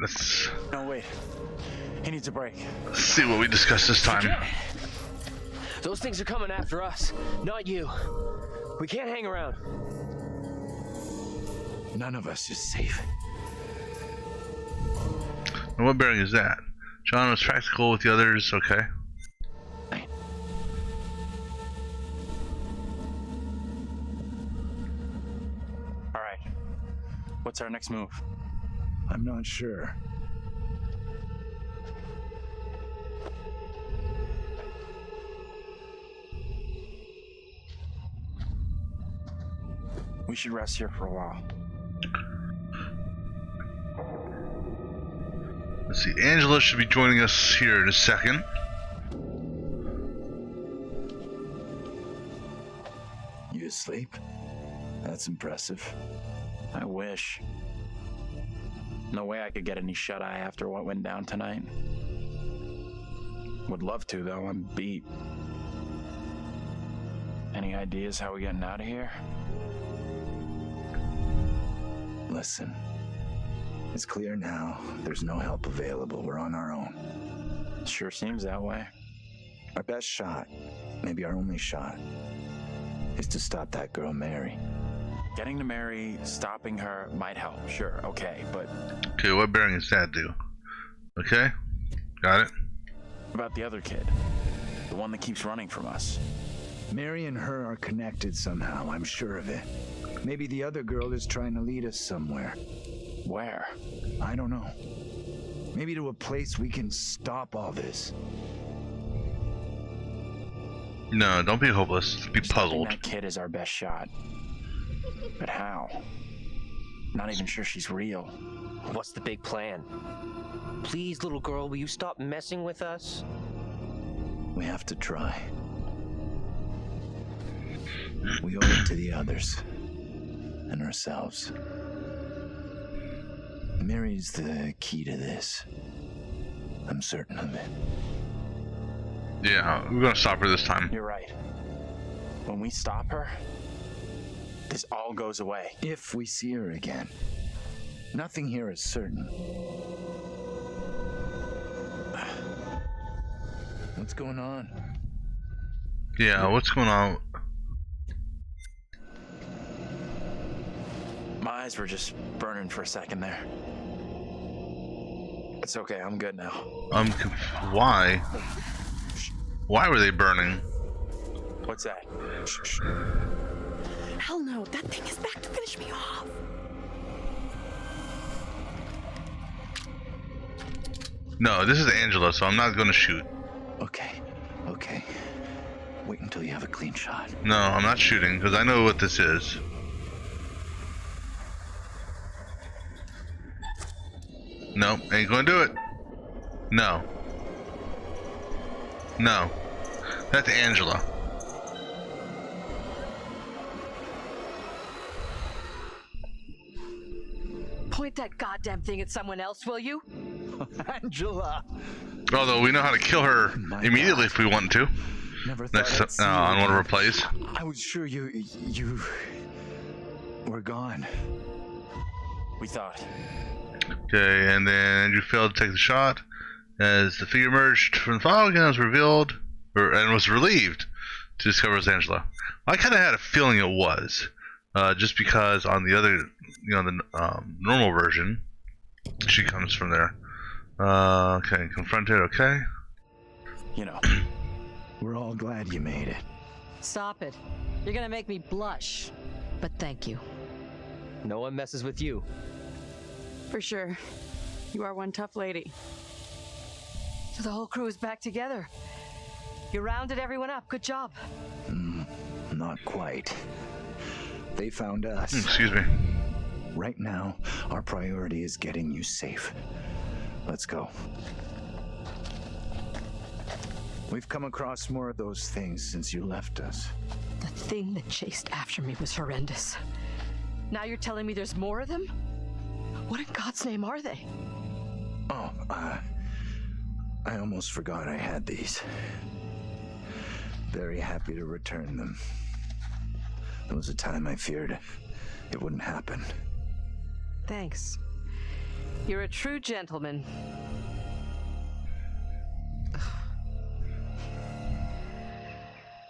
let's. No, wait. He needs a break. Let's see what we discussed this time. Those things are coming after us, not you. We can't hang around. None of us is safe. And what bearing is that? John was practical with the others, okay. Alright. What's our next move? I'm not sure. We should rest here for a while. Let's see, Angela should be joining us here in a second. You asleep? That's impressive. I wish. No way I could get any shut-eye after what went down tonight. Would love to, though. I'm beat. Any ideas how we getting out of here? Listen. It's clear now. There's no help available. We're on our own. Sure seems that way. Our best shot, maybe our only shot, is to stop that girl, Mary. Getting to Mary, stopping her might help, sure, okay, but... Okay, what bearing does that do? Okay, got it. What about the other kid? The one that keeps running from us? Mary and her are connected somehow, I'm sure of it. Maybe the other girl is trying to lead us somewhere. Where? I don't know. Maybe to a place we can stop all this. No, don't be hopeless. Be puzzled. That kid is our best shot. But how? Not even sure she's real. What's the big plan? Please, little girl, will you stop messing with us? We have to try. We owe it to the others. And ourselves. Mary's the key to this. I'm certain of it. Yeah, we're gonna stop her this time. You're right. When we stop her, this all goes away. If we see her again. Nothing here is certain. What's going on? Yeah, what's going on? My eyes were just burning for a second there. It's okay, I'm good now. Why? Why were they burning? What's that? Shh. Hell no, that thing is back to finish me off. No, this is Angela, so I'm not gonna shoot. Okay. Wait until you have a clean shot. No, I'm not shooting, because I know what this is. No, ain't gonna do it. No. That's Angela. Point that goddamn thing at someone else, will you? Angela! Although we know how to kill her immediately if we want to. Never Next on one of her plays. I was sure you were gone. We thought. Okay, and then Andrew failed to take the shot as the figure emerged from the fog and was revealed, and was relieved to discover it was Angela. I kind of had a feeling it was, just because on the other, the normal version, she comes from there. Okay, confronted. Okay. We're all glad you made it. Stop it. You're gonna make me blush. But thank you. No one messes with you. For sure. You are one tough lady. So the whole crew is back together. You rounded everyone up. Good job. Not quite. They found us. Excuse me. Right now, our priority is getting you safe. Let's go. We've come across more of those things since you left us. The thing that chased after me was horrendous. Now you're telling me there's more of them? What in God's name are they? Oh, I almost forgot I had these. Very happy to return them. There was a time I feared it wouldn't happen. Thanks. You're a true gentleman.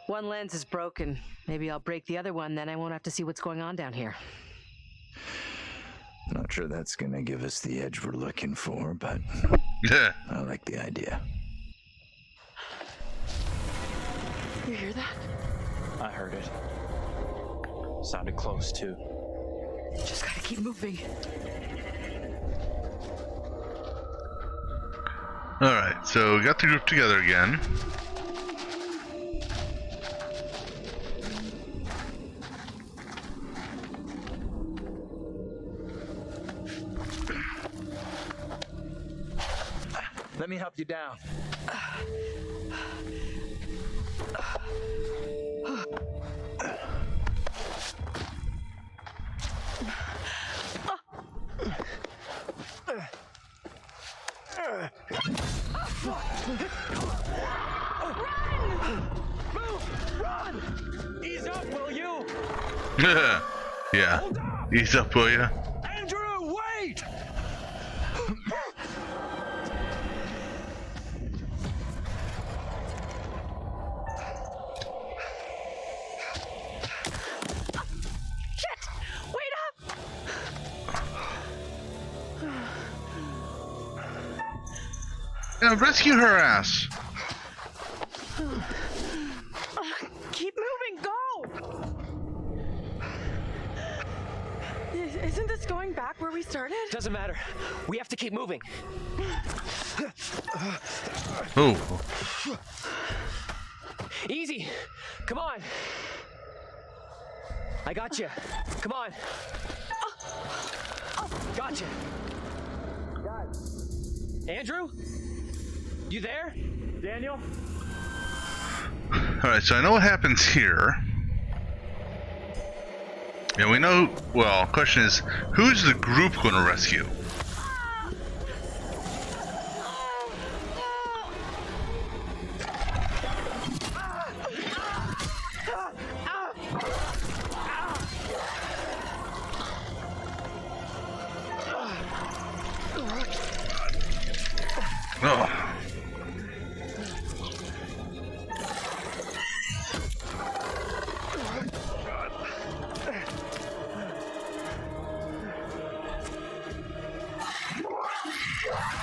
One lens is broken. Maybe I'll break the other one, then I won't have to see what's going on down here. Not sure that's gonna give us the edge we're looking for, but yeah, I like the idea. You hear that? I heard it. Sounded close, too. Just gotta keep moving. Alright, so we got the group together again. Let me help you down. Run! Ease up, will you? Yeah. Ease up, will ya? Andrew, wait! Shit! Wait up! Yeah, rescue her ass. Keep moving, go! Isn't this going back where we started? Doesn't matter. We have to keep moving. Oh. Easy. Come on. I got you. Come on. Gotcha. Andrew? You there? Daniel? Alright, so I know what happens here. And we know, well, question is, who's the group going to rescue? Oh.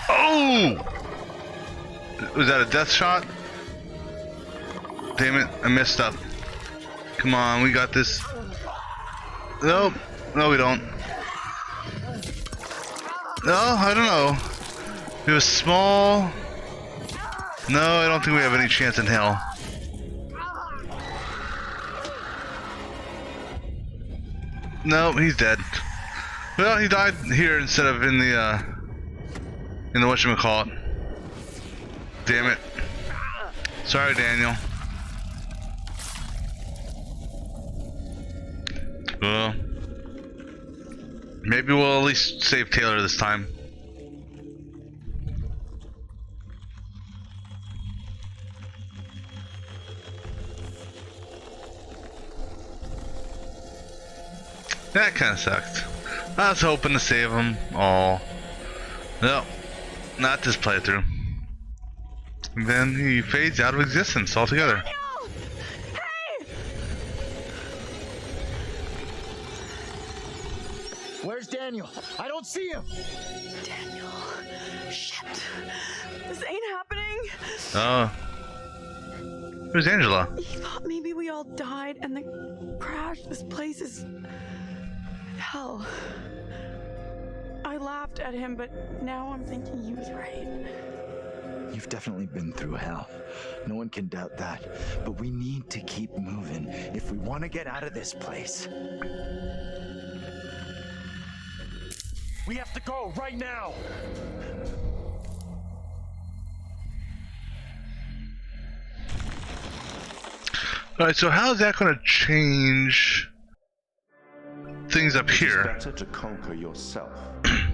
Oh! Was that a death shot? Damn it, I messed up. Come on, we got this. Nope. No, we don't. No, I don't know. It was small. No, I don't think we have any chance in hell. No, he's dead. Well, he died here instead of in the whatchamacallit. Damn it. Sorry, Daniel. Well, maybe we'll at least save Taylor this time. That kind of sucked. I was hoping to save them all. No, not this playthrough. And then he fades out of existence altogether. Where's Daniel? I don't see him. Daniel. Shit. This ain't happening. Oh. Where's Angela? He thought maybe we all died and the crash. This place is hell. I laughed at him, but now I'm thinking he was right. You've definitely been through hell. No one can doubt that. But we need to keep moving if we want to get out of this place. We have to go right now! Alright, so how is that going to change things up here? It's better to conquer yourself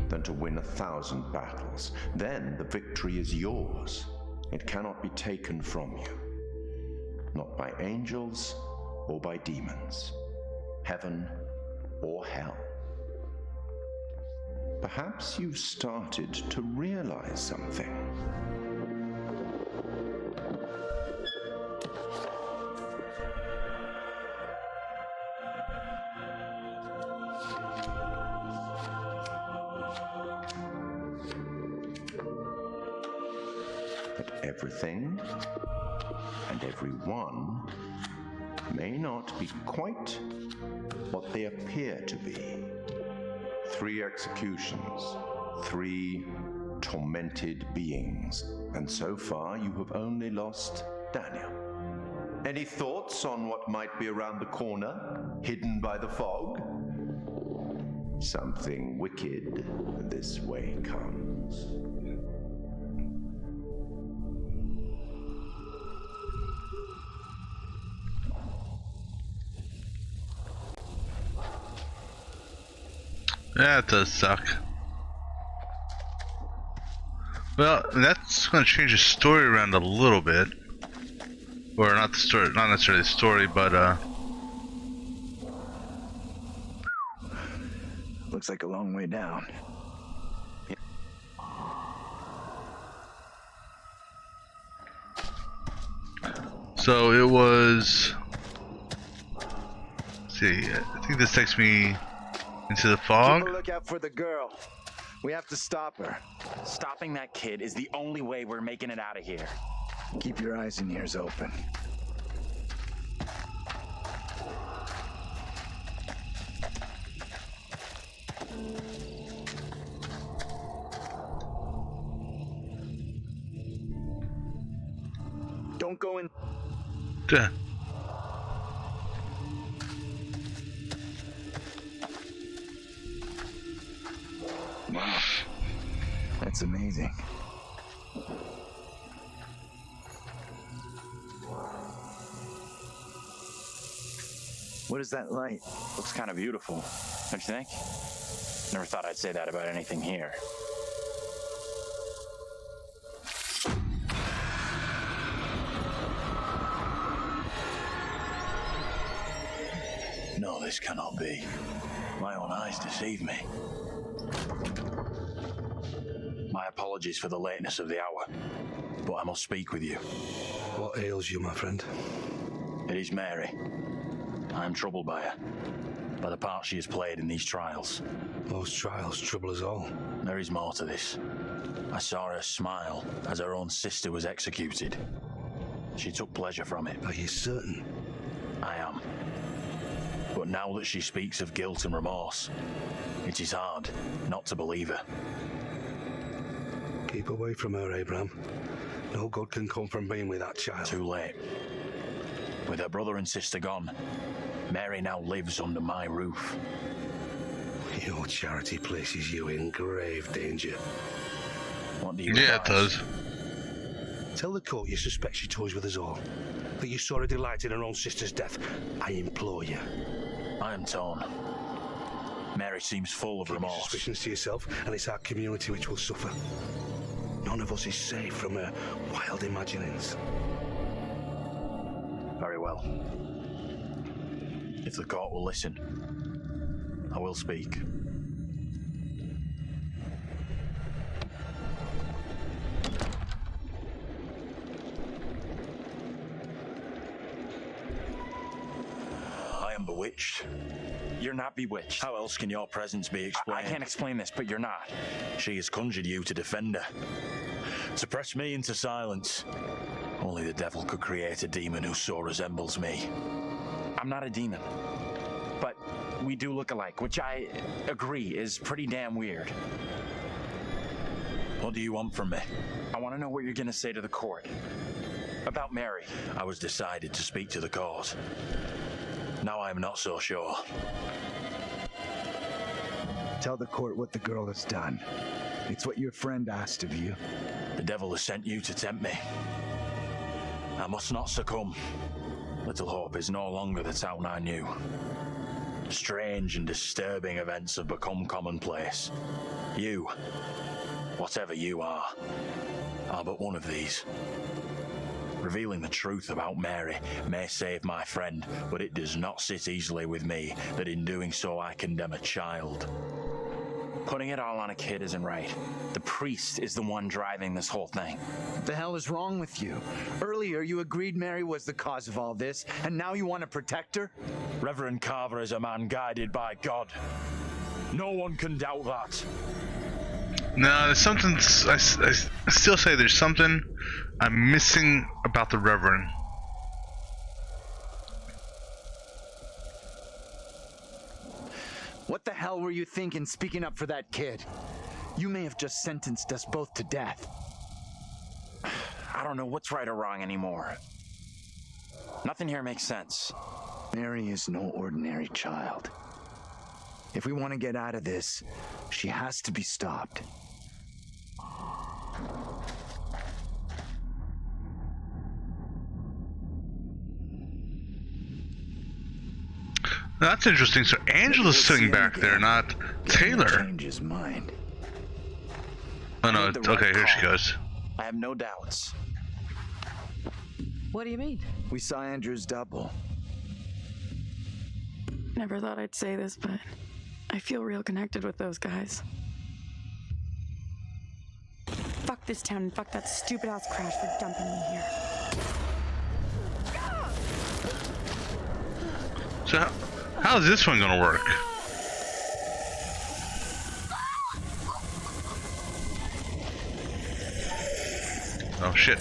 than to win 1,000 battles. Then the victory is yours. It cannot be taken from you. Not by angels or by demons. Heaven or hell. perhaps you've started to realize something. That everything and everyone may not be quite what they appear to be. 3 executions, 3 tormented beings, and so far you have only lost Daniel. Any thoughts on what might be around the corner, hidden by the fog? Something wicked this way comes. That does suck. Well, that's going to change the story around a little bit. Or not the story, not necessarily the story, but Looks like a long way down. so it was. Let's see, I think this takes me into the fog. Keep a lookout for the girl. We have to stop her. Stopping that kid is the only way we're making it out of here. Keep your eyes and ears open. Don't go in. Duh. Wow. That's amazing. What is that light? Looks kind of beautiful, don't you think? Never thought I'd say that about anything here. No, this cannot be. My own eyes deceive me. My apologies for the lateness of the hour, but I must speak with you. What ails you, my friend? It is Mary. I am troubled by her, by the part she has played in these trials. Those trials trouble us all. There is more to this. I saw her smile as her own sister was executed. She took pleasure from it. Are you certain? I am. But now that she speaks of guilt and remorse, it is hard not to believe her. Keep away from her, Abraham. No good can come from being with that child. Too late. With her brother and sister gone, Mary now lives under my roof. Your charity places you in grave danger. What do you Yeah, advise? it does. Tell the court you suspect she toys with us all. That you saw her delight in her own sister's death. I implore you. I am torn. Mary seems full of Keep your remorse. suspicions to yourself, and it's our community which will suffer. None of us is safe from her wild imaginings. Very well. If the court will listen, I will speak. I am bewitched. You're not bewitched. How else can your presence be explained? I can't explain this, but you're not. She has conjured you to defend her. To press me into silence. Only the devil could create a demon who so resembles me. I'm not a demon. But we do look alike, which I agree is pretty damn weird. What do you want from me? I want to know what you're going to say to the court. About Mary. I was decided to speak to the court. Now I am not so sure. Tell the court what the girl has done. It's what your friend asked of you. The devil has sent you to tempt me. I must not succumb. Little Hope is no longer the town I knew. Strange and disturbing events have become commonplace. You, whatever you are but one of these. Revealing the truth about Mary may save my friend, but it does not sit easily with me that in doing so I condemn a child. Putting it all on a kid isn't right. The priest is the one driving this whole thing. What the hell is wrong with you? Earlier, you agreed Mary was the cause of all this, and now you want to protect her? Reverend Carver is a man guided by God. No one can doubt that. No, there's something. I still say there's something I'm missing about the Reverend. What the hell were you thinking speaking up for that kid? You may have just sentenced us both to death. I don't know what's right or wrong anymore. Nothing here makes sense. Mary is no ordinary child. If we want to get out of this, she has to be stopped. That's interesting. So Angela's sitting back there, not Taylor. Change his mind. Oh no, okay, here she goes. I have no doubts. What do you mean? We saw Andrew's double. Never thought I'd say this, but I feel real connected with those guys. Fuck this town and fuck that stupid ass crash for dumping me here. So how's this one gonna work? Oh shit.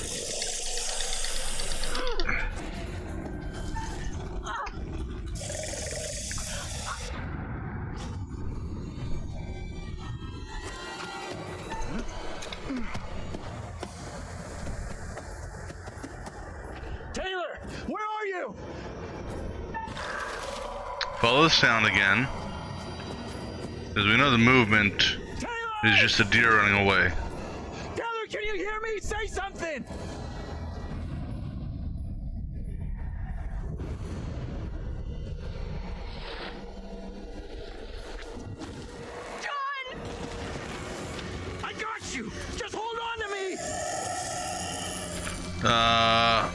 Taylor, where are you? Follow the sound again. Because we know the movement is just a deer running away. Taylor, can you hear me? Say something! John! I got you! Just hold on to me! Help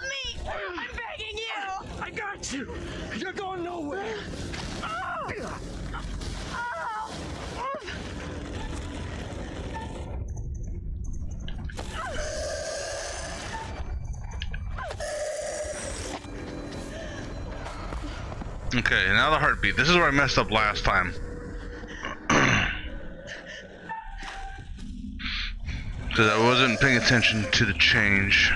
me! I'm begging you! I got you! You're going nowhere! Okay, now the heartbeat. This is where I messed up last time. Because I wasn't paying attention to the change.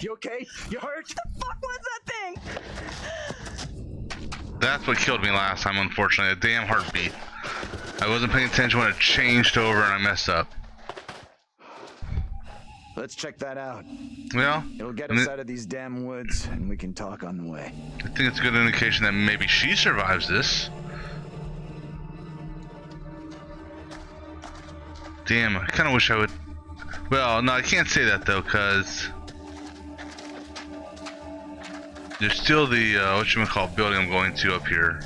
You okay? You hurt? The fuck was that thing? That's what killed me last time, unfortunately. A damn heartbeat. I wasn't paying attention when it changed over and I messed up. Let's check that out. Well, It'll get us out of these damn woods, and we can talk on the way. I think it's a good indication that maybe she survives this. Damn, I kind of wish I would... Well, no, I can't say that, though, because... There's still the, whatchamacallit building I'm going to up here.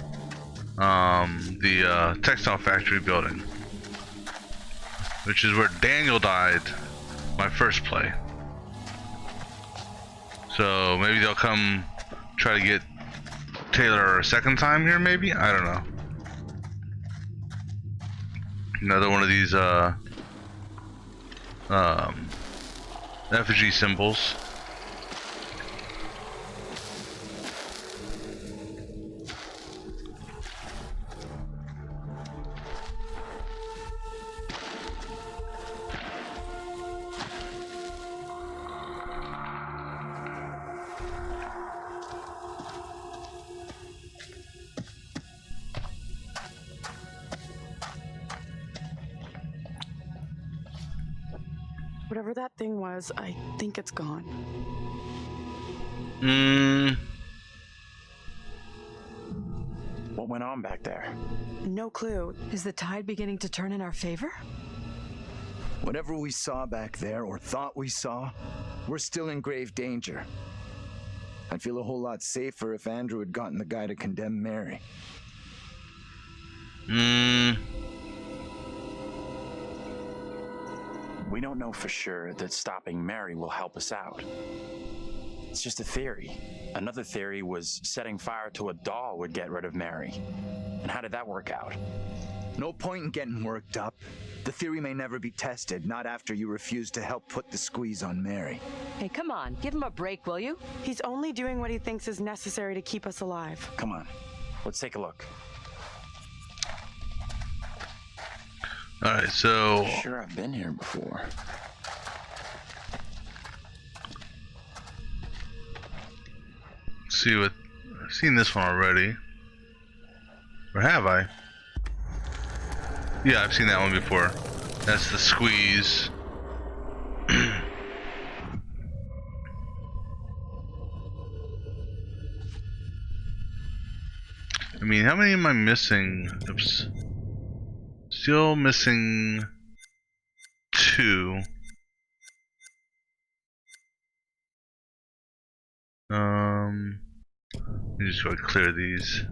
The textile factory building. Which is where Daniel died my first play. So maybe they'll come try to get Taylor a second time here, maybe? I don't know. Another one of these, effigy symbols. Whatever that thing was, I think it's gone. What What went on back there? No clue. Is the tide beginning to turn in our favor? Whatever we saw back there, or thought we saw, we're still in grave danger. I'd feel a whole lot safer if Andrew had gotten the guy to condemn Mary. We don't know for sure that stopping Mary will help us out. It's just a theory. Another theory was setting fire to a doll would get rid of Mary. And how did that work out? No point in getting worked up. The theory may never be tested, not after you refuse to help put the squeeze on Mary. Hey, come on, give him a break, will you? He's only doing what he thinks is necessary to keep us alive. Come on, let's take a look. Alright, so... Sure, I've been here before. Let's see what... I've seen this one already. Or have I? Yeah, I've seen that one before. That's the squeeze. I mean, how many am I missing? Oops. Still missing 2. Let me just go ahead and clear these.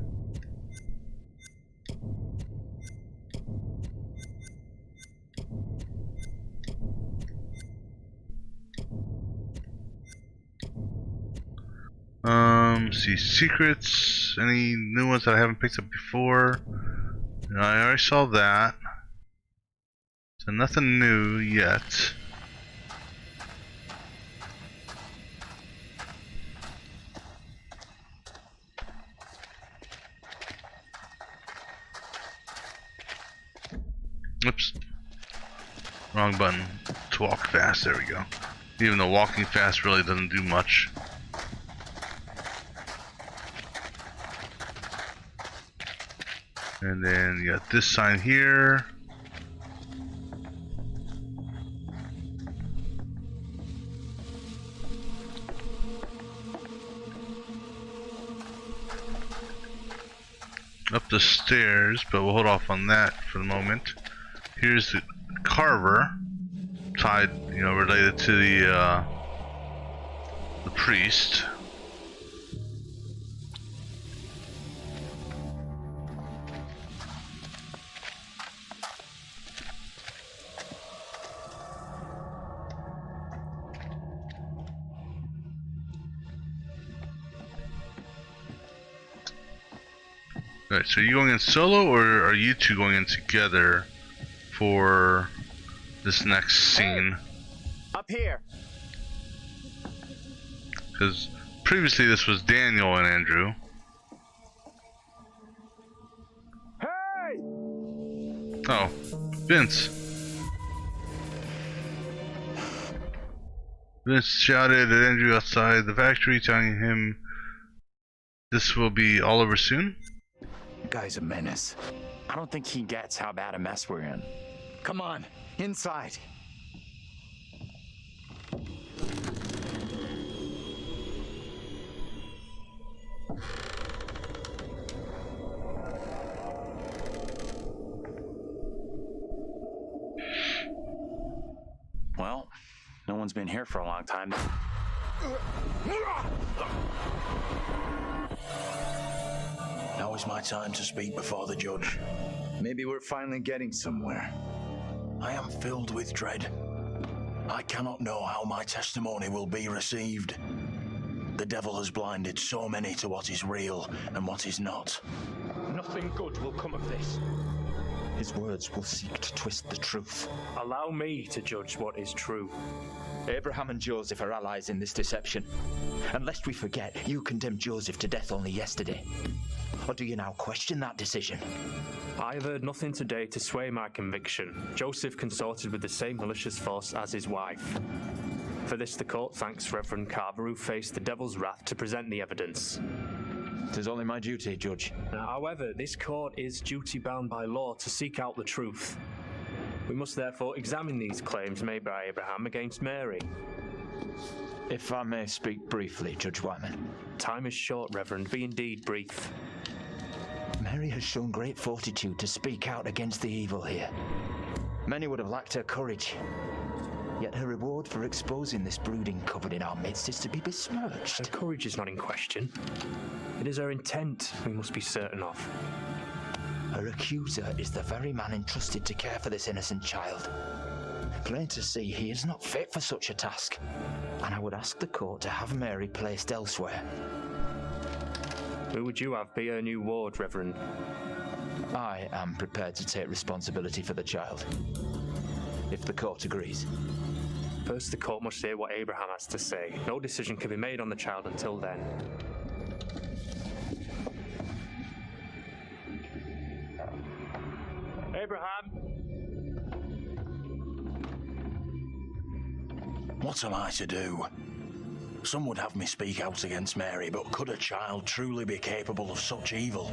See secrets. Any new ones that I haven't picked up before? No, I already saw that. So nothing new yet. Oops. Wrong button. To walk fast. There we go. Even though walking fast really doesn't do much. And then you got this sign here. Up the stairs, but we'll hold off on that for the moment. Here's the carver, tied, you know, related to the priest. Alright, so are you going in solo, or are you two going in together for this next scene? Up here. Because previously this was Daniel and Andrew. Hey! Oh, Vince. Vince shouted at Andrew outside the factory, telling him this will be all over soon. Guy's a menace. I don't think he gets how bad a mess we're in. Come on, inside. Well, no one's been here for a long time. Now is my time to speak before the judge. Maybe we're finally getting somewhere. I am filled with dread. I cannot know how my testimony will be received. The devil has blinded so many to what is real and what is not. Nothing good will come of this. His words will seek to twist the truth. Allow me to judge what is true. Abraham and Joseph are allies in this deception. And lest we forget, you condemned Joseph to death only yesterday. Or do you now question that decision? I have heard nothing today to sway my conviction. Joseph consorted with the same malicious force as his wife. For this the court thanks Reverend Carver, who faced the devil's wrath to present the evidence. It is only my duty, Judge. However, this court is duty-bound by law to seek out the truth. We must therefore examine these claims made by Abraham against Mary. If I may speak briefly, Judge Wyman. Time is short, Reverend. Be indeed brief. Mary has shown great fortitude to speak out against the evil here. Many would have lacked her courage. Yet her reward for exposing this brooding coven in our midst is to be besmirched. Her courage is not in question. It is her intent we must be certain of. Her accuser is the very man entrusted to care for this innocent child. Plain to see, he is not fit for such a task. And I would ask the court to have Mary placed elsewhere. Who would you have be her new ward, Reverend? I am prepared to take responsibility for the child, if the court agrees. First, the court must hear what Abraham has to say. No decision can be made on the child until then. Abraham! What am I to do? Some would have me speak out against Mary, but could a child truly be capable of such evil?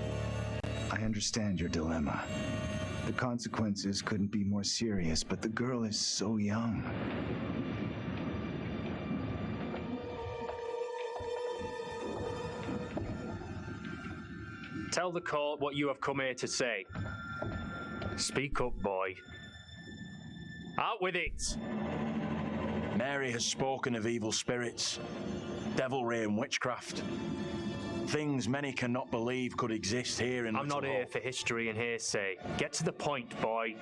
I understand your dilemma. The consequences couldn't be more serious, but the girl is so young. Tell the court what you have come here to say. Speak up, boy. Out with it! Mary has spoken of evil spirits, devilry and witchcraft. Things many cannot believe could exist here in I'm not Little here Hope. for history and hearsay. Get to the point, boy.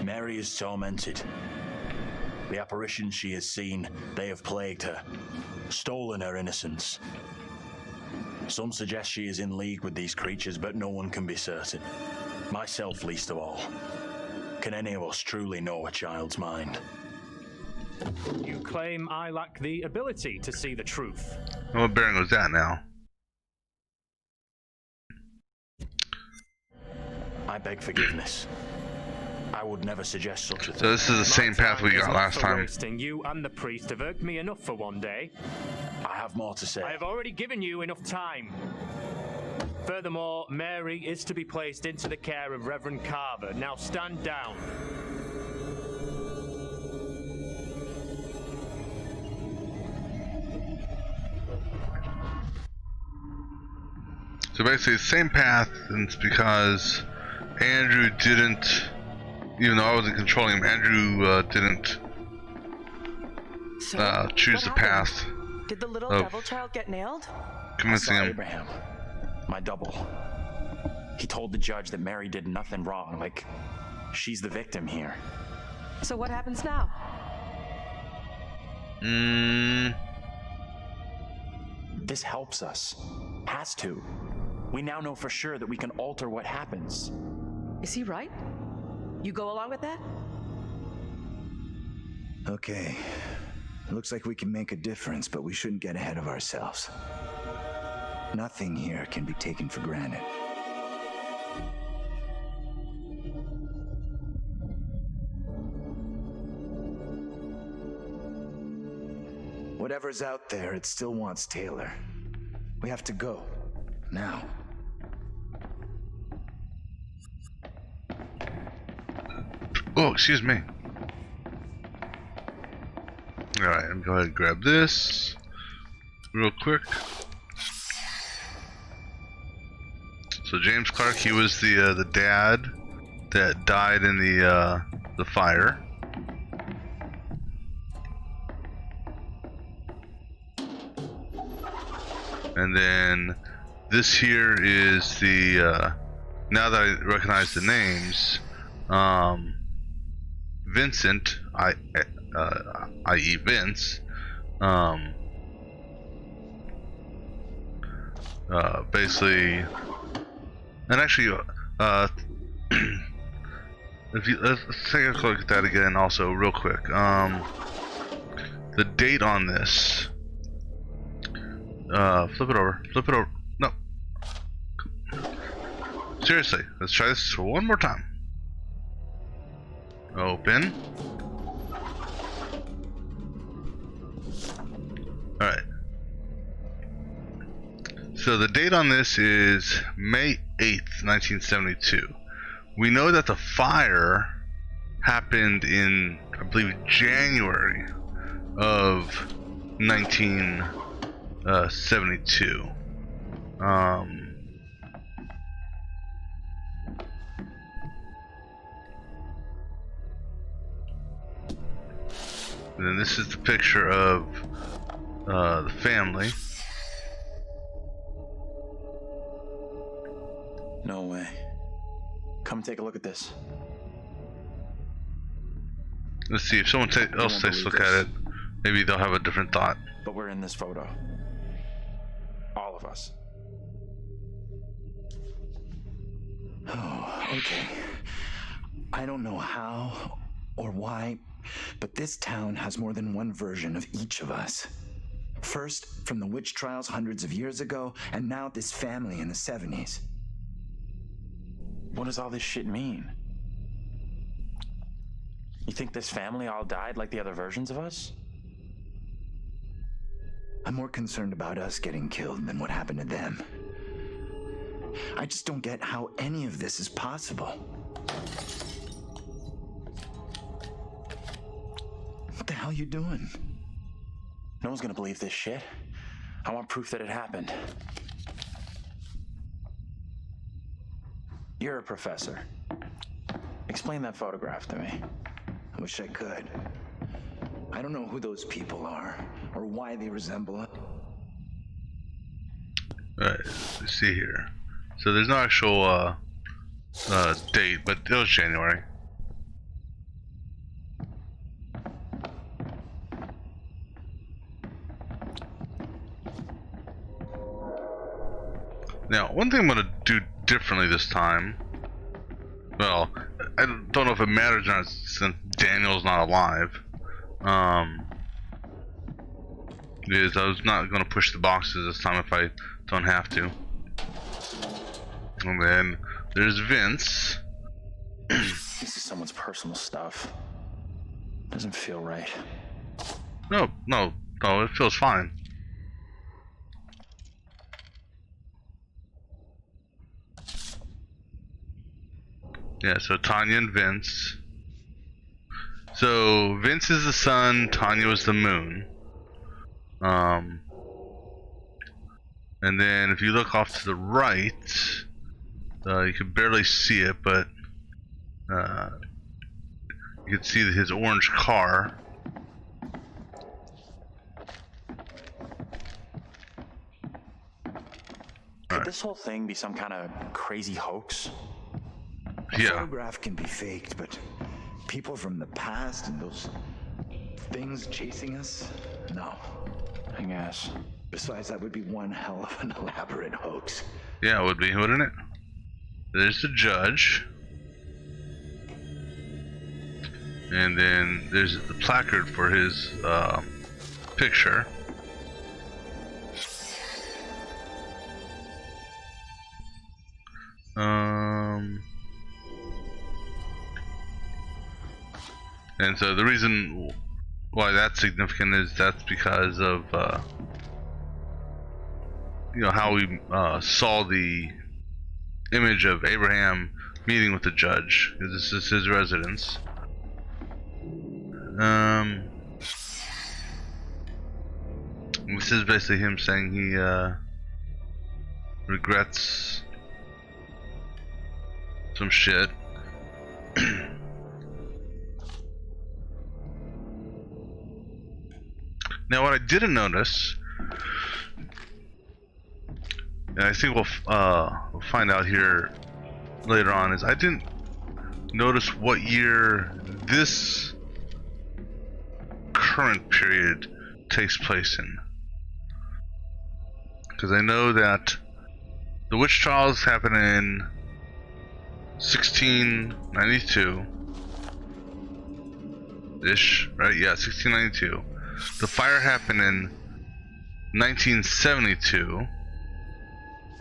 Mary is tormented. The apparitions she has seen, they have plagued her, stolen her innocence. Some suggest she is in league with these creatures, but no one can be certain. Myself least of all. Can any of us truly know a child's mind? You claim I lack the ability to see the truth. What bearing was that now? I beg forgiveness. I would never suggest such a thing. So this is the same path we got last time. Wasting. You and the priest have irked me enough for one day. I have more to say. I have already given you enough time. Furthermore, Mary is to be placed into the care of Reverend Carver. Now stand down. So basically, the same path, and it's because Andrew didn't, even though I wasn't controlling him, Andrew didn't choose the path. Did the little of devil child get nailed? convincing I saw him. Abraham, my double. He told the judge that Mary did nothing wrong, like she's the victim here. So what happens now? This helps us. Has to. We now know for sure that we can alter what happens. Is he right? You go along with that? Okay. Looks like we can make a difference, but we shouldn't get ahead of ourselves. Nothing here can be taken for granted. Whatever's out there, it still wants Taylor. We have to go. Now. Oh, excuse me. Alright, I'm gonna go ahead and grab this real quick. So James Clark, he was the dad that died in the fire. And then this here is the now that I recognize the names, Vincent, i.e. Vince, basically, and actually, if you let's take a look at that again, also real quick. The date on this. Flip it over. Flip it over. No. Seriously, let's try this one more time. Open. Alright. So the date on this is May 8th, 1972. We know that the fire happened in, I believe, January of 1972. And then this is the picture of the family. No way. Come take a look at this. Let's see if someone else takes a look at it. Maybe they'll have a different thought. But we're in this photo. All of us. Oh, okay. I don't know how or why, but this town has more than one version of each of us. First, from the witch trials hundreds of years ago, and now this family in the 70s. What does all this shit mean? You think this family all died like the other versions of us? I'm more concerned about us getting killed than what happened to them. I just don't get how any of this is possible. What the hell are you doing? No one's gonna believe this shit. I want proof that it happened. You're a professor. Explain that photograph to me. I wish I could. I don't know who those people are, or why they resemble it. Alright, let's see here. So there's no actual date, but it was January. Now, one thing I'm going to do differently this time, well, I don't know if it matters or not since Daniel's not alive, is I was not going to push the boxes this time if I don't have to. And then there's Vince. This is someone's personal stuff. Doesn't feel right. No, it feels fine. Yeah, so Tanya and Vince. So Vince is the sun, Tanya was the moon. And then if you look off to the right, you can barely see it, but you can see his orange car. Could this whole thing be some kind of crazy hoax? A photograph can be faked, but people from the past and those things chasing us? No. I guess. Besides, that would be one hell of an elaborate hoax. Yeah, it would be, wouldn't it? There's the judge. And then there's the placard for his picture. And so the reason why that's significant is that's because of you know, how we saw the image of Abraham meeting with the judge. This is his residence. This is basically him saying he regrets some shit. Now, what I didn't notice, and I think we'll find out here later on, is I didn't notice what year this current period takes place in. Because I know that the witch trials happen in 1692-ish, right? Yeah, 1692. The fire happened in 1972.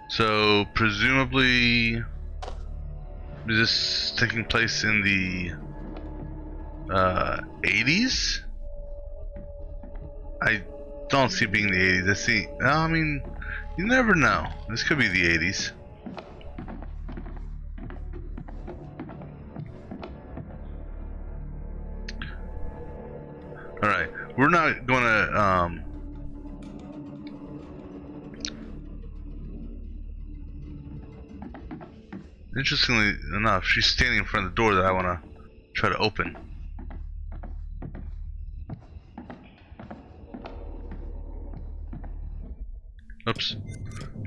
So presumably, is this taking place in the 80s? I don't see it being the 80s. I see. I mean, you never know. This could be the 80s. All right, we're not gonna. Interestingly enough, she's standing in front of the door that I want to try to open. Oops.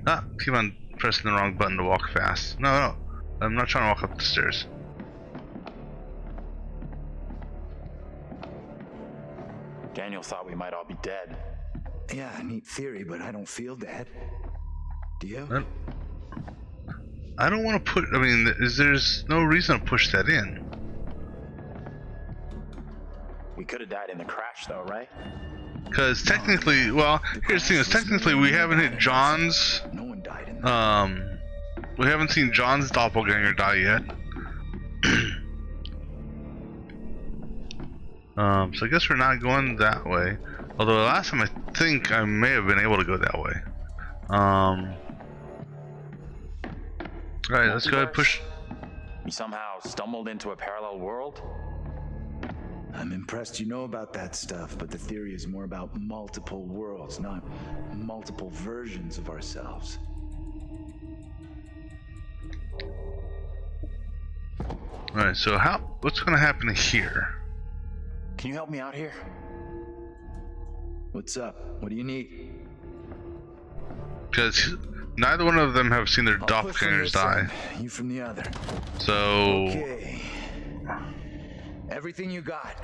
Ah, keep on pressing the wrong button to walk fast. No. I'm not trying to walk up the stairs. Daniel thought we might all be dead. Yeah, neat theory, but I don't feel dead. Do you? I don't want to put. I mean, there's no reason to push that in. We could have died in the crash, though, right? Because technically, well, here's the thing: is technically we haven't hit John's. No one died in we haven't seen John's doppelganger die yet. So I guess we're not going that way. Although the last time I think I may have been able to go that way. Alright, let's go ahead and push. We somehow stumbled into a parallel world? I'm impressed you know about that stuff, but the theory is more about multiple worlds, not multiple versions of ourselves. Alright, so what's gonna happen here? Can you help me out here? What's up? What do you need? Because neither one of them have seen their doppelgangers die. You from the other. So... Okay. Everything you got.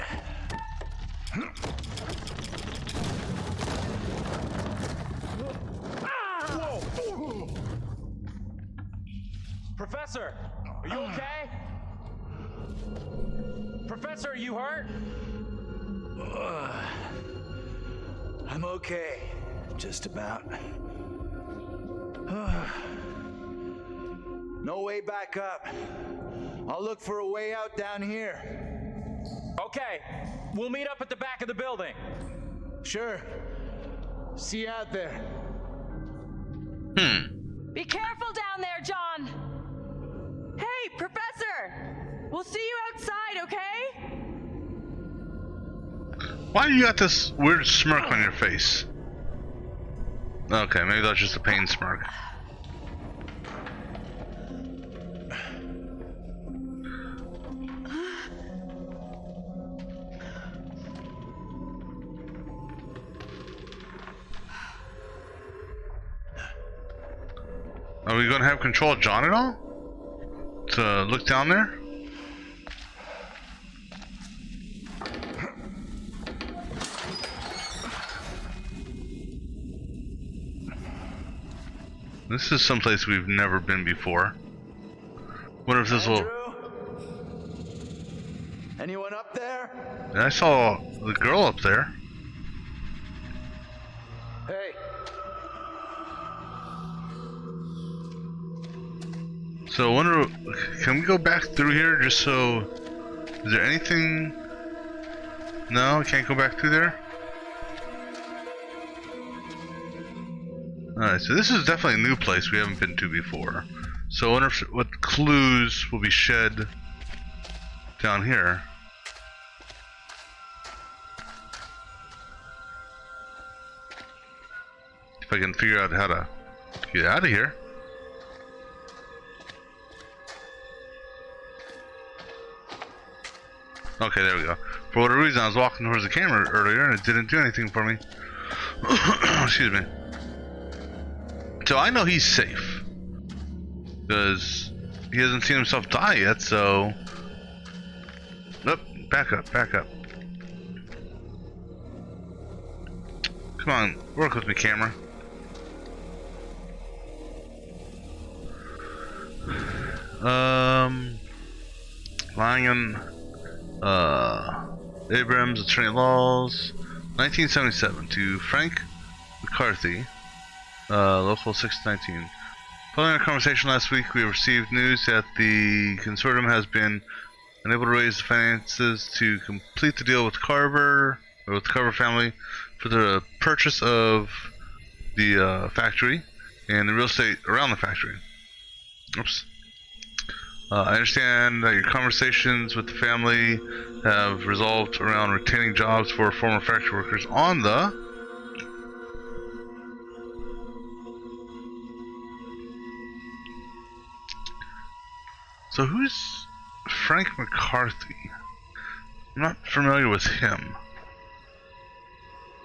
Whoa! Professor, are you okay? Professor, are you hurt? I'm okay. Just about. No way back up. I'll look for a way out down here. Okay, we'll meet up at the back of the building. Sure. See you out there. Be careful down there, John! Hey, Professor! We'll see you outside, okay? Why do you got this weird smirk on your face? Okay, maybe that's just a pain smirk. Are we going to have control of John at all? To look down there? This is someplace we've never been before. Wonder if this will... Anyone up there? I saw the girl up there. Hey. So I wonder, can we go back through here just so... Is there anything... No, I can't go back through there? Alright, so this is definitely a new place we haven't been to before. So I wonder what clues will be shed down here. If I can figure out how to get out of here. Okay, there we go. For whatever reason, I was walking towards the camera earlier and it didn't do anything for me. Excuse me. So I know he's safe. Because he hasn't seen himself die yet, so... Nope, back up, back up. Come on, work with me, camera. Lion, Abrams, Attorney at Laws, 1977, to Frank McCarthy, Local 619. Following our conversation last week, we received news that the consortium has been unable to raise the finances to complete the deal with Carver, or with the Carver family, for the purchase of the factory and the real estate around the factory. Oops. I understand that your conversations with the family have resolved around retaining jobs for former factory workers on the... So who's Frank McCarthy? I'm not familiar with him.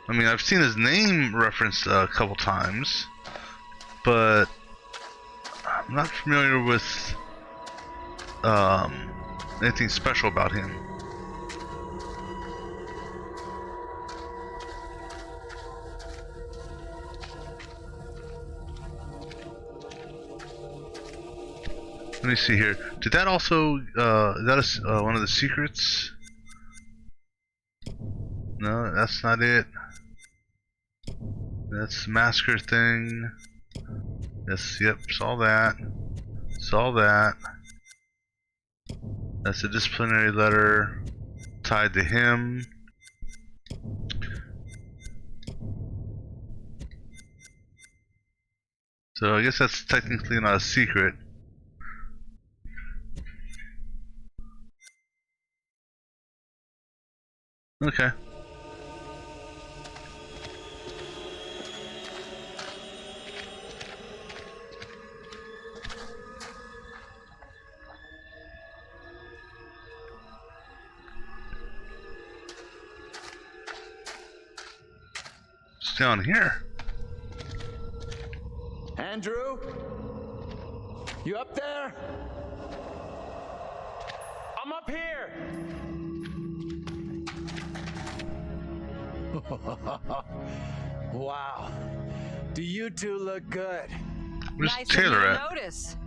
I mean, I've seen his name referenced a couple times. but I'm not familiar with anything special about him. Let me see here. Did that also, is that one of the secrets? No, that's not it. That's the massacre thing. Yes, yep, saw that. Saw that. That's a disciplinary letter tied to him. So I guess that's technically not a secret. Okay. It's down here. Andrew? You up there? I'm up here! Wow. Do you two look good? Where's Nice Taylor of you at? to notice.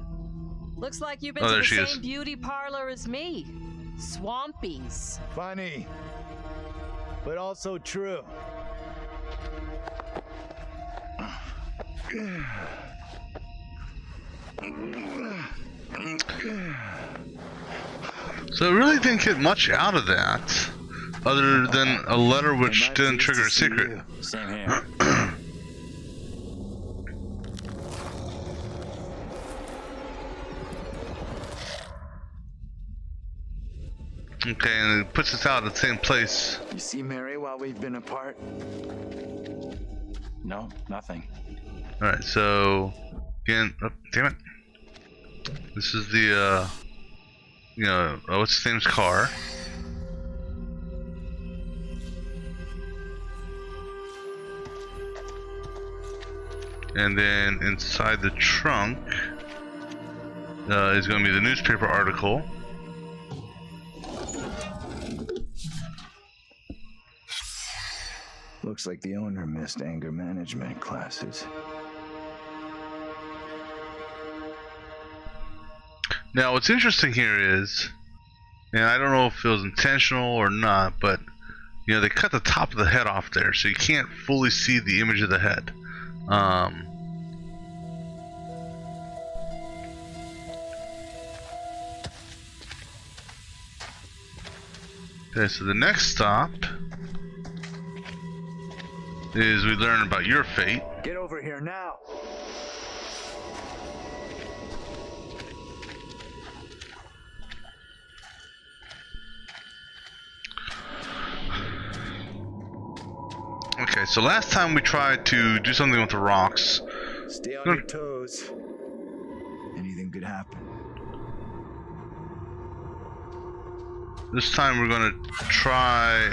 Looks like you've been Oh, to there the she same is. beauty parlor as me. Swampy's. Funny, but also true. So I really didn't get much out of that, other than a letter which didn't trigger a secret. Same here. Okay, and it puts us out at the same place. You see Mary while we've been apart? No, nothing. Alright, so again, oh, damn it. This is the what's his name's car. And then inside the trunk is going to be the newspaper article. Looks like the owner missed anger management classes. Now, what's interesting here is, and I don't know if it was intentional or not, but they cut the top of the head off there, so you can't fully see the image of the head. Okay, so the next stop is we learn about your fate. Get over here now. Okay, so last time we tried to do something with the rocks. Stay on your toes. Anything could happen. This time we're gonna try,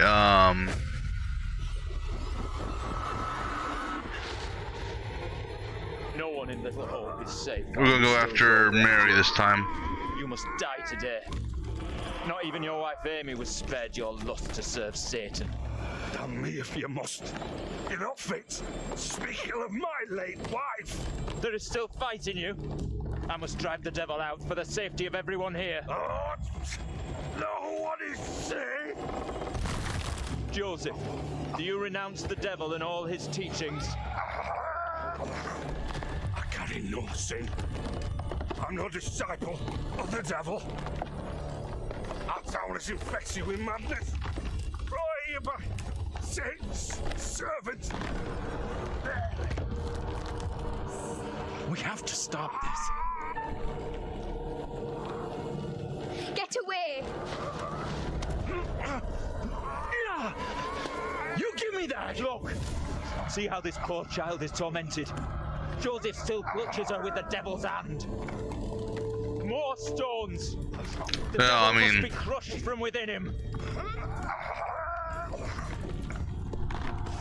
No one in Little Hope is safe. we're gonna go after Mary this time. You must die today. Not even your wife Amy was spared your lust to serve Satan. Damn me if you must. You're not fit. Speaking of my late wife. There is still fight in you. I must drive the devil out for the safety of everyone here. Oh, no one is safe. Joseph, do you renounce the devil and all his teachings? I carry no sin. I'm no disciple of the devil. Our town is infected with madness. Brought here by Satan's servant. We have to stop this. Get away! You give me that! Look! See how this poor child is tormented. Joseph still clutches her with the devil's hand. More stones! The devil must be crushed from within him.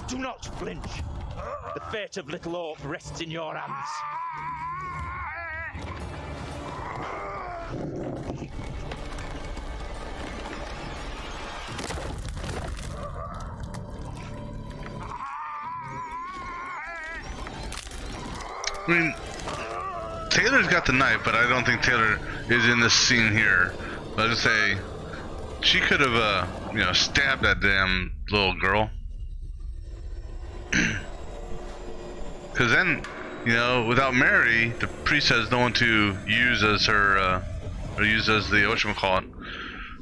Do not flinch. The fate of Little Hope rests in your hands. I mean, Taylor's got the knife, but I don't think Taylor is in this scene here. I was gonna say, she could have, stabbed that damn little girl. Because then, without Mary, the priest has no one to use as her, or use as the whatchamacallit.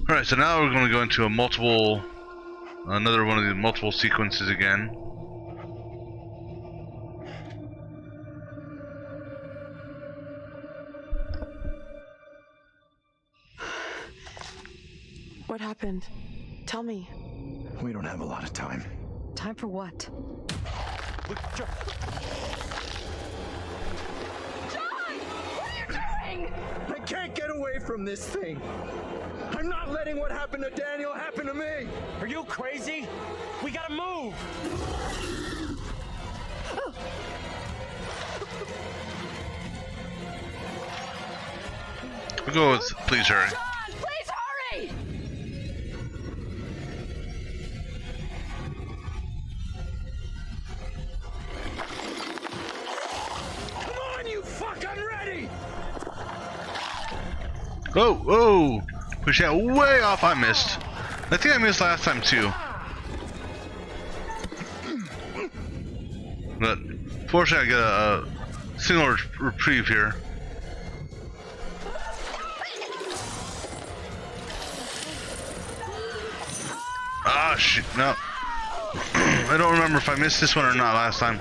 Alright, so now we're going to go into another one of the multiple sequences again. What happened? Tell me. We don't have a lot of time. Time for what? John! What are you doing? I can't get away from this thing. I'm not letting what happened to Daniel happen to me. Are you crazy? We gotta move! We'll go with please hurry. John, please hurry! Come on, you fuck! I'm ready! Oh! Push that way off. I missed. I think I missed last time too. But fortunately, I get a single reprieve here. Ah, shit, no. I don't remember if I missed this one or not last time.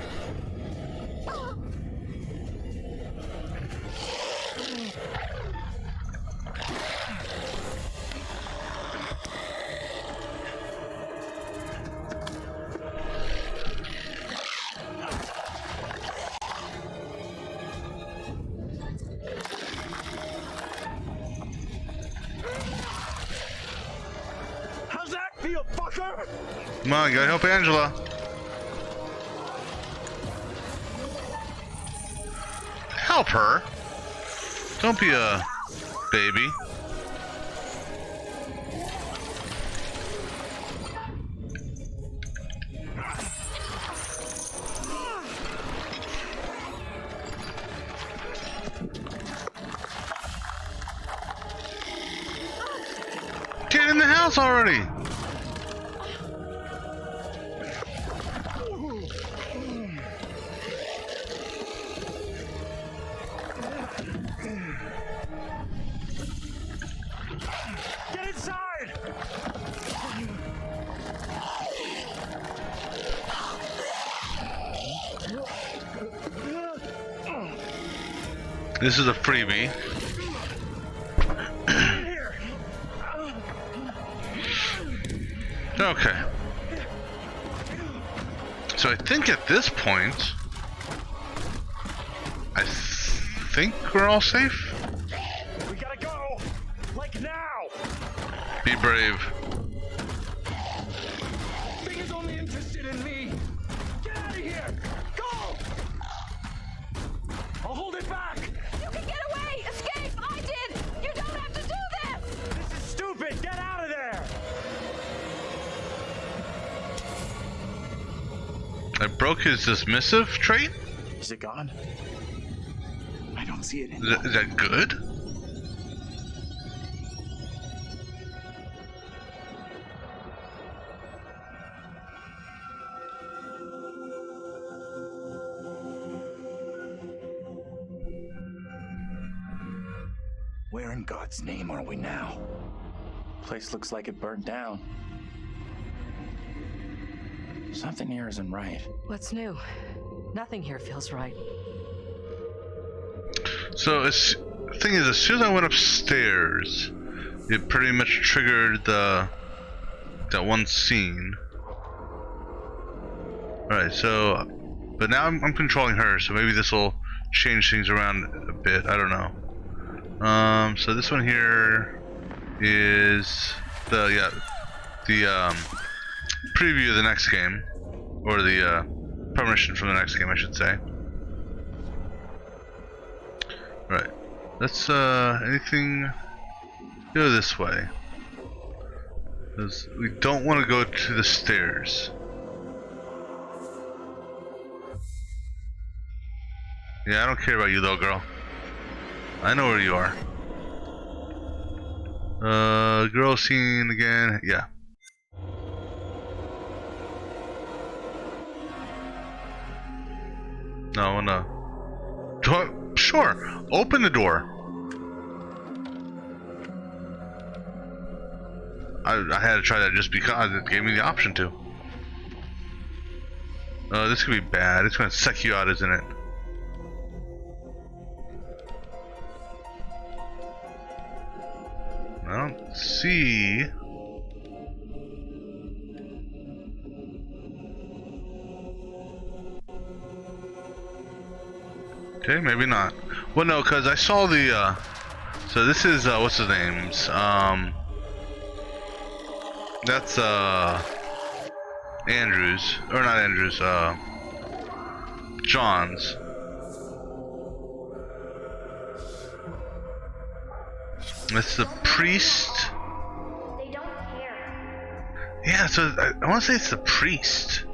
How's that feel, fucker? Come on, gotta help Angela. Help her. Don't be a baby. Get in the house already. Get inside! This is a freebie. Okay. So I think at this point, I think we're all safe. We gotta go! Like now! Be brave. Thing is only interested in me. Get out of here! Go! I'll hold it back! You can get away! Escape! I did! You don't have to do this! This is stupid! Get out of there! I broke his dismissive trait? Is it gone? I don't see it. Is that good? Where in God's name are we now? Place looks like it burnt down. Something here isn't right. What's new? Nothing here feels right. So the thing is, as soon as I went upstairs, it pretty much triggered that one scene. Alright, so, but now I'm controlling her, so maybe this will change things around a bit. I don't know. So this one here is the preview of the next game, or the permission from the next game, I should say. Right. Let's anything go this way. Because we don't want to go to the stairs. Yeah, I don't care about you though, girl. I know where you are. Girl scene again. Yeah. No, no. Sure. Open the door. I had to try that just because it gave me the option to. This could be bad. It's gonna suck you out, isn't it? I don't see. Okay, maybe not. Well, no, because I saw the, so this is, what's his name's? That's, Andrews. Or not Andrews, John's. That's the priest. They don't care. Yeah, so I want to say it's the priest.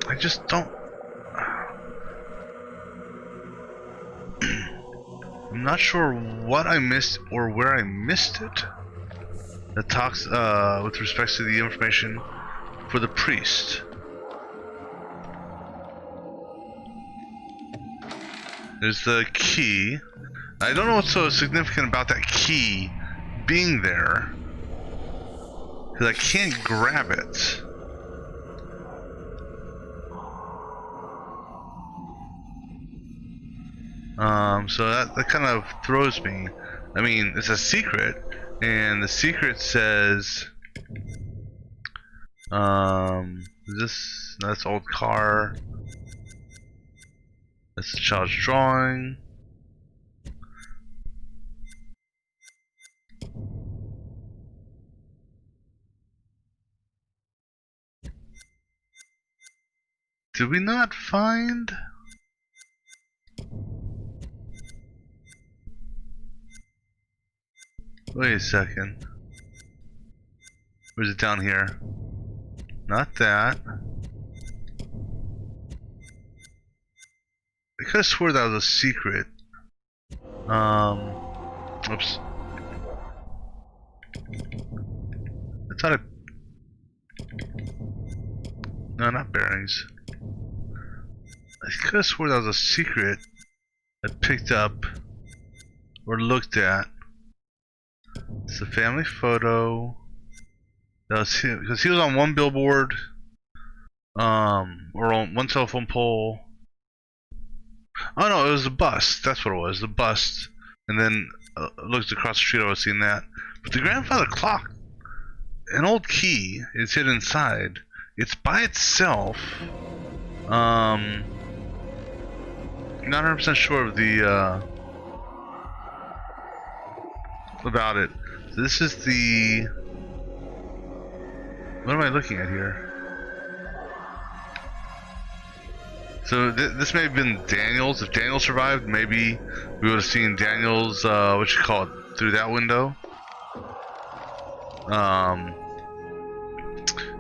I just don't. I'm not sure what I missed or where I missed it. That talks with respect to the information for the priest. There's the key. I don't know what's so significant about that key being there, because I can't grab it. So that kind of throws me. I mean, it's a secret, and the secret says, that's old car. That's the child's drawing. Did we not find? Wait a second. Where's it down here? Not that. I could have swore that was a secret. Oops. I thought no, not bearings. I could have swore that was a secret I picked up or looked at. It's a family photo. That was him, because he was on one billboard, or on one telephone pole. Oh no, it was a bust. That's what it was, the bust. And then looked across the street. I was seeing that. But the grandfather clock, an old key, is hidden inside. It's by itself. Not 100% sure of the about it. So this is the. What am I looking at here? So this may have been Daniel's. If Daniel survived, maybe we would have seen Daniel's, what you call it, through that window.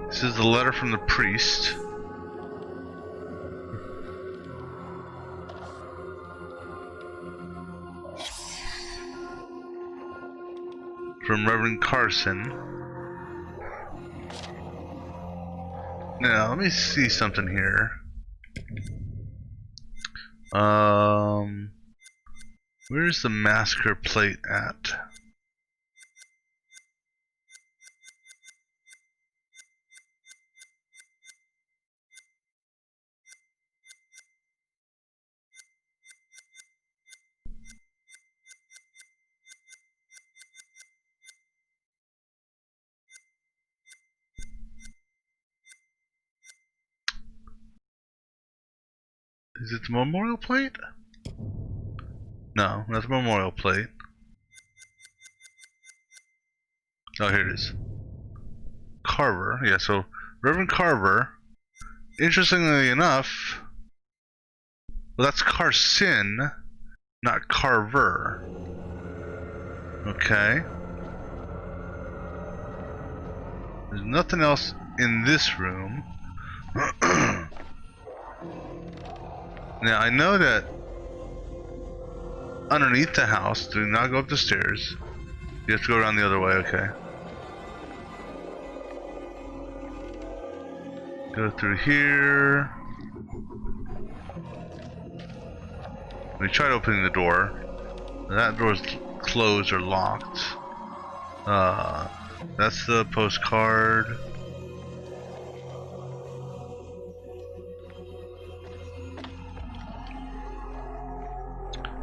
This is the letter from the priest. From Reverend Carson. Now, let me see something here. Where's the massacre plate at? Is it the memorial plate? No, that's the memorial plate. Oh, here it is. Carver. Yeah, so Reverend Carver. Interestingly enough, well, that's Carson, not Carver. Okay. There's nothing else in this room. Now, I know that underneath the house, do not go up the stairs. You have to go around the other way, okay. Go through here. We tried opening the door. That door's closed or locked. That's the postcard.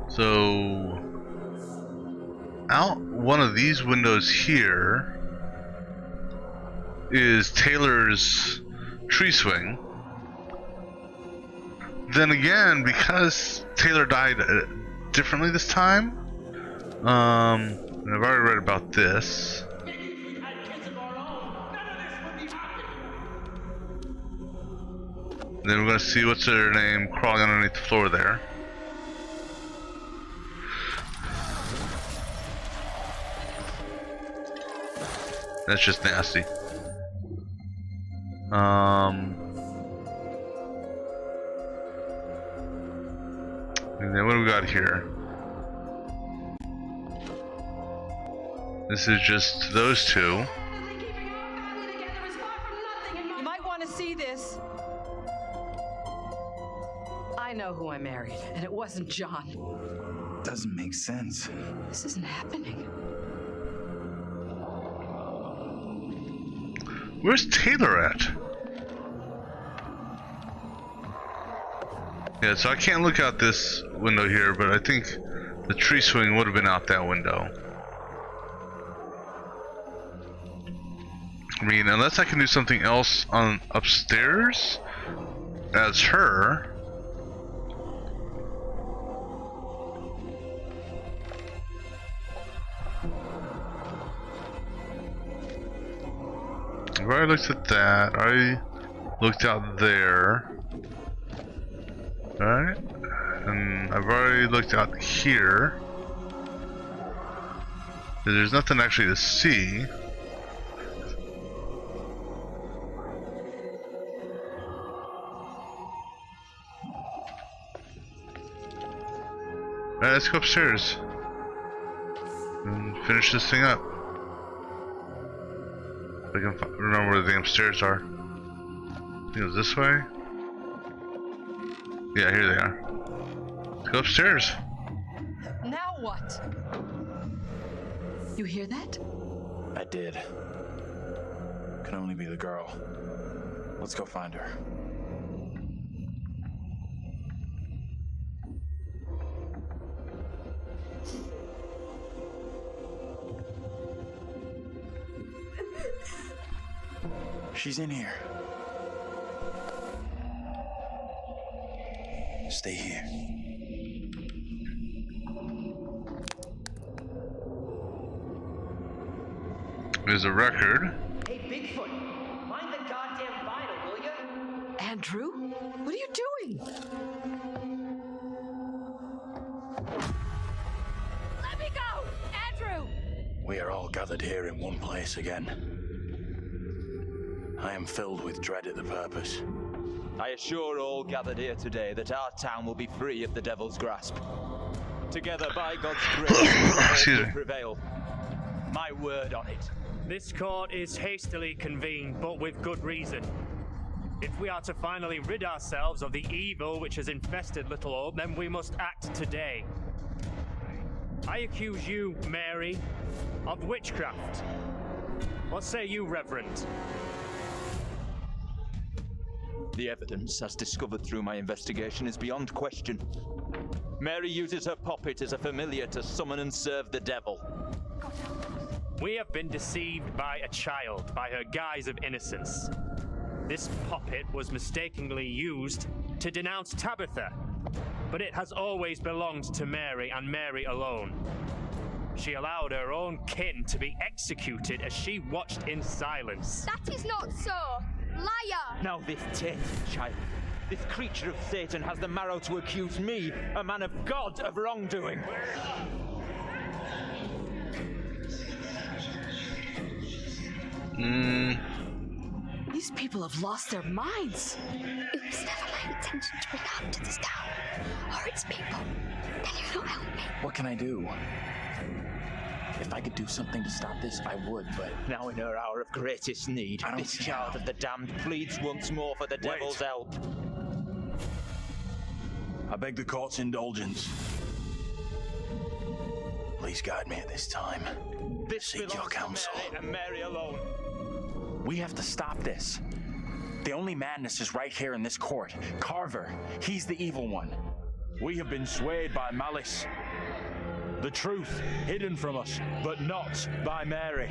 So, out one of these windows here is Taylor's tree swing. Then again, because Taylor died differently this time, I've already read about this. Then we're gonna see what's her name crawling underneath the floor there. That's just nasty. And then what do we got here? This is just those two. You might want to see this. I know who I married, and it wasn't John. Doesn't make sense. This isn't happening. Where's Taylor at? Yeah, so I can't look out this window here, but I think the tree swing would have been out that window. I mean, unless I can do something else on upstairs as her. I've already looked at that. I looked out there. Alright. And I've already looked out here. There's nothing actually to see. Alright, let's go upstairs and finish this thing up. I can remember where the upstairs are. I think it was this way. Yeah, here they are. Let's go upstairs. Now what? You hear that? I did. Can only be the girl. Let's go find her. She's in here. Stay here. There's a record. Hey, Bigfoot, mind the goddamn vinyl, will you? Andrew? What are you doing? Let me go! Andrew! We are all gathered here in one place again. I am filled with dread at the purpose. I assure all gathered here today that our town will be free of the devil's grasp. Together, by God's grace, we will prevail. My word on it. This court is hastily convened, but with good reason. If we are to finally rid ourselves of the evil which has infested Little Hope, then we must act today. I accuse you, Mary, of witchcraft. What say you, Reverend? The evidence, as discovered through my investigation, is beyond question. Mary uses her puppet as a familiar to summon and serve the devil. We have been deceived by a child, by her guise of innocence. This puppet was mistakenly used to denounce Tabitha, but it has always belonged to Mary and Mary alone. She allowed her own kin to be executed as she watched in silence. That is not so! Liar! Now this tainted child, this creature of Satan has the marrow to accuse me, a man of God, of wrongdoing. These people have lost their minds. It was never my intention to bring harm to this town or its people. Can you not help me? What can I do? If I could do something to stop this, I would, but... Now in her hour of greatest need, this child of the damned pleads once more for the devil's help. I beg the court's indulgence. Please guide me at this time. Seek your counsel. Mary and Mary alone. We have to stop this. The only madness is right here in this court. Carver, he's the evil one. We have been swayed by malice. The truth hidden from us, but not by Mary.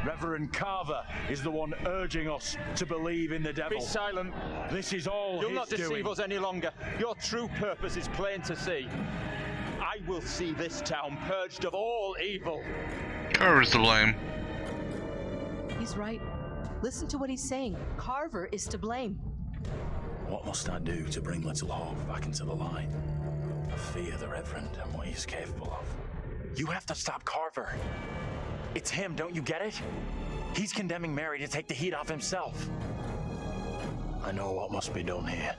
Reverend Carver is the one urging us to believe in the devil. Be silent. This is all You'll his not deceive doing. us any longer. Your true purpose is plain to see. I will see this town purged of all evil. Carver's to blame. He's right. Listen to what he's saying. Carver is to blame. What must I do to bring Little Hope back into the light? I fear the Reverend and what he's capable of. You have to stop Carver. It's him, don't you get it? He's condemning Mary to take the heat off himself. I know what must be done here.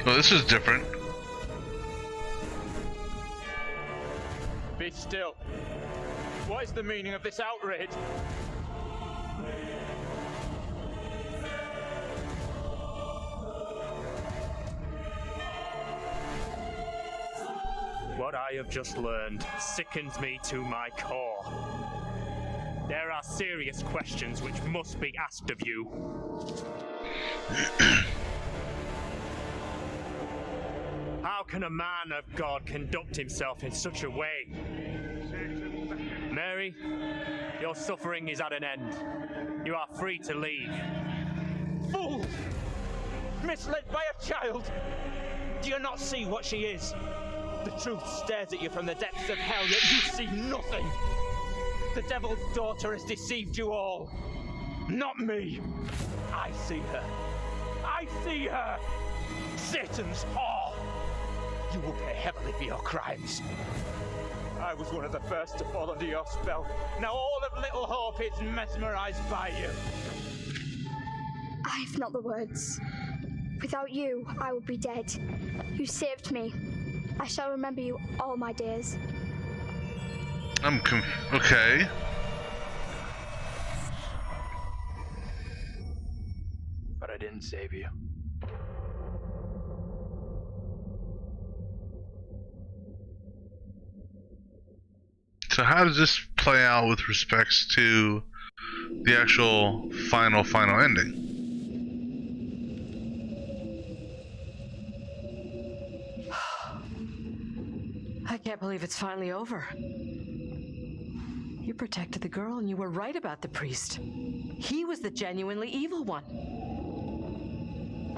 Well, this is different. Be still. What is the meaning of this outrage? What I have just learned sickens me to my core. There are serious questions which must be asked of you. How can a man of God conduct himself in such a way? Mary, your suffering is at an end. You are free to leave. Fool! Misled by a child! Do you not see what she is? The truth stares at you from the depths of hell, yet you see nothing! The devil's daughter has deceived you all! Not me! I see her! I see her! Satan's whore! You will pay heavily for your crimes. I was one of the first to fall under your spell. Now all of Little Hope is mesmerized by you. I have not the words. Without you, I would be dead. You saved me. I shall remember you all my days. Okay. But I didn't save you. So how does this play out with respects to the actual final ending? I can't believe it's finally over. You protected the girl and you were right about the priest. He was the genuinely evil one.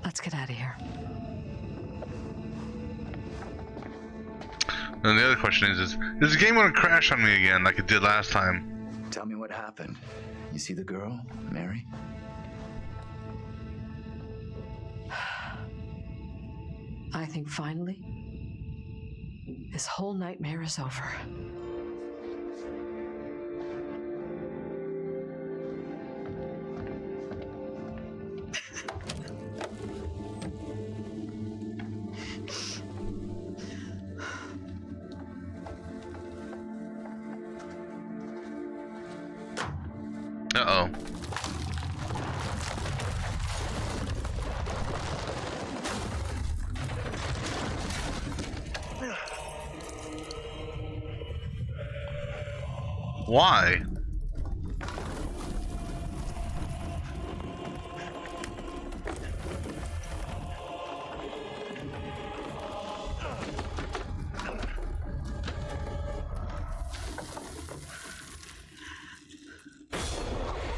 Let's get out of here. And the other question is the game going to crash on me again like it did last time? Tell me what happened. You see the girl, Mary? I think finally, this whole nightmare is over. Uh-oh. Why?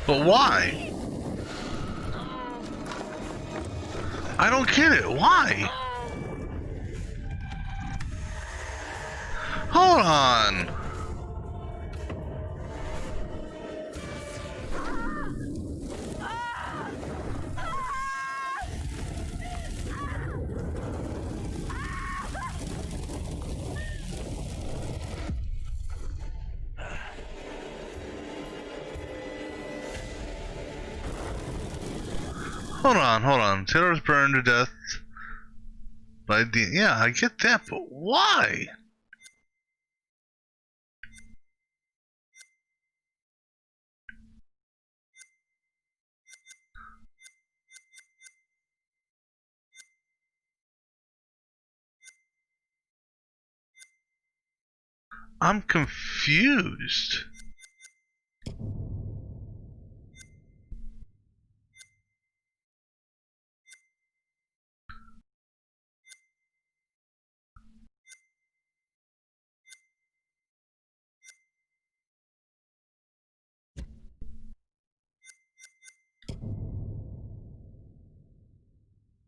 But why? I don't get it. Why? Hold on. Hold on. Taylor was burned to death by the. Yeah, I get that, but why? I'm confused.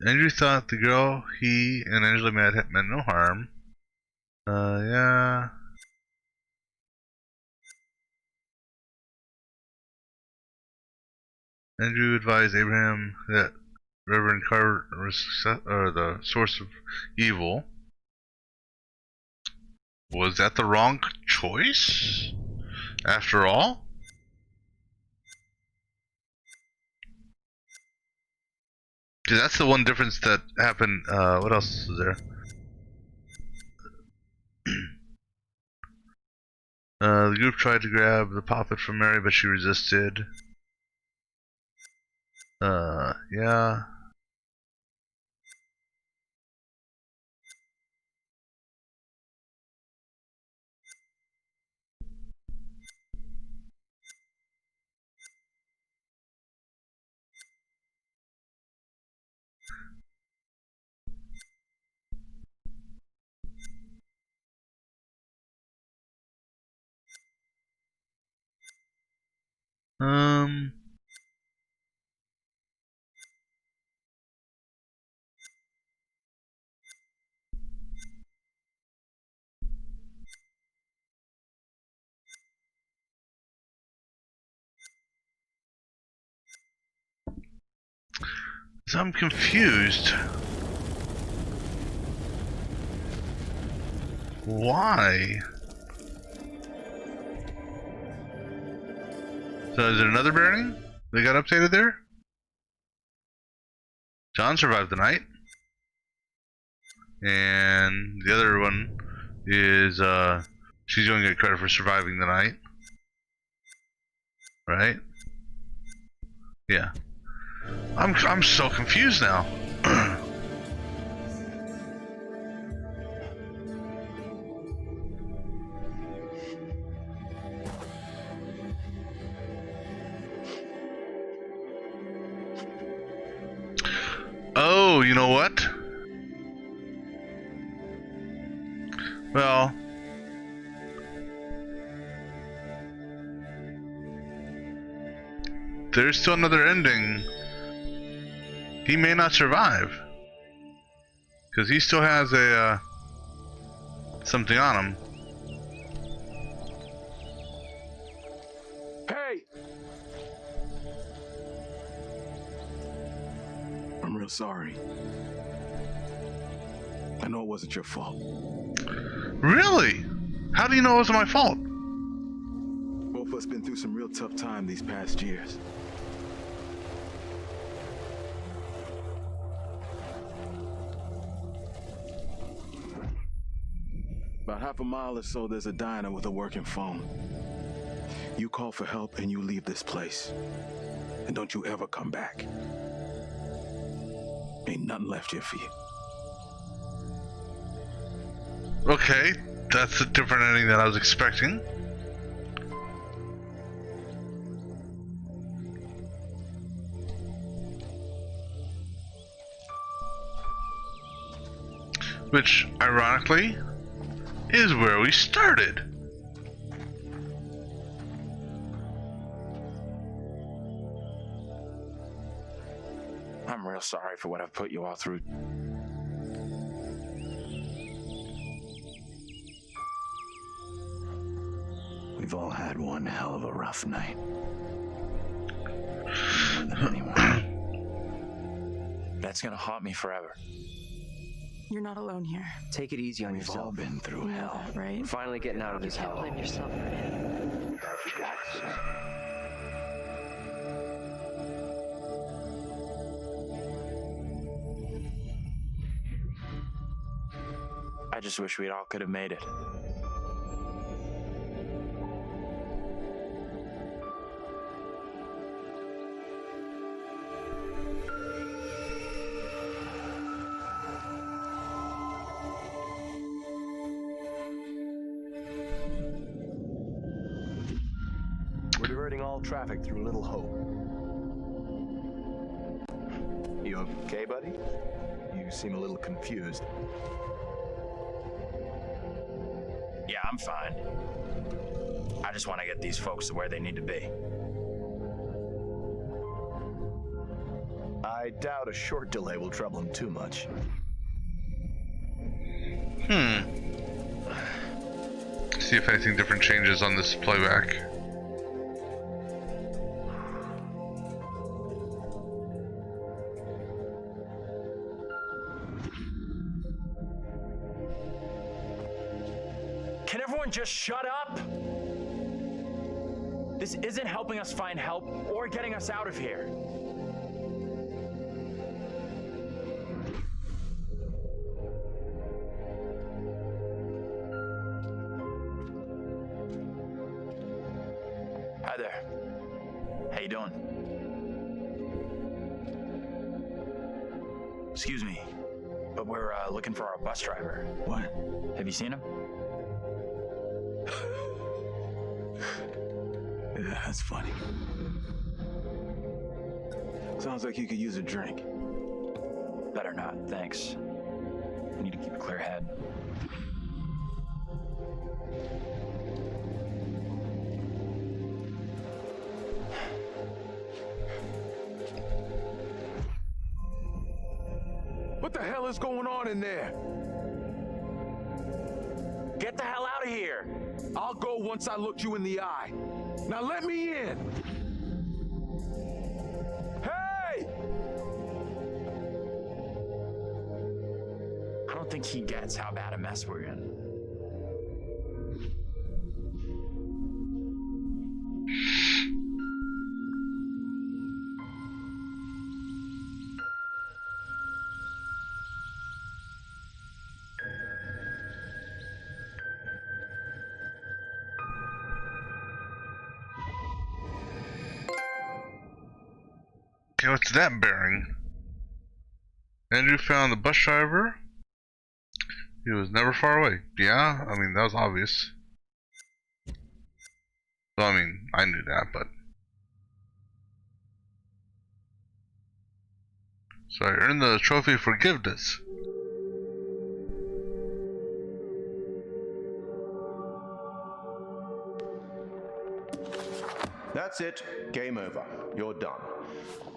Andrew thought the girl he and Angela met meant no harm. Yeah. Andrew advised Abraham that Reverend Carver was the source of evil. Was that the wrong choice? After all? Dude, that's the one difference that happened. What else is there? The group tried to grab the puppet from Mary, but she resisted. Yeah. So I'm confused. Why? So is it another burning? They got updated there? John survived the night. And the other one is she's going to get credit for surviving the night. Right? Yeah. I'm so confused now. Oh, you know what? Well, there's still another ending. He may not survive. Because he still has a, something on him. Hey! I'm real sorry. I know it wasn't your fault. Really? How do you know it wasn't my fault? Both of us been through some real tough time these past years. About half a mile or so, there's a diner with a working phone. You call for help and you leave this place. And don't you ever come back. Ain't nothing left here for you. Okay, that's a different ending than I was expecting. Which, ironically, is where we started. I'm real sorry for what I've put you all through. We've all had one hell of a rough night. More than anyone. That's gonna haunt me forever. You're not alone here. Take it easy on We've all yourself. been through hell. Right? We're finally getting out of this hell. Blame yourself for it. I just wish we all could have made it. We're diverting all traffic through Little Hope. You okay, buddy? You seem a little confused. Yeah, I'm fine. I just want to get these folks to where they need to be. I doubt a short delay will trouble him too much. See if anything different changes on this playback. Can everyone just shut up? This isn't helping us find help or getting us out of here. Hi there. How you doing? Excuse me, but we're looking for our bus driver. What? Have you seen him? Yeah, that's funny. Sounds like you could use a drink. Better not, thanks. I need to keep a clear head. What the hell is going on in there? Get the hell out of here! I'll go once I look you in the eye. Now let me in! Hey! I don't think he gets how bad a mess we're in. Okay, what's that bearing? Andrew found the bus driver. He was never far away. Yeah, I mean, that was obvious. Well, I mean, I knew that, but... So I earned the trophy for forgiveness. That's it. Game over. You're done.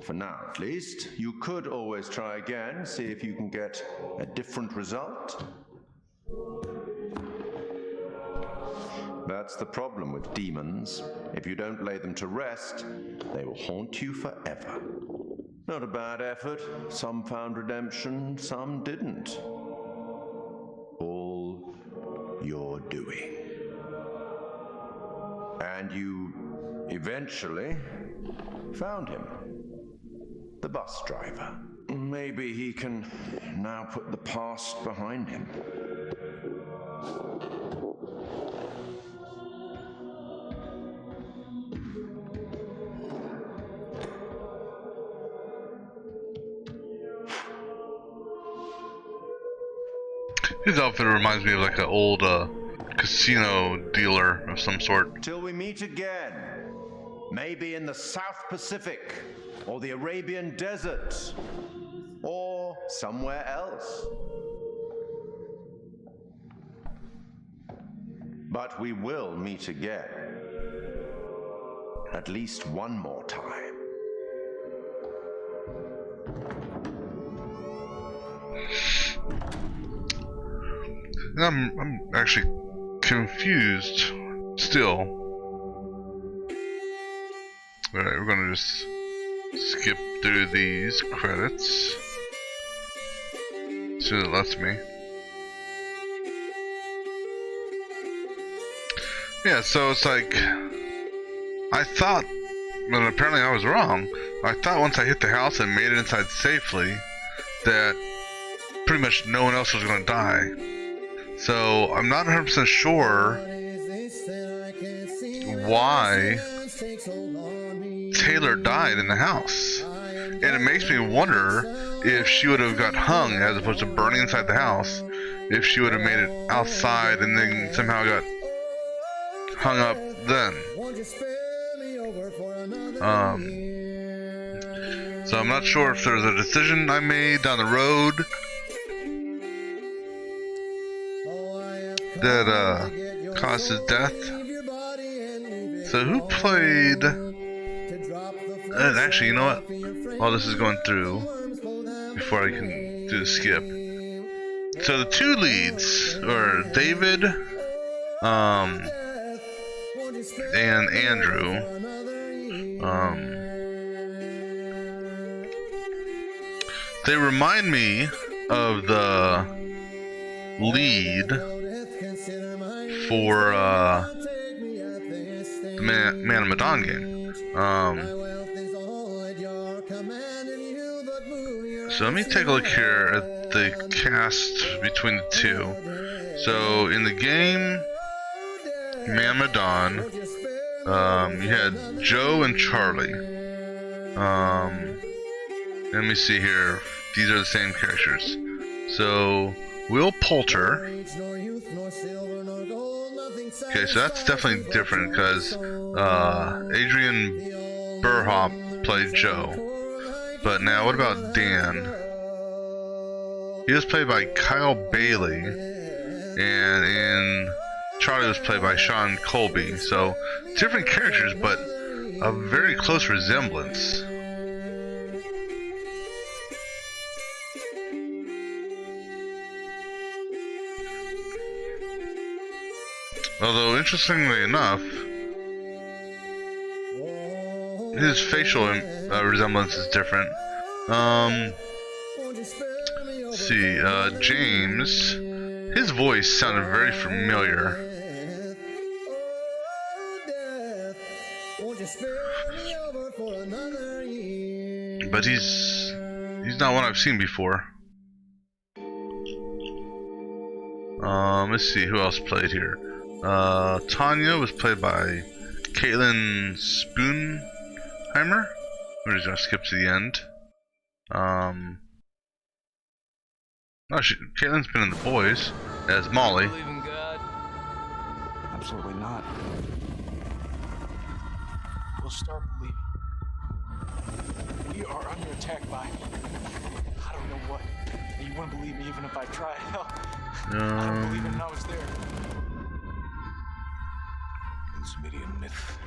For now, at least. You could always try again, see if you can get a different result. That's the problem with demons. If you don't lay them to rest, they will haunt you forever. Not a bad effort. Some found redemption, some didn't. All your doing. And you eventually found him. The bus driver. Maybe he can now put the past behind him. His outfit reminds me of like an old casino dealer of some sort. Till we meet again. Maybe in the South Pacific, or the Arabian Desert, or somewhere else. But we will meet again. At least one more time. I'm actually confused still. Alright, we're gonna just skip through these credits. See if it lets me. Yeah, so it's like, I thought, but apparently I was wrong. I thought once I hit the house and made it inside safely, that pretty much no one else was going to die. So I'm not 100% sure why Taylor died in the house. And it makes me wonder if she would have got hung as opposed to burning inside the house, if she would have made it outside and then somehow got hung up then. So I'm not sure if there's a decision I made down the road that caused his death. So who played... actually, you know what? While this is going through, before I can do the skip. So the two leads are David and Andrew. They remind me of the lead for the Man of Medan game. So let me take a look here at the cast between the two. So in the game Man of Medan, you had Joe and Charlie. Let me see here. These are the same characters. So Will Poulter. Okay, so that's definitely different because Adrian Burhop played Joe. But now, what about Dan? He was played by Kyle Bailey, and in Charlie was played by Sean Colby. So different characters, but a very close resemblance. Although, interestingly enough, his facial resemblance is different. Let's see, James, his voice sounded very familiar. But he's not one I've seen before. Let's see who else played here. Tanya was played by Caitlin Spoonheimer. We're just gonna skip to the end. Caitlin's been in The Boys as Molly. Believe in God? Absolutely not. We'll start believing. We are under attack by I don't know what. You wouldn't believe me even if I tried. Hell, I don't believe it, and I was there. In Sumerian myth,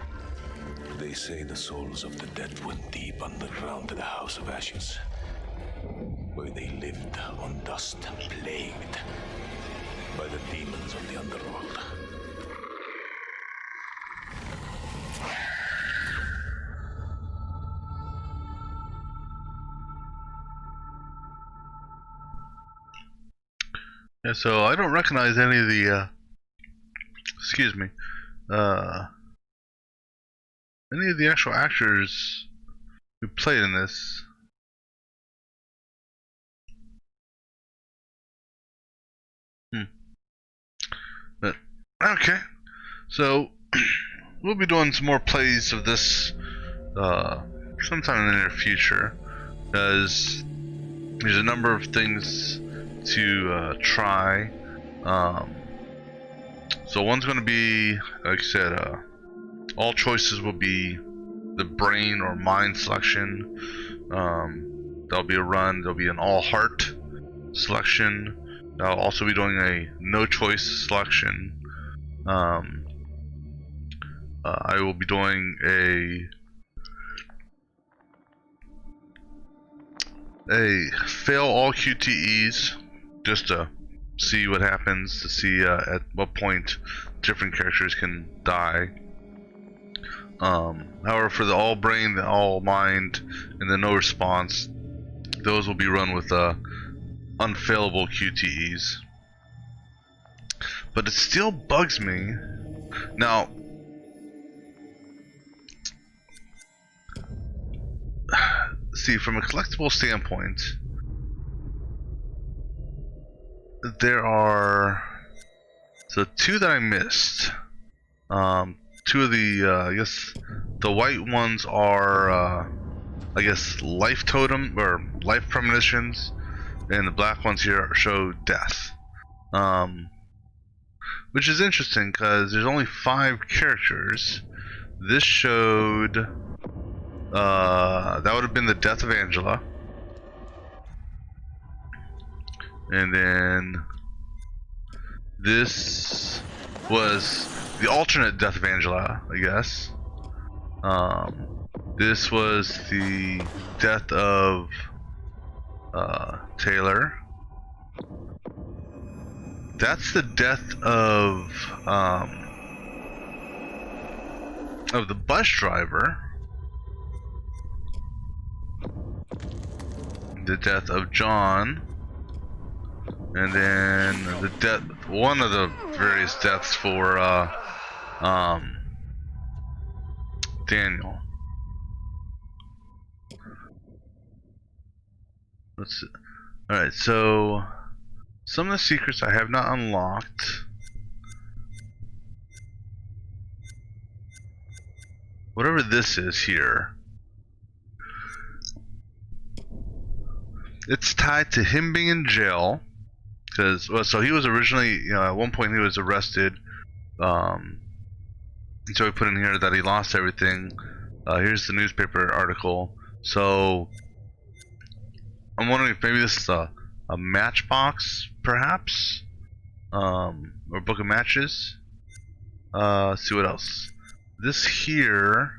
they say the souls of the dead went deep underground to the House of Ashes, where they lived on dust, plagued by the demons of the underworld. Yeah, so I don't recognize any of the, excuse me, any of the actual actors who played in this. But, okay. So, we'll be doing some more plays of this, sometime in the near future, as there's a number of things to try. So one's going to be, like I said, all choices will be the brain or mind selection. There'll be a run. There'll be an all heart selection. I'll also be doing a no choice selection. I will be doing a fail all QTEs, just to see what happens, to see at what point different characters can die. However, for the all brain, the all mind, and the no response, those will be run with unfailable QTEs. But it still bugs me. Now, see, from a collectible standpoint, there are two that I missed. Two of the I guess the white ones are I guess life totem or life premonitions, and the black ones here show death. Which is interesting because there's only 5 characters. This showed that would have been the death of Angela. And then this was the alternate death of Angela, I guess. This was the death of Taylor. That's the death of the bus driver. The death of John. And then the death, one of the various deaths for Daniel. Let's see. Alright, so some of the secrets I have not unlocked. Whatever this is here, it's tied to him being in jail. Because, well, so he was originally, you know, at one point he was arrested. And so we put in here that he lost everything. Here's the newspaper article. So I'm wondering if maybe this is a matchbox, perhaps, or book of matches. Let's see what else. This here,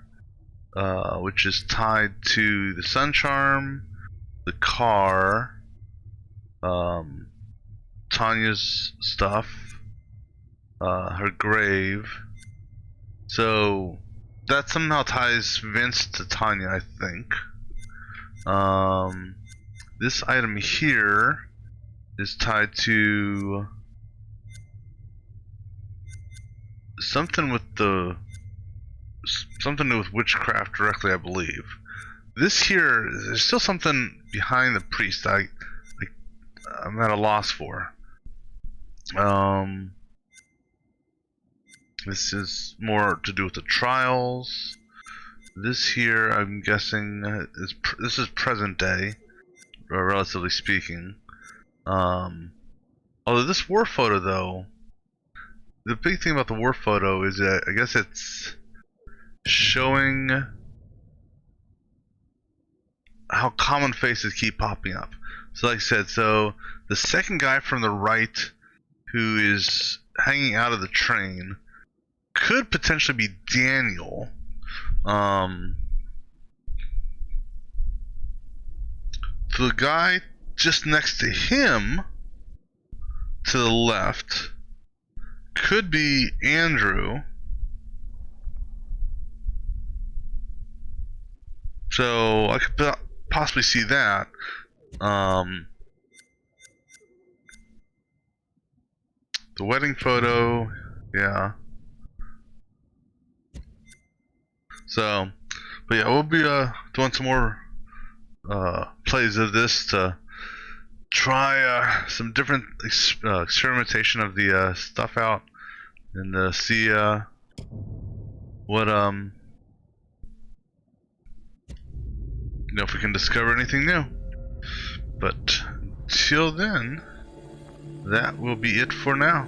which is tied to the sun charm, the car, Tanya's stuff, her grave. So that somehow ties Vince to Tanya, I think. This item here is tied to something with witchcraft directly, I believe. This here, there's still something behind the priest I'm at a loss for. This is more to do with the trials. This here, I'm guessing, this is present day, relatively speaking. Although this war photo, though, the big thing about the war photo is that I guess it's showing how common faces keep popping up. So like I said, so the second guy from the right who is hanging out of the train could potentially be Daniel. The guy just next to him, to the left, could be Andrew. So I could possibly see that. The wedding photo, yeah. So, but yeah, we'll be doing some more plays of this to try some different experimentation of the stuff out, and see what you know, if we can discover anything new. But till then, that will be it for now.